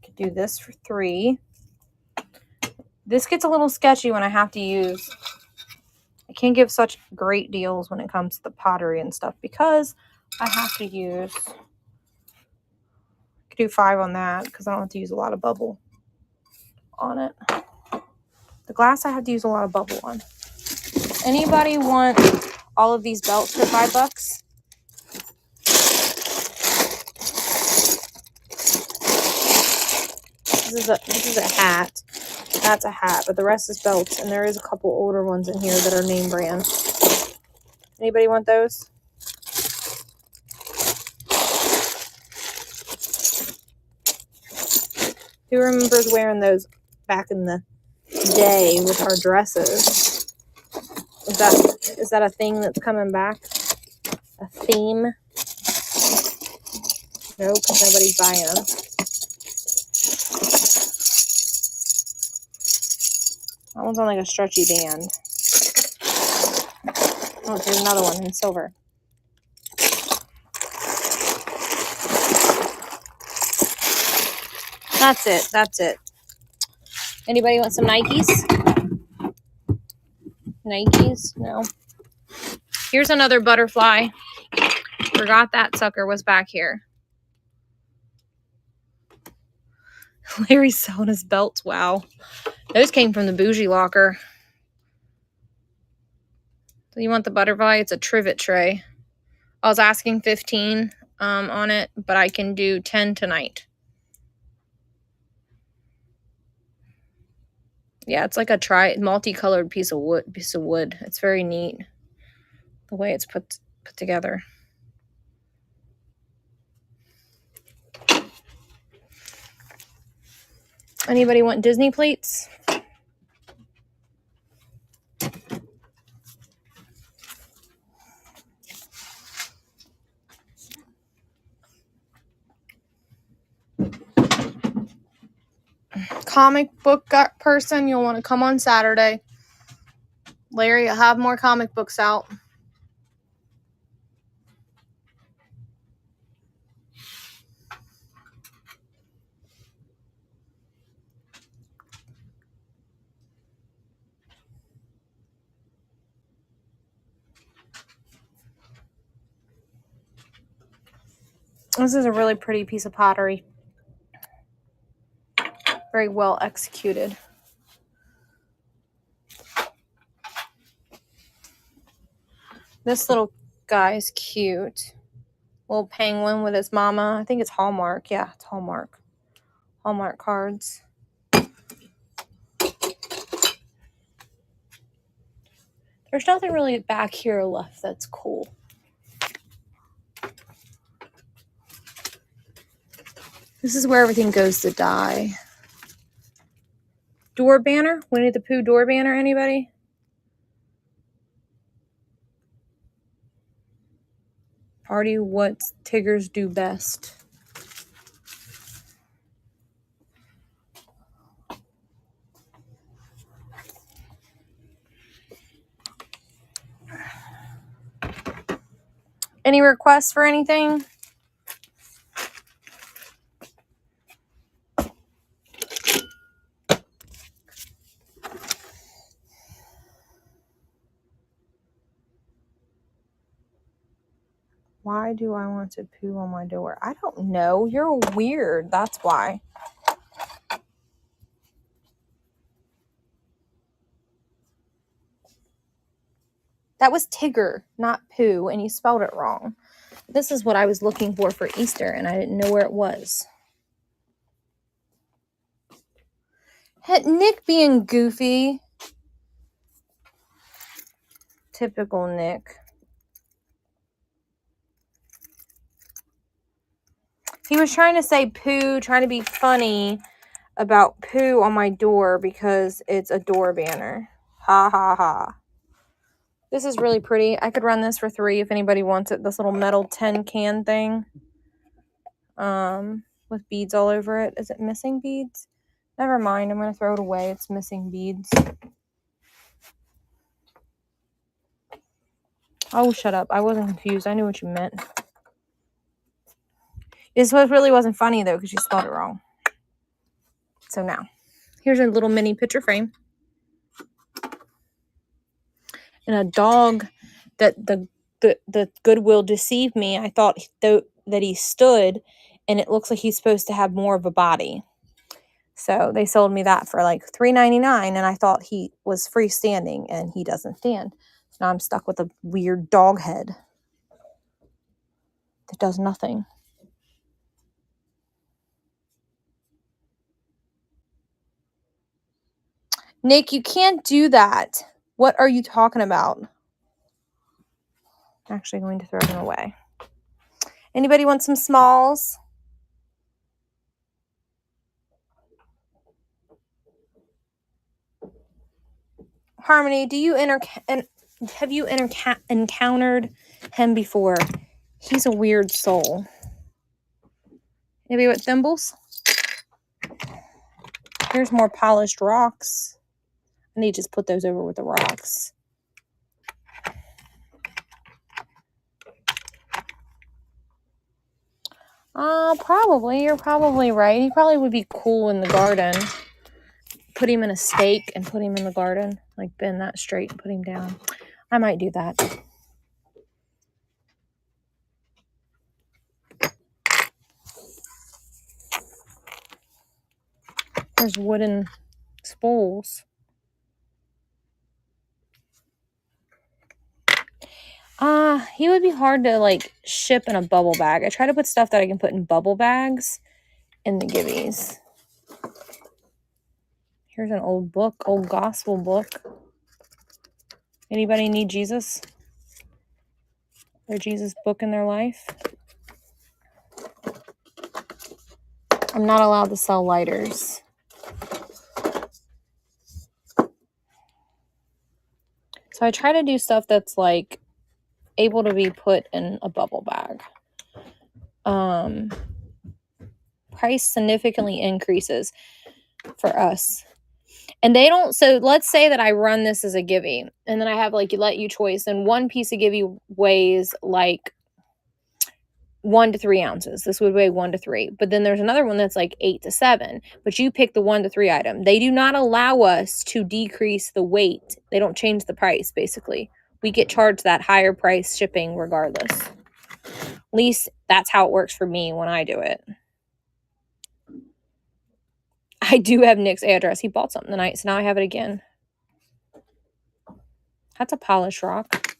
Could do this for $3. This gets a little sketchy when I have to use... I can't give such great deals when it comes to the pottery and stuff because I have to use... I could do 5 on that because I don't have to use a lot of bubble on it. The glass I have to use a lot of bubble on. Anybody want all of these belts for $5? This is a hat. That's a hat, but the rest is belts, and there is a couple older ones in here that are name brand. Anybody want those? Who remembers wearing those back in the day with our dresses? Is that a thing that's coming back? A theme? No, because nobody's buying them. That one's on like a stretchy band. Oh, there's another one in silver. That's it. That's it. Anybody want some Nikes? Nikes? No. Here's another butterfly. Forgot that sucker was back here. Larry's selling his belts. Wow. Those came from the bougie locker. So you want the butterfly? It's a trivet tray. I was asking 15 on it, but I can do 10 tonight. Yeah, it's like a multicolored piece of wood. It's very neat the way it's put together. Anybody want Disney plates? Comic book person, you'll want to come on Saturday. Larry, I'll have more comic books out. This is a really pretty piece of pottery. Very well executed. This little guy's cute. Little penguin with his mama. I think it's Hallmark. Yeah, it's Hallmark. Hallmark cards. There's nothing really back here left that's cool. This is where everything goes to die. Door banner? Winnie the Pooh door banner, anybody? Party what Tiggers do best. Any requests for anything? Why do I want to poo on my door? I don't know. You're weird. That's why. That was Tigger, not poo, and you spelled it wrong. This is what I was looking for Easter, and I didn't know where it was. Nick being goofy. Typical Nick. He was trying to say poo, trying to be funny about poo on my door because it's a door banner. Ha ha ha. This is really pretty. I could run this for $3 if anybody wants it. This little metal tin can thing. With beads all over it. Is it missing beads? Never mind. I'm going to throw it away. It's missing beads. Oh, shut up. I wasn't confused. I knew what you meant. This really wasn't funny, though, because you spelled it wrong. So now, here's a little mini picture frame. And a dog that the Goodwill deceived me. I thought that he stood, and it looks like he's supposed to have more of a body. So they sold me that for like $3.99, and I thought he was freestanding, and he doesn't stand. So now I'm stuck with a weird dog head that does nothing. Nick, you can't do that. What are you talking about? I'm actually going to throw them away. Anybody want some smalls? Harmony, do you have you encountered him before? He's a weird soul. Maybe with thimbles? Here's more polished rocks. I need to just put those over with the rocks. Probably. You're probably right. He probably would be cool in the garden. Put him in a stake and put him in the garden. Like bend that straight and put him down. I might do that. There's wooden spools. He would be hard to like ship in a bubble bag. I try to put stuff that I can put in bubble bags in the gibbies. Here's an old book, old gospel book. Anybody need Jesus? Their Jesus book in their life? I'm not allowed to sell lighters. So I try to do stuff that's like able to be put in a bubble bag. Price significantly increases for us. And they don't, so let's say that I run this as a givey and then I have like, let you choice, and one piece of givey weighs like 1 to 3 ounces. This would weigh 1 to 3. But then there's another one that's like 8 to 7. But you pick the 1 to 3 item. They do not allow us to decrease the weight. They don't change the price, basically. We get charged that higher price shipping regardless. At least that's how it works for me when I do it. I do have Nick's address. He bought something tonight, so now I have it again. That's a polished rock.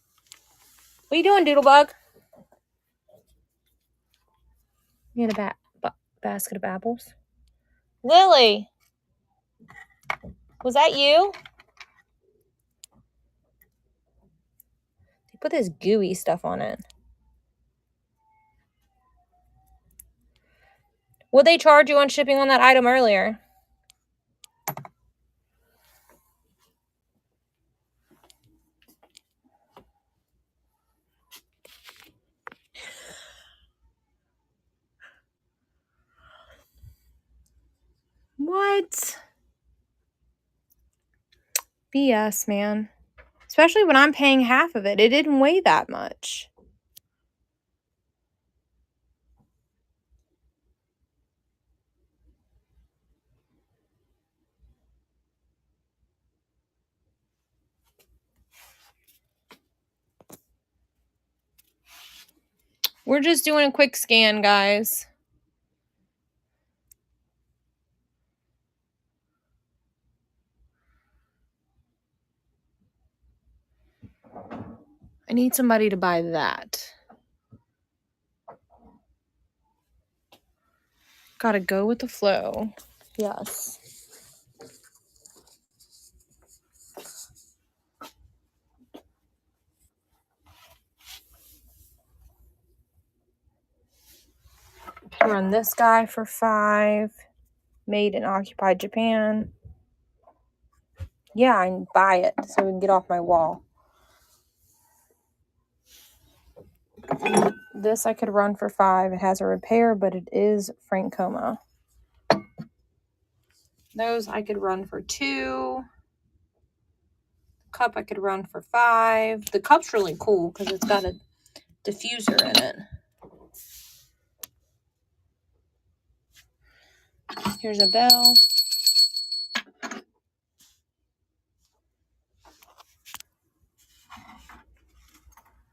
What are you doing, Doodlebug? You had a basket of apples. Lily! Was that you? They put this gooey stuff on it. Would they charge you on shipping on that item earlier? What? BS, man. Especially when I'm paying half of it. It didn't weigh that much. We're just doing a quick scan, guys. I need somebody to buy that. Gotta go with the flow. Yes. Run this guy for $5. Made in occupied Japan. Yeah, and buy it so we can get off my wall. This I could run for $5. It has a repair, but it is Francoma. Those I could run for $2. Cup I could run for $5. The cup's really cool because it's got a diffuser in it. Here's a bell.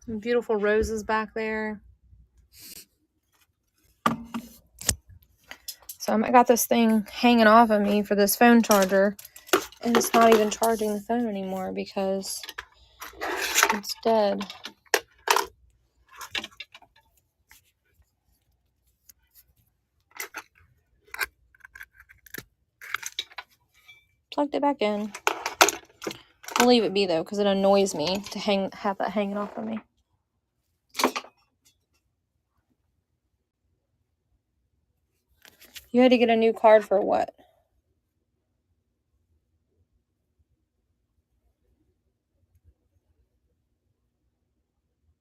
Some beautiful roses back there. So I got this thing hanging off of me for this phone charger, and it's not even charging the phone anymore because it's dead. Plugged it back in. I'll leave it be though, because it annoys me to have that hanging off of me. You had to get a new card for what?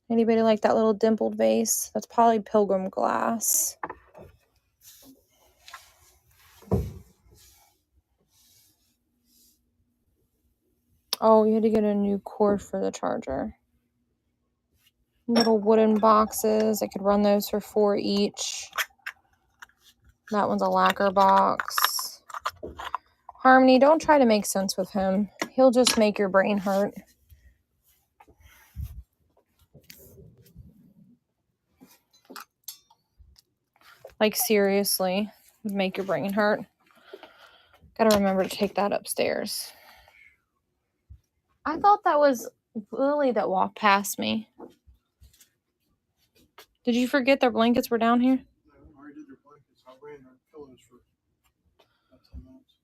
Anybody like that little dimpled vase? That's probably Pilgrim glass. Oh, you had to get a new cord for the charger. Little wooden boxes. I could run those for $4 each. That one's a lacquer box. Harmony, don't try to make sense with him. He'll just make your brain hurt. Like, seriously, would make your brain hurt. Gotta remember to take that upstairs. I thought that was Lily that walked past me. Did you forget their blankets were down here? No, I already did their blankets. I ran their pillows for about 10 minutes.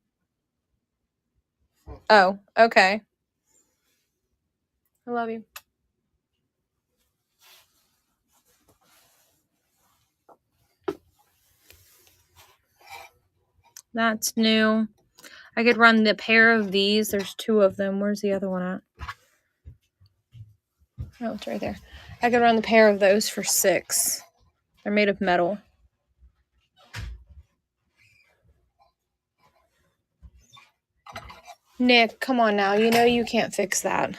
Oh, okay. I love you. That's new. I could run the pair of these. There's 2 of them. Where's the other one at? Oh, it's right there. I could run the pair of those for $6. They're made of metal. Nick, come on now. You know you can't fix that.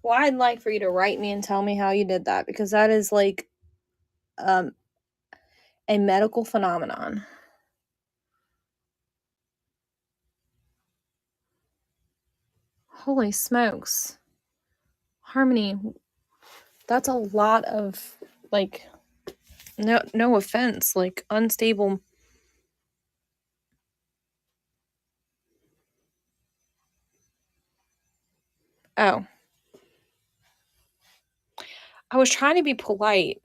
Well, I'd like for you to write me and tell me how you did that, because that is like a medical phenomenon. Holy smokes. Harmony, that's a lot of, like, no offense, like, unstable. Oh. I was trying to be polite.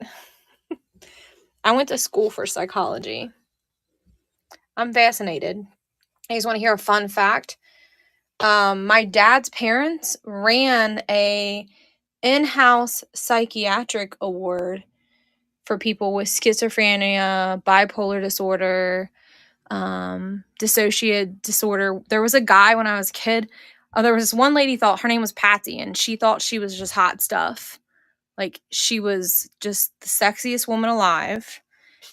I went to school for psychology. I'm fascinated. You guys want to hear a fun fact? My dad's parents ran a in-house psychiatric award for people with schizophrenia, bipolar disorder, dissociative disorder. There was a guy when I was a kid. There was one lady, thought her name was Patsy, and she thought she was just hot stuff. Like, she was just the sexiest woman alive,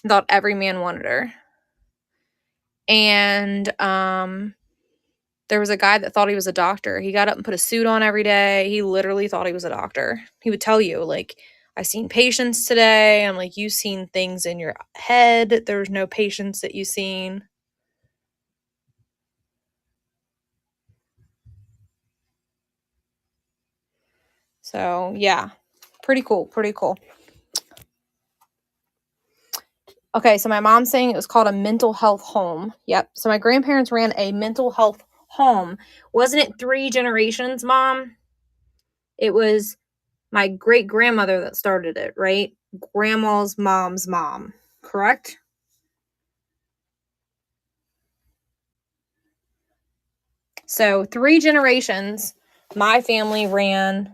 and thought every man wanted her. And There was a guy that thought he was a doctor. He got up and put a suit on every day. He literally thought he was a doctor. He would tell you, like, I seen patients today. I'm like, you seen things in your head. There's no patients that you seen. So, yeah. Pretty cool. Pretty cool. Okay, so my mom's saying it was called a mental health home. Yep. So my grandparents ran a mental health home. Wasn't it 3 generations, Mom? It was my great grandmother that started it, right? Grandma's mom's mom, correct? So 3 generations, my family ran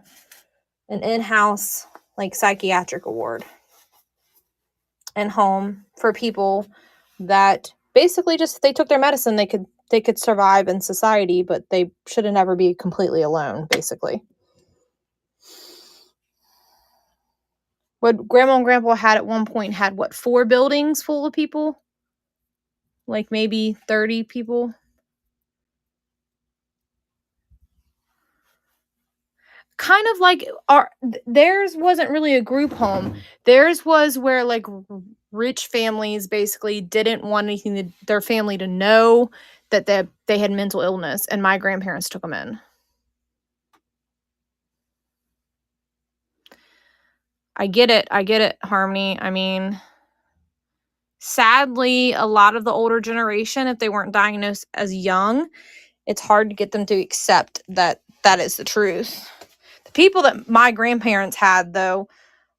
an in-house like psychiatric ward and home for people that basically just they took their medicine, they could survive in society, but they should never be completely alone, basically. What Grandma and Grandpa had at one point had, what, 4 buildings full of people? Like maybe 30 people? Kind of like theirs wasn't really a group home. Theirs was where like rich families basically didn't want their family to know that they had mental illness, and my grandparents took them in. I get it, Harmony. I mean, sadly, a lot of the older generation, if they weren't diagnosed as young, it's hard to get them to accept that that is the truth. The people that my grandparents had, though,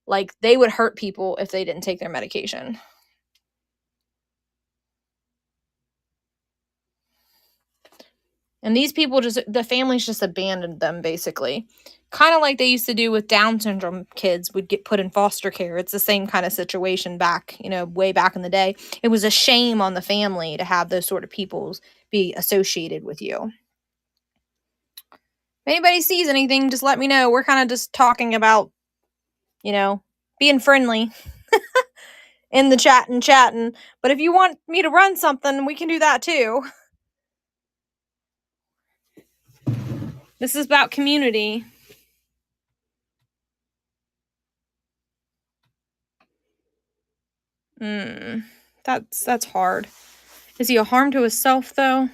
like, they would hurt people if they didn't take their medication. And these people the families just abandoned them, basically. Kind of like they used to do with Down syndrome kids would get put in foster care. It's the same kind of situation back, way back in the day. It was a shame on the family to have those sort of people be associated with you. If anybody sees anything, just let me know. We're kind of just talking about, being friendly in the chat and chatting. But if you want me to run something, we can do that too. This is about community. That's hard. Is he a harm to himself, though?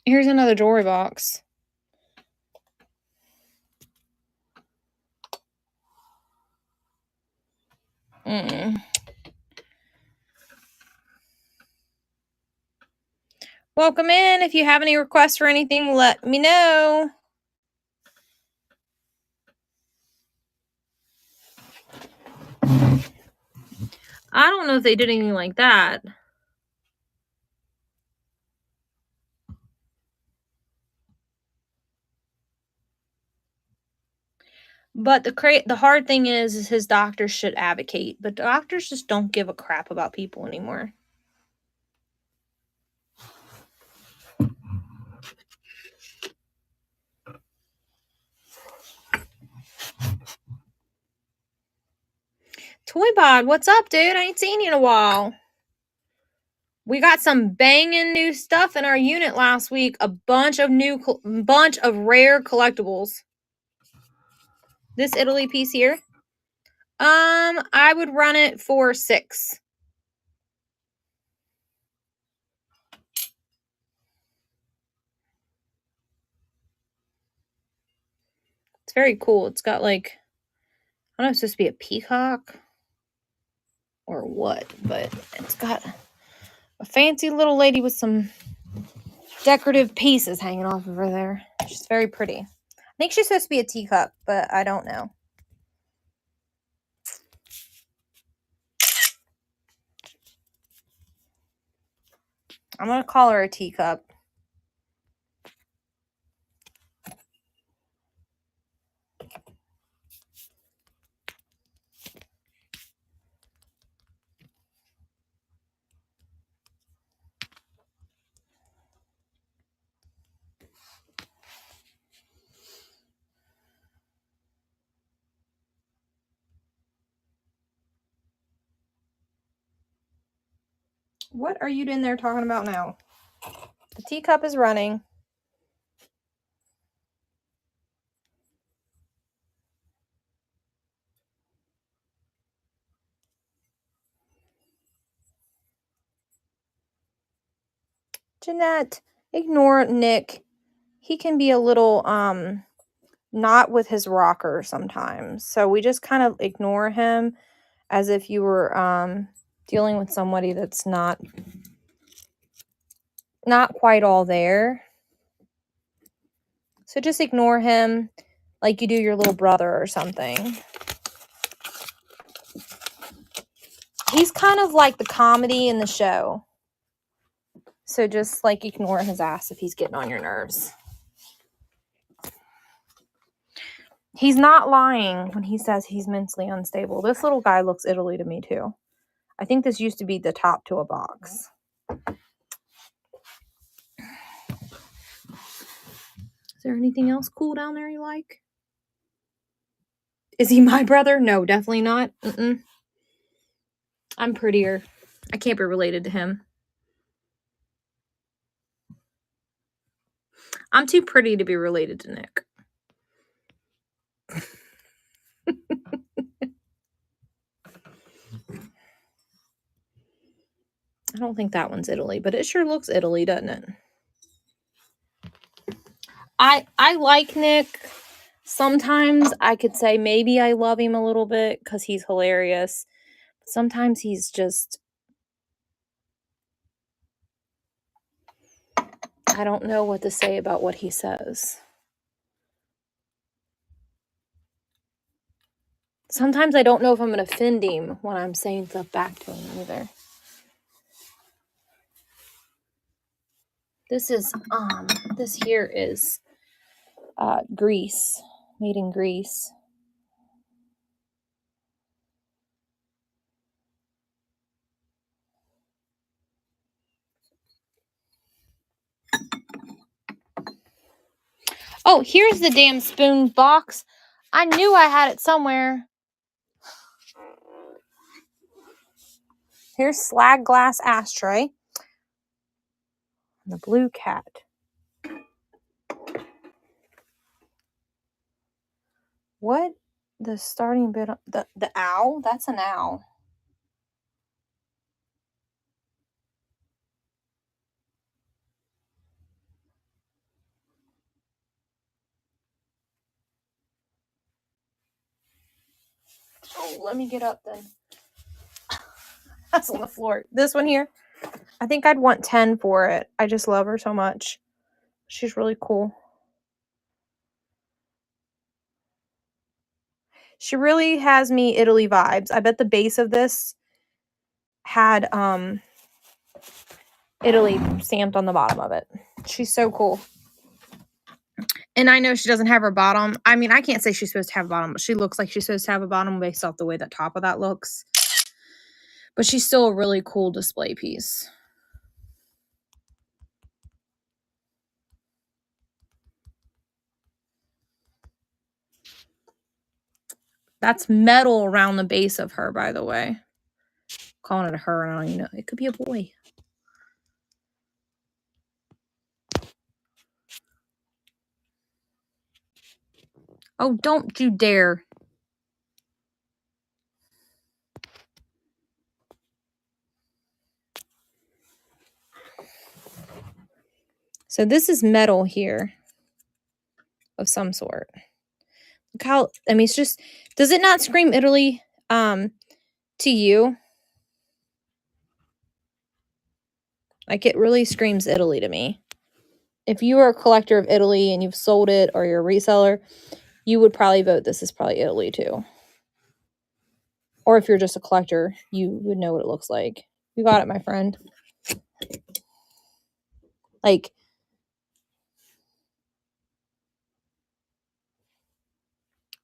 Here's another jewelry box. Welcome in. If you have any requests for anything, let me know. I don't know if they did anything like that. But the hard thing is his doctors should advocate, but doctors just don't give a crap about people anymore. Toybod, what's up, dude? I ain't seen you in a while. We got some banging new stuff in our unit last week. A bunch of rare collectibles. This Italy piece here. I would run it for 6. It's very cool. It's got like, I don't know if it's supposed to be a peacock or what, but it's got a fancy little lady with some decorative pieces hanging off of her there. She's very pretty. I think she's supposed to be a teacup, but I don't know. I'm going to call her a teacup. What are you in there talking about now? The teacup is running. Jeanette, ignore Nick. He can be a little not with his rocker sometimes. So we just kind of ignore him as if you were dealing with somebody that's not quite all there. So just ignore him like you do your little brother or something. He's kind of like the comedy in the show. So just like ignore his ass if he's getting on your nerves. He's not lying when he says he's mentally unstable. This little guy looks Italy to me too. I think this used to be the top to a box. Is there anything else cool down there you like? Is he my brother? No, definitely not. I'm prettier. I can't be related to him. I'm too pretty to be related to Nick. I don't think that one's Italy, but it sure looks Italy, doesn't it? I like Nick. Sometimes I could say maybe I love him a little bit because he's hilarious. Sometimes he's just, I don't know what to say about what he says. Sometimes I don't know if I'm going to offend him when I'm saying stuff back to him either. This here is Greece, made in Greece. Oh, here's the damn spoon box. I knew I had it somewhere. Here's slag glass ashtray. The blue cat. What? The starting bit of the owl? That's an owl. Oh, let me get up then. That's on the floor. This one here, I think I'd want 10 for it. I just love her so much. She's really cool. She really has me Italy vibes. I bet the base of this had Italy stamped on the bottom of it. She's so cool. And I know she doesn't have her bottom. I mean, I can't say she's supposed to have a bottom, but she looks like she's supposed to have a bottom based off the way the top of that looks. But she's still a really cool display piece. That's metal around the base of her, by the way. Calling it a her, I don't even know. It could be a boy. Oh, don't you dare. So this is metal here of some sort. Look how, I mean, it's just, does it not scream Italy to you? Like, it really screams Italy to me. If you are a collector of Italy and you've sold it or you're a reseller, you would probably vote this is probably Italy too. Or if you're just a collector, you would know what it looks like. You got it, my friend. Like,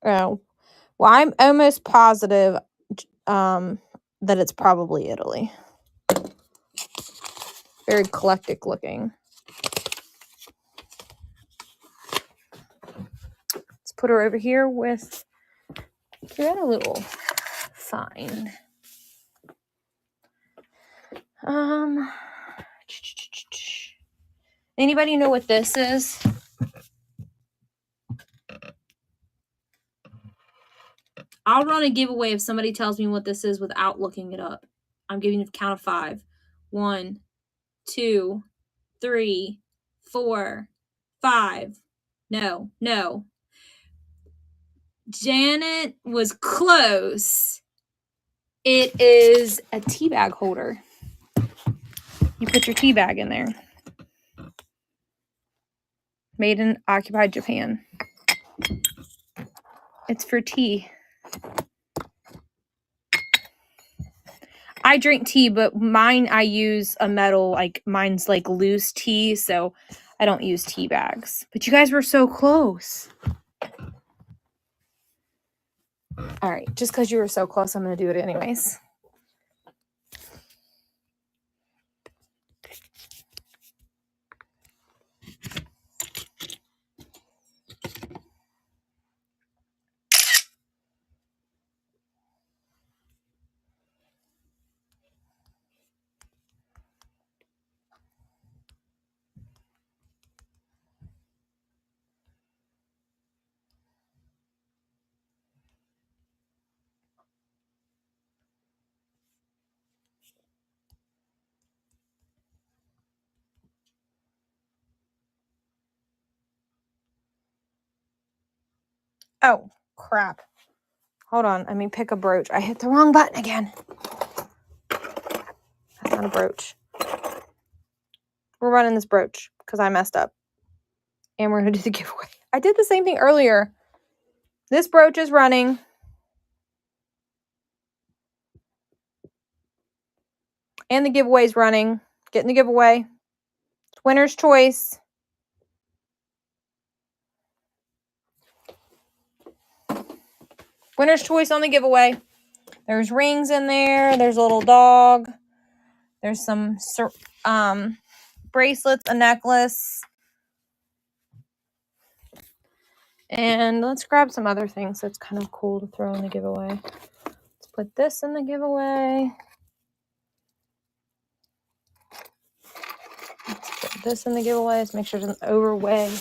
oh, well, I'm almost positive that it's probably Italy. Very eclectic looking. Let's put her over here with, give it a little find. Anybody know what this is? I'll run a giveaway if somebody tells me what this is without looking it up. I'm giving you a count of 5. 1, 2, 3, 4, 5. No. Janet was close. It is a tea bag holder. You put your tea bag in there. Made in occupied Japan. It's for tea. I drink tea, but mine I use a metal, like mine's like loose tea, so I don't use tea bags. But you guys were so close. All right, just because you were so close, I'm going to do it anyways. Oh, crap. Hold on. I mean, pick a brooch. I hit the wrong button again. That's not a brooch. We're running this brooch because I messed up. And we're going to do the giveaway. I did the same thing earlier. This brooch is running. And the giveaway's running. Getting the giveaway. It's winner's choice. Winner's choice on the giveaway. There's rings in there. There's a little dog. There's some bracelets, a necklace. And let's grab some other things that's kind of cool to throw in the giveaway. Let's put this in the giveaway. Let's put this in the giveaway. Let's make sure it doesn't overweigh.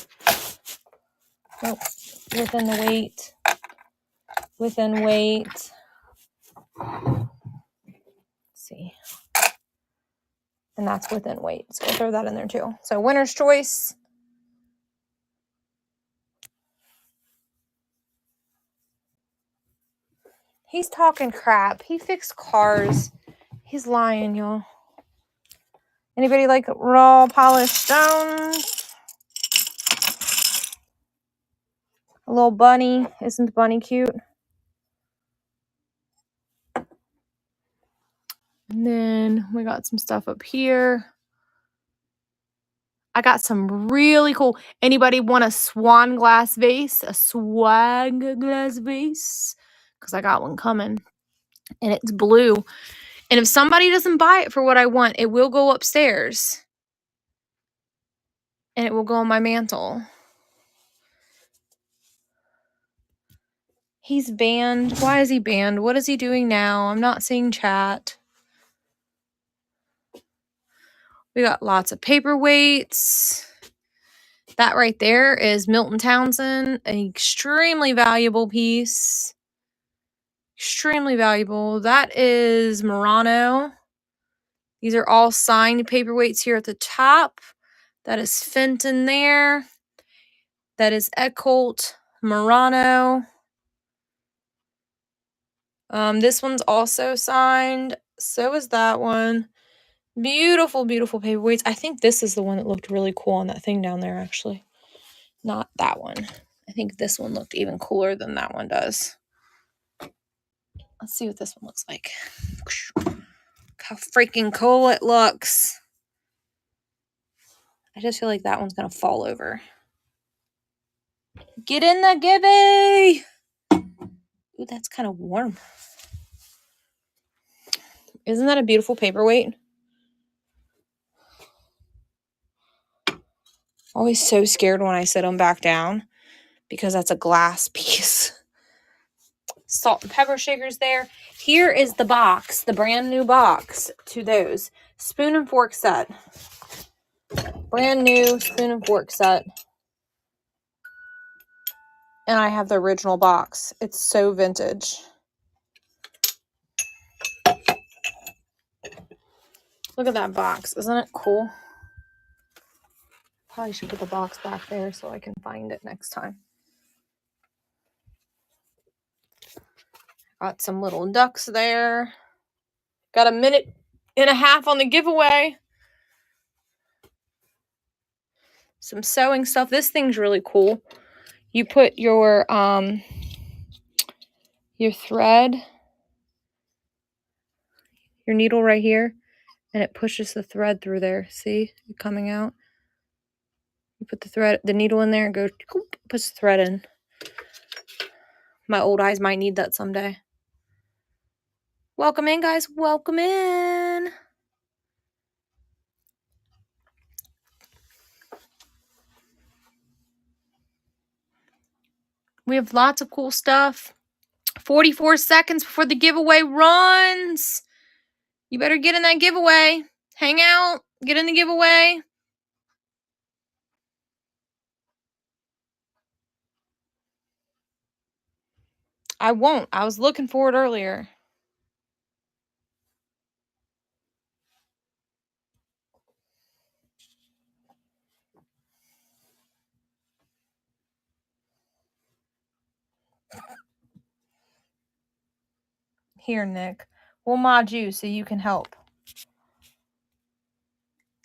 Nope. Within the weight. Within weight. Let's see. And that's within weight. So we'll throw that in there too. So winner's choice. He's talking crap. He fixed cars. He's lying, y'all. Anybody like raw polished stones? A little bunny. Isn't the bunny cute? And then we got some stuff up here. I got some really cool. Anybody want a swan glass vase? A swag glass vase? Because I got one coming. And it's blue. And if somebody doesn't buy it for what I want, it will go upstairs. And it will go on my mantle. He's banned. Why is he banned? What is he doing now? I'm not seeing chat. We got lots of paperweights. That right there is Milton Townsend. An extremely valuable piece. Extremely valuable. That is Murano. These are all signed paperweights here at the top. That is Fenton there. That is Eckholt, Murano. This one's also signed. So is that one. Beautiful, beautiful paperweights. I think this is the one that looked really cool on that thing down there, actually. Not that one. I think this one looked even cooler than that one does. Let's see what this one looks like. Look how freaking cool it looks. I just feel like that one's going to fall over. Get in the gibby! Ooh, that's kind of warm. Isn't that a beautiful paperweight? Always so scared when I sit them back down because that's a glass piece. Salt and pepper shakers there. Here is the box, the brand new box to those. spoon and fork set. Brand new spoon and fork set. And I have the original box. It's so vintage. Look at that box. Isn't it cool? Probably should put the box back there so I can find it next time. Got some little ducks there. Got a minute and a half on the giveaway. Some sewing stuff. This thing's really cool. You put your thread, your needle right here, and it pushes the thread through there. See it coming out? You put the needle in there and go, push the thread in. My old eyes might need that someday. Welcome in, guys. Welcome in. We have lots of cool stuff. 44 seconds before the giveaway runs. You better get in that giveaway. Hang out. Get in the giveaway. I won't. I was looking for it earlier. Here, Nick. We'll mod you so you can help.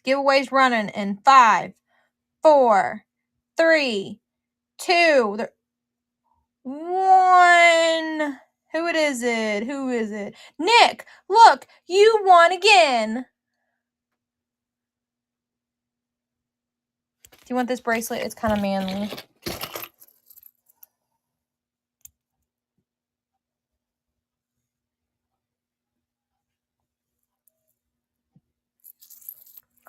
Giveaway's running in 5, 4, 3, 2, 1. Who is it? Who is it? Nick, look, you won again. Do you want this bracelet? It's kind of manly.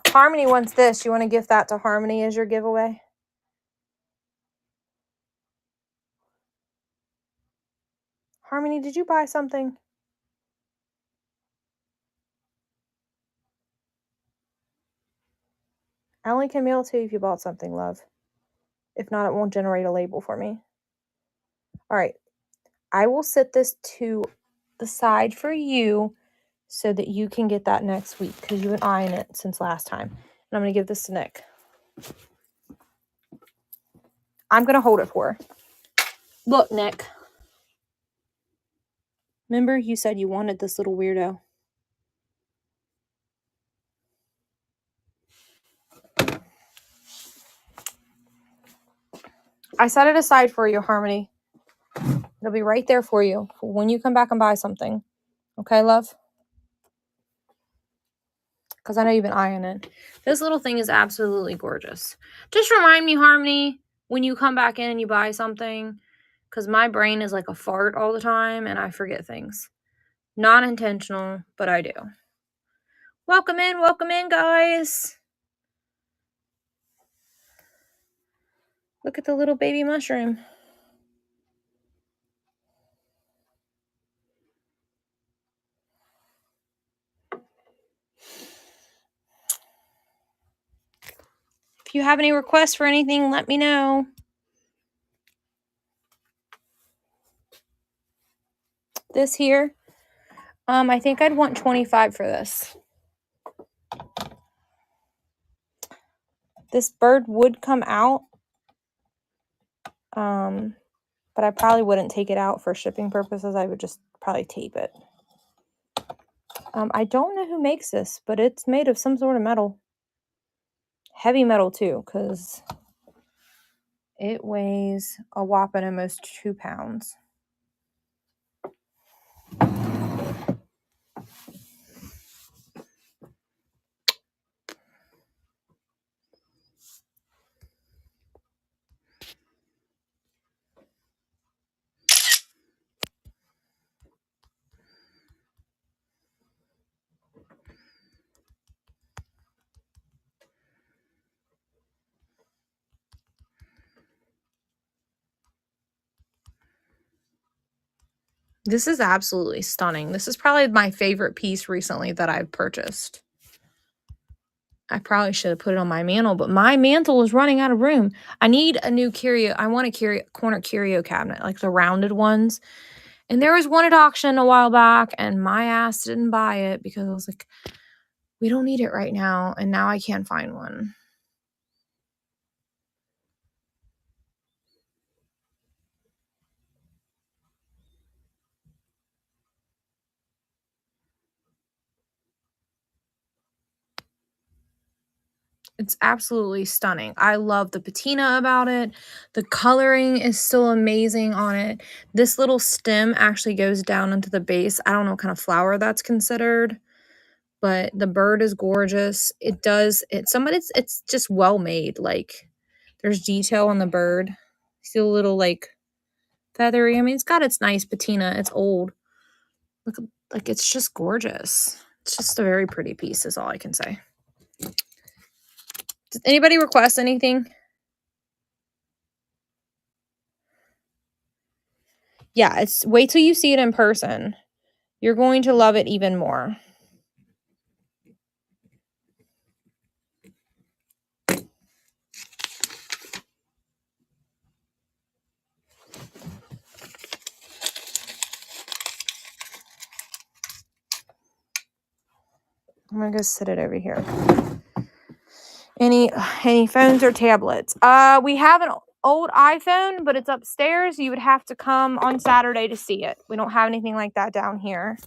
Harmony wants this. You want to gift that to Harmony as your giveaway? Harmony, did you buy something? I only can mail it to you if you bought something, love. If not, it won't generate a label for me. All right. I will set this to the side for you so that you can get that next week because you've been eyeing it since last time. And I'm going to give this to Nick. I'm going to hold it for her. Look, Nick. Remember you said you wanted this little weirdo? I set it aside for you, Harmony. It'll be right there for you when you come back and buy something. Okay, love? Because I know you've been eyeing it. This little thing is absolutely gorgeous. Just remind me, Harmony, when you come back in and you buy something, because my brain is like a fart all the time and I forget things. Not intentional, but I do. Welcome in, guys. Look at the little baby mushroom. If you have any requests for anything, let me know. This here, I think I'd want 25 for this. This bird would come out, but I probably wouldn't take it out for shipping purposes. I would just probably tape it. I don't know who makes this, but it's made of some sort of metal. Heavy metal too, because it weighs a whopping almost 2 pounds. This is absolutely stunning. This is probably my favorite piece recently that I've purchased. I probably should have put it on my mantle, but my mantle is running out of room. I need a new curio. I want a corner curio cabinet, like the rounded ones. And there was one at auction a while back, and my ass didn't buy it because I was like, we don't need it right now. And now I can't find one. It's absolutely stunning. I love the patina about it. The coloring is still amazing on it. This little stem actually goes down into the base. I don't know what kind of flower that's considered, but the bird is gorgeous. It's just well made. Like, there's detail on the bird. See a little like feathery. I mean, it's got its nice patina. It's old. Look, like, it's just gorgeous. It's just a very pretty piece is all I can say. Did anybody request anything? Yeah, it's wait till you see it in person. You're going to love it even more. I'm gonna go sit it over here. Any phones or tablets? We have an old iPhone, but it's upstairs. You would have to come on Saturday to see it. We don't have anything like that down here.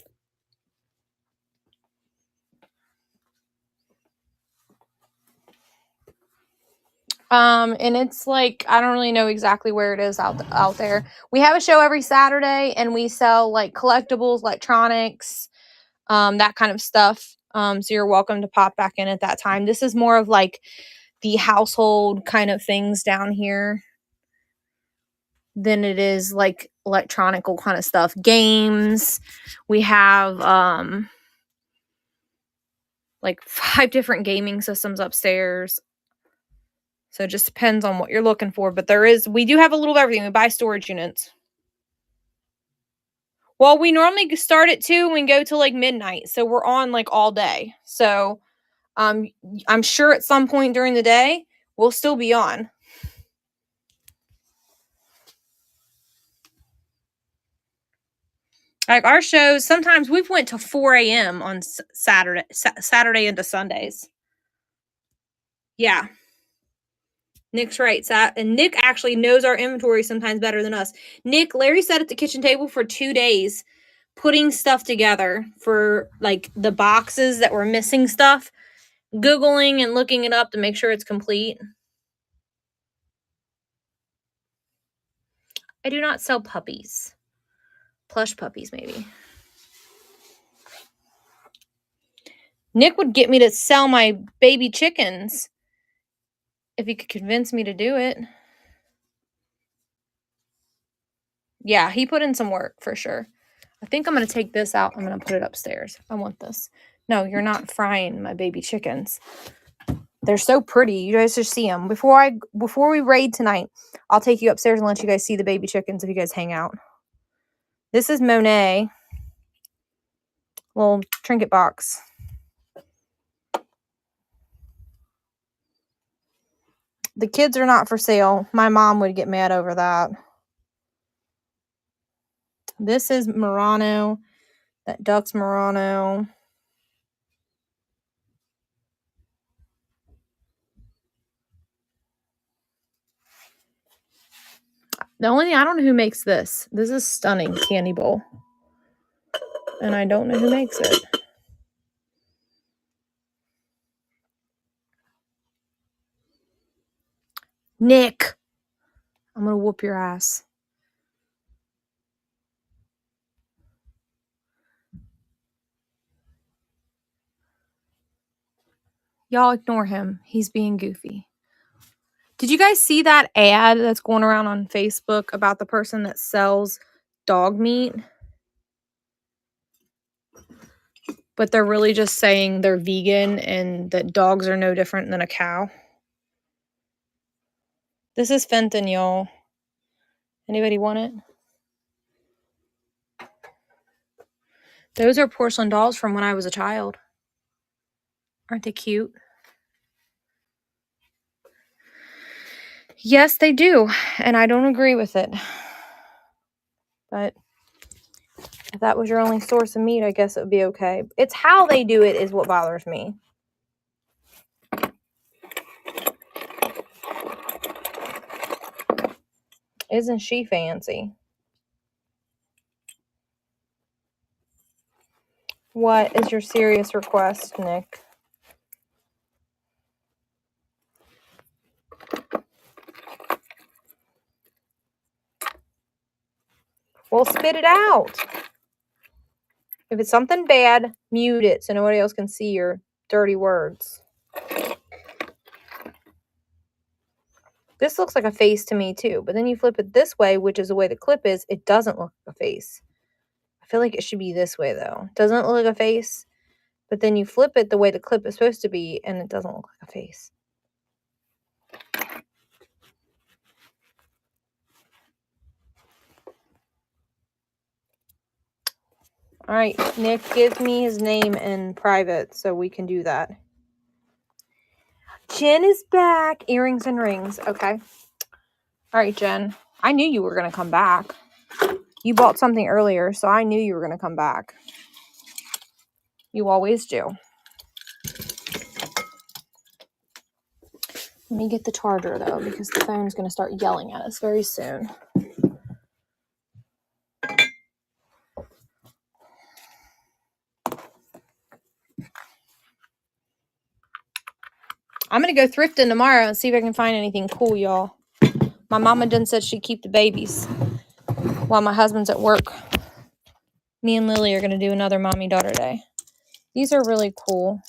And it's like, I don't really know exactly where it is out there. We have a show every Saturday, and we sell like collectibles, electronics, that kind of stuff. So you're welcome to pop back in at that time. This is more of like the household kind of things down here than it is like electronical kind of stuff. Games. We have like 5 different gaming systems upstairs. So it just depends on what you're looking for. But we do have a little of everything. We buy storage units. Well, we normally start at 2 and go till like midnight. So we're on like all day. So I'm sure at some point during the day, we'll still be on. Like our shows, sometimes we've went to 4 a.m. on Saturday into Sundays. Yeah. Nick's right. And Nick actually knows our inventory sometimes better than us. Larry sat at the kitchen table for 2 days putting stuff together for like the boxes that were missing stuff, Googling and looking it up to make sure it's complete. I do not sell puppies. Plush puppies, maybe. Nick would get me to sell my baby chickens if he could convince me to do it. Yeah, he put in some work for sure. I think I'm going to take this out. I'm going to put it upstairs. I want this. No, you're not frying my baby chickens. They're so pretty. You guys should see them. Before we raid tonight, I'll take you upstairs and let you guys see the baby chickens if you guys hang out. This is Monet. Little trinket box. The kids are not for sale. My mom would get mad over that. This is Murano. That duck's Murano. The only thing, I don't know who makes this. This is stunning candy bowl. And I don't know who makes it. Nick. I'm going to whoop your ass. Y'all ignore him. He's being goofy. Did you guys see that ad that's going around on Facebook about the person that sells dog meat? But they're really just saying they're vegan and that dogs are no different than a cow. This is Fenton, y'all. Anybody want it? Those are porcelain dolls from when I was a child. Aren't they cute? Yes, they do. And I don't agree with it. But if that was your only source of meat, I guess it would be okay. It's how they do it is what bothers me. Isn't she fancy? What is your serious request, Nick? Well, spit it out. If it's something bad, mute it so nobody else can see your dirty words. This looks like a face to me too, but then you flip it this way, which is the way the clip is, it doesn't look like a face. I feel like it should be this way though. Doesn't it look like a face? But then you flip it the way the clip is supposed to be and it doesn't look like a face. All right, Nick, give me his name in private so we can do that. Jen is back. Earrings and rings. Okay. All right, Jen. I knew you were going to come back. You bought something earlier, so I knew you were going to come back. You always do. Let me get the charger, though, because the phone's going to start yelling at us very soon. I'm going to go thrifting tomorrow and see if I can find anything cool, y'all. My mama done said she'd keep the babies while my husband's at work. Me and Lily are going to do another mommy-daughter day. These are really cool.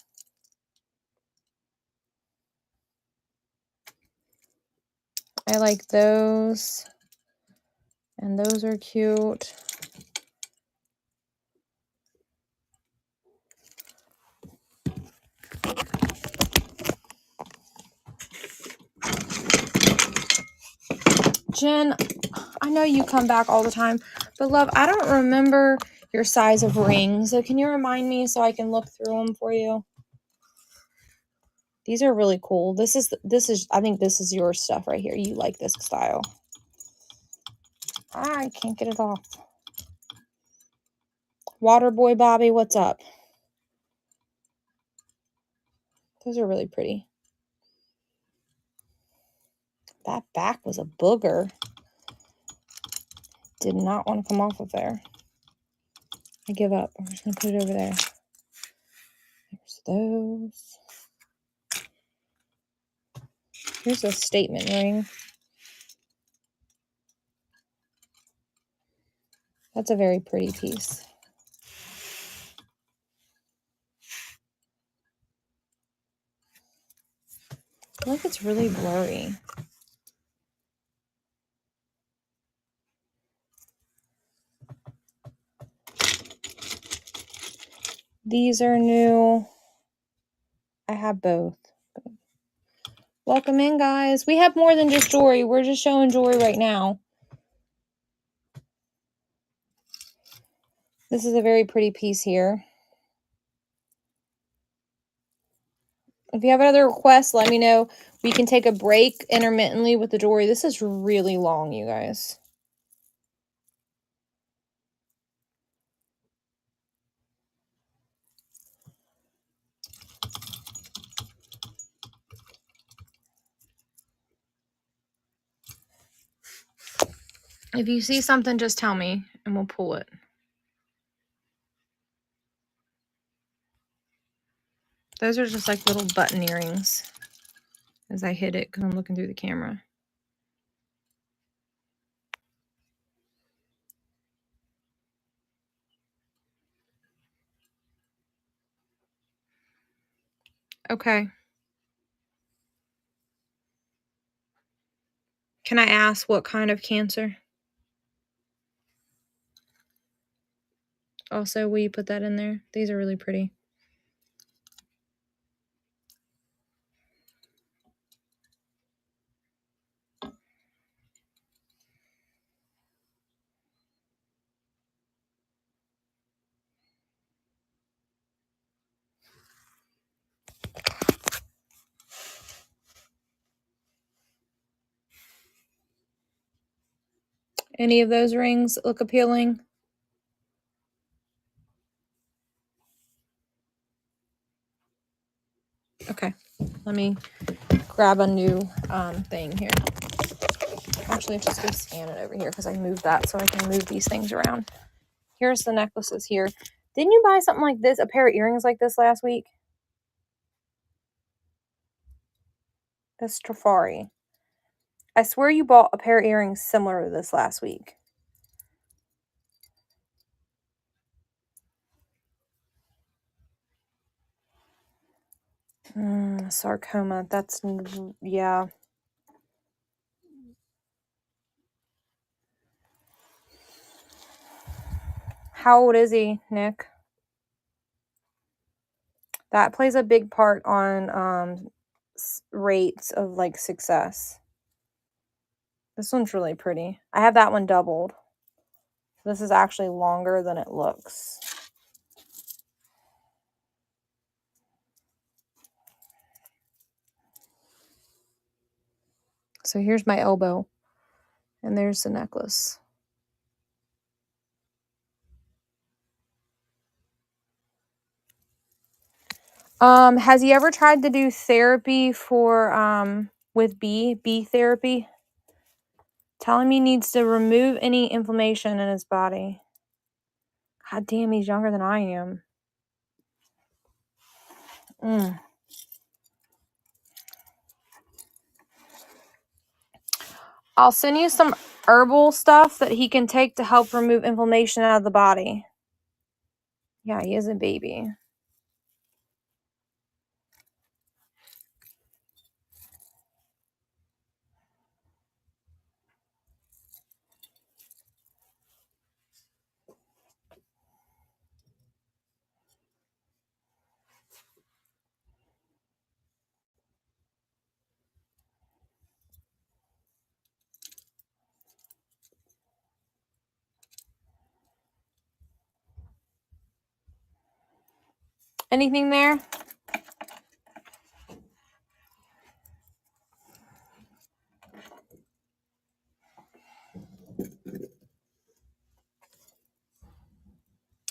I like those. And those are cute. Jen, I know you come back all the time, but love, I don't remember your size of rings. So can you remind me so I can look through them for you? These are really cool. This is I think this is your stuff right here. You like this style. I can't get it off. Waterboy Bobby, what's up? Those are really pretty. That back was a booger. Did not want to come off of there. I give up. I'm just going to put it over there. There's those. Here's a statement ring. That's a very pretty piece. I feel like it's really blurry. These are new. I have both. Welcome in, guys. We have more than just jewelry. We're just showing jewelry right now. This is a very pretty piece here. If you have other requests, let me know. We can take a break intermittently with the jewelry. This is really long, you guys. If you see something, just tell me and we'll pull it. Those are just like little button earrings as I hit it because I'm looking through the camera. Okay. Can I ask what kind of cancer? Also, will you put that in there? These are really pretty. Any of those rings look appealing? Okay, let me grab a new thing here. Actually, let's just go scan it over here because I moved that so I can move these things around. Here's the necklaces here. Didn't you buy something like this, a pair of earrings like this last week? That's Trifari. I swear you bought a pair of earrings similar to this last week. Sarcoma. That's, yeah. How old is he, Nick? That plays a big part on rates of like success. This one's really pretty. I have that one doubled. This is actually longer than it looks. So here's my elbow. And there's the necklace. Has he ever tried to do therapy for with bee therapy? Telling me he needs to remove any inflammation in his body. God damn, he's younger than I am. I'll send you some herbal stuff that he can take to help remove inflammation out of the body. Yeah, he is a baby. Anything there?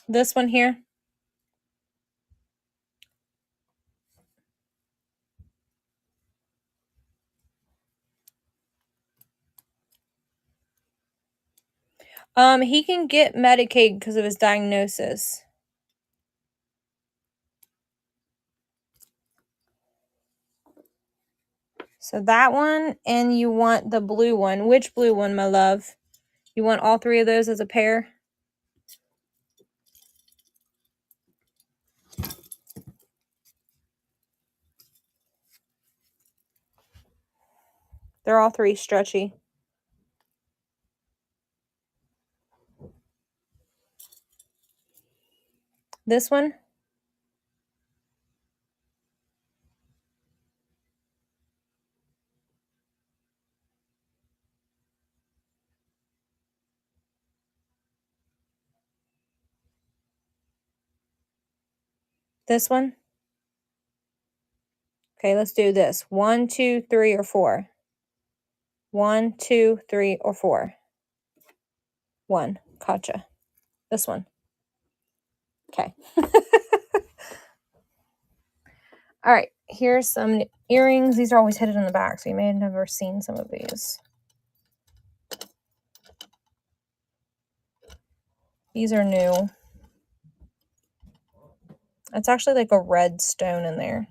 This one here? He can get Medicaid because of his diagnosis. So that one, and you want the blue one. Which blue one, my love? You want all three of those as a pair? They're all three stretchy. This one? This one? Okay, let's do this. 1, 2, 3, or 4. 1, 2, 3, or 4. 1. Gotcha. This one. Okay. All right. Here's some earrings. These are always hidden in the back, so you may have never seen some of these. These are new. It's actually like a red stone in there.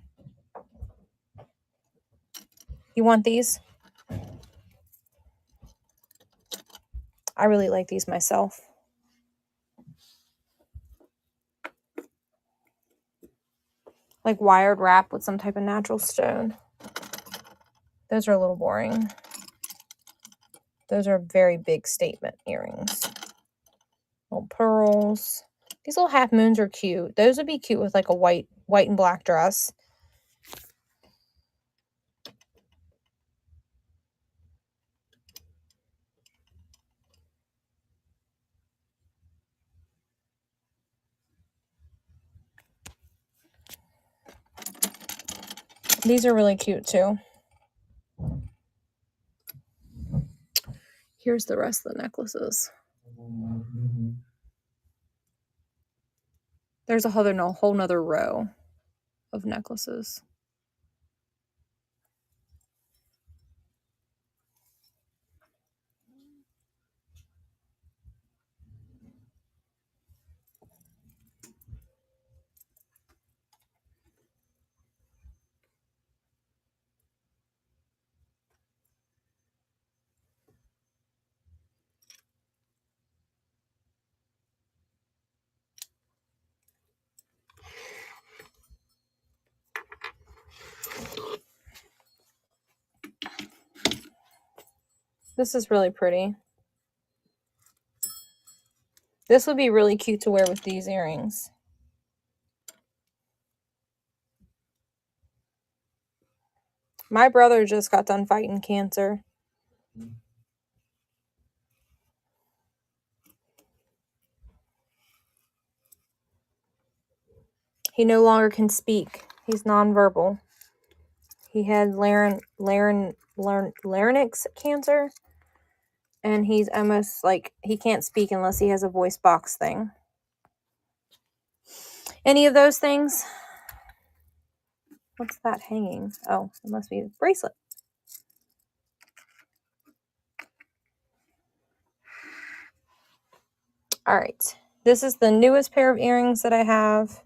You want these? I really like these myself. Like wired wrap with some type of natural stone. Those are a little boring. Those are very big statement earrings. Little pearls. These little half moons are cute. Those would be cute with like a white and black dress. These are really cute too. Here's the rest of the necklaces. There's a whole nother row of necklaces. This is really pretty. This would be really cute to wear with these earrings. My brother just got done fighting cancer. He no longer can speak. He's nonverbal. He had larynx cancer. And he's almost like he can't speak unless he has a voice box thing. Any of those things? What's that hanging? Oh, it must be a bracelet. All right. This is the newest pair of earrings that I have.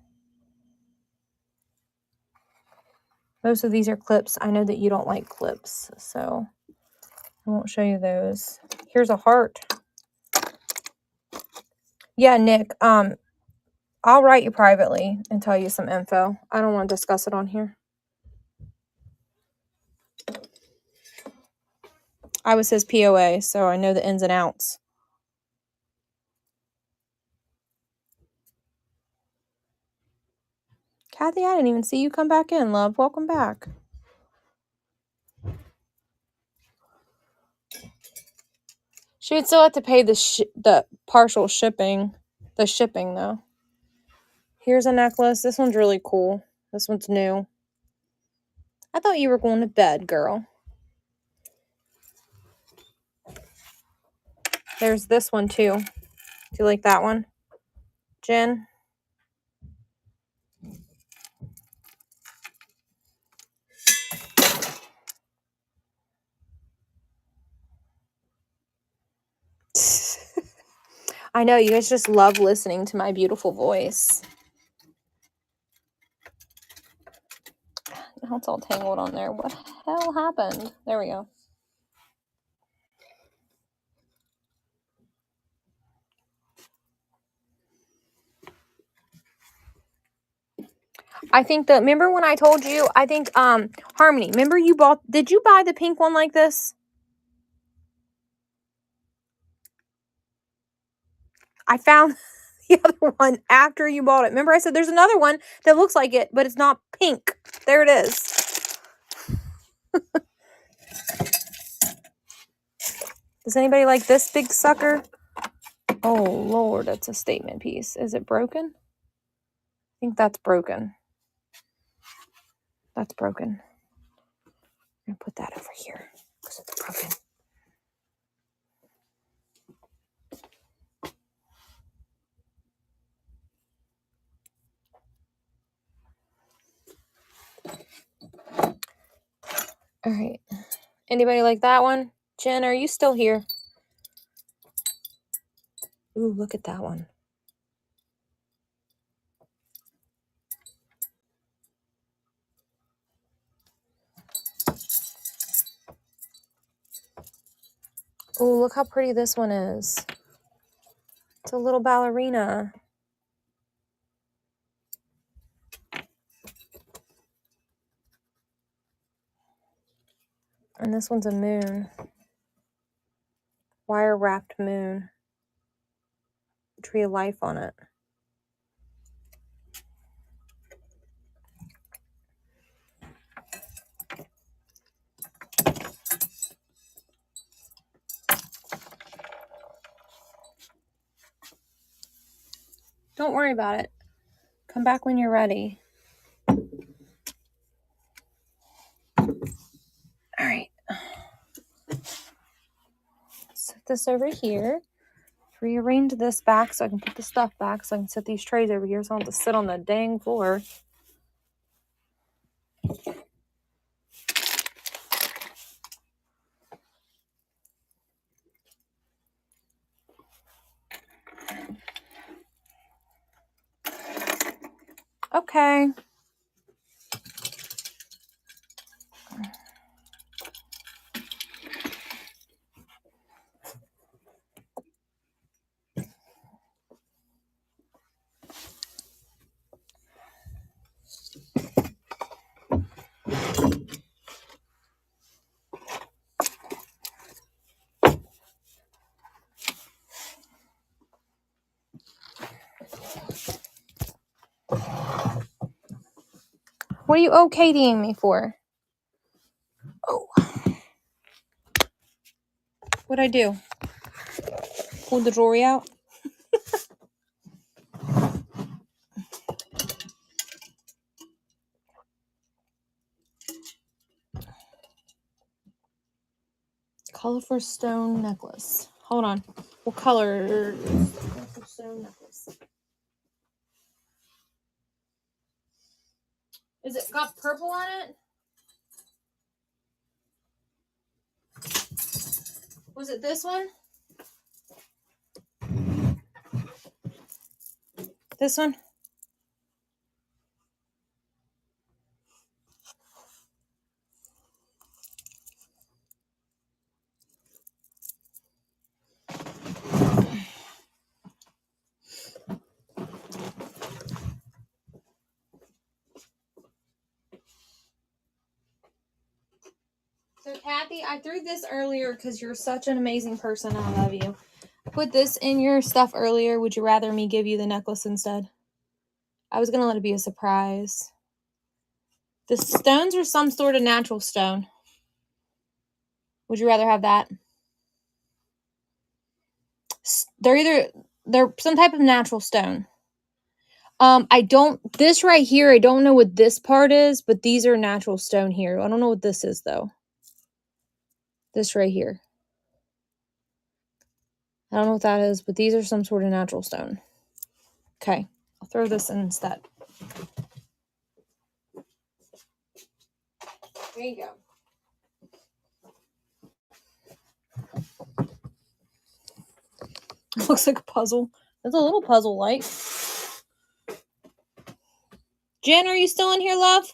Most of these are clips. I know that you don't like clips, so I won't show you those. Here's a heart. Yeah, Nick, I'll write you privately and tell you some info. I don't want to discuss it on here. I was his POA, so I know the ins and outs. Kathy, I didn't even see you come back in, love. Welcome back. She would still have to pay the partial shipping. The shipping, though. Here's a necklace. This one's really cool. This one's new. I thought you were going to bed, girl. There's this one, too. Do you like that one, Jen? I know, you guys just love listening to my beautiful voice. Now it's all tangled on there. What the hell happened? There we go. I think that, remember when I told you, I think, Harmony, remember did you buy the pink one like this? I found the other one after you bought it. Remember I said there's another one that looks like it, but it's not pink. There it is. Does anybody like this big sucker? Oh, Lord, that's a statement piece. Is it broken? I think that's broken. That's broken. I'm going to put that over here because it's broken. All right. Anybody like that one? Jen, are you still here? Ooh, look at that one. Ooh, look how pretty this one is. It's a little ballerina. And this one's a moon. Wire wrapped moon. Tree of life on it. Don't worry about it. Come back when you're ready. All right. Set this over here. Rearrange this back so I can put the stuff back so I can set these trays over here so I don't have to sit on the dang floor. Okay. What are you okaying me for? Oh. What'd I do? Pull the jewelry out? Colorful stone necklace. Hold on. What color? Colorful stone necklace. Is it got purple on it? Was it this one? This one? So, Kathy, I threw this earlier because you're such an amazing person. I love you. I put this in your stuff earlier. Would you rather me give you the necklace instead? I was going to let it be a surprise. The stones are some sort of natural stone. Would you rather have that? They're some type of natural stone. This right here, I don't know what this part is, but these are natural stone here. I don't know what this is, though. This right here. I don't know what that is, but these are some sort of natural stone. Okay, I'll throw this in instead. There you go. It looks like a puzzle. It's a little puzzle like. Jen, are you still in here, love?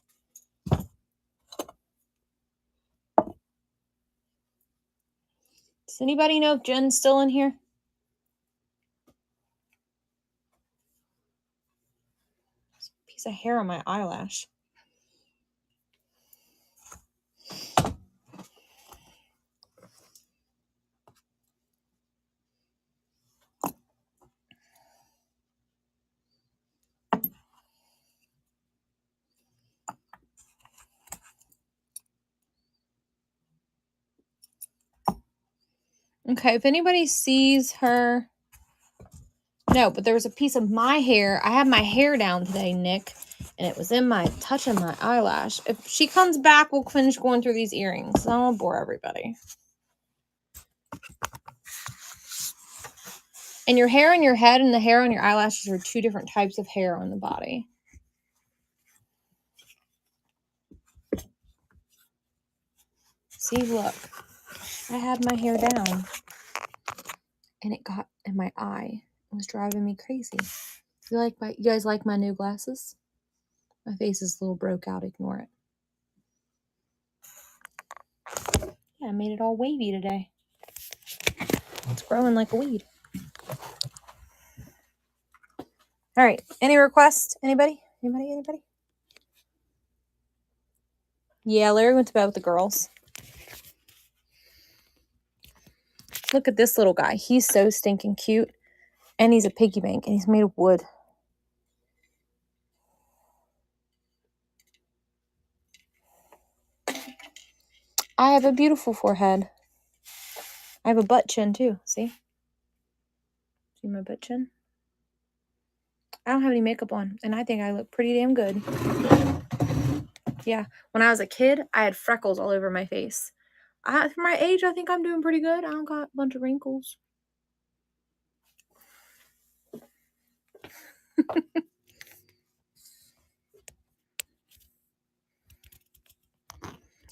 Does anybody know if Jen's still in here? There's a piece of hair on my eyelash. Okay, if anybody sees her... No, but there was a piece of my hair. I had my hair down today, Nick, and it was in touching my eyelash. If she comes back, we'll finish going through these earrings. I don't want to bore everybody. And your hair on your head and the hair on your eyelashes are two different types of hair on the body. See, look. I had my hair down, and it got in my eye. It was driving me crazy. You guys like my new glasses? My face is a little broke out. Ignore it. Yeah, I made it all wavy today. It's growing like a weed. All right. Any requests? Anybody? Anybody? Yeah, Larry went to bed with the girls. Look at this little guy. He's so stinking cute. And he's a piggy bank, and he's made of wood. I have a beautiful forehead. I have a butt chin, too. See? See my butt chin? I don't have any makeup on, and I think I look pretty damn good. Yeah. When I was a kid, I had freckles all over my face. For my age, I think I'm doing pretty good. I don't got a bunch of wrinkles.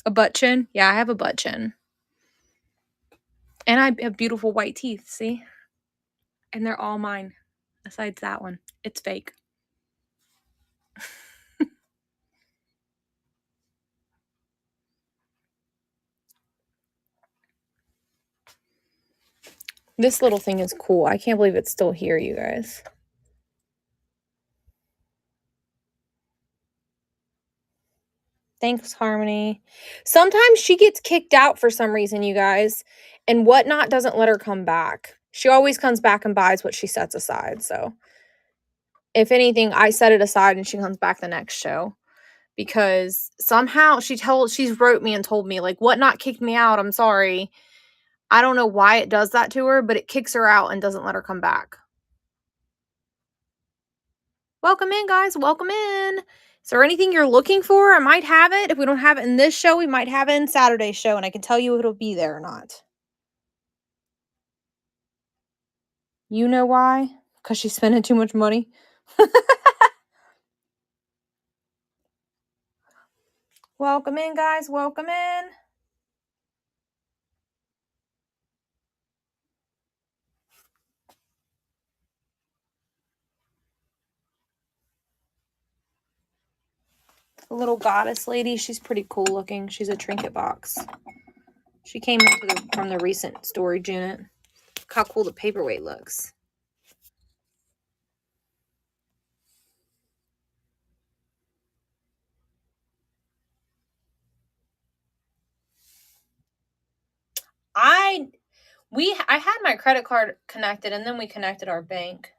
A butt chin? Yeah, I have a butt chin. And I have beautiful white teeth, see? And they're all mine, besides that one. It's fake. This little thing is cool. I can't believe it's still here, you guys. Thanks, Harmony. Sometimes she gets kicked out for some reason, you guys, and Whatnot doesn't let her come back. She always comes back and buys what she sets aside, so if anything, I set it aside and she comes back the next show because somehow she's wrote me and told me like Whatnot kicked me out. I'm sorry. I don't know why it does that to her, but it kicks her out and doesn't let her come back. Welcome in, guys. Welcome in. Is there anything you're looking for? I might have it. If we don't have it in this show, we might have it in Saturday's show, and I can tell you if it'll be there or not. You know why? Because she's spending too much money. Welcome in, guys. Welcome in. The little goddess lady, she's pretty cool looking. She's a trinket box. She came from the recent storage unit. Look how cool the paperweight looks. I had my credit card connected and then we connected our bank.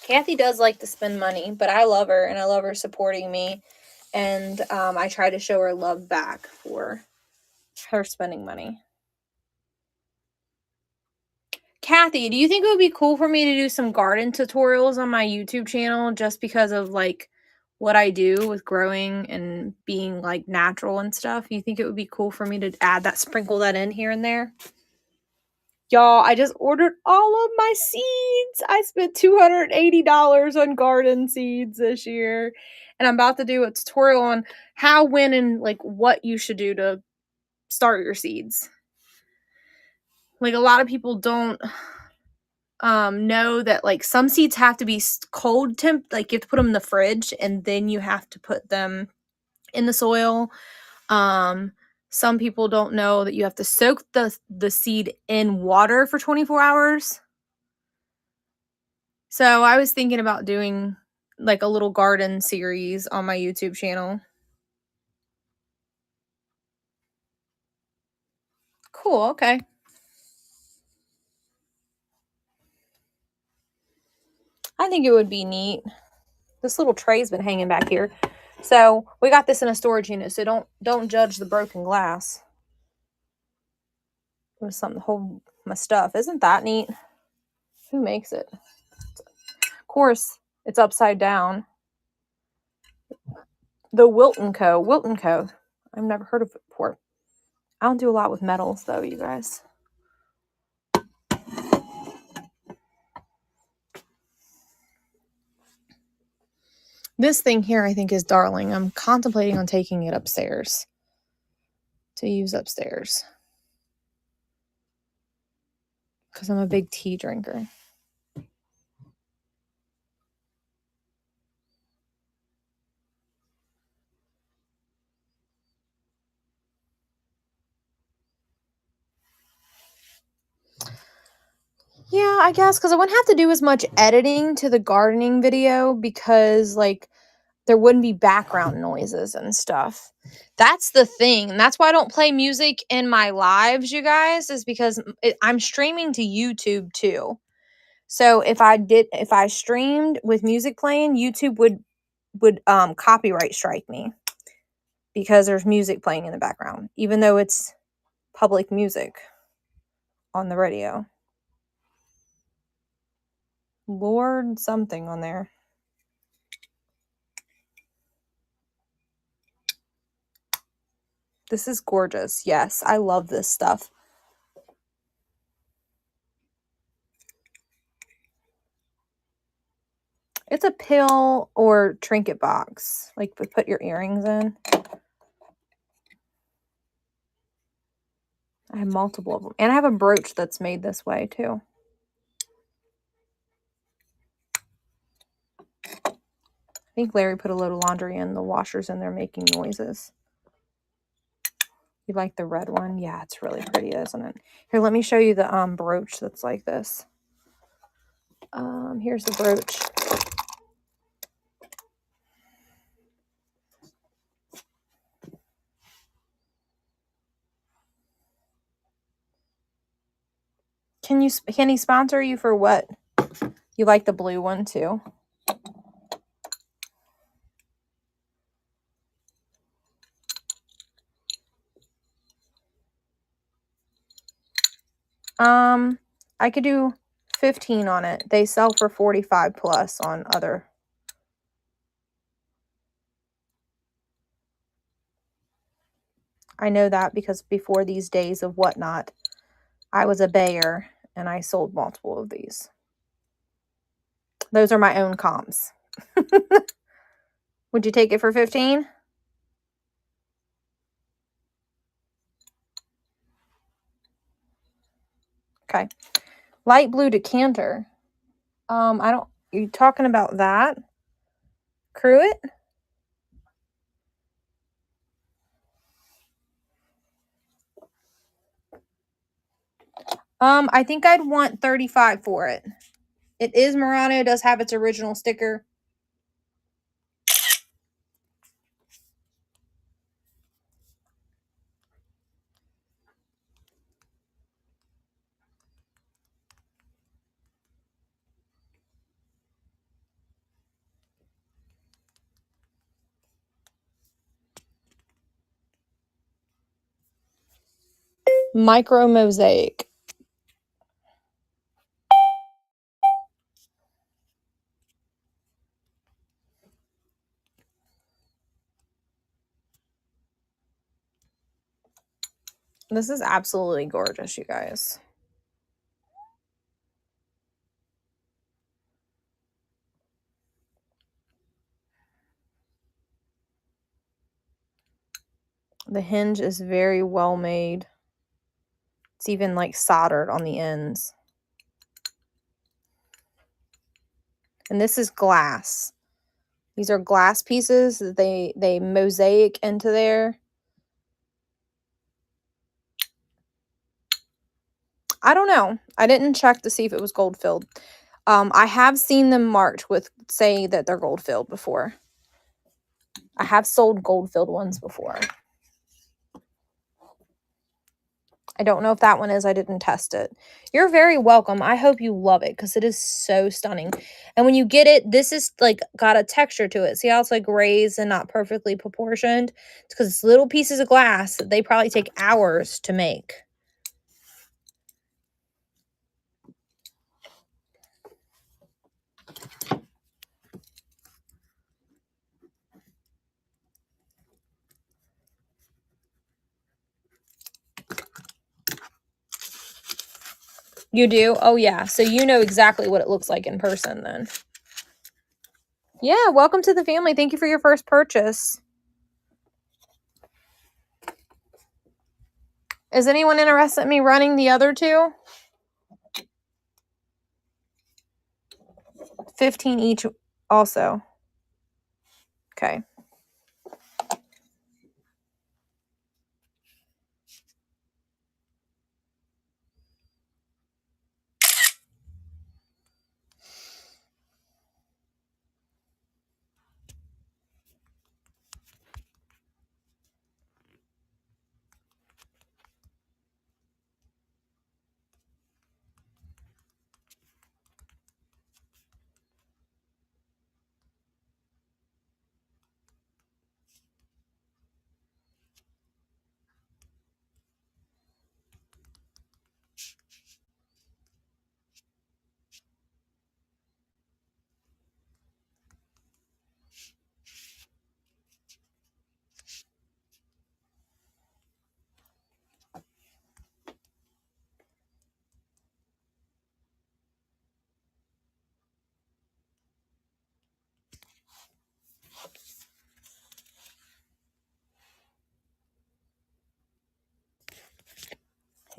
Kathy does like to spend money, but I love her and I love her supporting me. And I try to show her love back for her spending money. Kathy, do you think it would be cool for me to do some garden tutorials on my YouTube channel just because of like what I do with growing and being like natural and stuff? You think it would be cool for me to sprinkle that in here and there? Y'all, I just ordered all of my seeds. I spent $280 on garden seeds this year. And I'm about to do a tutorial on how, when, and like what you should do to start your seeds. Like a lot of people don't know that like some seeds have to be cold temp, like you have to put them in the fridge and then you have to put them in the soil. Some people don't know that you have to soak the seed in water for 24 hours. So I was thinking about doing like a little garden series on my YouTube channel. Cool, okay. I think it would be neat. This little tray's been hanging back here. So we got this in a storage unit, so don't judge the broken glass. It was something to hold my stuff. Isn't that neat? Who makes it? Of course, it's upside down. The Wilton Co. Wilton Co. I've never heard of it before. I don't do a lot with metals, though, you guys. This thing here, I think, is darling. I'm contemplating on taking it upstairs to use upstairs because I'm a big tea drinker. Yeah, I guess because I wouldn't have to do as much editing to the gardening video because, like, there wouldn't be background noises and stuff. That's the thing. And that's why I don't play music in my lives, you guys, is because I'm streaming to YouTube too. So if I streamed with music playing, YouTube would copyright strike me because there's music playing in the background, even though it's public music on the radio. Lord something on there. This is gorgeous. Yes, I love this stuff. It's a pill or trinket box, like to put your earrings in. I have multiple of them. And I have a brooch that's made this way too. I think Larry put a load of laundry in. The washer's in there making noises. You like the red one? Yeah, it's really pretty, isn't it? Here, let me show you the brooch that's like this. Here's the brooch. Can he sponsor you for what? You like the blue one too? I could do 15 on it. They sell for 45 plus on other. I know that because before these days of whatnot, I was a bayer and I sold multiple of these. Those are my own comps. Would you take it for 15? Okay. Light blue decanter. You talking about that? Cruet? I think I'd want 35 for it. It is Murano, does have its original sticker. Micro mosaic. This is absolutely gorgeous, you guys. The hinge is very well made. It's even like soldered on the ends. And this is glass. These are glass pieces that they mosaic into there. I don't know. I didn't check to see if it was gold filled. I have seen them marked with saying that they're gold filled before. I have sold gold filled ones before. I don't know if that one is. I didn't test it. You're very welcome. I hope you love it because it is so stunning. And when you get it, this is like got a texture to it. See how it's like raised and not perfectly proportioned? It's because it's little pieces of glass that they probably take hours to make. You do? Oh, yeah. So you know exactly what it looks like in person then. Yeah, welcome to the family. Thank you for your first purchase. Is anyone interested in me running the other two? 15 each also. Okay.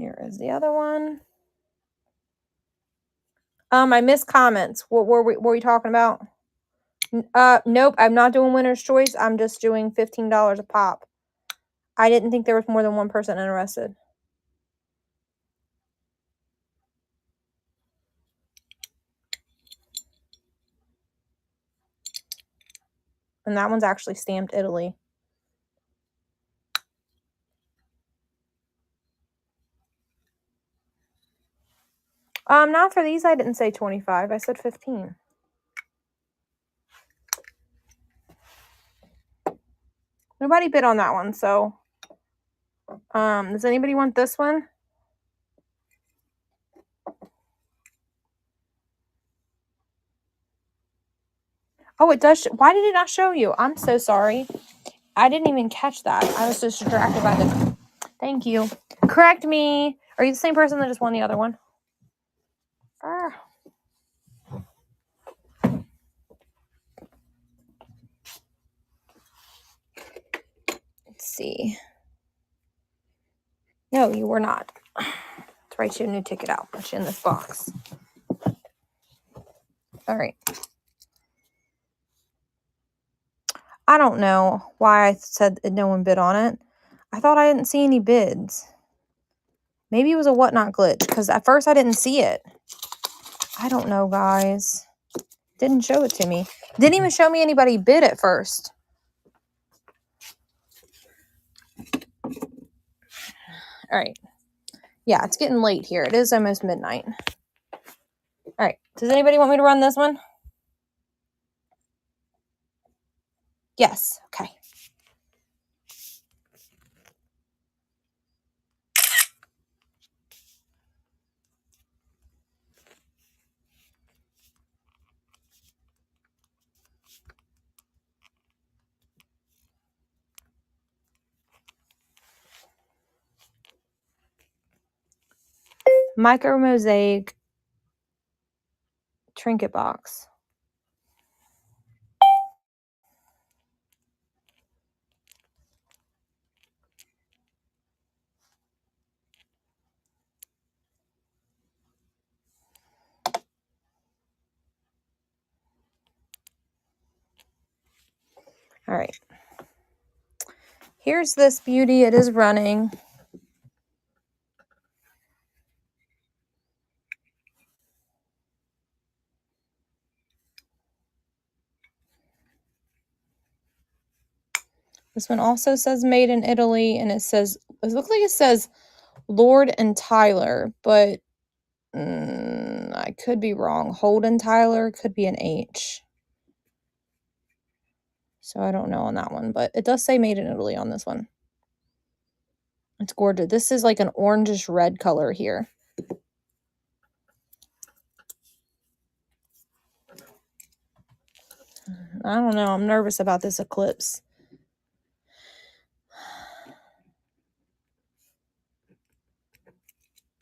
Here is the other one. I missed comments. What were we talking about? Nope, I'm not doing winner's choice. I'm just doing $15 a pop. I didn't think there was more than one person interested. And that one's actually stamped Italy. Not for these. I didn't say 25. I said 15. Nobody bid on that one, so does anybody want this one? Oh, it does. Why did it not show you? I'm so sorry. I didn't even catch that. I was just distracted by the... Thank you. Correct me. Are you the same person that just won the other one? Let's see. No, you were not. Let's write you a new ticket out. Put you in this box. All right. I don't know why I said no one bid on it. I thought I didn't see any bids. Maybe it was a whatnot glitch because at first I didn't see it. I don't know, guys. Didn't show it to me. Didn't even show me anybody bid at first. All right. Yeah, it's getting late here. It is almost midnight. All right. Does anybody want me to run this one? Yes. Okay. Micro Mosaic trinket box. All right. Here's this beauty. It is running. This one also says made in Italy, and it looks like it says Lord and Tyler, but I could be wrong. Holden Tyler could be an H. So I don't know on that one, but it does say made in Italy on this one. It's gorgeous. This is like an orangish red color here. I don't know. I'm nervous about this eclipse.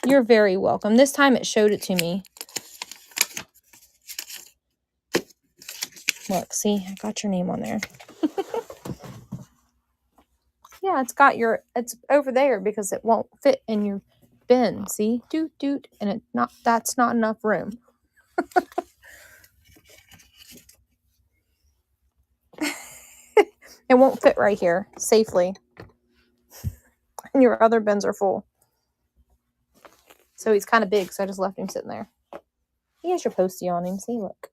You're very welcome. This time it showed it to me. Look, see, I got your name on there. Yeah, it's over there because it won't fit in your bin. See? Doot doot. And that's not enough room. It won't fit right here safely. And your other bins are full. So he's kind of big, so I just left him sitting there. He has your postie on him. See, look.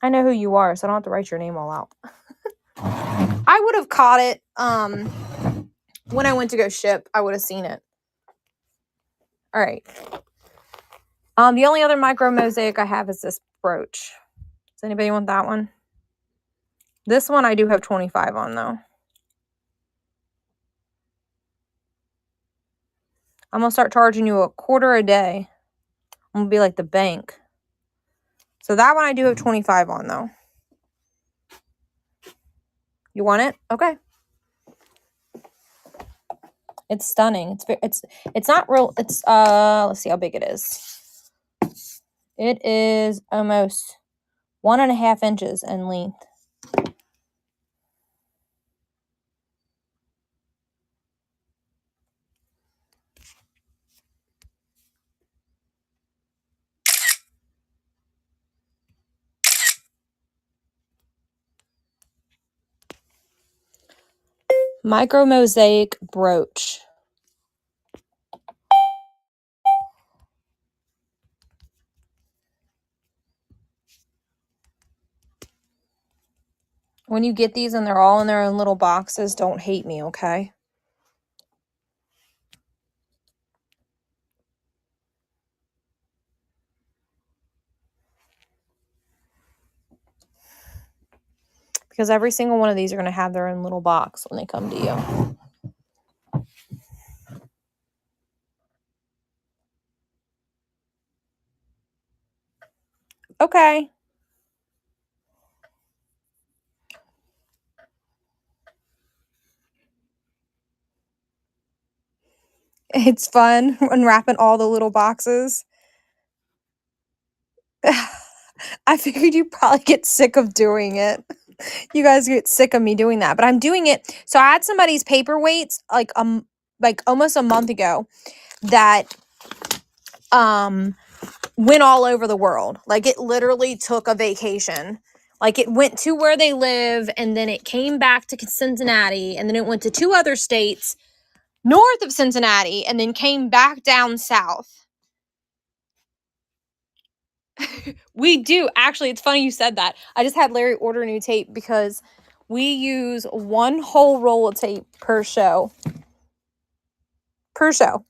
I know who you are, so I don't have to write your name all out. I would have caught it when I went to go ship. I would have seen it. All right. The only other micro mosaic I have is this brooch. Does anybody want that one? This one I do have 25 on, though. I'm going to start charging you $0.25 a day. I'm going to be like the bank. So that one I do have 25 on, though. You want it? Okay. It's stunning. It's not real. It's let's see how big it is. It is almost 1.5 inches in length. Micro mosaic brooch. When you get these and they're all in their own little boxes, don't hate me, okay? Because every single one of these are going to have their own little box when they come to you. Okay. It's fun unwrapping all the little boxes. I figured you'd probably get sick of doing it. You guys get sick of me doing that, but I'm doing it. So I had somebody's paperweights like almost a month ago that went all over the world. Like it literally took a vacation. Like it went to where they live and then it came back to Cincinnati and then it went to 2 other states north of Cincinnati and then came back down south. We do. Actually, it's funny you said that. I just had Larry order new tape because we use 1 whole roll of tape per show. Per show.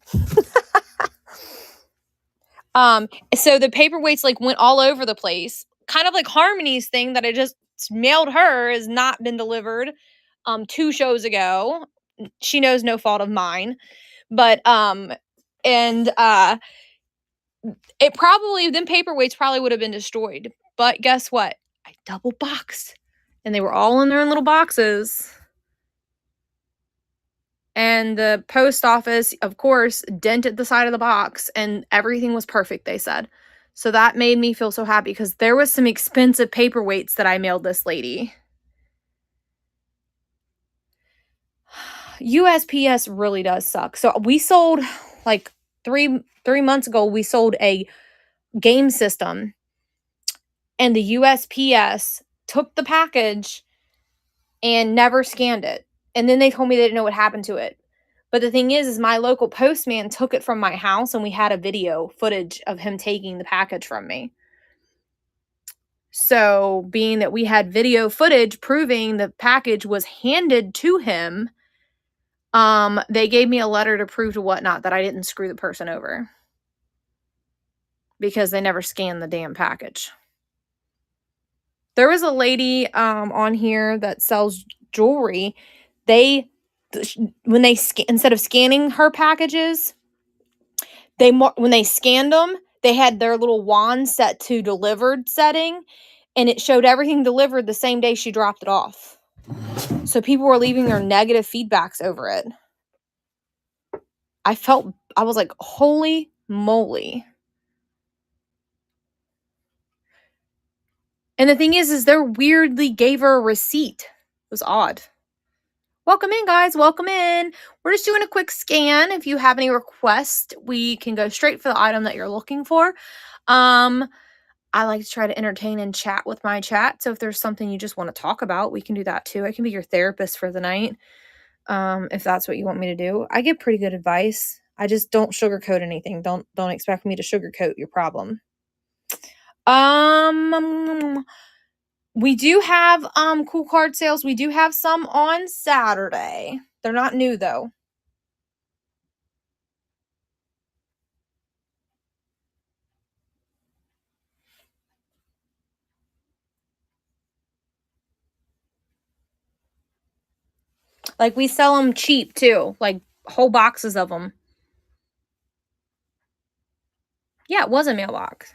So the paperweights like went all over the place. Kind of like Harmony's thing that I just mailed her has not been delivered 2 shows ago. She knows no fault of mine. But it probably, them paperweights probably would have been destroyed. But guess what? I double boxed. And they were all in their own little boxes. And the post office, of course, dented the side of the box. And everything was perfect, they said. So that made me feel so happy because there was some expensive paperweights that I mailed this lady. USPS really does suck. So we sold like 3 months ago, we sold a game system and the USPS took the package and never scanned it. And then they told me they didn't know what happened to it. But the thing is my local postman took it from my house and we had a video footage of him taking the package from me. So being that we had video footage proving the package was handed to him, they gave me a letter to prove to whatnot that I didn't screw the person over. Because they never scanned the damn package. There was a lady on here that sells jewelry. When they instead of scanning her packages, when they scanned them, they had their little wand set to delivered setting, and it showed everything delivered the same day she dropped it off. So people were leaving their negative feedbacks over it. I was like, holy moly. And the thing is they weirdly gave her a receipt. It was odd. Welcome in, guys. Welcome in. We're just doing a quick scan. If you have any requests, we can go straight for the item that you're looking for. I like to try to entertain and chat with my chat. So if there's something you just want to talk about, we can do that too. I can be your therapist for the night. If that's what you want me to do. I give pretty good advice. I just don't sugarcoat anything. Don't expect me to sugarcoat your problem. We do have cool card sales. We do have some on Saturday. They're not new though. Like we sell them cheap too, like whole boxes of them. Yeah, it was a mailbox.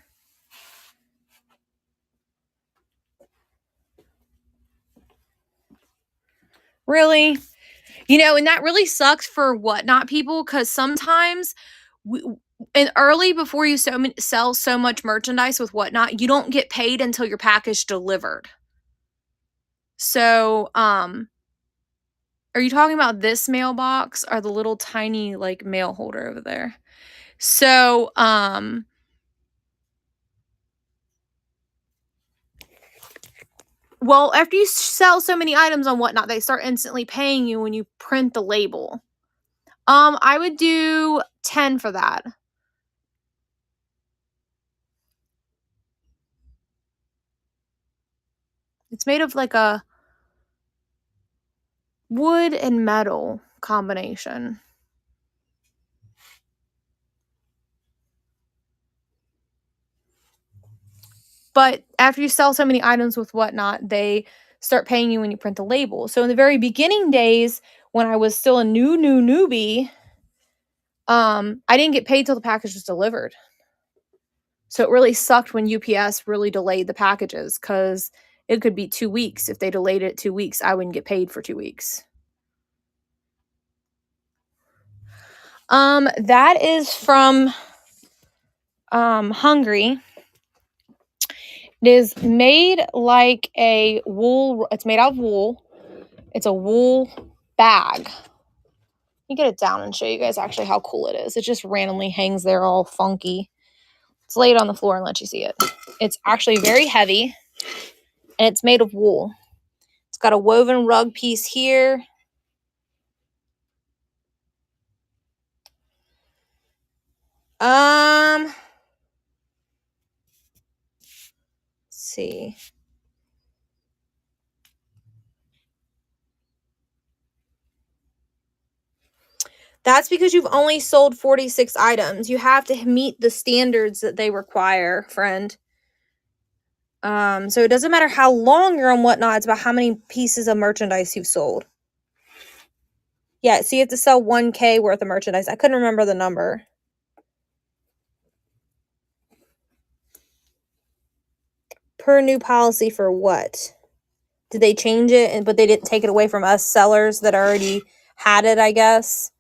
Really? You know, and that really sucks for Whatnot people because sometimes before you sell so much merchandise with Whatnot, you don't get paid until your package delivered. So, are you talking about this mailbox or the little tiny like mail holder over there? So, Well, after you sell so many items on Whatnot, they start instantly paying you when you print the label. I would do 10 for that. It's made of like a wood and metal combination. But after you sell so many items with Whatnot, they start paying you when you print the label. So in the very beginning days, when I was still a newbie, I didn't get paid till the package was delivered. So it really sucked when UPS really delayed the packages, because it could be 2 weeks. If they delayed it 2 weeks, I wouldn't get paid for 2 weeks. That is from Hungry. It is made like a wool. It's made out of wool. It's a wool bag. Let me get it down and show you guys actually how cool it is. It just randomly hangs there all funky. Let's lay it on the floor and let you see it. It's actually very heavy, and it's made of wool. It's got a woven rug piece here. Let's see. That's because you've only sold 46 items. You have to meet the standards that they require, friend. So it doesn't matter how long you're on Whatnot. It's about how many pieces of merchandise you've sold. Yeah, so you have to sell 1K worth of merchandise. I couldn't remember the number. Per new policy for what? Did they change it, but they didn't take it away from us sellers that already had it, I guess?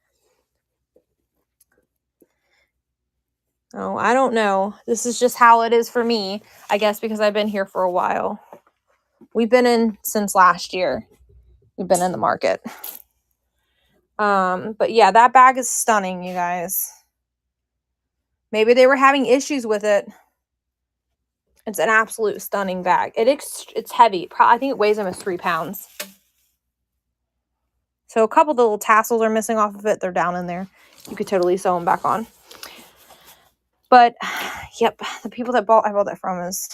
Oh, I don't know. This is just how it is for me, I guess, because I've been here for a while. We've been in since last year. We've been in the market. But yeah, that bag is stunning, you guys. Maybe they were having issues with it. It's an absolute stunning bag. It's heavy. I think it weighs almost 3 pounds. So a couple of the little tassels are missing off of it. They're down in there. You could totally sew them back on. But, yep, the people that I bought that from is...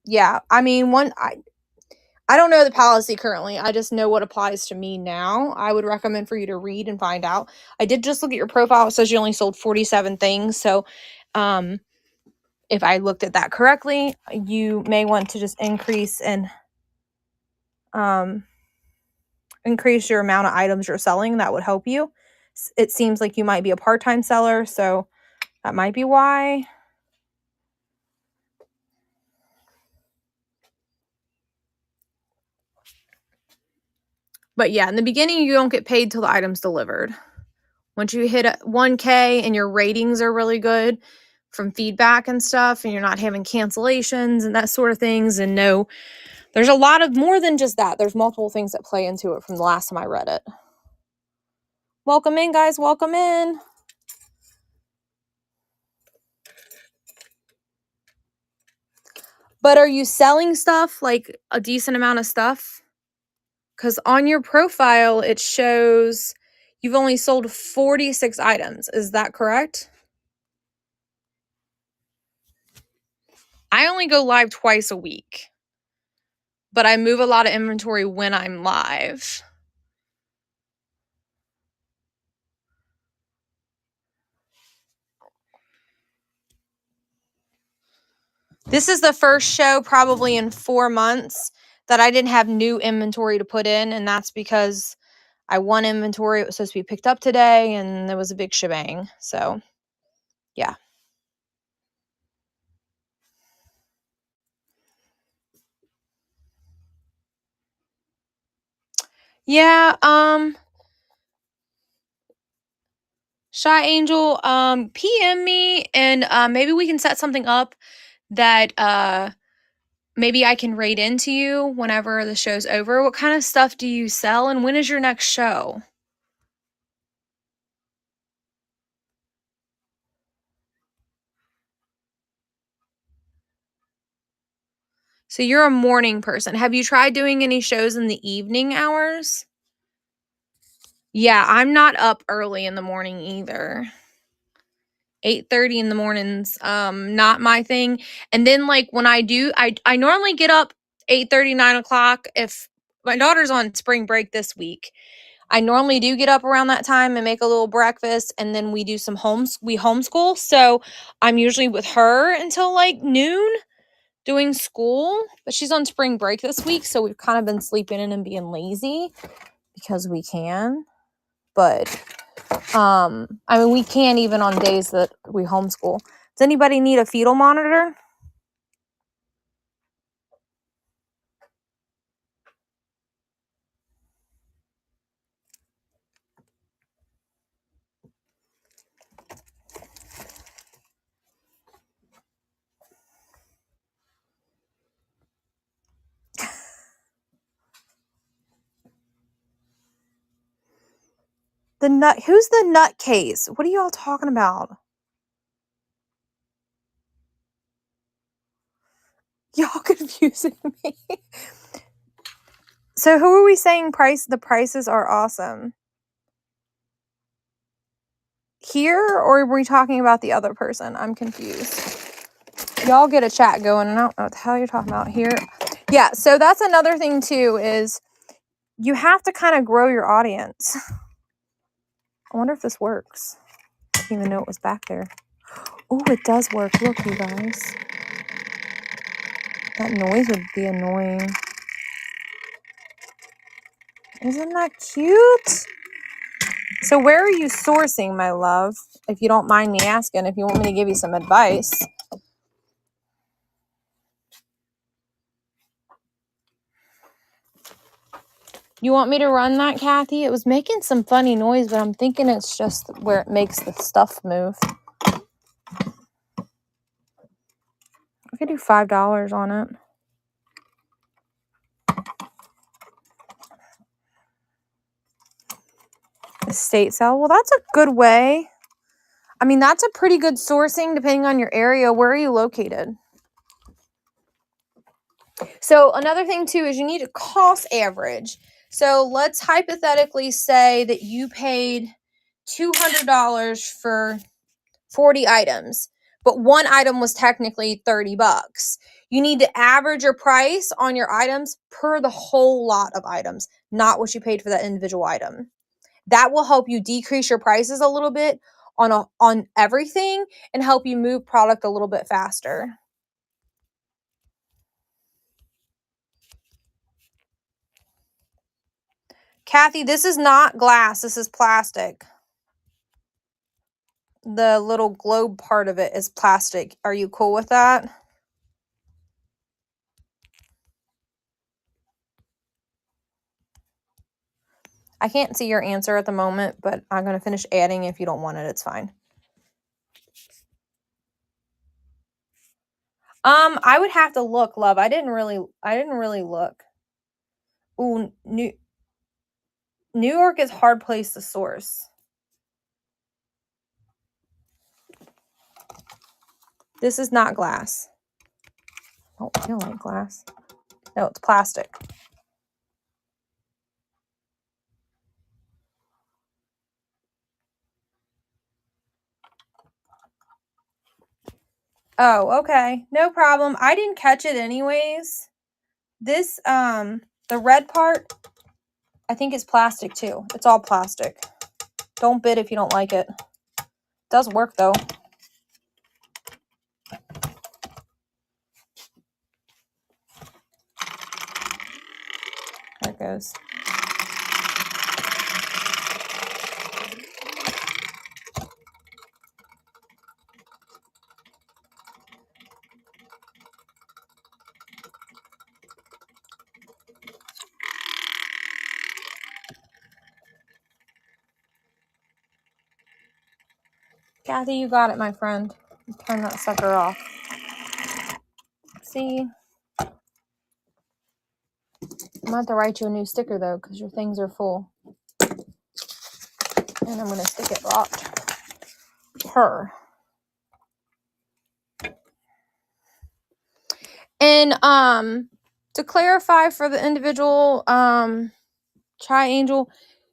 Yeah, I mean, I don't know the policy currently. I just know what applies to me now. I would recommend for you to read and find out. I did just look at your profile. It says you only sold 47 things. So, if I looked at that correctly, you may want to just increase your amount of items you're selling. That would help you. It seems like you might be a part-time seller, so that might be why. But yeah, in the beginning, you don't get paid till the item's delivered. Once you hit 1K and your ratings are really good from feedback and stuff, and you're not having cancellations and that sort of things, and no, there's a lot of more than just that. There's multiple things that play into it from the last time I read it. Welcome in, guys. Welcome in. But are you selling stuff, like a decent amount of stuff? Because on your profile, it shows you've only sold 46 items. Is that correct? I only go live twice a week, but I move a lot of inventory when I'm live. This is the first show probably in 4 months that I didn't have new inventory to put in, and that's because I won inventory. It was supposed to be picked up today, and there was a big shebang. So, yeah. Yeah, Shy Angel, PM me, and maybe we can set something up that maybe I can rate into you whenever the show's over. What kind of stuff do you sell, and when is your next show? So you're a morning person. Have you tried doing any shows in the evening hours? Yeah, I'm not up early in the morning either. 8:30 in the mornings, not my thing. And then like when I do, I normally get up 8:30, 9 o'clock. If my daughter's on spring break this week, I normally do get up around that time and make a little breakfast, and then we do some we homeschool. So I'm usually with her until like noon doing school, but she's on spring break this week, so we've kind of been sleeping in and being lazy because we can. But I mean, we can even on days that we homeschool. Does anybody need a fetal monitor? Who's the nutcase? What are y'all talking about? Y'all confusing me. So who are we saying the prices are awesome? Here, or were we talking about the other person? I'm confused. Y'all get a chat going, and I don't know what the hell you're talking about here. Yeah, so that's another thing too, is you have to kind of grow your audience. I wonder if this works. I didn't even know it was back there. Oh, it does work. Look, you guys. That noise would be annoying. Isn't that cute? So where are you sourcing, my love? If you don't mind me asking, if you want me to give you some advice. You want me to run that, Kathy? It was making some funny noise, but I'm thinking it's just where it makes the stuff move. I could do $5 on it. Estate sale. Well, that's a good way. I mean, that's a pretty good sourcing depending on your area. Where are you located? So another thing too is you need a cost average. So let's hypothetically say that you paid $200 for 40 items, but one item was technically $30. You need to average your price on your items per the whole lot of items, not what you paid for that individual item. That will help you decrease your prices a little bit on everything and help you move product a little bit faster. Kathy, this is not glass. This is plastic. The little globe part of it is plastic. Are you cool with that? I can't see your answer at the moment, but I'm going to finish adding. If you don't want it, it's fine. I would have to look, love. I didn't really look. Ooh, New York is a hard place to source. This is not glass. Oh, I don't like glass. No, it's plastic. Oh, okay. No problem. I didn't catch it anyways. This, the red part, I think it's plastic too. It's all plastic. Don't bid if you don't like it. It does work though. There it goes. Kathy, you got it, my friend. Turn that sucker off. See? I'm going to have to write you a new sticker, though, because your things are full. And I'm going to stick it right her. And to clarify for the individual Tri-Angel,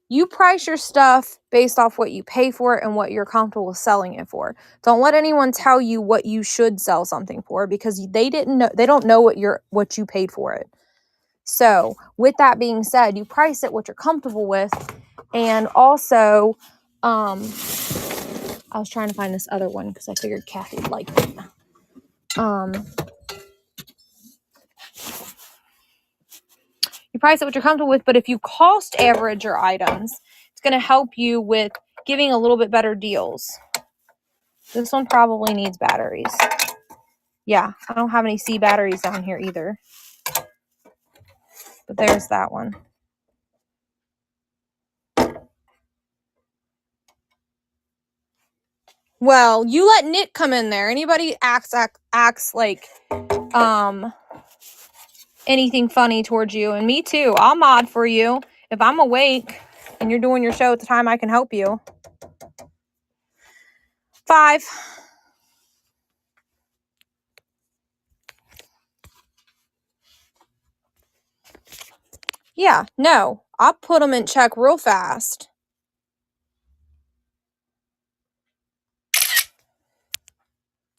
you price your stuff based off what you pay for it and what you're comfortable selling it for. Don't let anyone tell you what you should sell something for, because they don't know what you paid for it. So with that being said, you price it what you're comfortable with. And also, I was trying to find this other one because I figured Kathy would like it. You price it what you're comfortable with, but if you cost average your items, it's going to help you with giving a little bit better deals. This one probably needs batteries. Yeah, I don't have any C batteries down here either. But there's that one. Well, you let Nick come in there. Anybody acts like anything funny towards you, and me too. I'll mod for you. If I'm awake and you're doing your show at the time, I can help you. 5. Yeah, no. I'll put them in check real fast.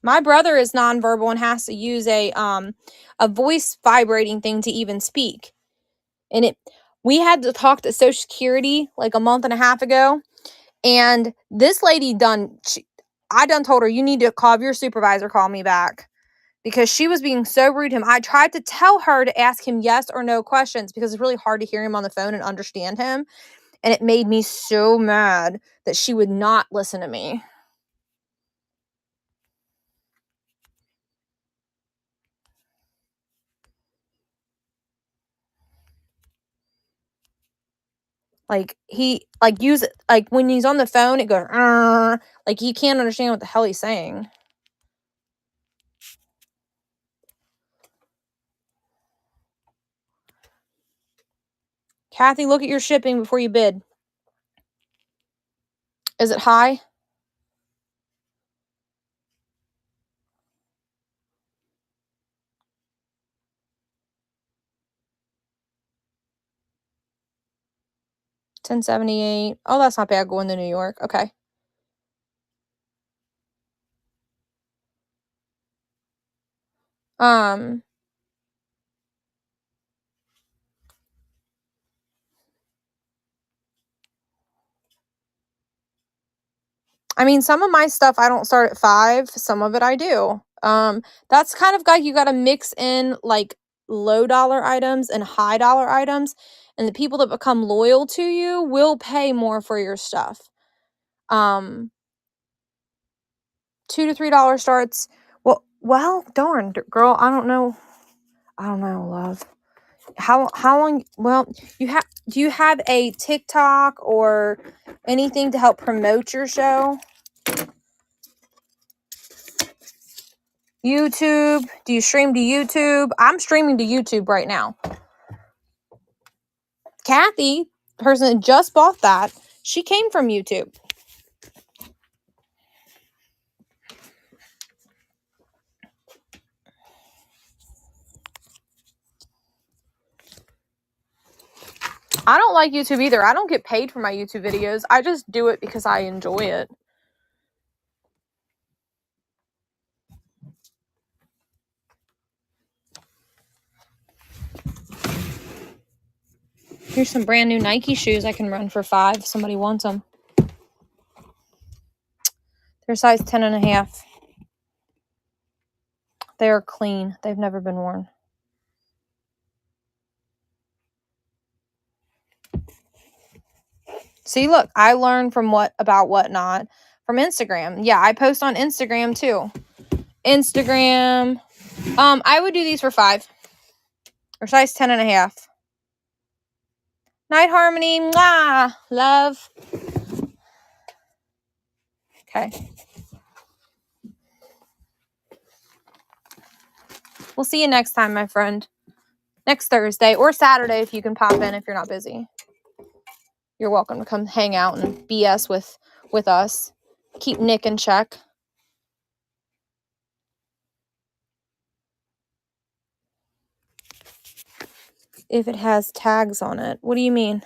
My brother is nonverbal and has to use a voice vibrating thing to even speak. And we had to talk to Social Security like a month and a half ago. And this lady I told her, you need to have your supervisor call me back, because she was being so rude to him. I tried to tell her to ask him yes or no questions, because it's really hard to hear him on the phone and understand him. And it made me so mad that she would not listen to me. Like when he's on the phone, it goes, like he can't understand what the hell he's saying. Kathy, look at your shipping before you bid. Is it high? $10.78. Oh, that's not bad going to New York. Okay. I mean, some of my stuff I don't start at 5. Some of it I do. That's kind of like you got to mix in like low dollar items and high dollar items, and the people that become loyal to you will pay more for your stuff. $2 to $3 starts. Well, darn girl, I don't know, love. How long? Well, do you have a TikTok or anything to help promote your show? YouTube? Do you stream to YouTube? I'm streaming to YouTube right now. Kathy, the person that just bought that, she came from YouTube. I don't like YouTube either. I don't get paid for my YouTube videos. I just do it because I enjoy it. Here's some brand new Nike shoes I can run for 5 if somebody wants them. They're size 10.5. They are clean. They've never been worn. See, look, I learned from whatnot from Instagram. Yeah, I post on Instagram too. Instagram. I would do these for 5. Or size 10.5. Night Harmony. Mwah. Love. Okay. We'll see you next time, my friend. Next Thursday or Saturday if you can pop in if you're not busy. You're welcome to come hang out and BS with us. Keep Nick in check. if it has tags on it. What do you mean?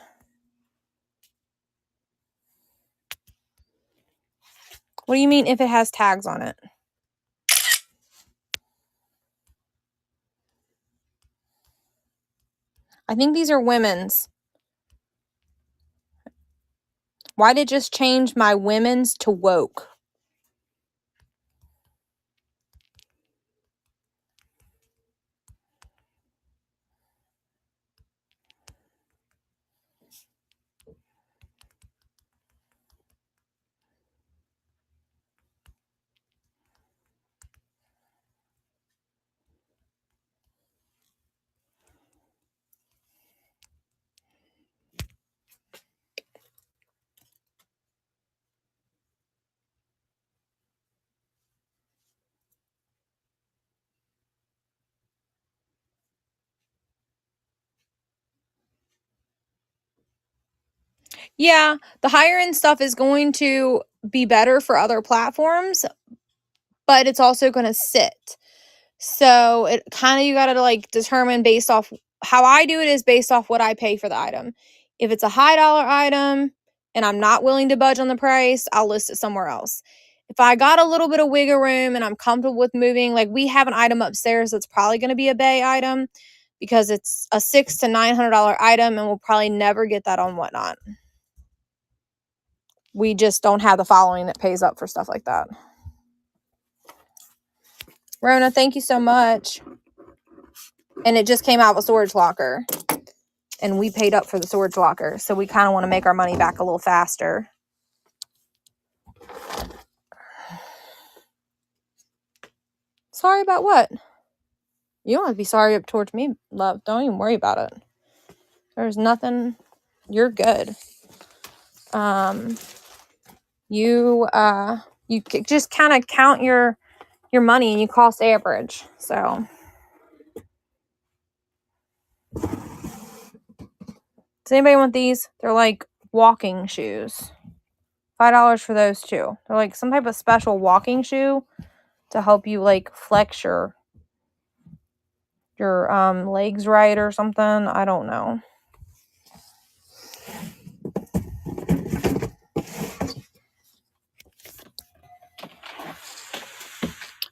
What do you mean if it has tags on it? I think these are women's. Why did it just change my women's to woke? Yeah, the higher end stuff is going to be better for other platforms, but it's also going to sit. So it kind of, you got to like determine based off how I do it is based off what I pay for the item. If it's a high dollar item and I'm not willing to budge on the price, I'll list it somewhere else. If I got a little bit of wiggle room and I'm comfortable with moving, like we have an item upstairs that's probably going to be a Bay item because it's a $600 to $900 item and we'll probably never get that on Whatnot. We just don't have the following that pays up for stuff like that. Rona, thank you so much. And it just came out of a storage locker. And we paid up for the storage locker. So we kind of want to make our money back a little faster. Sorry about what? You don't have to be sorry up towards me, love. Don't even worry about it. There's nothing. You're good. You just kind of count your money and you cost average. So does anybody want these? They're like walking shoes. $5 for those two. They're like some type of special walking shoe to help you like flex your legs right or something. I don't know.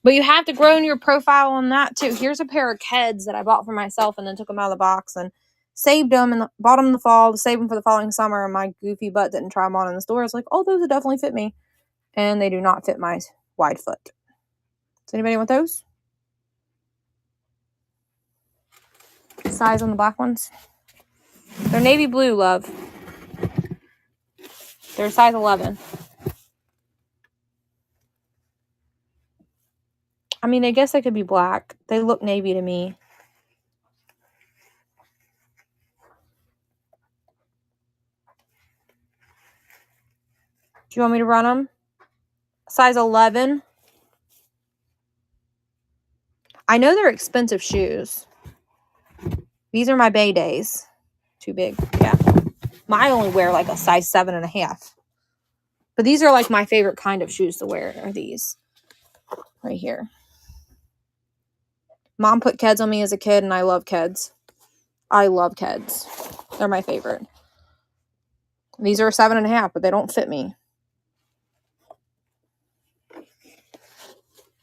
But you have to grow in your profile on that too. Here's a pair of Keds that I bought for myself and then took them out of the box and saved them and bought them in the fall to save them for the following summer. And my goofy butt didn't try them on in the store. It's like, oh, those would definitely fit me. And they do not fit my wide foot. Does anybody want those? Size on the black ones? They're navy blue, love. They're size 11. I mean, I guess they could be black. They look navy to me. Do you want me to run them? Size 11. I know they're expensive shoes. These are my Bay days. Too big. Yeah. I only wear like a size 7.5. But these are like my favorite kind of shoes to wear are these. Right here. Mom put Keds on me as a kid and I love Keds. I love Keds. They're my favorite. These are 7.5, but they don't fit me.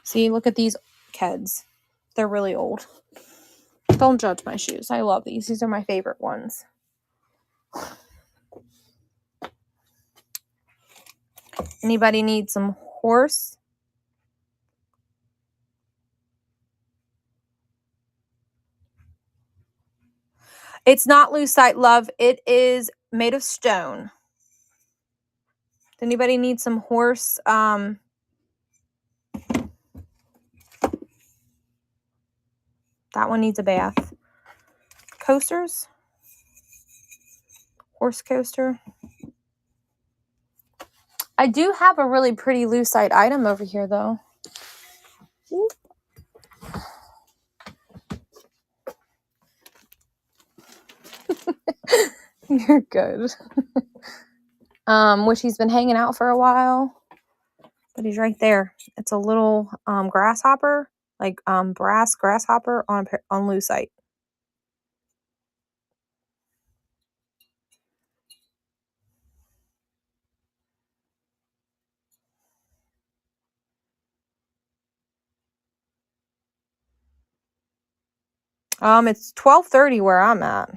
See, look at these Keds. They're really old. Don't judge my shoes. I love these. These are my favorite ones. Anybody need some horse? It's not lucite, love. It is made of stone. Does anybody need some horse? That one needs a bath. Coasters? Horse coaster. I do have a really pretty lucite item over here, though. Oop. You're good. Which he's been hanging out for a while. But he's right there. It's a little grasshopper. Like brass grasshopper on lucite. It's 12:30 where I'm at.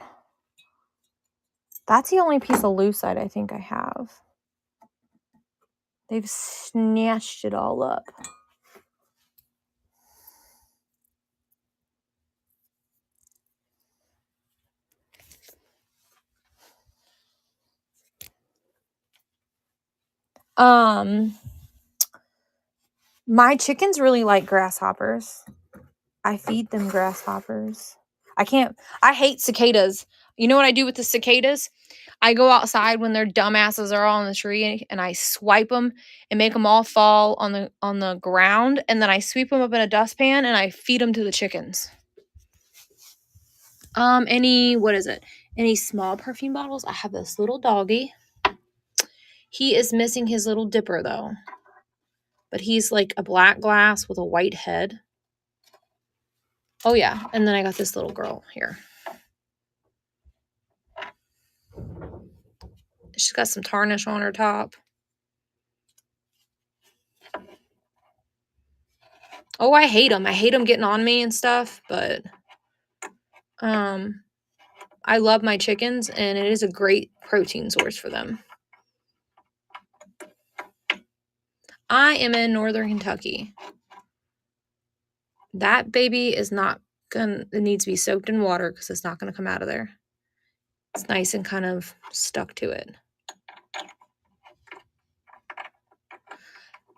That's the only piece of lucite I think I have. They've snatched it all up. My chickens really like grasshoppers. I feed them grasshoppers. I hate cicadas. You know what I do with the cicadas? I go outside when their dumbasses are all on the tree and I swipe them and make them all fall on the ground, and then I sweep them up in a dustpan and I feed them to the chickens. What is it? Any small perfume bottles? I have this little doggy. He is missing his little dipper though. But he's like a black glass with a white head. Oh yeah, and then I got this little girl here. She's got some tarnish on her top. Oh, I hate them. I hate them getting on me and stuff, but I love my chickens, and it is a great protein source for them. I am in Northern Kentucky. That baby is not gonna, it needs to be soaked in water because it's not gonna come out of there. It's nice and kind of stuck to it.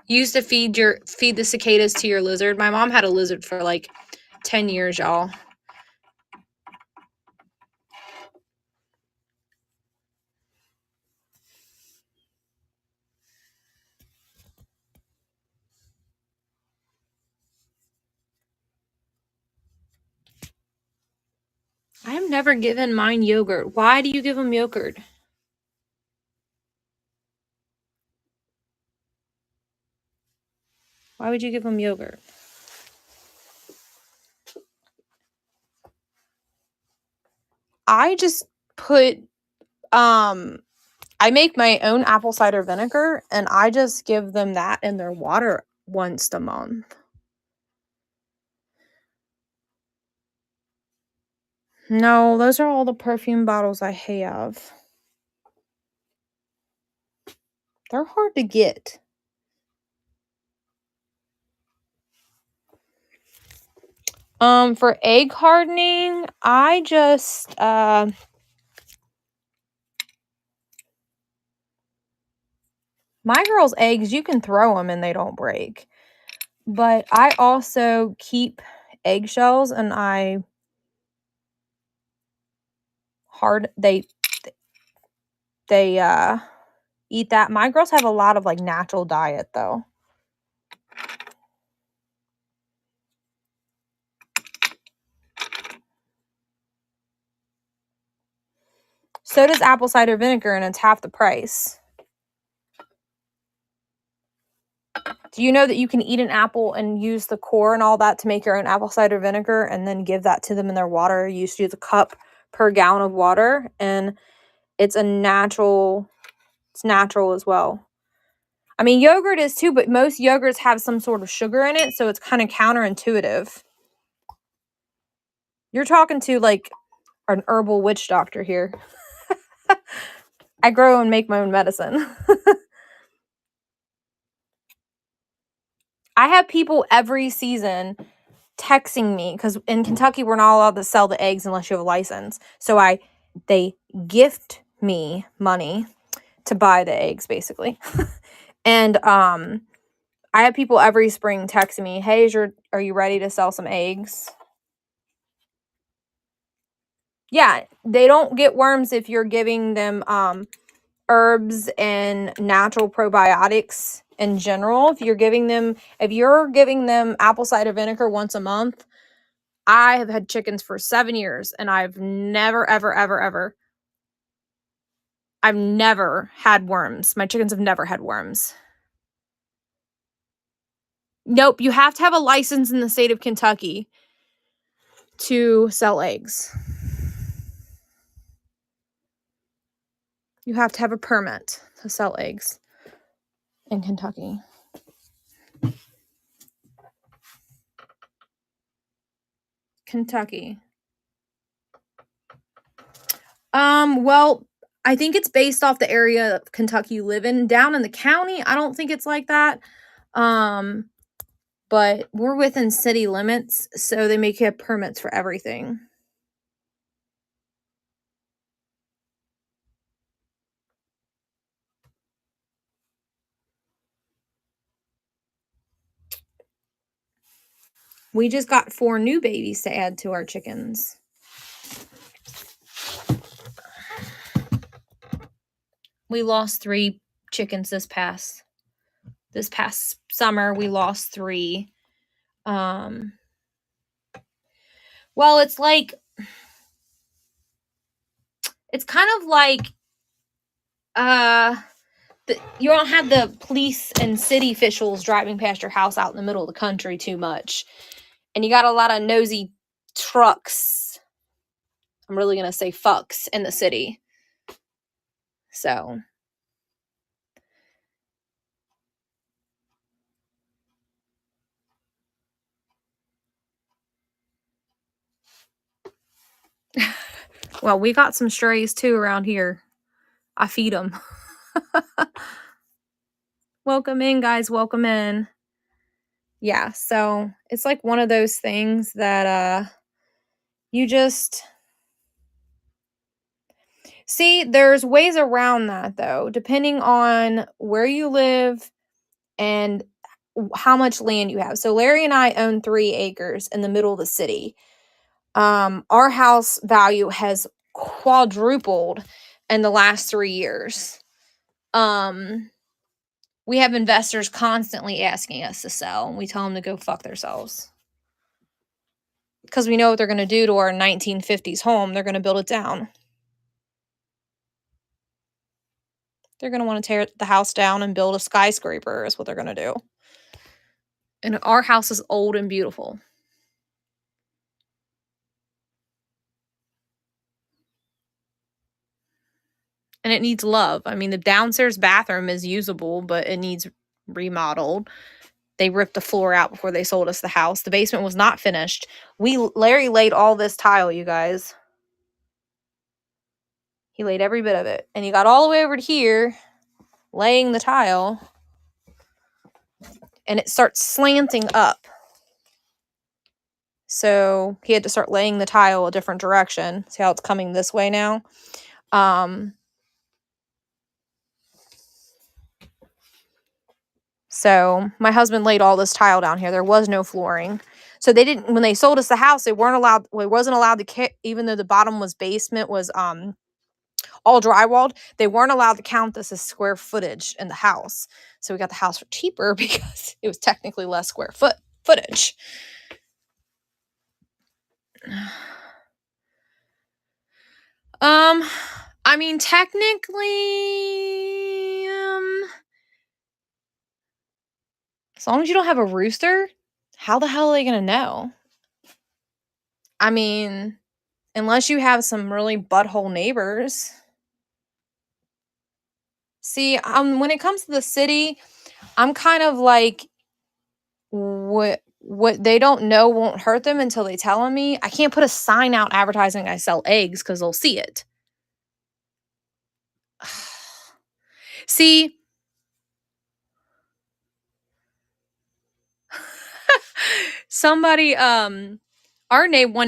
You used to feed the cicadas to your lizard. My mom had a lizard for like 10 years, y'all. I have never given mine yogurt. Why do you give them yogurt? Why would you give them yogurt? I just put, I make my own apple cider vinegar, and I just give them that in their water once a month. No, those are all the perfume bottles I have. They're hard to get. For egg hardening, I just, my girls' eggs, you can throw them and they don't break. But I also keep eggshells, and they eat that. My girls have a lot of like natural diet though. So does apple cider vinegar, and it's half the price. Do you know that you can eat an apple and use the core and all that to make your own apple cider vinegar, and then give that to them in their water? You used to use a cup per gallon of water, and it's natural as well. I mean, yogurt is too, but most yogurts have some sort of sugar in it, so it's kind of counterintuitive. You're talking to like an herbal witch doctor here. I grow and make my own medicine. I have people every season texting me, because in Kentucky we're not allowed to sell the eggs unless you have a license. So they gift me money to buy the eggs, basically. And I have people every spring texting me, "Hey, are you ready to sell some eggs?" Yeah, they don't get worms if you're giving them herbs and natural probiotics in general. If you're giving them apple cider vinegar once a month, I have had chickens for 7 years, and I've never, ever, ever, ever, I've never had worms. My chickens have never had worms. Nope, you have to have a license in the state of Kentucky to sell eggs. You have to have a permit to sell eggs in Kentucky. Kentucky. Well, I think it's based off the area of Kentucky you live in. Down in the county, I don't think it's like that. But we're within city limits, so they make you have permits for everything. We just got 4 new babies to add to our chickens. We lost 3 chickens this past summer. We lost 3. Well, it's like it's kind of like you don't have the police and city officials driving past your house out in the middle of the country too much. And you got a lot of nosy trucks. I'm really going to say fucks in the city. So well, we got some strays too around here. I feed them. Welcome in, guys. Welcome in. Yeah, so it's like one of those things that you just see. There's ways around that though, depending on where you live and how much land you have. So Larry and I own 3 acres in the middle of the city. Our house value has quadrupled in the last 3 years. We have investors constantly asking us to sell, and we tell them to go fuck themselves. Because we know what they're going to do to our 1950s home. They're going to build it down. They're going to want to tear the house down and build a skyscraper is what they're going to do. And our house is old and beautiful. And it needs love. I mean, the downstairs bathroom is usable, but it needs remodeled. They ripped the floor out before they sold us the house. The basement was not finished. Larry laid all this tile, you guys. He laid every bit of it. And he got all the way over to here, laying the tile. And it starts slanting up. So he had to start laying the tile a different direction. See how it's coming this way now? So my husband laid all this tile down here. There was no flooring. So they didn't, when they sold us the house, they weren't allowed, well, it wasn't allowed to, even though the bottom was basement was all drywalled, they weren't allowed to count this as square footage in the house. So we got the house for cheaper because it was technically less square footage. I mean, technically, as long as you don't have a rooster, how the hell are they gonna know? I mean, unless you have some really butthole neighbors. See, when it comes to the city, I'm kind of like, what they don't know won't hurt them until they tell me. I can't put a sign out advertising I sell eggs because they'll see it. See, somebody, one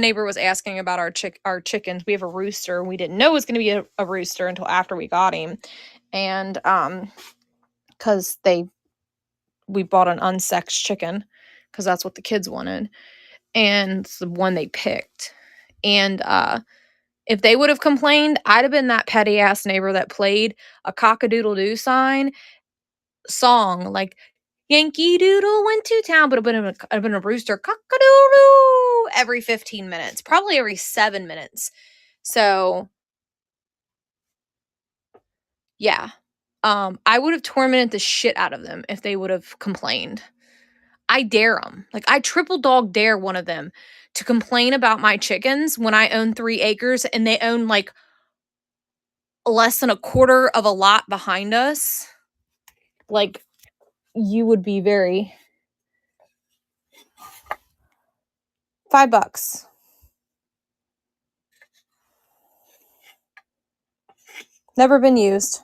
neighbor was asking about our chickens. We have a rooster. We didn't know it was going to be a rooster until after we got him, and because we bought an unsexed chicken because that's what the kids wanted, and it's the one they picked, and if they would have complained, I'd have been that petty ass neighbor that played a cock-a-doodle-doo song like Yankee Doodle went to town, but it'd have been a rooster cock-a-doodle every 15 minutes, probably every 7 minutes. So yeah, I would have tormented the shit out of them if they would have complained. I dare them. Like, I triple dog dare one of them to complain about my chickens when I own 3 acres and they own like less than a quarter of a lot behind us. Like, you would be very $5. Never been used.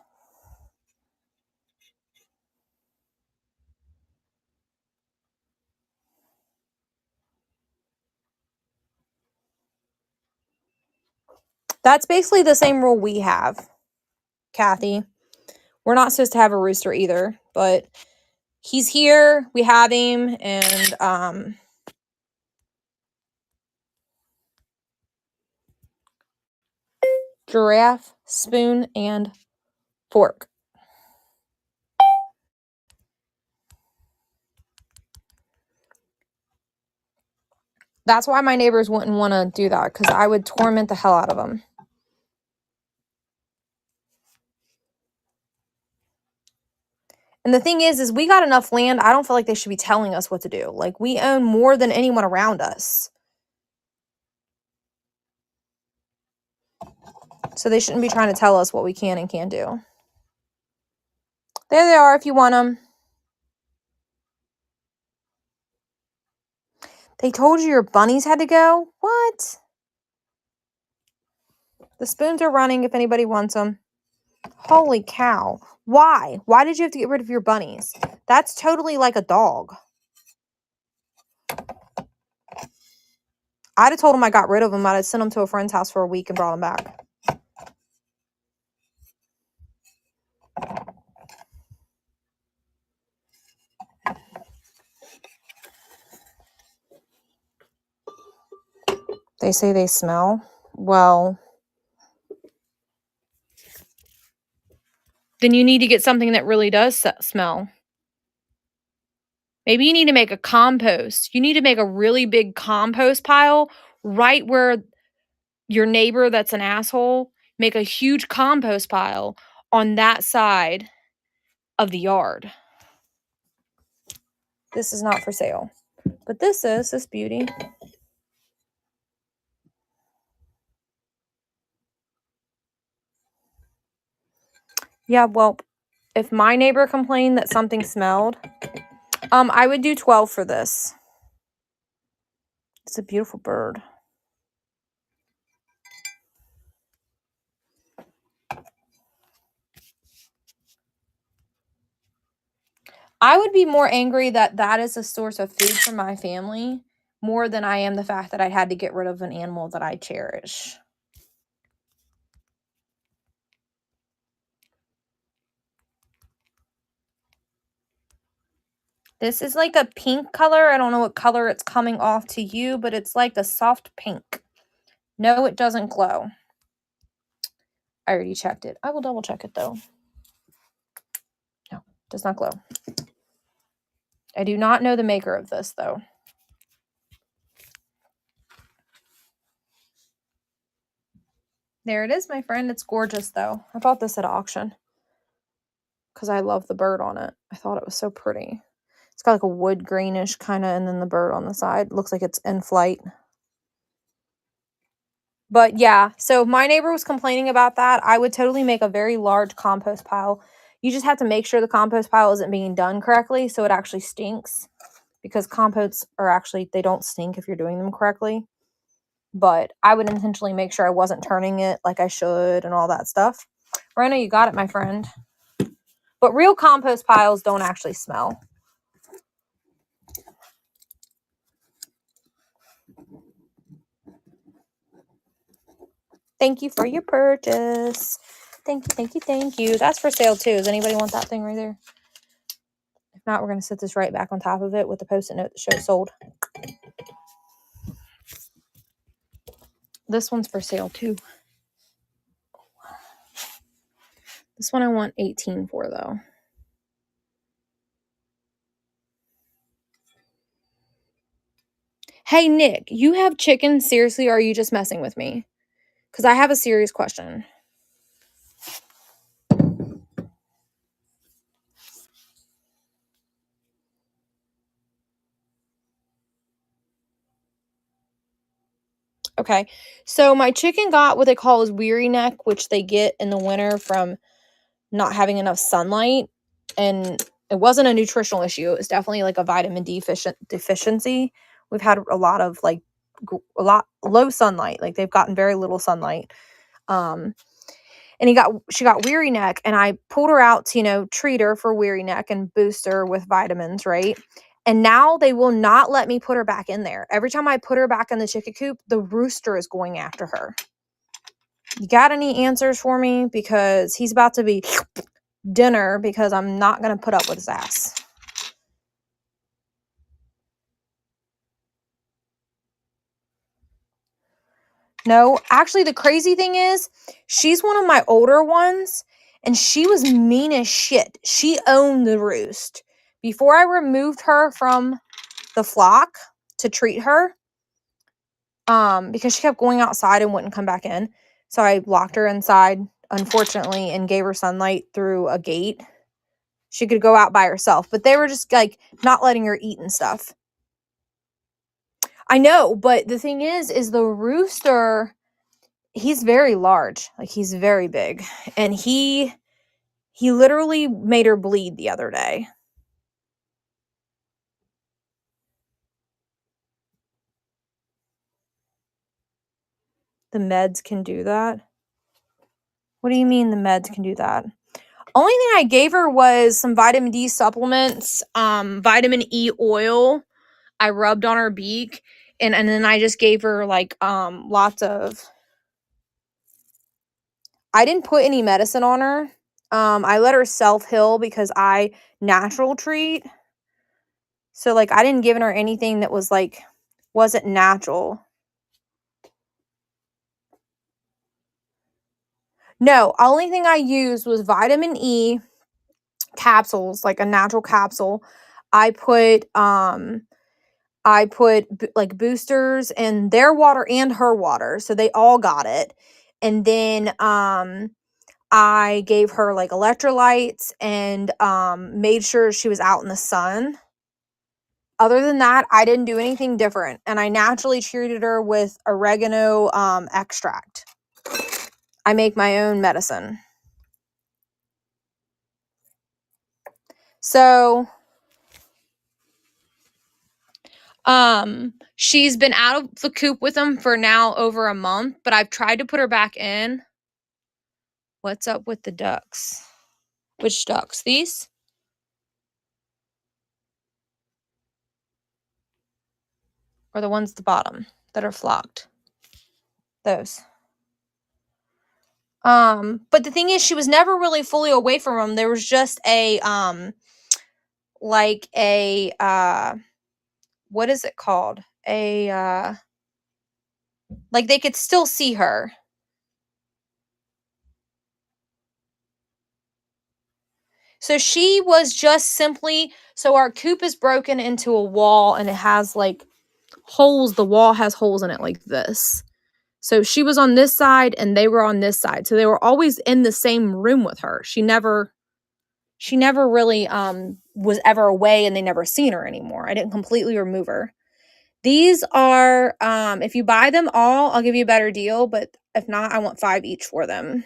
That's basically the same rule we have, Kathy. We're not supposed to have a rooster either, but he's here. We have him, and giraffe, spoon, and fork. That's why my neighbors wouldn't want to do that, because I would torment the hell out of them. And the thing is we got enough land. I don't feel like they should be telling us what to do. Like, we own more than anyone around us. So they shouldn't be trying to tell us what we can and can't do. There they are if you want them. They told you your bunnies had to go? What? The spoons are running if anybody wants them. Holy cow. Why? Why did you have to get rid of your bunnies? That's totally like a dog. I'd have told them I got rid of them. I'd have sent them to a friend's house for a week and brought them back. They say they smell. Well, then you need to get something that really does smell. Maybe you need to make a compost. You need to make a really big compost pile right where your neighbor that's an asshole, make a huge compost pile on that side of the yard. This is not for sale. But this beauty. Yeah, well, if my neighbor complained that something smelled, I would do 12 for this. It's a beautiful bird. I would be more angry that that is a source of food for my family more than I am the fact that I had to get rid of an animal that I cherish. This is like a pink color. I don't know what color it's coming off to you, but it's like a soft pink. No, it doesn't glow. I already checked it. I will double check it though. No, it does not glow. I do not know the maker of this though. There it is, my friend. It's gorgeous though. I bought this at auction because I love the bird on it. I thought it was so pretty. It's got like a wood greenish kind of, and then the bird on the side. Looks like it's in flight. But yeah, so if my neighbor was complaining about that, I would totally make a very large compost pile. You just have to make sure the compost pile isn't being done correctly so it actually stinks. Because composts are actually, they don't stink if you're doing them correctly. But I would intentionally make sure I wasn't turning it like I should and all that stuff. Rona, you got it, my friend. But real compost piles don't actually smell. Thank you for your purchase. Thank you, thank you, thank you. That's for sale too. Does anybody want that thing right there? If not, we're going to set this right back on top of it with the post-it note that shows sold. This one's for sale too. This one I want 18 for though. Hey, Nick, you have chicken? Seriously, or are you just messing with me? Because I have a serious question. Okay, so my chicken got what they call is weary neck, which they get in the winter from not having enough sunlight. And it wasn't a nutritional issue. It was definitely like a vitamin D deficiency. We've had a lot of like low sunlight. Like they've gotten very little sunlight. And and she got weary neck, and I pulled her out to, you know, treat her for weary neck and boost her with vitamins, right? And now they will not let me put her back in there. Every time I put her back in the chicken coop, the rooster is going after her. You got any answers for me? Because he's about to be dinner, because I'm not going to put up with his ass. No, actually, the crazy thing is, she's one of my older ones, and she was mean as shit. She owned the roost. Before I removed her from the flock to treat her, because she kept going outside and wouldn't come back in. So I locked her inside, unfortunately, and gave her sunlight through a gate. She could go out by herself, but they were just like not letting her eat and stuff. I know, but the thing is the rooster, he's very large. Like, he's very big, and he literally made her bleed the other day. The meds can do that? What do you mean the meds can do that? Only thing I gave her was some vitamin D supplements, vitamin E oil I rubbed on her beak, and then I just gave her like lots of, I didn't put any medicine on her. I let her self-heal because I natural treat. So like I didn't give her anything that was like wasn't natural. No, only thing I used was vitamin E capsules, like a natural capsule. I put like boosters in their water and her water, so they all got it. And then I gave her like electrolytes and made sure she was out in the sun. Other than that, I didn't do anything different, and I naturally treated her with oregano extract. I make my own medicine. So she's been out of the coop with them for now over a month, but I've tried to put her back in. What's up with the ducks? Which ducks? These? Or the ones at the bottom that are flocked? Those. But the thing is, she was never really fully away from them. There was just a like a what is it called? A like they could still see her. So she was just simply, so our coop is broken into a wall, and it has like holes. The wall has holes in it like this. So she was on this side and they were on this side. So they were always in the same room with her. She never really was ever away, and they never seen her anymore. I didn't completely remove her. These are if you buy them all, I'll give you a better deal, but if not, I want 5 each for them.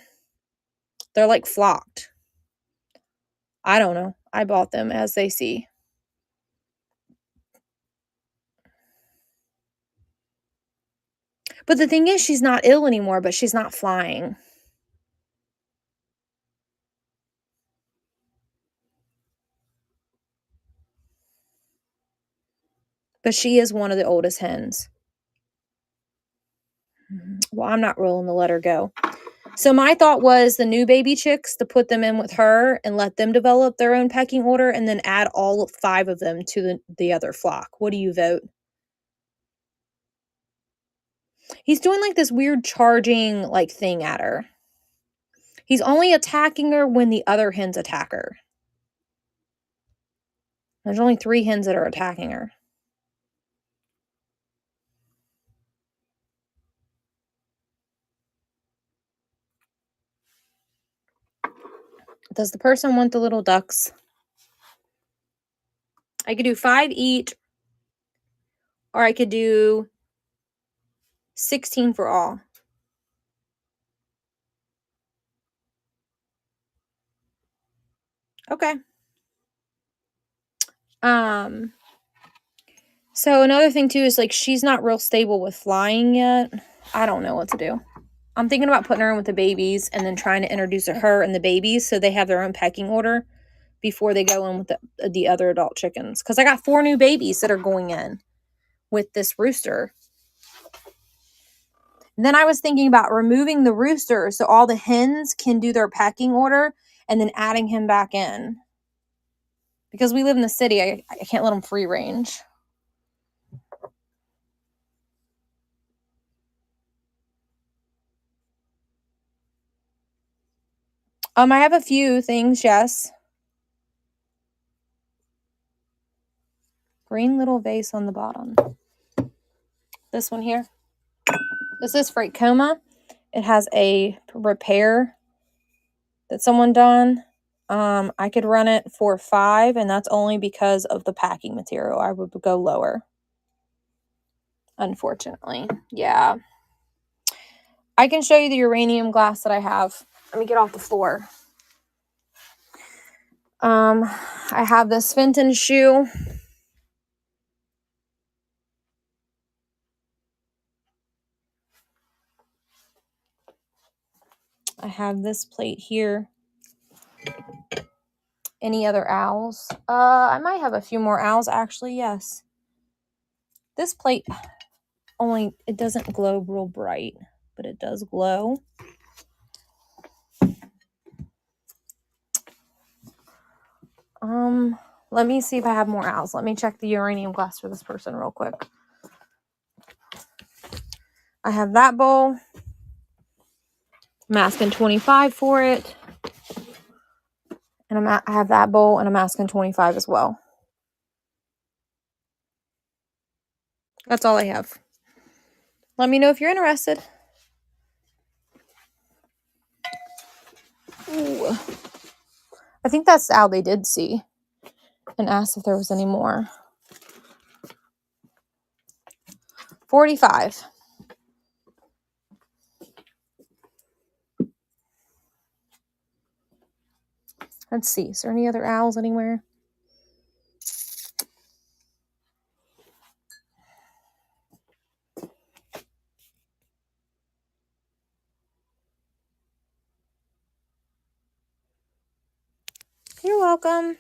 They're like flocked. I don't know. I bought them as they see. But the thing is, she's not ill anymore, but she's not flying. But she is one of the oldest hens. Well, I'm not willing to let her go. So my thought was the new baby chicks, to put them in with her and let them develop their own pecking order, and then add all 5 of them to the other flock. What do you vote? He's doing like this weird charging like thing at her. He's only attacking her when the other hens attack her. There's only 3 hens that are attacking her. Does the person want the little ducks? I could do 5 each, or I could do 16 for all. Okay. So another thing too is like she's not real stable with flying yet. I don't know what to do. I'm thinking about putting her in with the babies and then trying to introduce her and the babies so they have their own pecking order before they go in with the other adult chickens. Because I got 4 new babies that are going in with this rooster. And then I was thinking about removing the rooster so all the hens can do their pecking order and then adding him back in. Because we live in the city, I can't let them free range. I have a few things, yes. Green little vase on the bottom. This one here. This is Freight Coma. It has a repair that someone done. I could run it for $5, and that's only because of the packing material. I would go lower. Unfortunately. Yeah. I can show you the uranium glass that I have. Let me get off the floor. I have this Fenton shoe. I have this plate here. Any other owls? I might have a few more owls, actually, yes. This plate it doesn't glow real bright, but it does glow. Let me see if I have more owls. Let me check the uranium glass for this person real quick. I have that bowl. I'm asking $25 for it. And I have that bowl, and I'm asking $25 as well. That's all I have. Let me know if you're interested. Ooh. I think that's the owl they did see and asked if there was any more. $45. Let's see. Is there any other owls anywhere? You're welcome.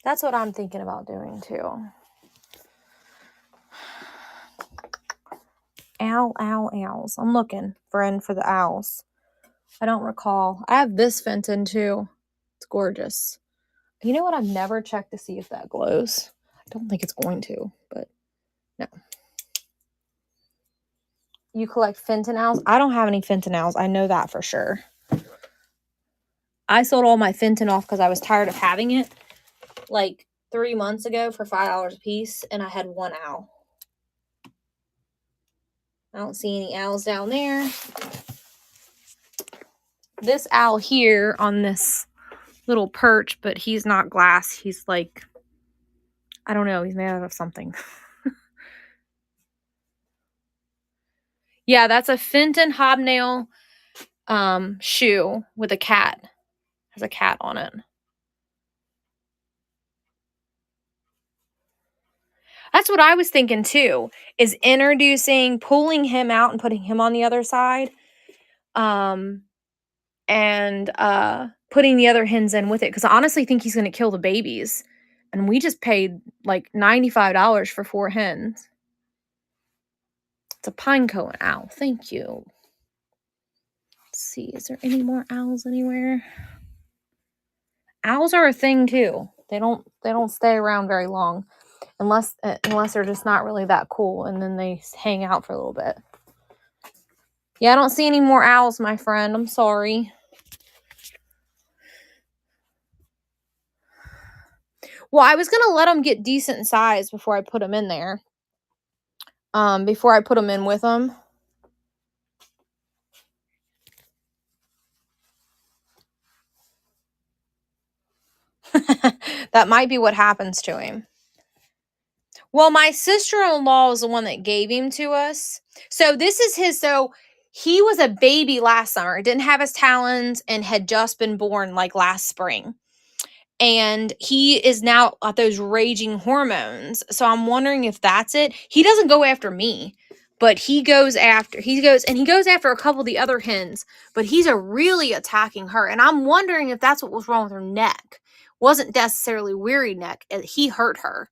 That's what I'm thinking about doing too. Owls. I'm looking for the owls. I don't recall. I have this Fenton too. It's gorgeous. You know what? I've never checked to see if that glows. I don't think it's going to, but no. You collect Fenton owls? I don't have any Fenton owls. I know that for sure. I sold all my Fenton off because I was tired of having it like 3 months ago for $5 a piece, and I had 1 owl. I don't see any owls down there. This owl here on this little perch, but he's not glass. He's like, I don't know. He's made out of something. Yeah, that's a Fenton hobnail shoe with a cat. Has a cat on it. That's what I was thinking too, is pulling him out and putting him on the other side. And putting the other hens in with it, because I honestly think he's going to kill the babies. And we just paid like $95 for 4 hens. It's a pinecone owl. Thank you. Let's see. Is there any more owls anywhere? Owls are a thing too. They don't stay around very long unless they're just not really that cool, and then they hang out for a little bit. Yeah, I don't see any more owls, my friend. I'm sorry. Well, I was going to let them get decent size before I put them in there. Before I put them in with them. That might be what happens to him. Well, my sister-in-law is the one that gave him to us. So this is so he was a baby last summer. Didn't have his talons and had just been born like last spring. And he is now at those raging hormones. So I'm wondering if that's it. He doesn't go after me. But he goes after a couple of the other hens, but he's really attacking her. And I'm wondering if that's what was wrong with her neck. Wasn't necessarily weary neck. He hurt her.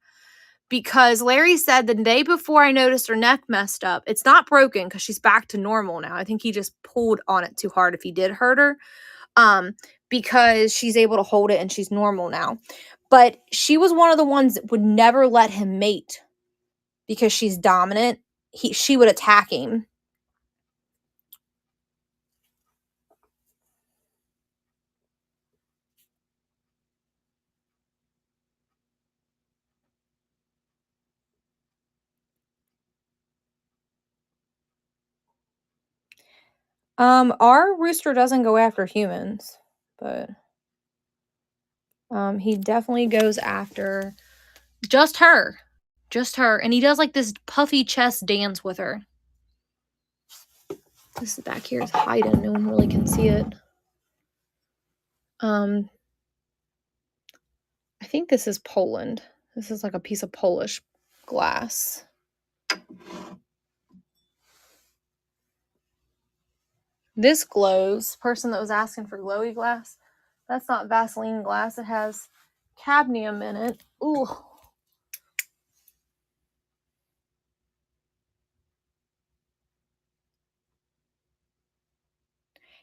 Because Larry said the day before I noticed her neck messed up, it's not broken because she's back to normal now. I think he just pulled on it too hard if he did hurt her. Because she's able to hold it and she's normal now. But she was one of the ones that would never let him mate because she's dominant. She would attack him. Our rooster doesn't go after humans, but he definitely goes after just her. Just her. And he does like this puffy chest dance with her. This back here is hiding. No one really can see it. I think this is Poland. This is like a piece of Polish glass. This glows. Person that was asking for glowy glass. That's not Vaseline glass. It has cadmium in it. Ooh.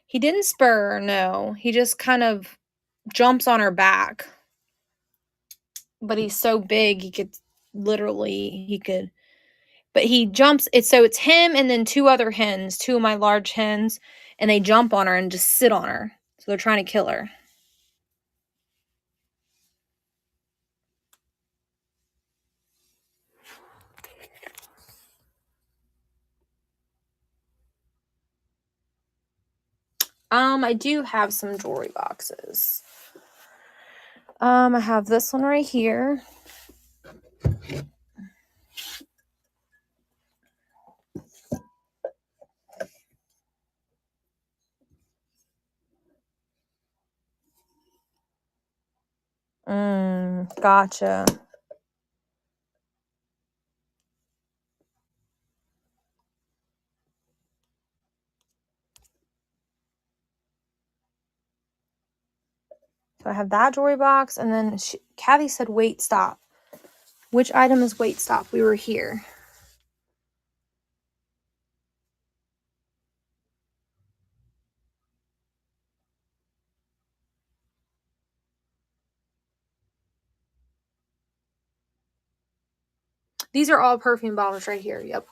He didn't spur her, no. He just kind of jumps on her back. But he's so big, he could. But he jumps. It's him and then two other hens, two of my large hens, and they jump on her and just sit on her. So they're trying to kill her. I do have some jewelry boxes. I have this one right here. Gotcha. So I have that jewelry box, and then Kathy said, wait, stop. Which item is wait, stop? We were here. These are all perfume bottles right here. Yep.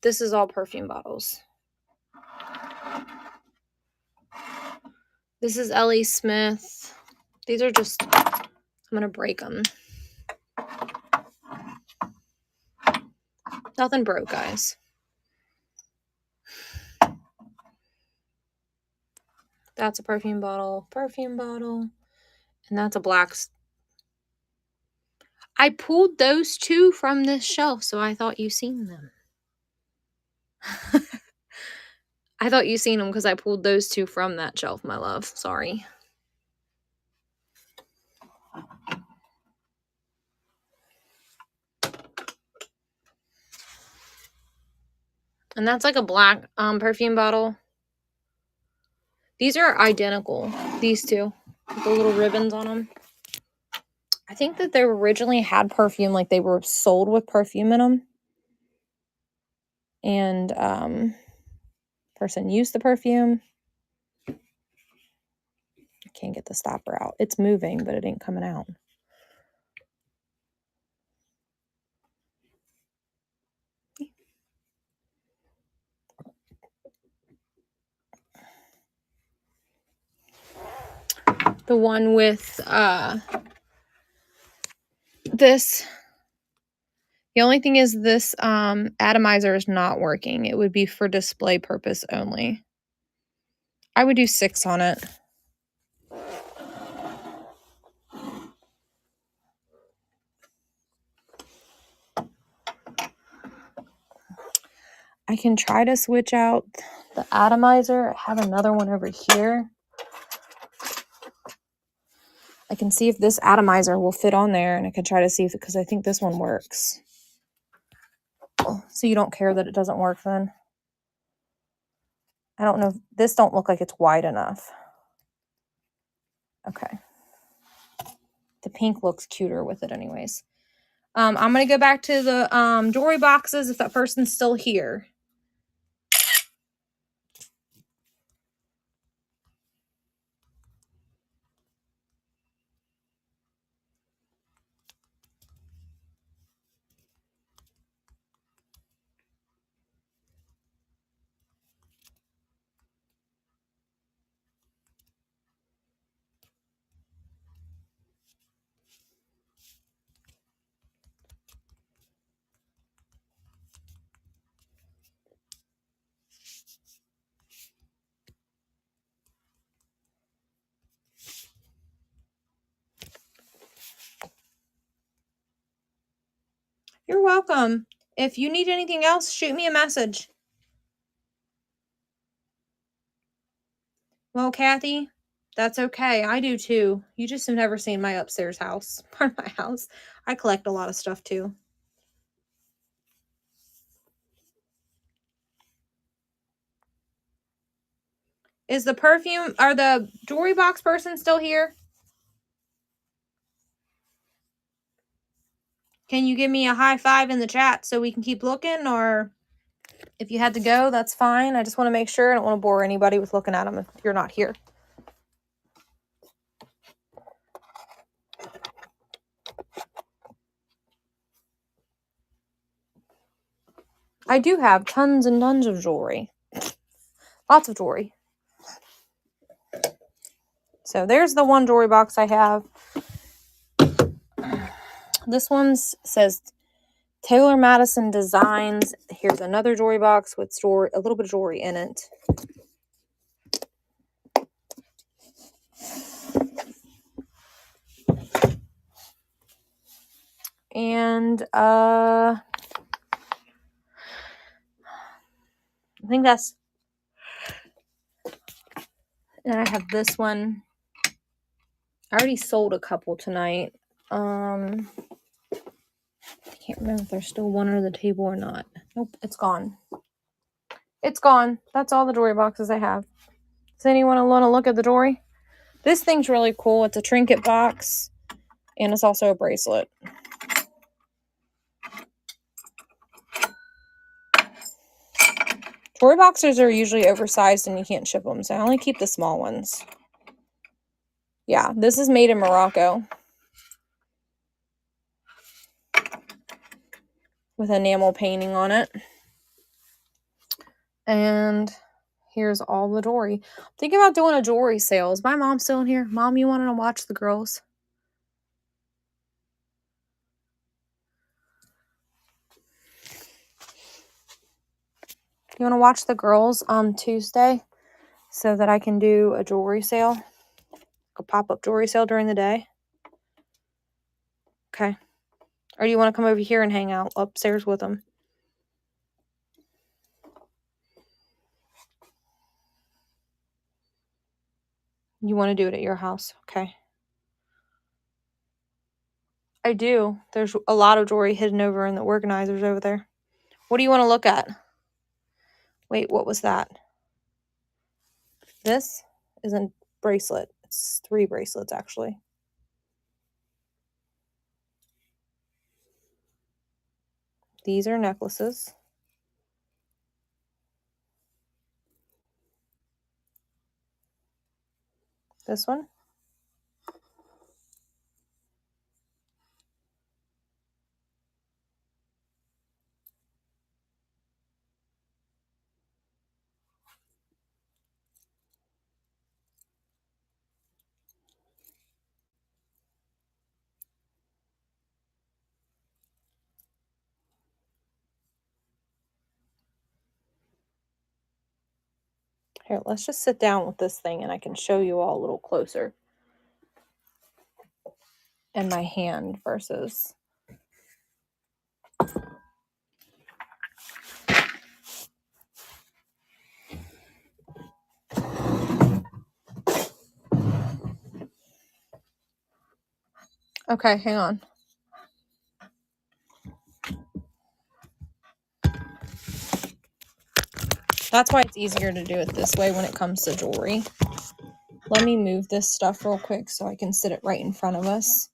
This is all perfume bottles. This is L.A. Smith. These are just, I'm going to break them. Nothing broke, guys. That's a perfume bottle, and that's a black. I pulled those two from this shelf, so I thought you seen them. I thought you seen them because I pulled those two from that shelf, my love. Sorry. And that's like a black perfume bottle. These are identical. These two. With the little ribbons on them. I think that they originally had perfume, like they were sold with perfume in them. And person used the perfume. I can't get the stopper out. It's moving, but it ain't coming out. The one with this. The only thing is this atomizer is not working. It would be for display purpose only. I would do 6 on it. I can try to switch out the atomizer. I have another one over here. I can see if this atomizer will fit on there, and I can try to see if, because I think this one works. So you don't care that it doesn't work then? I don't know. This don't look like it's wide enough. Okay. The pink looks cuter with it anyways. I'm going to go back to the jewelry boxes if that person's still here. You're welcome. If you need anything else, shoot me a message. Well, Kathy, that's okay. I do too. You just have never seen my upstairs house, part of my house. I collect a lot of stuff too. Is the perfume or the jewelry box person still here? Can you give me a high five in the chat so we can keep looking? Or if you had to go, that's fine. I just want to make sure. I don't want to bore anybody with looking at them if you're not here. I do have tons and tons of jewelry. Lots of jewelry. So there's the one jewelry box I have. This one says Taylor Madison Designs. Here's another jewelry box with a little bit of jewelry in it. And I think that's, and I have this one. I already sold a couple tonight. I can't remember if there's still one under the table or not. Nope, it's gone. It's gone. That's all the jewelry boxes I have. Does anyone want to look at the jewelry? This thing's really cool. It's a trinket box, and it's also a bracelet. Jewelry boxes are usually oversized and you can't ship them, so I only keep the small ones. Yeah, this is made in Morocco. With enamel painting on it. And here's all the jewelry. Think about doing a jewelry sale. Is my mom still in here? Mom, you want to watch the girls? You want to watch the girls on Tuesday so that I can do a jewelry sale? A pop-up jewelry sale during the day? Okay. Or do you want to come over here and hang out upstairs with them? You want to do it at your house? Okay. I do. There's a lot of jewelry hidden over in the organizers over there. What do you want to look at? Wait, what was that? This is a bracelet. It's 3 bracelets, actually. These are necklaces. This one. Here, let's just sit down with this thing and I can show you all a little closer. And my hand versus... Okay, hang on. That's why it's easier to do it this way when it comes to jewelry. Let me move this stuff real quick so I can sit it right in front of us.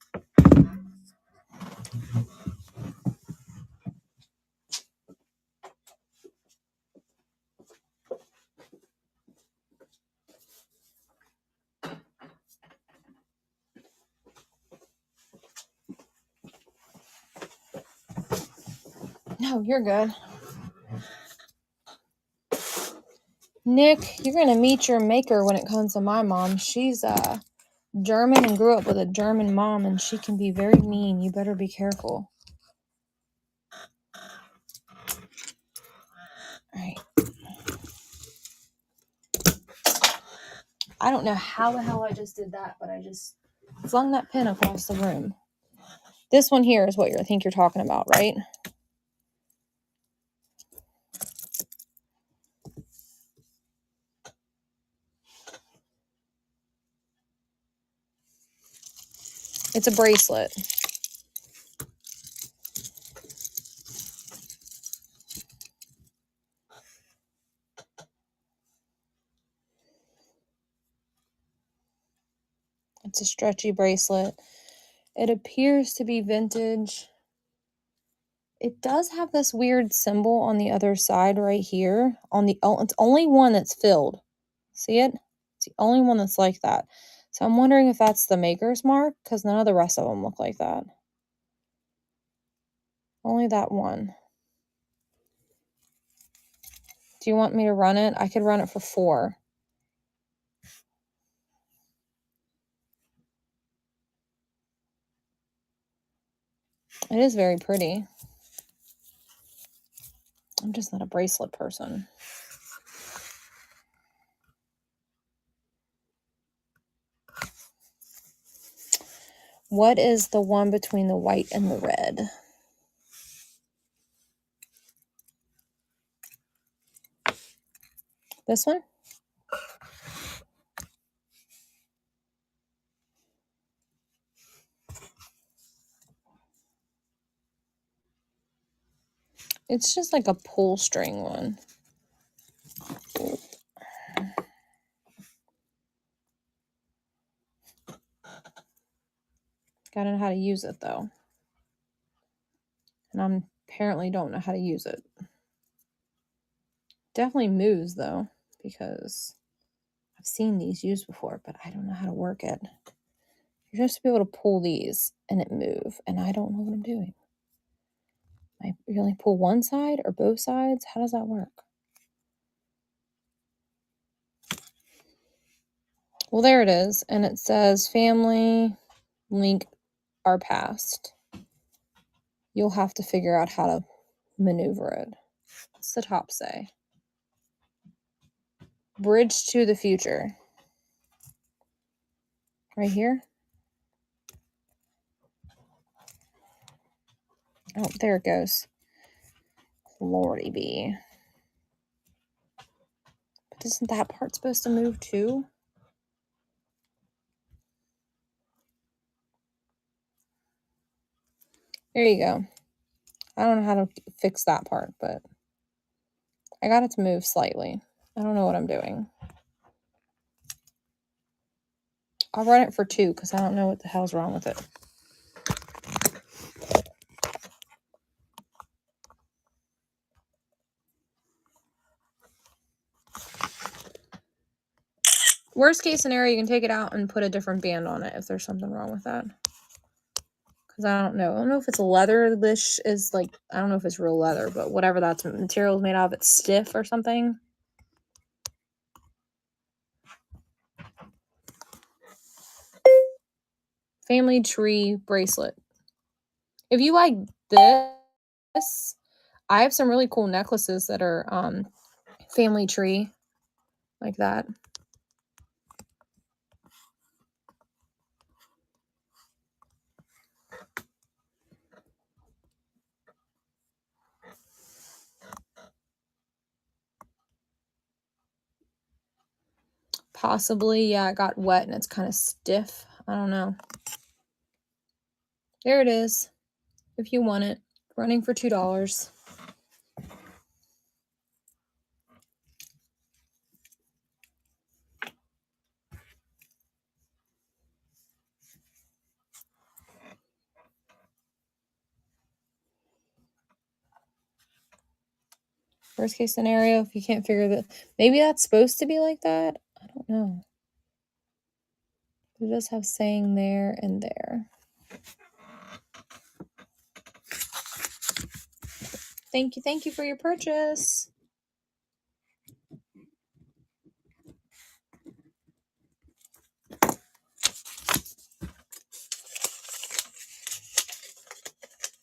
No, you're good. Nick, you're going to meet your maker when it comes to my mom. She's German and grew up with a German mom, and she can be very mean. You better be careful. All right. I don't know how the hell I just did that, but I just flung that pin across the room. This one here is what I think you're talking about, right? It's a bracelet. It's a stretchy bracelet. It appears to be vintage. It does have this weird symbol on the other side right here. It's only one that's filled. See it? It's the only one that's like that. So I'm wondering if that's the maker's mark, because none of the rest of them look like that. Only that one. Do you want me to run it? I could run it for $4. It is very pretty. I'm just not a bracelet person. What is the one between the white and the red? This one? It's just like a pull string one. Gotta know how to use it though. And I apparently don't know how to use it. Definitely moves though, because I've seen these used before, but I don't know how to work it. You're supposed to be able to pull these and it move, and I don't know what I'm doing. You only pull one side or both sides? How does that work? Well, there it is, and it says family link our past. You'll have to figure out how to maneuver it. What's the top say? Bridge to the future. Right here? Oh, there it goes. Lordy be. But isn't that part supposed to move too? There you go. I don't know how to fix that part, but I got it to move slightly. I don't know what I'm doing. I'll run it for 2 because I don't know what the hell's wrong with it. Worst case scenario, you can take it out and put a different band on it if there's something wrong with that. Because I don't know. I don't know if it's leatherish, is like, I don't know if it's real leather, but whatever that material is made out of, it's stiff or something. Family tree bracelet. If you like this, I have some really cool necklaces that are family tree like that. Possibly, yeah, it got wet and it's kind of stiff. I don't know. There it is. If you want it. Running for $2. Worst case scenario, if you can't figure that, maybe that's supposed to be like that. I don't know. It does have saying there and there. Thank you for your purchase.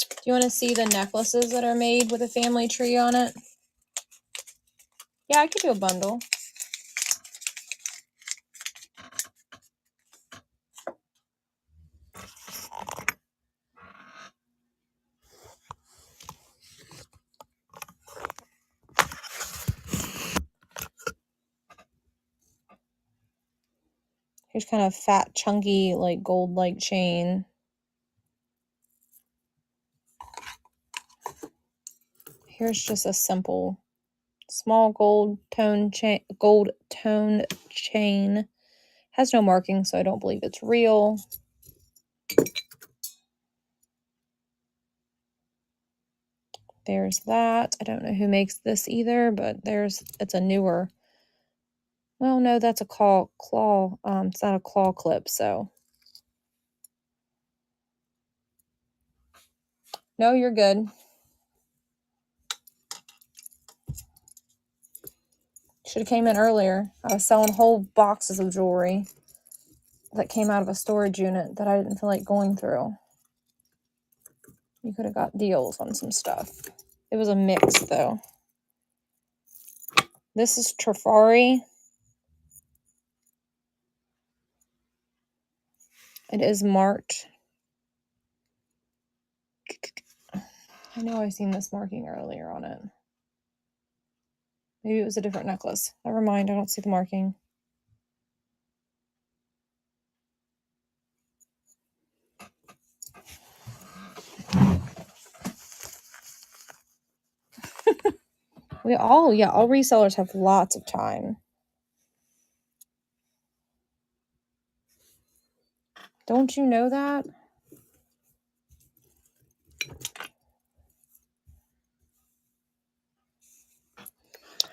Do you want to see the necklaces that are made with a family tree on it? Yeah, I could do a bundle. Here's kind of fat, chunky, like gold-like chain. Here's just a simple, small gold tone chain. Has no marking, so I don't believe it's real. There's that. I don't know who makes this either, but it's a newer. Well, no, that's a claw. It's not a claw clip, so. No, you're good. Should have came in earlier. I was selling whole boxes of jewelry that came out of a storage unit that I didn't feel like going through. You could have got deals on some stuff. It was a mix, though. This is Trifari. It is marked. I know I've seen this marking earlier on it. Maybe it was a different necklace. Never mind, I don't see the marking. All resellers have lots of time. Don't you know that?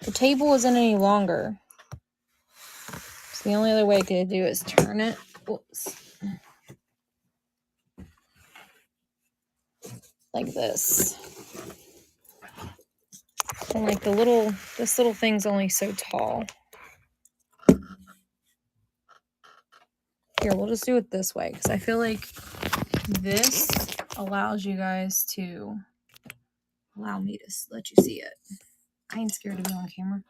The table isn't any longer. So the only other way I could do is turn it. Whoops. Like this. And like this little thing's only so tall. Here, we'll just do it this way, because I feel like this allows you guys to allow me to let you see it. I ain't scared to be on camera.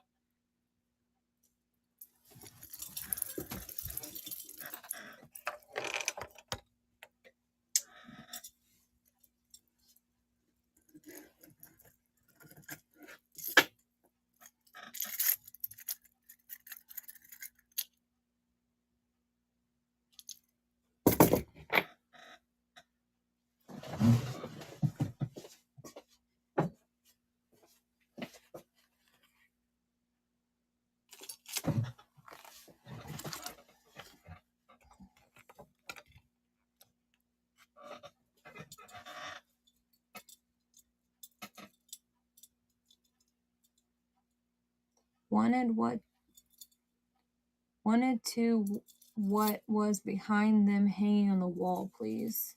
Wanted to what was behind them hanging on the wall, please.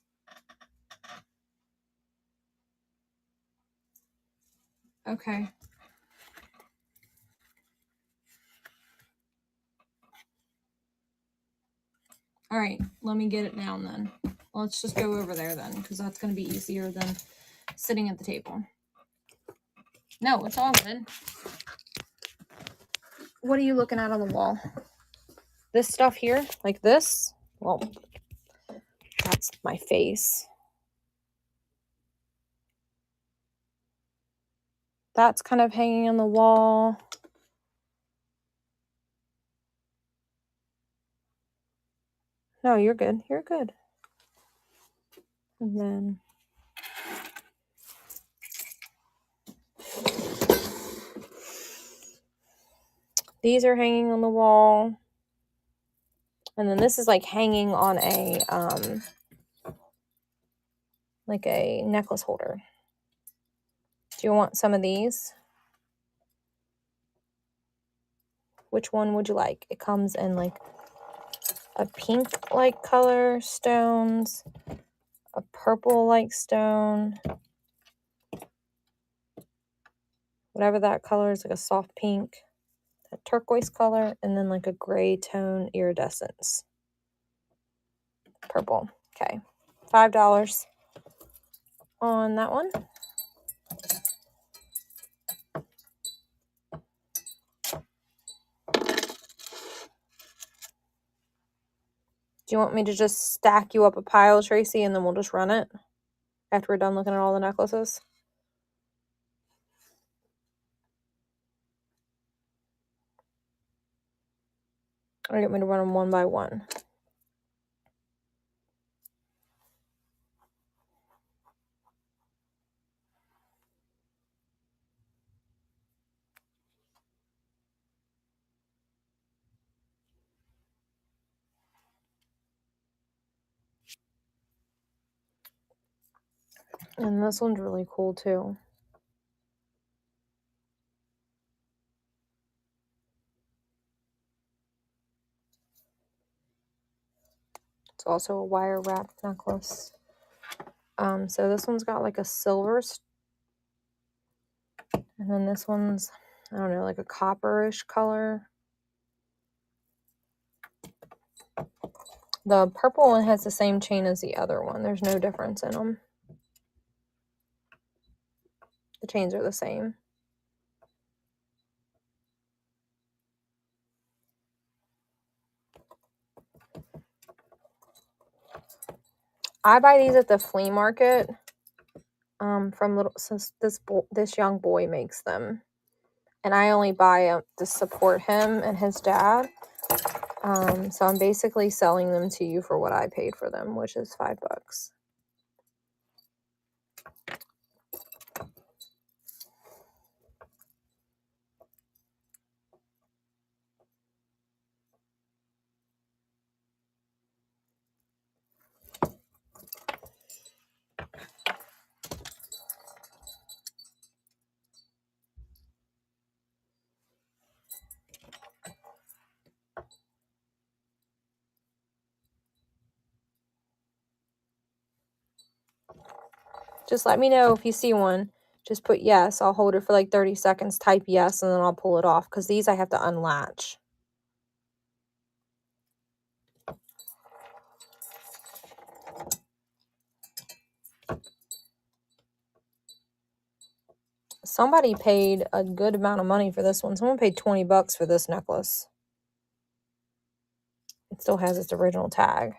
Okay. All right, let me get it down then. Let's just go over there then, because that's going to be easier than sitting at the table. No, it's all good. What are you looking at on the wall? This stuff here, like this? Well, that's my face. That's kind of hanging on the wall. No, you're good. You're good. And then these are hanging on the wall. And then this is like hanging on a like a necklace holder. Do you want some of these? Which one would you like? It comes in like a pink-like color stones, a purple-like stone, whatever that color is, like a soft pink, a turquoise color, and then like a gray tone iridescence. Purple. Okay. $5 on that one. Do you want me to just stack you up a pile, Tracy, and then we'll just run it after we're done looking at all the necklaces? Or do you want me to run them one by one? And this one's really cool too. It's also a wire wrap necklace. So this one's got like a silver, and then this one's, I don't know, like a copperish color. The purple one has the same chain as the other one. There's no difference in them. The chains are the same. I buy these at the flea market. From little, since this young boy makes them, and I only buy them to support him and his dad. So I'm basically selling them to you for what I paid for them, which is $5. Just let me know if you see one. Just put yes. I'll hold it for like 30 seconds, type yes, and then I'll pull it off because these I have to unlatch. Somebody paid a good amount of money for this one. Someone paid $20 for this necklace. It still has its original tag.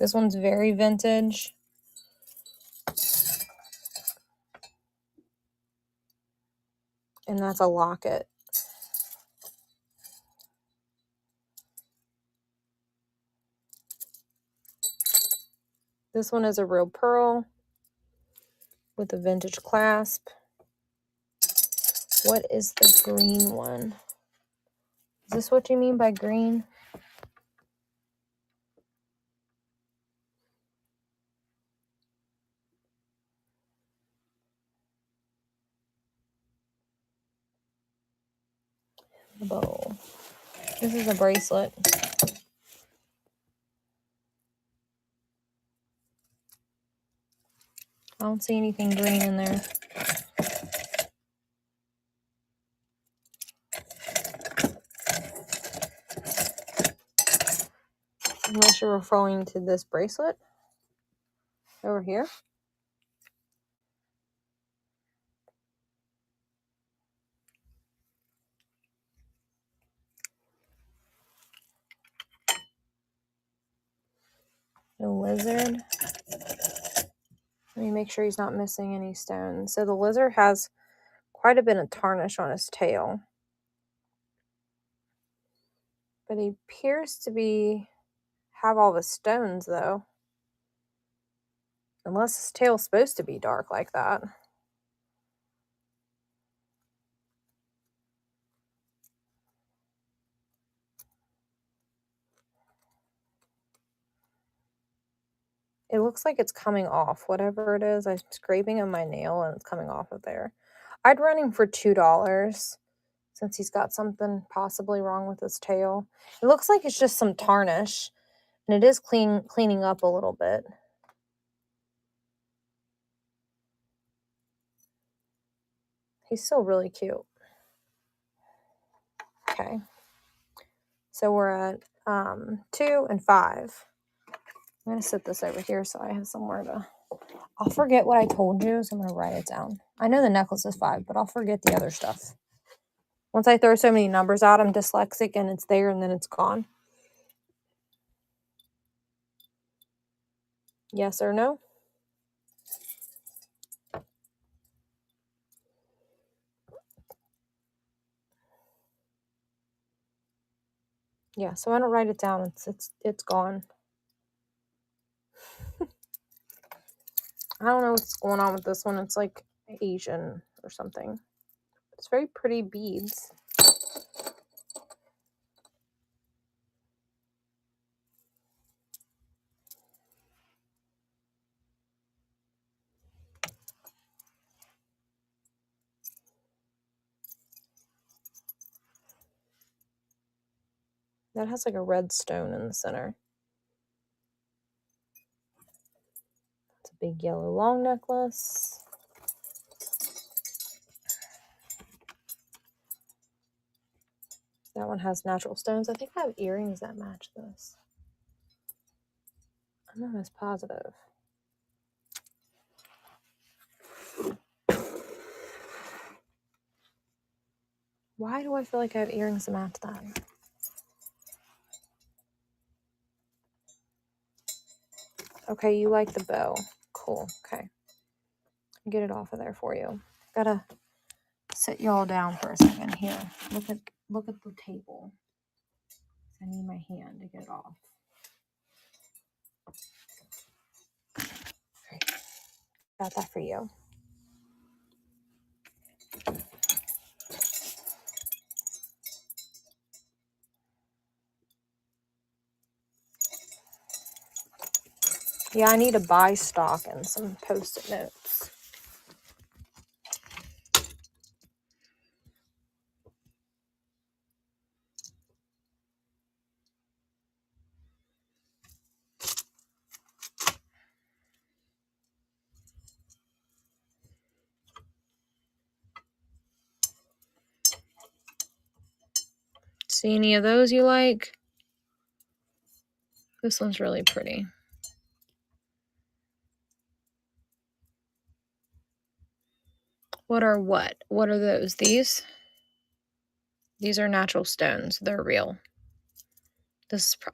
This one's very vintage. And that's a locket. This one is a real pearl with a vintage clasp. What is the green one? Is this what you mean by green? The bow. This is a bracelet. I don't see anything green in there. Unless you're referring to this bracelet over here. The lizard. Let me make sure he's not missing any stones. So the lizard has quite a bit of tarnish on his tail. But he appears to have all the stones though. Unless his tail's supposed to be dark like that. It looks like it's coming off. Whatever it is, I'm scraping on my nail and it's coming off of there. I'd run him for $2 since he's got something possibly wrong with his tail. It looks like it's just some tarnish, and it is cleaning up a little bit. He's still really cute. Okay. So we're at 2 and 5. I'm going to set this over here so I have somewhere to... I'll forget what I told you, so I'm going to write it down. I know the necklace is 5, but I'll forget the other stuff. Once I throw so many numbers out, I'm dyslexic and it's there and then it's gone. Yes or no? Yeah, so I don't write it down. It's gone. I don't know what's going on with this one. It's like Asian or something. It's very pretty beads. That has like a red stone in the center. It's a big yellow long necklace. That one has natural stones. I think I have earrings that match this. I'm not as positive. Why do I feel like I have earrings that match that? Okay, you like the bow. Cool. Okay. Get it off of there for you. Gotta sit y'all down for a second here. Look at the table. I need my hand to get it off. Great. Got that for you. Yeah, I need to buy stock and some Post-it notes. See any of those you like? This one's really pretty. What are what? What are those? These? These are natural stones. They're real.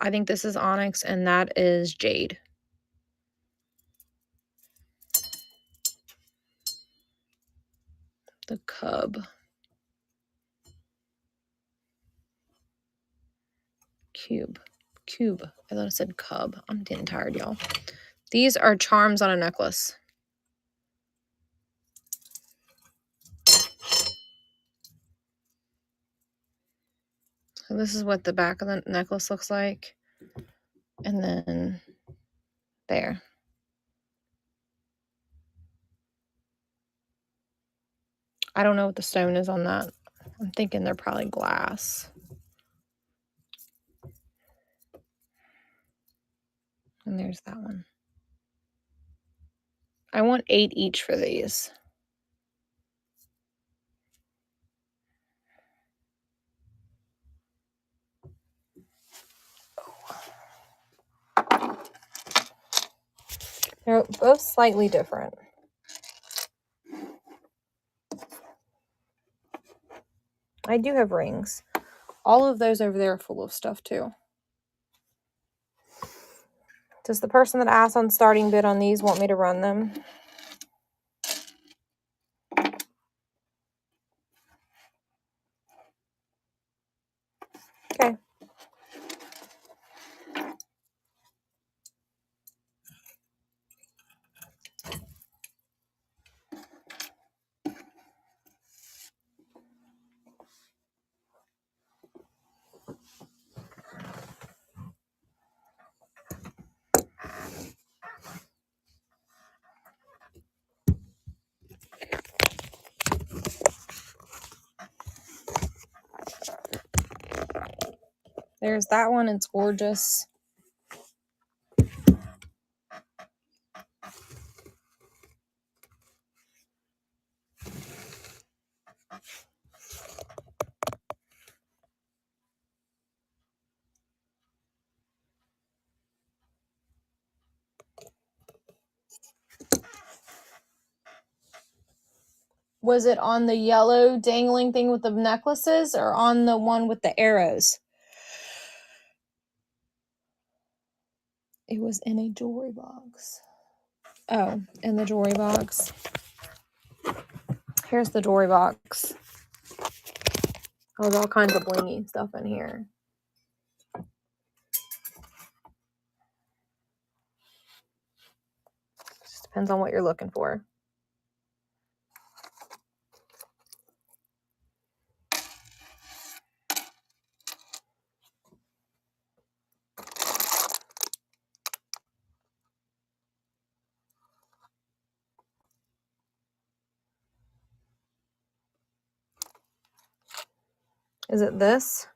I think this is onyx and that is jade. The cub. Cube. I thought it said cub. I'm getting tired, y'all. These are charms on a necklace. So this is what the back of the necklace looks like. And then there. I don't know what the stone is on that. I'm thinking they're probably glass. And there's that one. I want 8 each for these. They're both slightly different. I do have rings. All of those over there are full of stuff too. Does the person that asked on starting bid on these want me to run them? Okay. There's that one. It's gorgeous. Was it on the yellow dangling thing with the necklaces or on the one with the arrows? It was in a jewelry box. Oh, in the jewelry box. Here's the jewelry box. There's all kinds of blingy stuff in here. Just depends on what you're looking for. Is it this?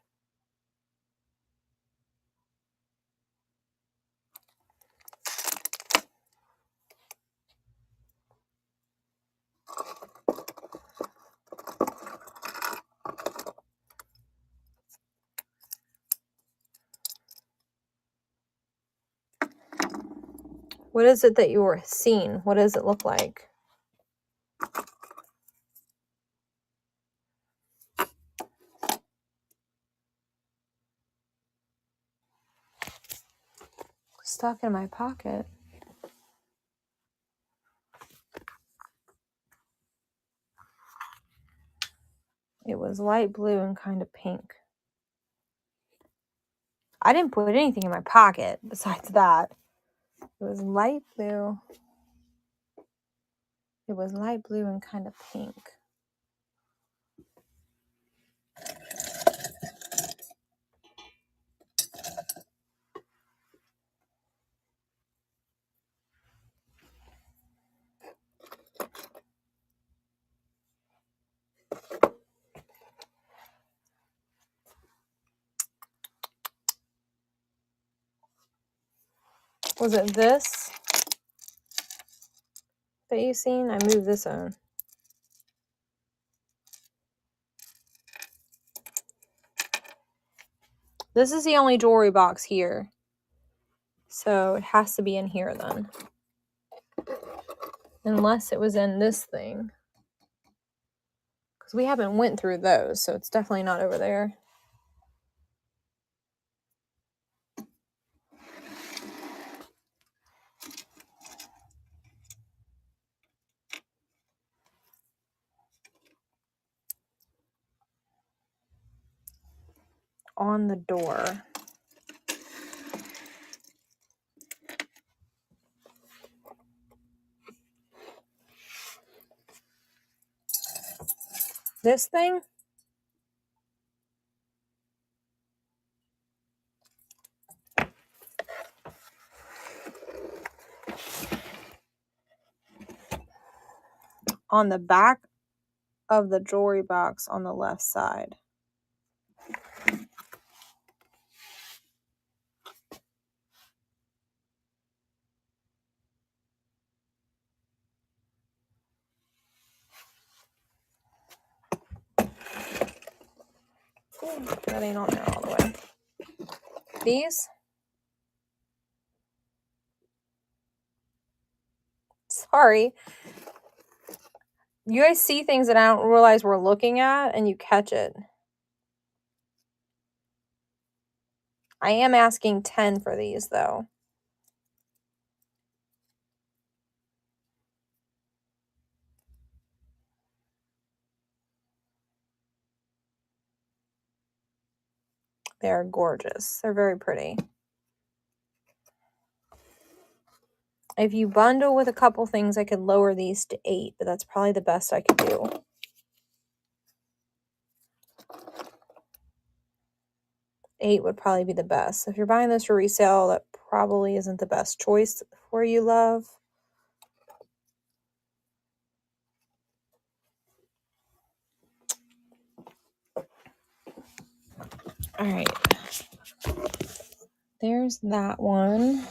What is it that you were seeing? What does it look like? Stuck in my pocket. It was light blue and kind of pink. I didn't put anything in my pocket besides that. It was light blue. It was light blue and kind of pink. Was it this that you seen? I moved this on. This is the only jewelry box here. So it has to be in here then. Unless it was in this thing. Because we haven't went through those, so it's definitely not over there. On the door. This thing? On the back of the jewelry box on the left side. Ooh, that ain't on there all the way. These? Sorry. You guys see things that I don't realize we're looking at and you catch it. I am asking 10 for these though. They're gorgeous. They're very pretty. If you bundle with a couple things, I could lower these to 8, but that's probably the best I could do. $8 would probably be the best. If you're buying this for resale, that probably isn't the best choice for you, love. All right. There's that one.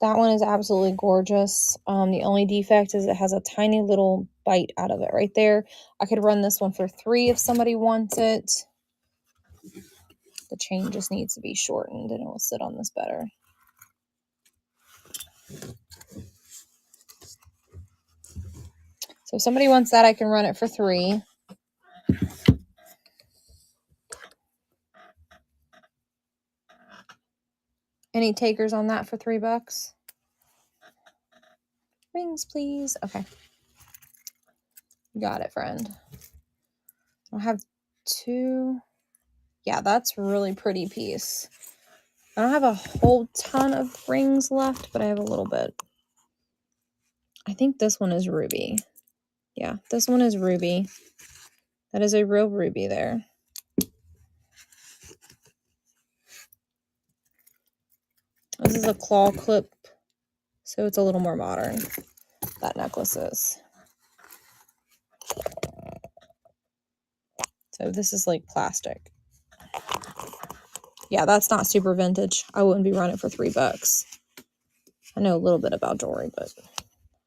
That one is absolutely gorgeous. The only defect is it has a tiny little bite out of it right there. I could run this one for $3 if somebody wants it. The chain just needs to be shortened and it will sit on this better. So if somebody wants that, I can run it for $3. Any takers on that for $3? Rings, please. Okay. Got it, friend. I'll have 2. Yeah, that's a really pretty piece. I don't have a whole ton of rings left, but I have a little bit. I think this one is ruby. Yeah, this one is ruby. That is a real ruby there. This is a claw clip, so it's a little more modern. That necklace is. So this is like plastic. Yeah, that's not super vintage. I wouldn't be running it for $3. I know a little bit about jewelry, but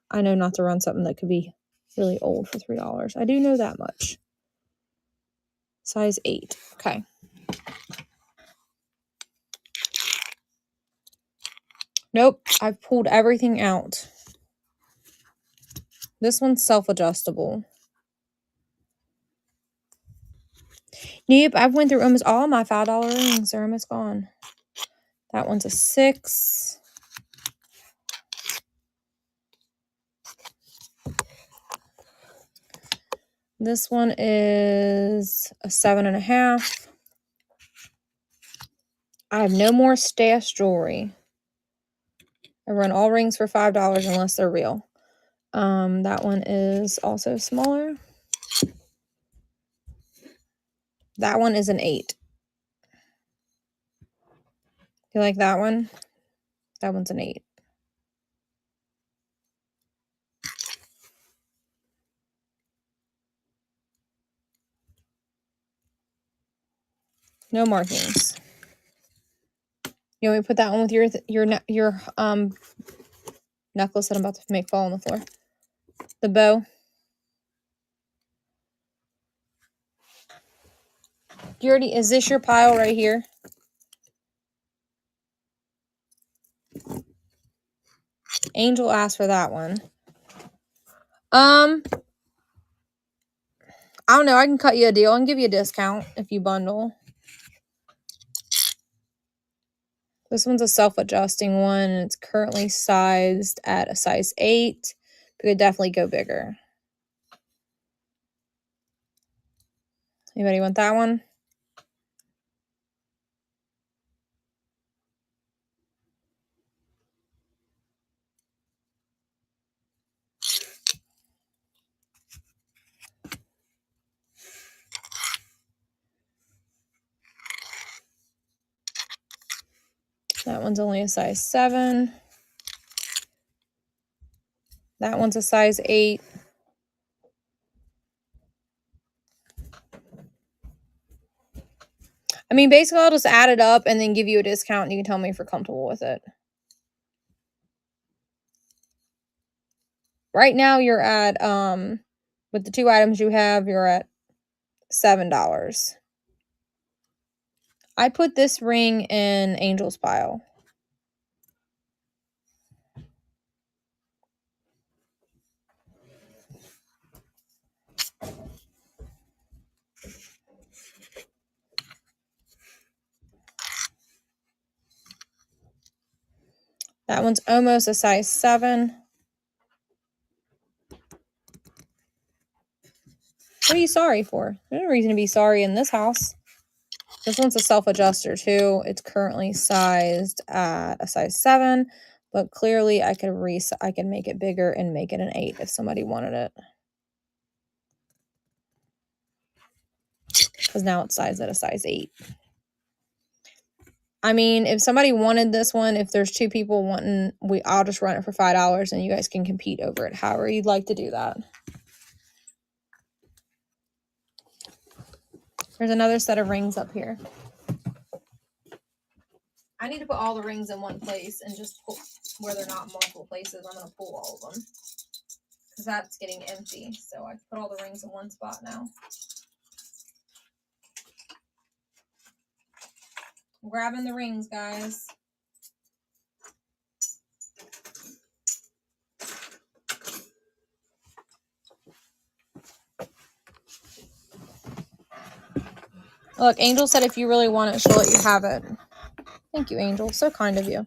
I know not to run something that could be really old for $3. I do know that much. Size 8. Okay. Nope, I've pulled everything out. This one's self-adjustable. Nope, I've went through almost all my $5 rings. They're almost gone. That one's a 6. This one is a 7.5. I have no more stash jewelry. I run all rings for $5 unless they're real. That one is also smaller. That one is an 8. You like that one? That one's an 8. No markings. You want me to put that one with your necklace that I'm about to make fall on the floor? The bow. You already, is this your pile right here? Angel asked for that one. I don't know. I can cut you a deal and give you a discount if you bundle. This one's a self-adjusting one, and it's currently sized at a size 8. But it could definitely go bigger. Anybody want that one? That one's only a size 7. That one's a size 8. I mean, basically, I'll just add it up and then give you a discount, and you can tell me if you're comfortable with it. Right now, you're at, with the 2 items you have, you're at $7. I put this ring in Angel's pile. That one's almost a size 7. What are you sorry for? There's no reason to be sorry in this house. This one's a self-adjuster too. It's currently sized at a size 7, but clearly I could make it bigger and make it an 8 if somebody wanted it. Because now it's sized at a size 8. I mean, if somebody wanted this one, if there's 2 people wanting, I'll just run it for $5 and you guys can compete over it however you'd like to do that. There's another set of rings up here. I need to put all the rings in one place and just pull where they're not multiple places. I'm going to pull all of them because that's getting empty. So I put all the rings in one spot now. I'm grabbing the rings, guys. Look, Angel said if you really want it, she'll let you have it. Thank you, Angel. So kind of you.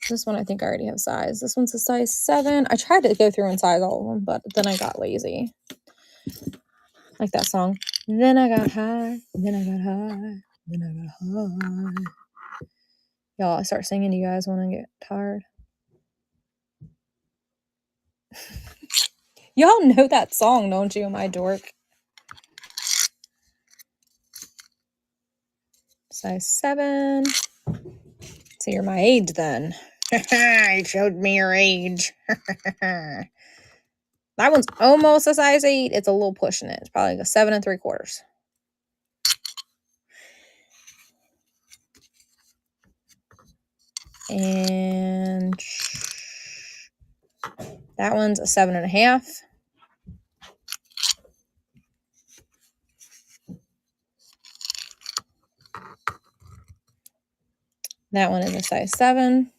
This one I think I already have size. This one's a size 7. I tried to go through and size all of them, but then I got lazy. Like that song. Then I got high, then I got high, then I got high. Y'all, I start singing to you guys when I get tired. Y'all know that song, don't you, my dork? Size 7. So you're my age then. It showed me your age. That one's almost a size 8. It's a little pushing it. It's probably like a 7 3/4. And that one's a 7 1/2. That one is a size 7.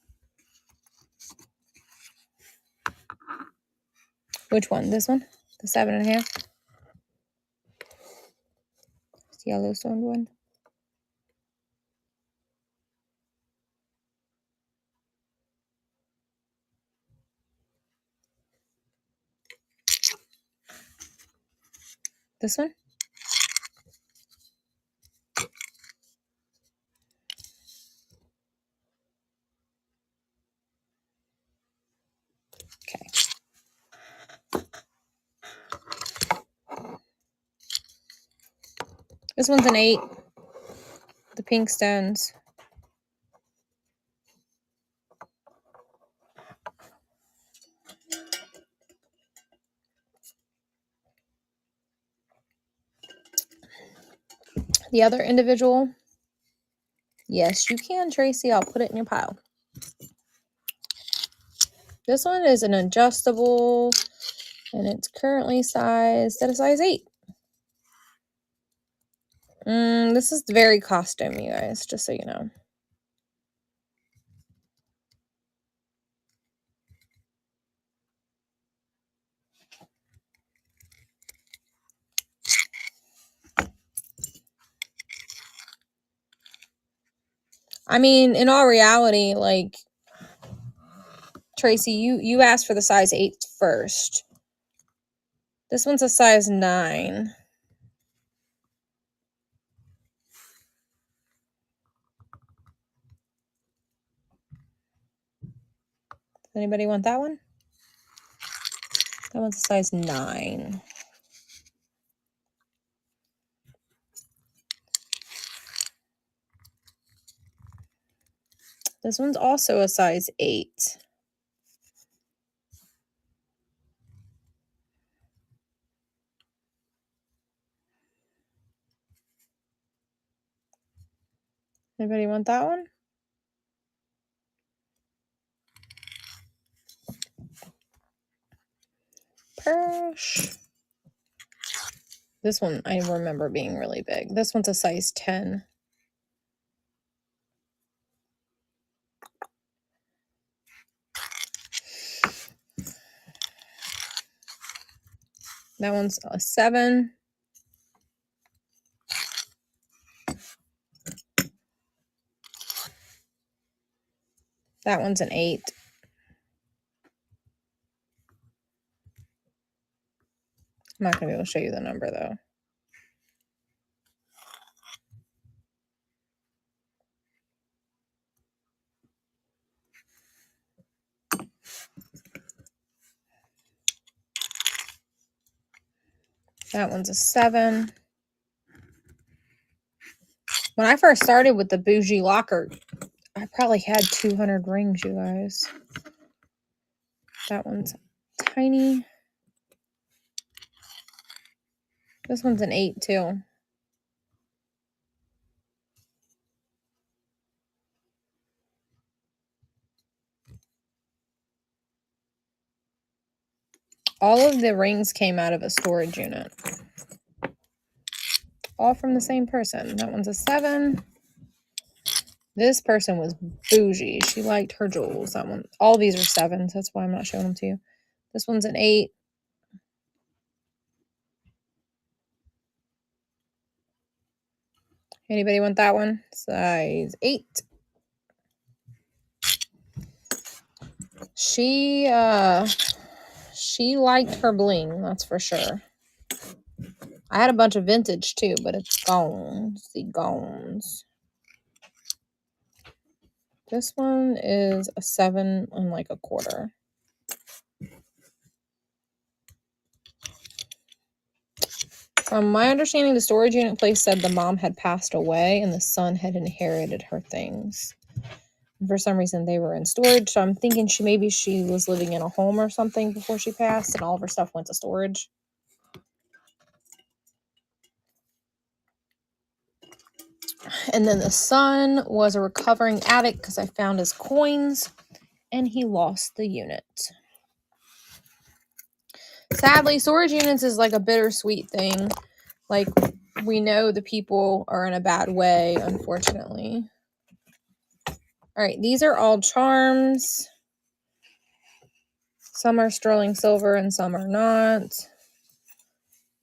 Which one? This one? The 7 1/2? It's the Yellowstone one. This one? Okay. This one's an 8. The pink stones. The other individual. Yes, you can, Tracy. I'll put it in your pile. This one is an adjustable, and it's currently sized at a size 8. This is very costume, you guys, just so you know. I mean, in all reality, like, Tracy, you asked for the size 8 first. This one's a size 9. Does anybody want that one? That one's a size 9. This one's also a size 8. Anybody want that one? Persh. This one I remember being really big. This one's a size 10. That one's a 7. That one's an 8. I'm not going to be able to show you the number, though. That one's a 7. When I first started with the bougie locker, I probably had 200 rings, you guys. That one's tiny. This one's an 8 too. All of the rings came out of a storage unit. All from the same person. That one's a 7. This person was bougie. She liked her jewels. That one. All these are 7s. That's why I'm not showing them to you. This one's an 8. Anybody want that one? Size 8. She liked her bling, that's for sure. I had a bunch of vintage too, but it's gone. See, gones. This one is a 7 and like a quarter. From my understanding, the storage unit place said the mom had passed away and the son had inherited her things. And for some reason, they were in storage, so I'm thinking maybe she was living in a home or something before she passed, and all of her stuff went to storage. And then the son was a recovering addict because I found his coins, and he lost the unit. Sadly, storage units is like a bittersweet thing. Like, we know the people are in a bad way, unfortunately. All right, these are all charms. Some are sterling silver and some are not.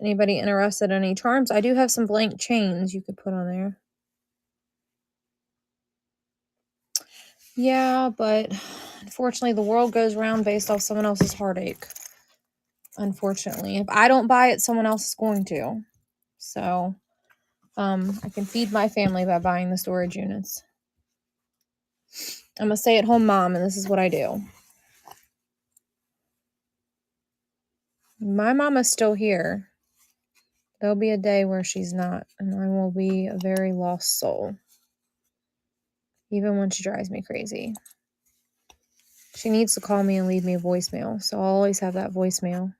Anybody interested in any charms? I do have some blank chains you could put on there. Yeah, but unfortunately, the world goes round based off someone else's heartache. Unfortunately, if I don't buy it, someone else is going to. So, I can feed my family by buying the storage units. I'm a stay-at-home mom, and this is what I do. My mama's still here. There'll be a day where she's not, and I will be a very lost soul. Even when she drives me crazy. She needs to call me and leave me a voicemail, so I'll always have that voicemail.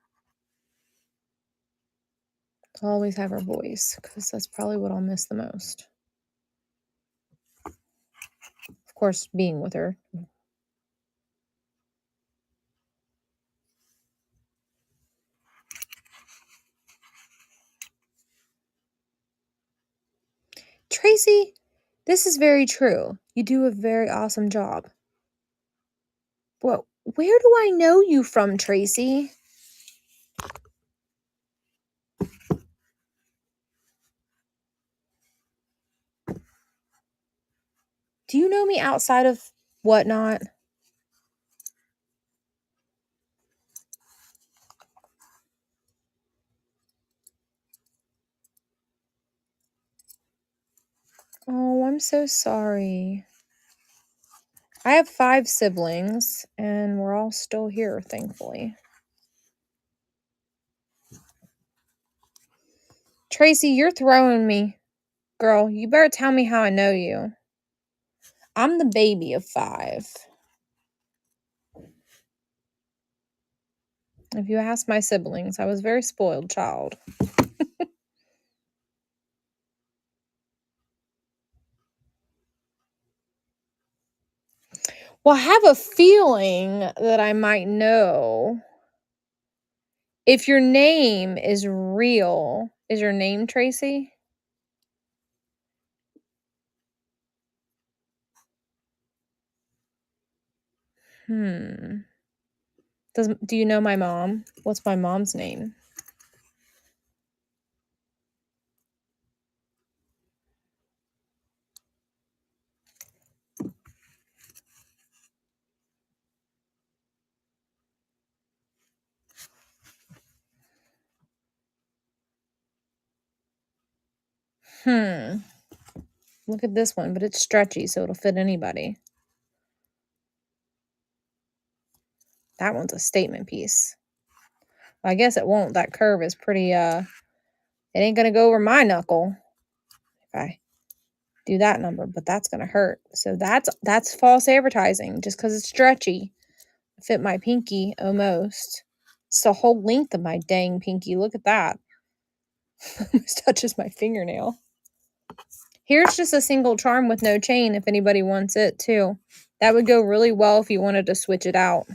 I'll always have her voice, because that's probably what I'll miss the most. Of course, being with her. Tracy, this is very true. You do a very awesome job. Well, where do I know you from, Tracy? Do you know me outside of Whatnot? Oh, I'm so sorry. I have 5 siblings, and we're all still here, thankfully. Tracy, you're throwing me. Girl, you better tell me how I know you. I'm the baby of 5. If you ask my siblings, I was a very spoiled child. Well, I have a feeling that I might know. If your name is real, is your name Tracy? Do you know my mom? What's my mom's name? Look at this one, but it's stretchy, so it'll fit anybody. That one's a statement piece. Well, I guess it won't. That curve is pretty, it ain't gonna go over my knuckle if I do that number, but that's going to hurt. So that's false advertising just because it's stretchy. Fit my pinky almost. It's the whole length of my dang pinky. Look at that. Almost touches my fingernail. Here's just a single charm with no chain if anybody wants it too. That would go really well if you wanted to switch it out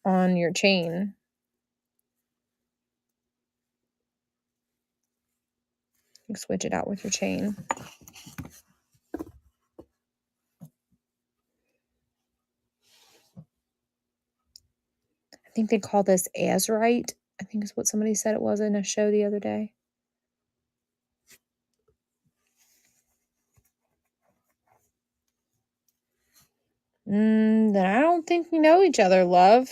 on your chain. You switch it out with your chain. I think they call this azurite. I think is what somebody said it was in a show the other day. Then I don't think we know each other, love.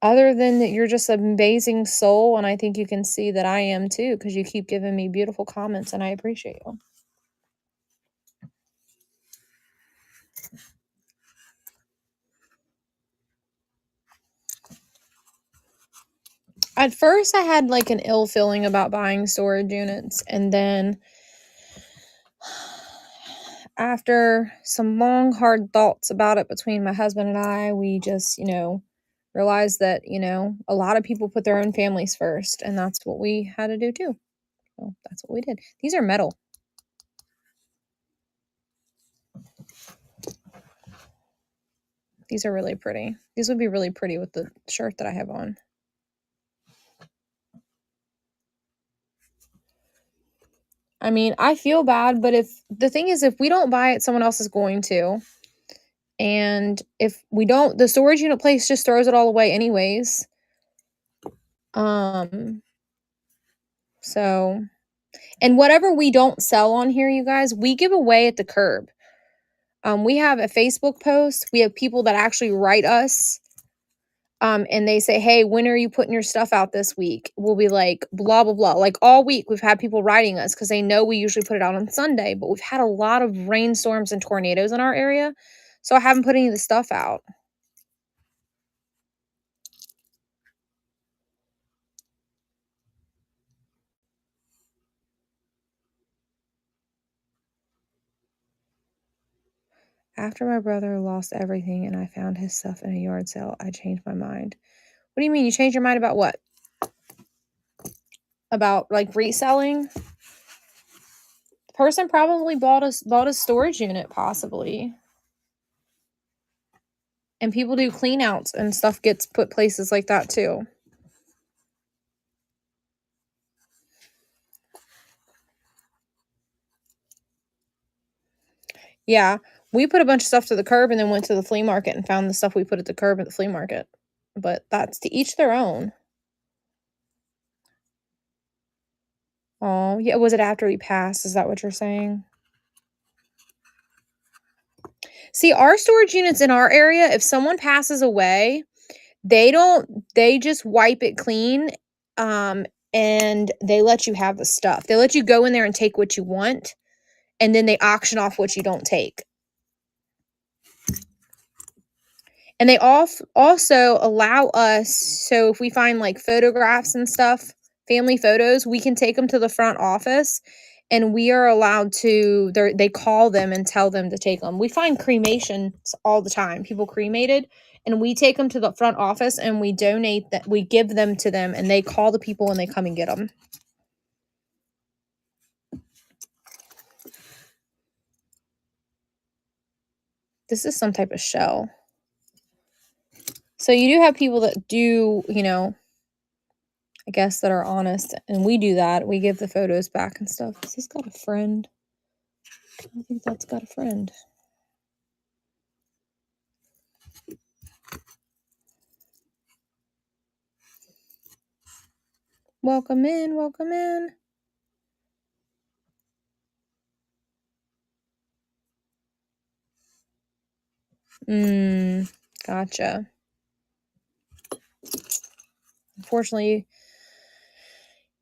Other than that you're just an amazing soul, and I think you can see that I am too, because you keep giving me beautiful comments, and I appreciate you. At first, I had like an ill feeling about buying storage units, and then after some long, hard thoughts about it between my husband and I, we just, realized that, a lot of people put their own families first, and that's what we had to do too. So that's what we did. These are metal. These are really pretty. These would be really pretty with the shirt that I have on. I mean, I feel bad, but if we don't buy it, someone else is going to. And if we don't, the storage unit place just throws it all away anyways. So, and whatever we don't sell on here, you guys, we give away at the curb. We have a Facebook post. We have people that actually write us. And they say, hey, when are you putting your stuff out this week? We'll be like, blah, blah, blah. Like all week, we've had people writing us because they know we usually put it out on Sunday, but we've had a lot of rainstorms and tornadoes in our area. So I haven't put any of the stuff out. After my brother lost everything and I found his stuff in a yard sale, I changed my mind. What do you mean? You changed your mind about what? About like reselling? The person probably bought a storage unit, possibly. And people do clean outs and stuff gets put places like that too. Yeah, we put a bunch of stuff to the curb and then went to the flea market and found the stuff we put at the curb at the flea market. But that's to each their own. Oh, yeah. Was it after he passed? Is that what you're saying? See, our storage units in our area, if someone passes away, they just wipe it clean. And they let you have the stuff. They let you go in there and take what you want. And then they auction off what you don't take. And they also allow us, so if we find like photographs and stuff, family photos, we can take them to the front office and we are allowed to, they call them and tell them to take them. We find cremations all the time, people cremated, and we take them to the front office and we donate that, we give them to them and they call the people and they come and get them. This is some type of shell. So you do have people that do, I guess that are honest, and we do that. We give the photos back and stuff. Has this got a friend? I think that's got a friend. Welcome in, welcome in. Gotcha. Unfortunately,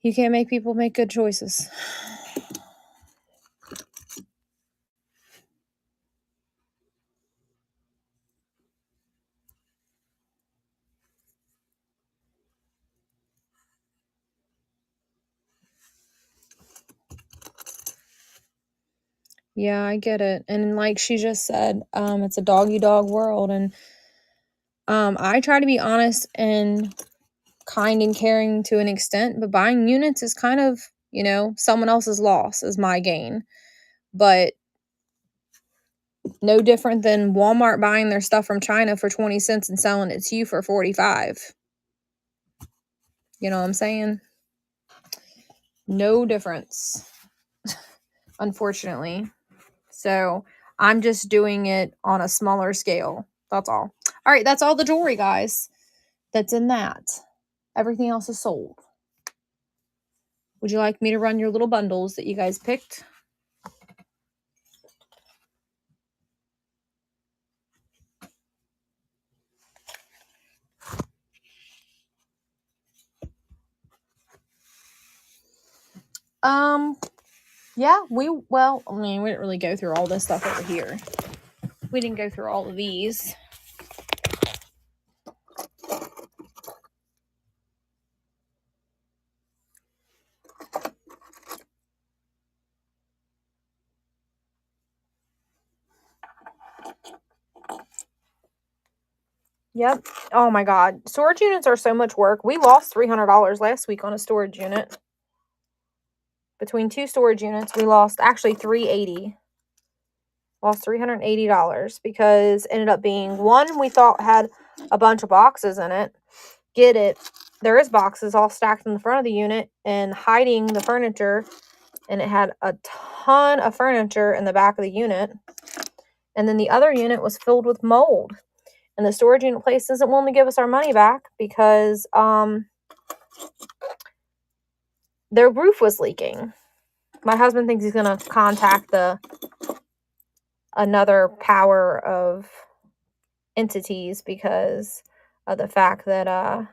you can't make people make good choices. Yeah, I get it. And like she just said, it's a doggy dog world. And I try to be honest and kind and caring to an extent, but buying units is kind of, someone else's loss is my gain. But no different than Walmart buying their stuff from China for 20 cents and selling it to you for 45. You know what I'm saying? No difference, unfortunately. So I'm just doing it on a smaller scale. That's all. All right, that's all the jewelry, guys. That's in that. Everything else is sold. Would you like me to run your little bundles that you guys picked? Yeah, we didn't really go through all this stuff over here. We didn't go through all of these. Yep. Oh my God. Storage units are so much work. We lost $300 last week on a storage unit. Between two storage units, we lost actually $380. Lost $380 because it ended up being one we thought had a bunch of boxes in it. Get it. There is boxes all stacked in the front of the unit and hiding the furniture. And it had a ton of furniture in the back of the unit. And then the other unit was filled with mold. And the storage unit place isn't willing to give us our money back because their roof was leaking. My husband thinks he's going to contact another power of entities because of the fact that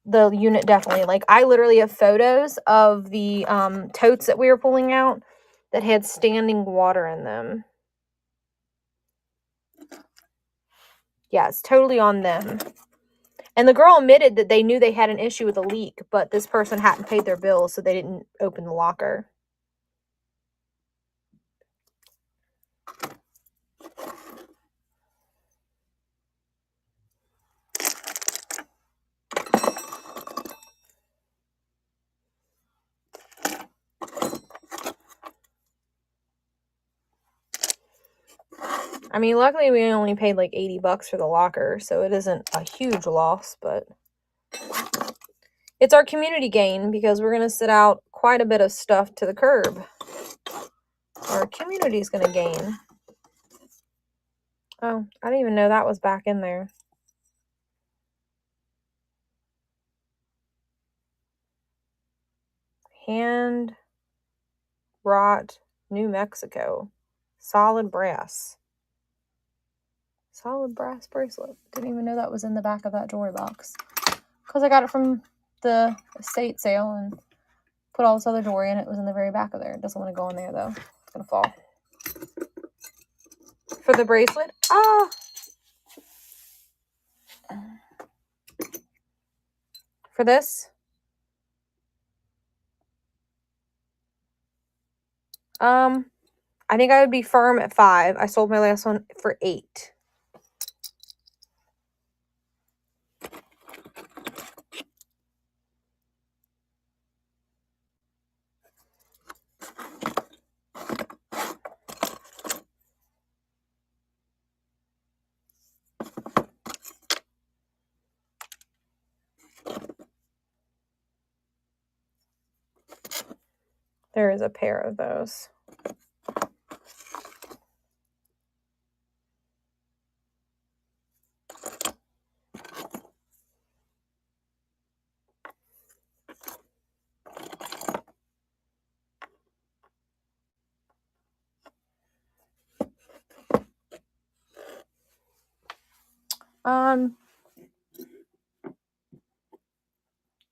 the unit definitely, like, I literally have photos of the totes that we were pulling out that had standing water in them. Yeah, it's totally on them. And the girl admitted that they knew they had an issue with a leak, but this person hadn't paid their bill, so they didn't open the locker. I mean, luckily we only paid like $80 for the locker, so it isn't a huge loss, but it's our community gain because we're going to sit out quite a bit of stuff to the curb. Our community's going to gain. Oh, I didn't even know that was back in there. Hand wrought New Mexico. Solid brass. Solid brass bracelet. Didn't even know that was in the back of that jewelry box. Because I got it from the estate sale and put all this other jewelry in. It was in the very back of there. It doesn't want to go in there though. It's going to fall. For the bracelet. For this. I think I would be firm at 5. I sold my last one for 8. There is a pair of those.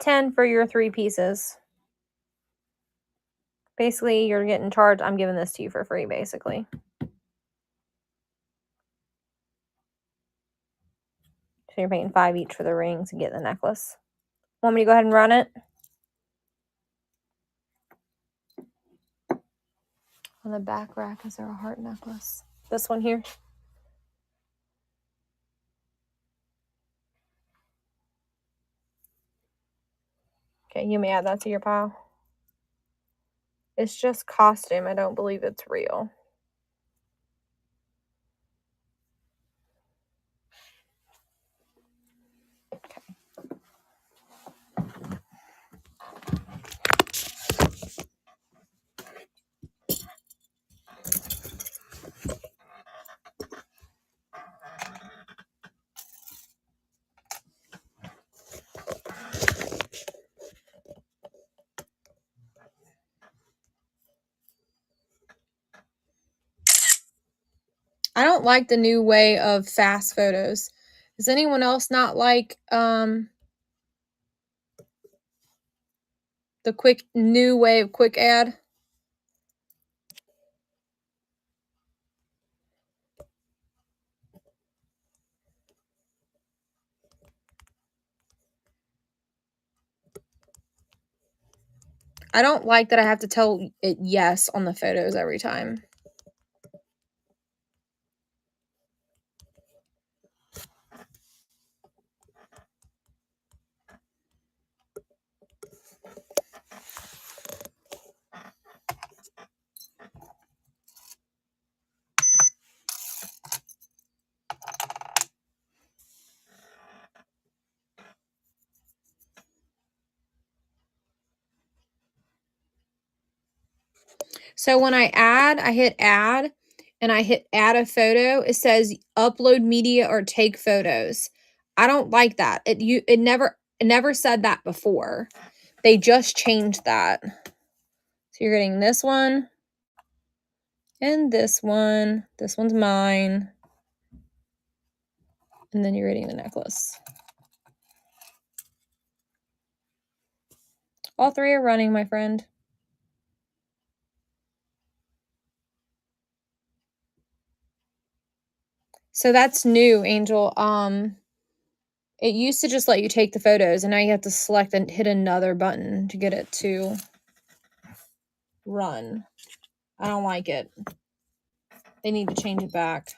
$10 for your 3 pieces. Basically, you're getting charged. I'm giving this to you for free, basically. So you're paying 5 each for the rings and get the necklace. Want me to go ahead and run it? On the back rack, is there a heart necklace? This one here. Okay, you may add that to your pile. It's just costume. I don't believe it's real. I don't like the new way of fast photos. Does anyone else not like the quick new way of quick add? I don't like that I have to tell it yes on the photos every time. So when I hit add, and I hit add a photo, it says upload media or take photos. I don't like that. It never said that before. They just changed that. So you're getting this one and this one. This one's mine. And then you're getting the necklace. All three are running, my friend. So that's new, Angel. It used to just let you take the photos, and now you have to select and hit another button to get it to run. I don't like it. They need to change it back.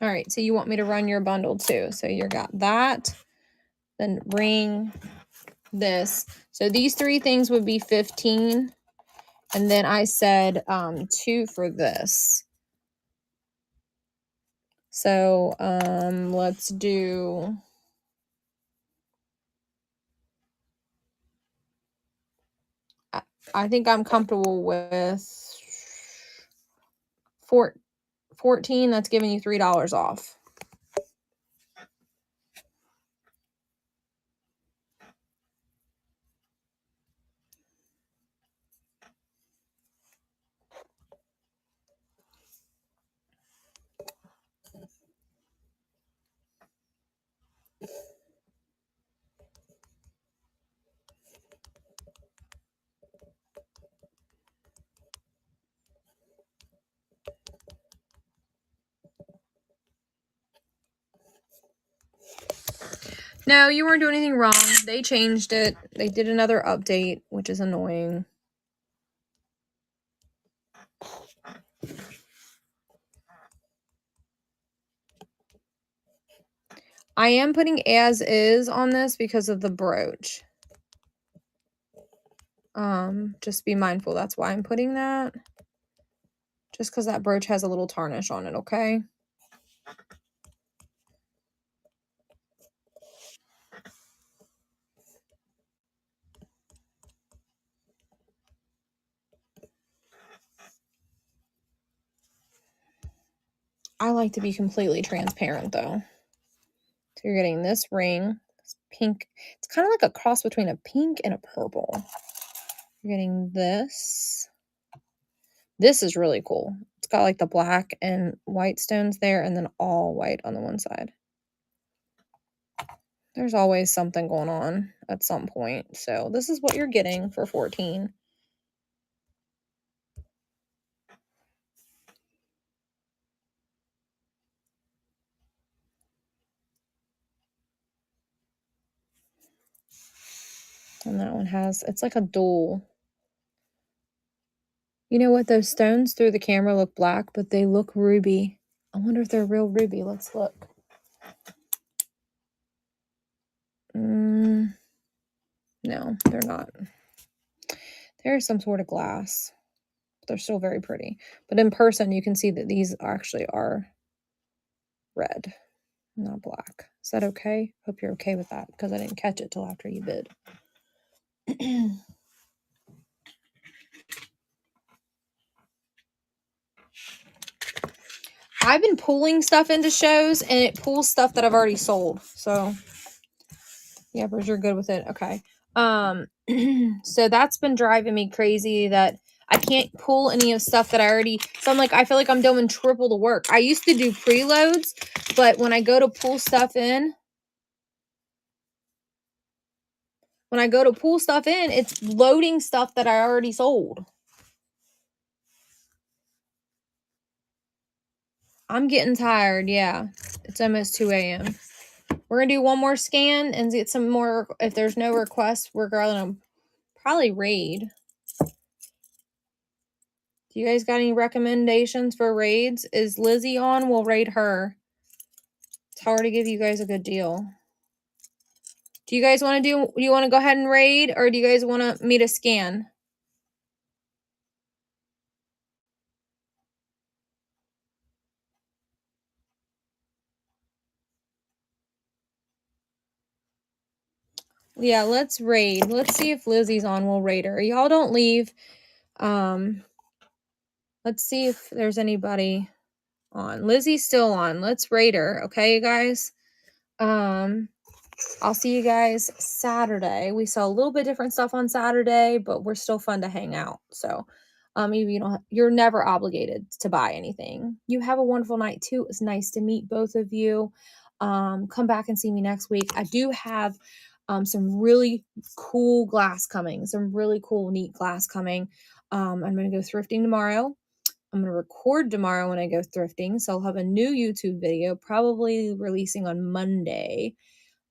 All right, so you want me to run your bundle too. So you got that, then ring, this. So these three things would be 15. And then I said 2 for this. So let's do I think I'm comfortable with 14. That's giving you $3 off. No, you weren't doing anything wrong. They changed it. They did another update, which is annoying. I am putting as is on this because of the brooch. Just be mindful. That's why I'm putting that. Just because that brooch has a little tarnish on it, okay? I like to be completely transparent though. So you're getting this ring, this pink. It's kind of like a cross between a pink and a purple. You're getting this. This is really cool. It's got like the black and white stones there and then all white on the one side. There's always something going on at some point. So this is what you're getting for 14. And that one has, it's like a dual. You know what? Those stones through the camera look black, but they look ruby. I wonder if they're real ruby. Let's look. No, they're not. They're some sort of glass. They're still very pretty. But in person, you can see that these actually are red, not black. Is that okay? Hope you're okay with that because I didn't catch it till after you bid. I've been pulling stuff into shows and it pulls stuff that I've already sold. So yeah, Bruce, you're good with it. Okay. So that's been driving me crazy that I can't pull any of stuff that I already, so I'm like, I feel like I'm doing triple the work. I used to do preloads, but when I go to pull stuff in, it's loading stuff that I already sold. I'm getting tired. Yeah. It's almost 2 a.m. We're going to do one more scan and get some more. If there's no requests, we're going to probably raid. Do you guys got any recommendations for raids? Is Lizzie on? We'll raid her. It's hard to give you guys a good deal. Do you guys want to do you want to go ahead and raid, or do you guys want me to scan? Yeah, let's raid. Let's see if Lizzie's on. We'll raid her. Y'all don't leave. Let's see if there's anybody on. Lizzie's still on. Let's raid her. Okay, you guys? I'll see you guys Saturday. We saw a little bit different stuff on Saturday, but we're still fun to hang out. So, you're never obligated to buy anything. You have a wonderful night too. It's nice to meet both of you. Come back and see me next week. I do have some really cool glass coming, some really cool, neat glass coming. I'm going to go thrifting tomorrow. I'm going to record tomorrow when I go thrifting. So I'll have a new YouTube video, probably releasing on Monday.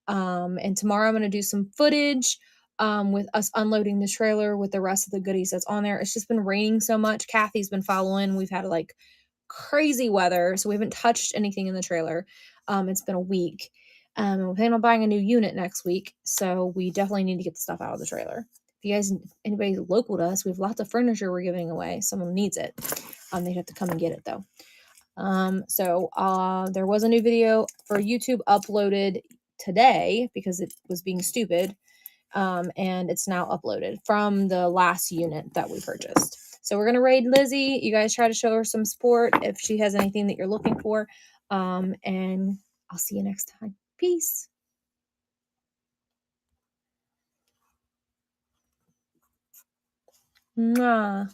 And tomorrow I'm going to do some footage with us unloading the trailer with the rest of the goodies that's on there. It's just been raining so much. Kathy's been following. We've had like crazy weather, so we haven't touched anything in the trailer. It's been a week. And we're planning on buying a new unit next week, so we definitely need to get the stuff out of the trailer. If you guys, anybody local to us, we have lots of furniture we're giving away. Someone needs it. They'd have to come and get it though. There was a new video for YouTube uploaded today because it was being stupid. And it's now uploaded from the last unit that we purchased. So we're going to raid Lizzie. You guys try to show her some support if she has anything that you're looking for. And I'll see you next time. Peace. Mwah.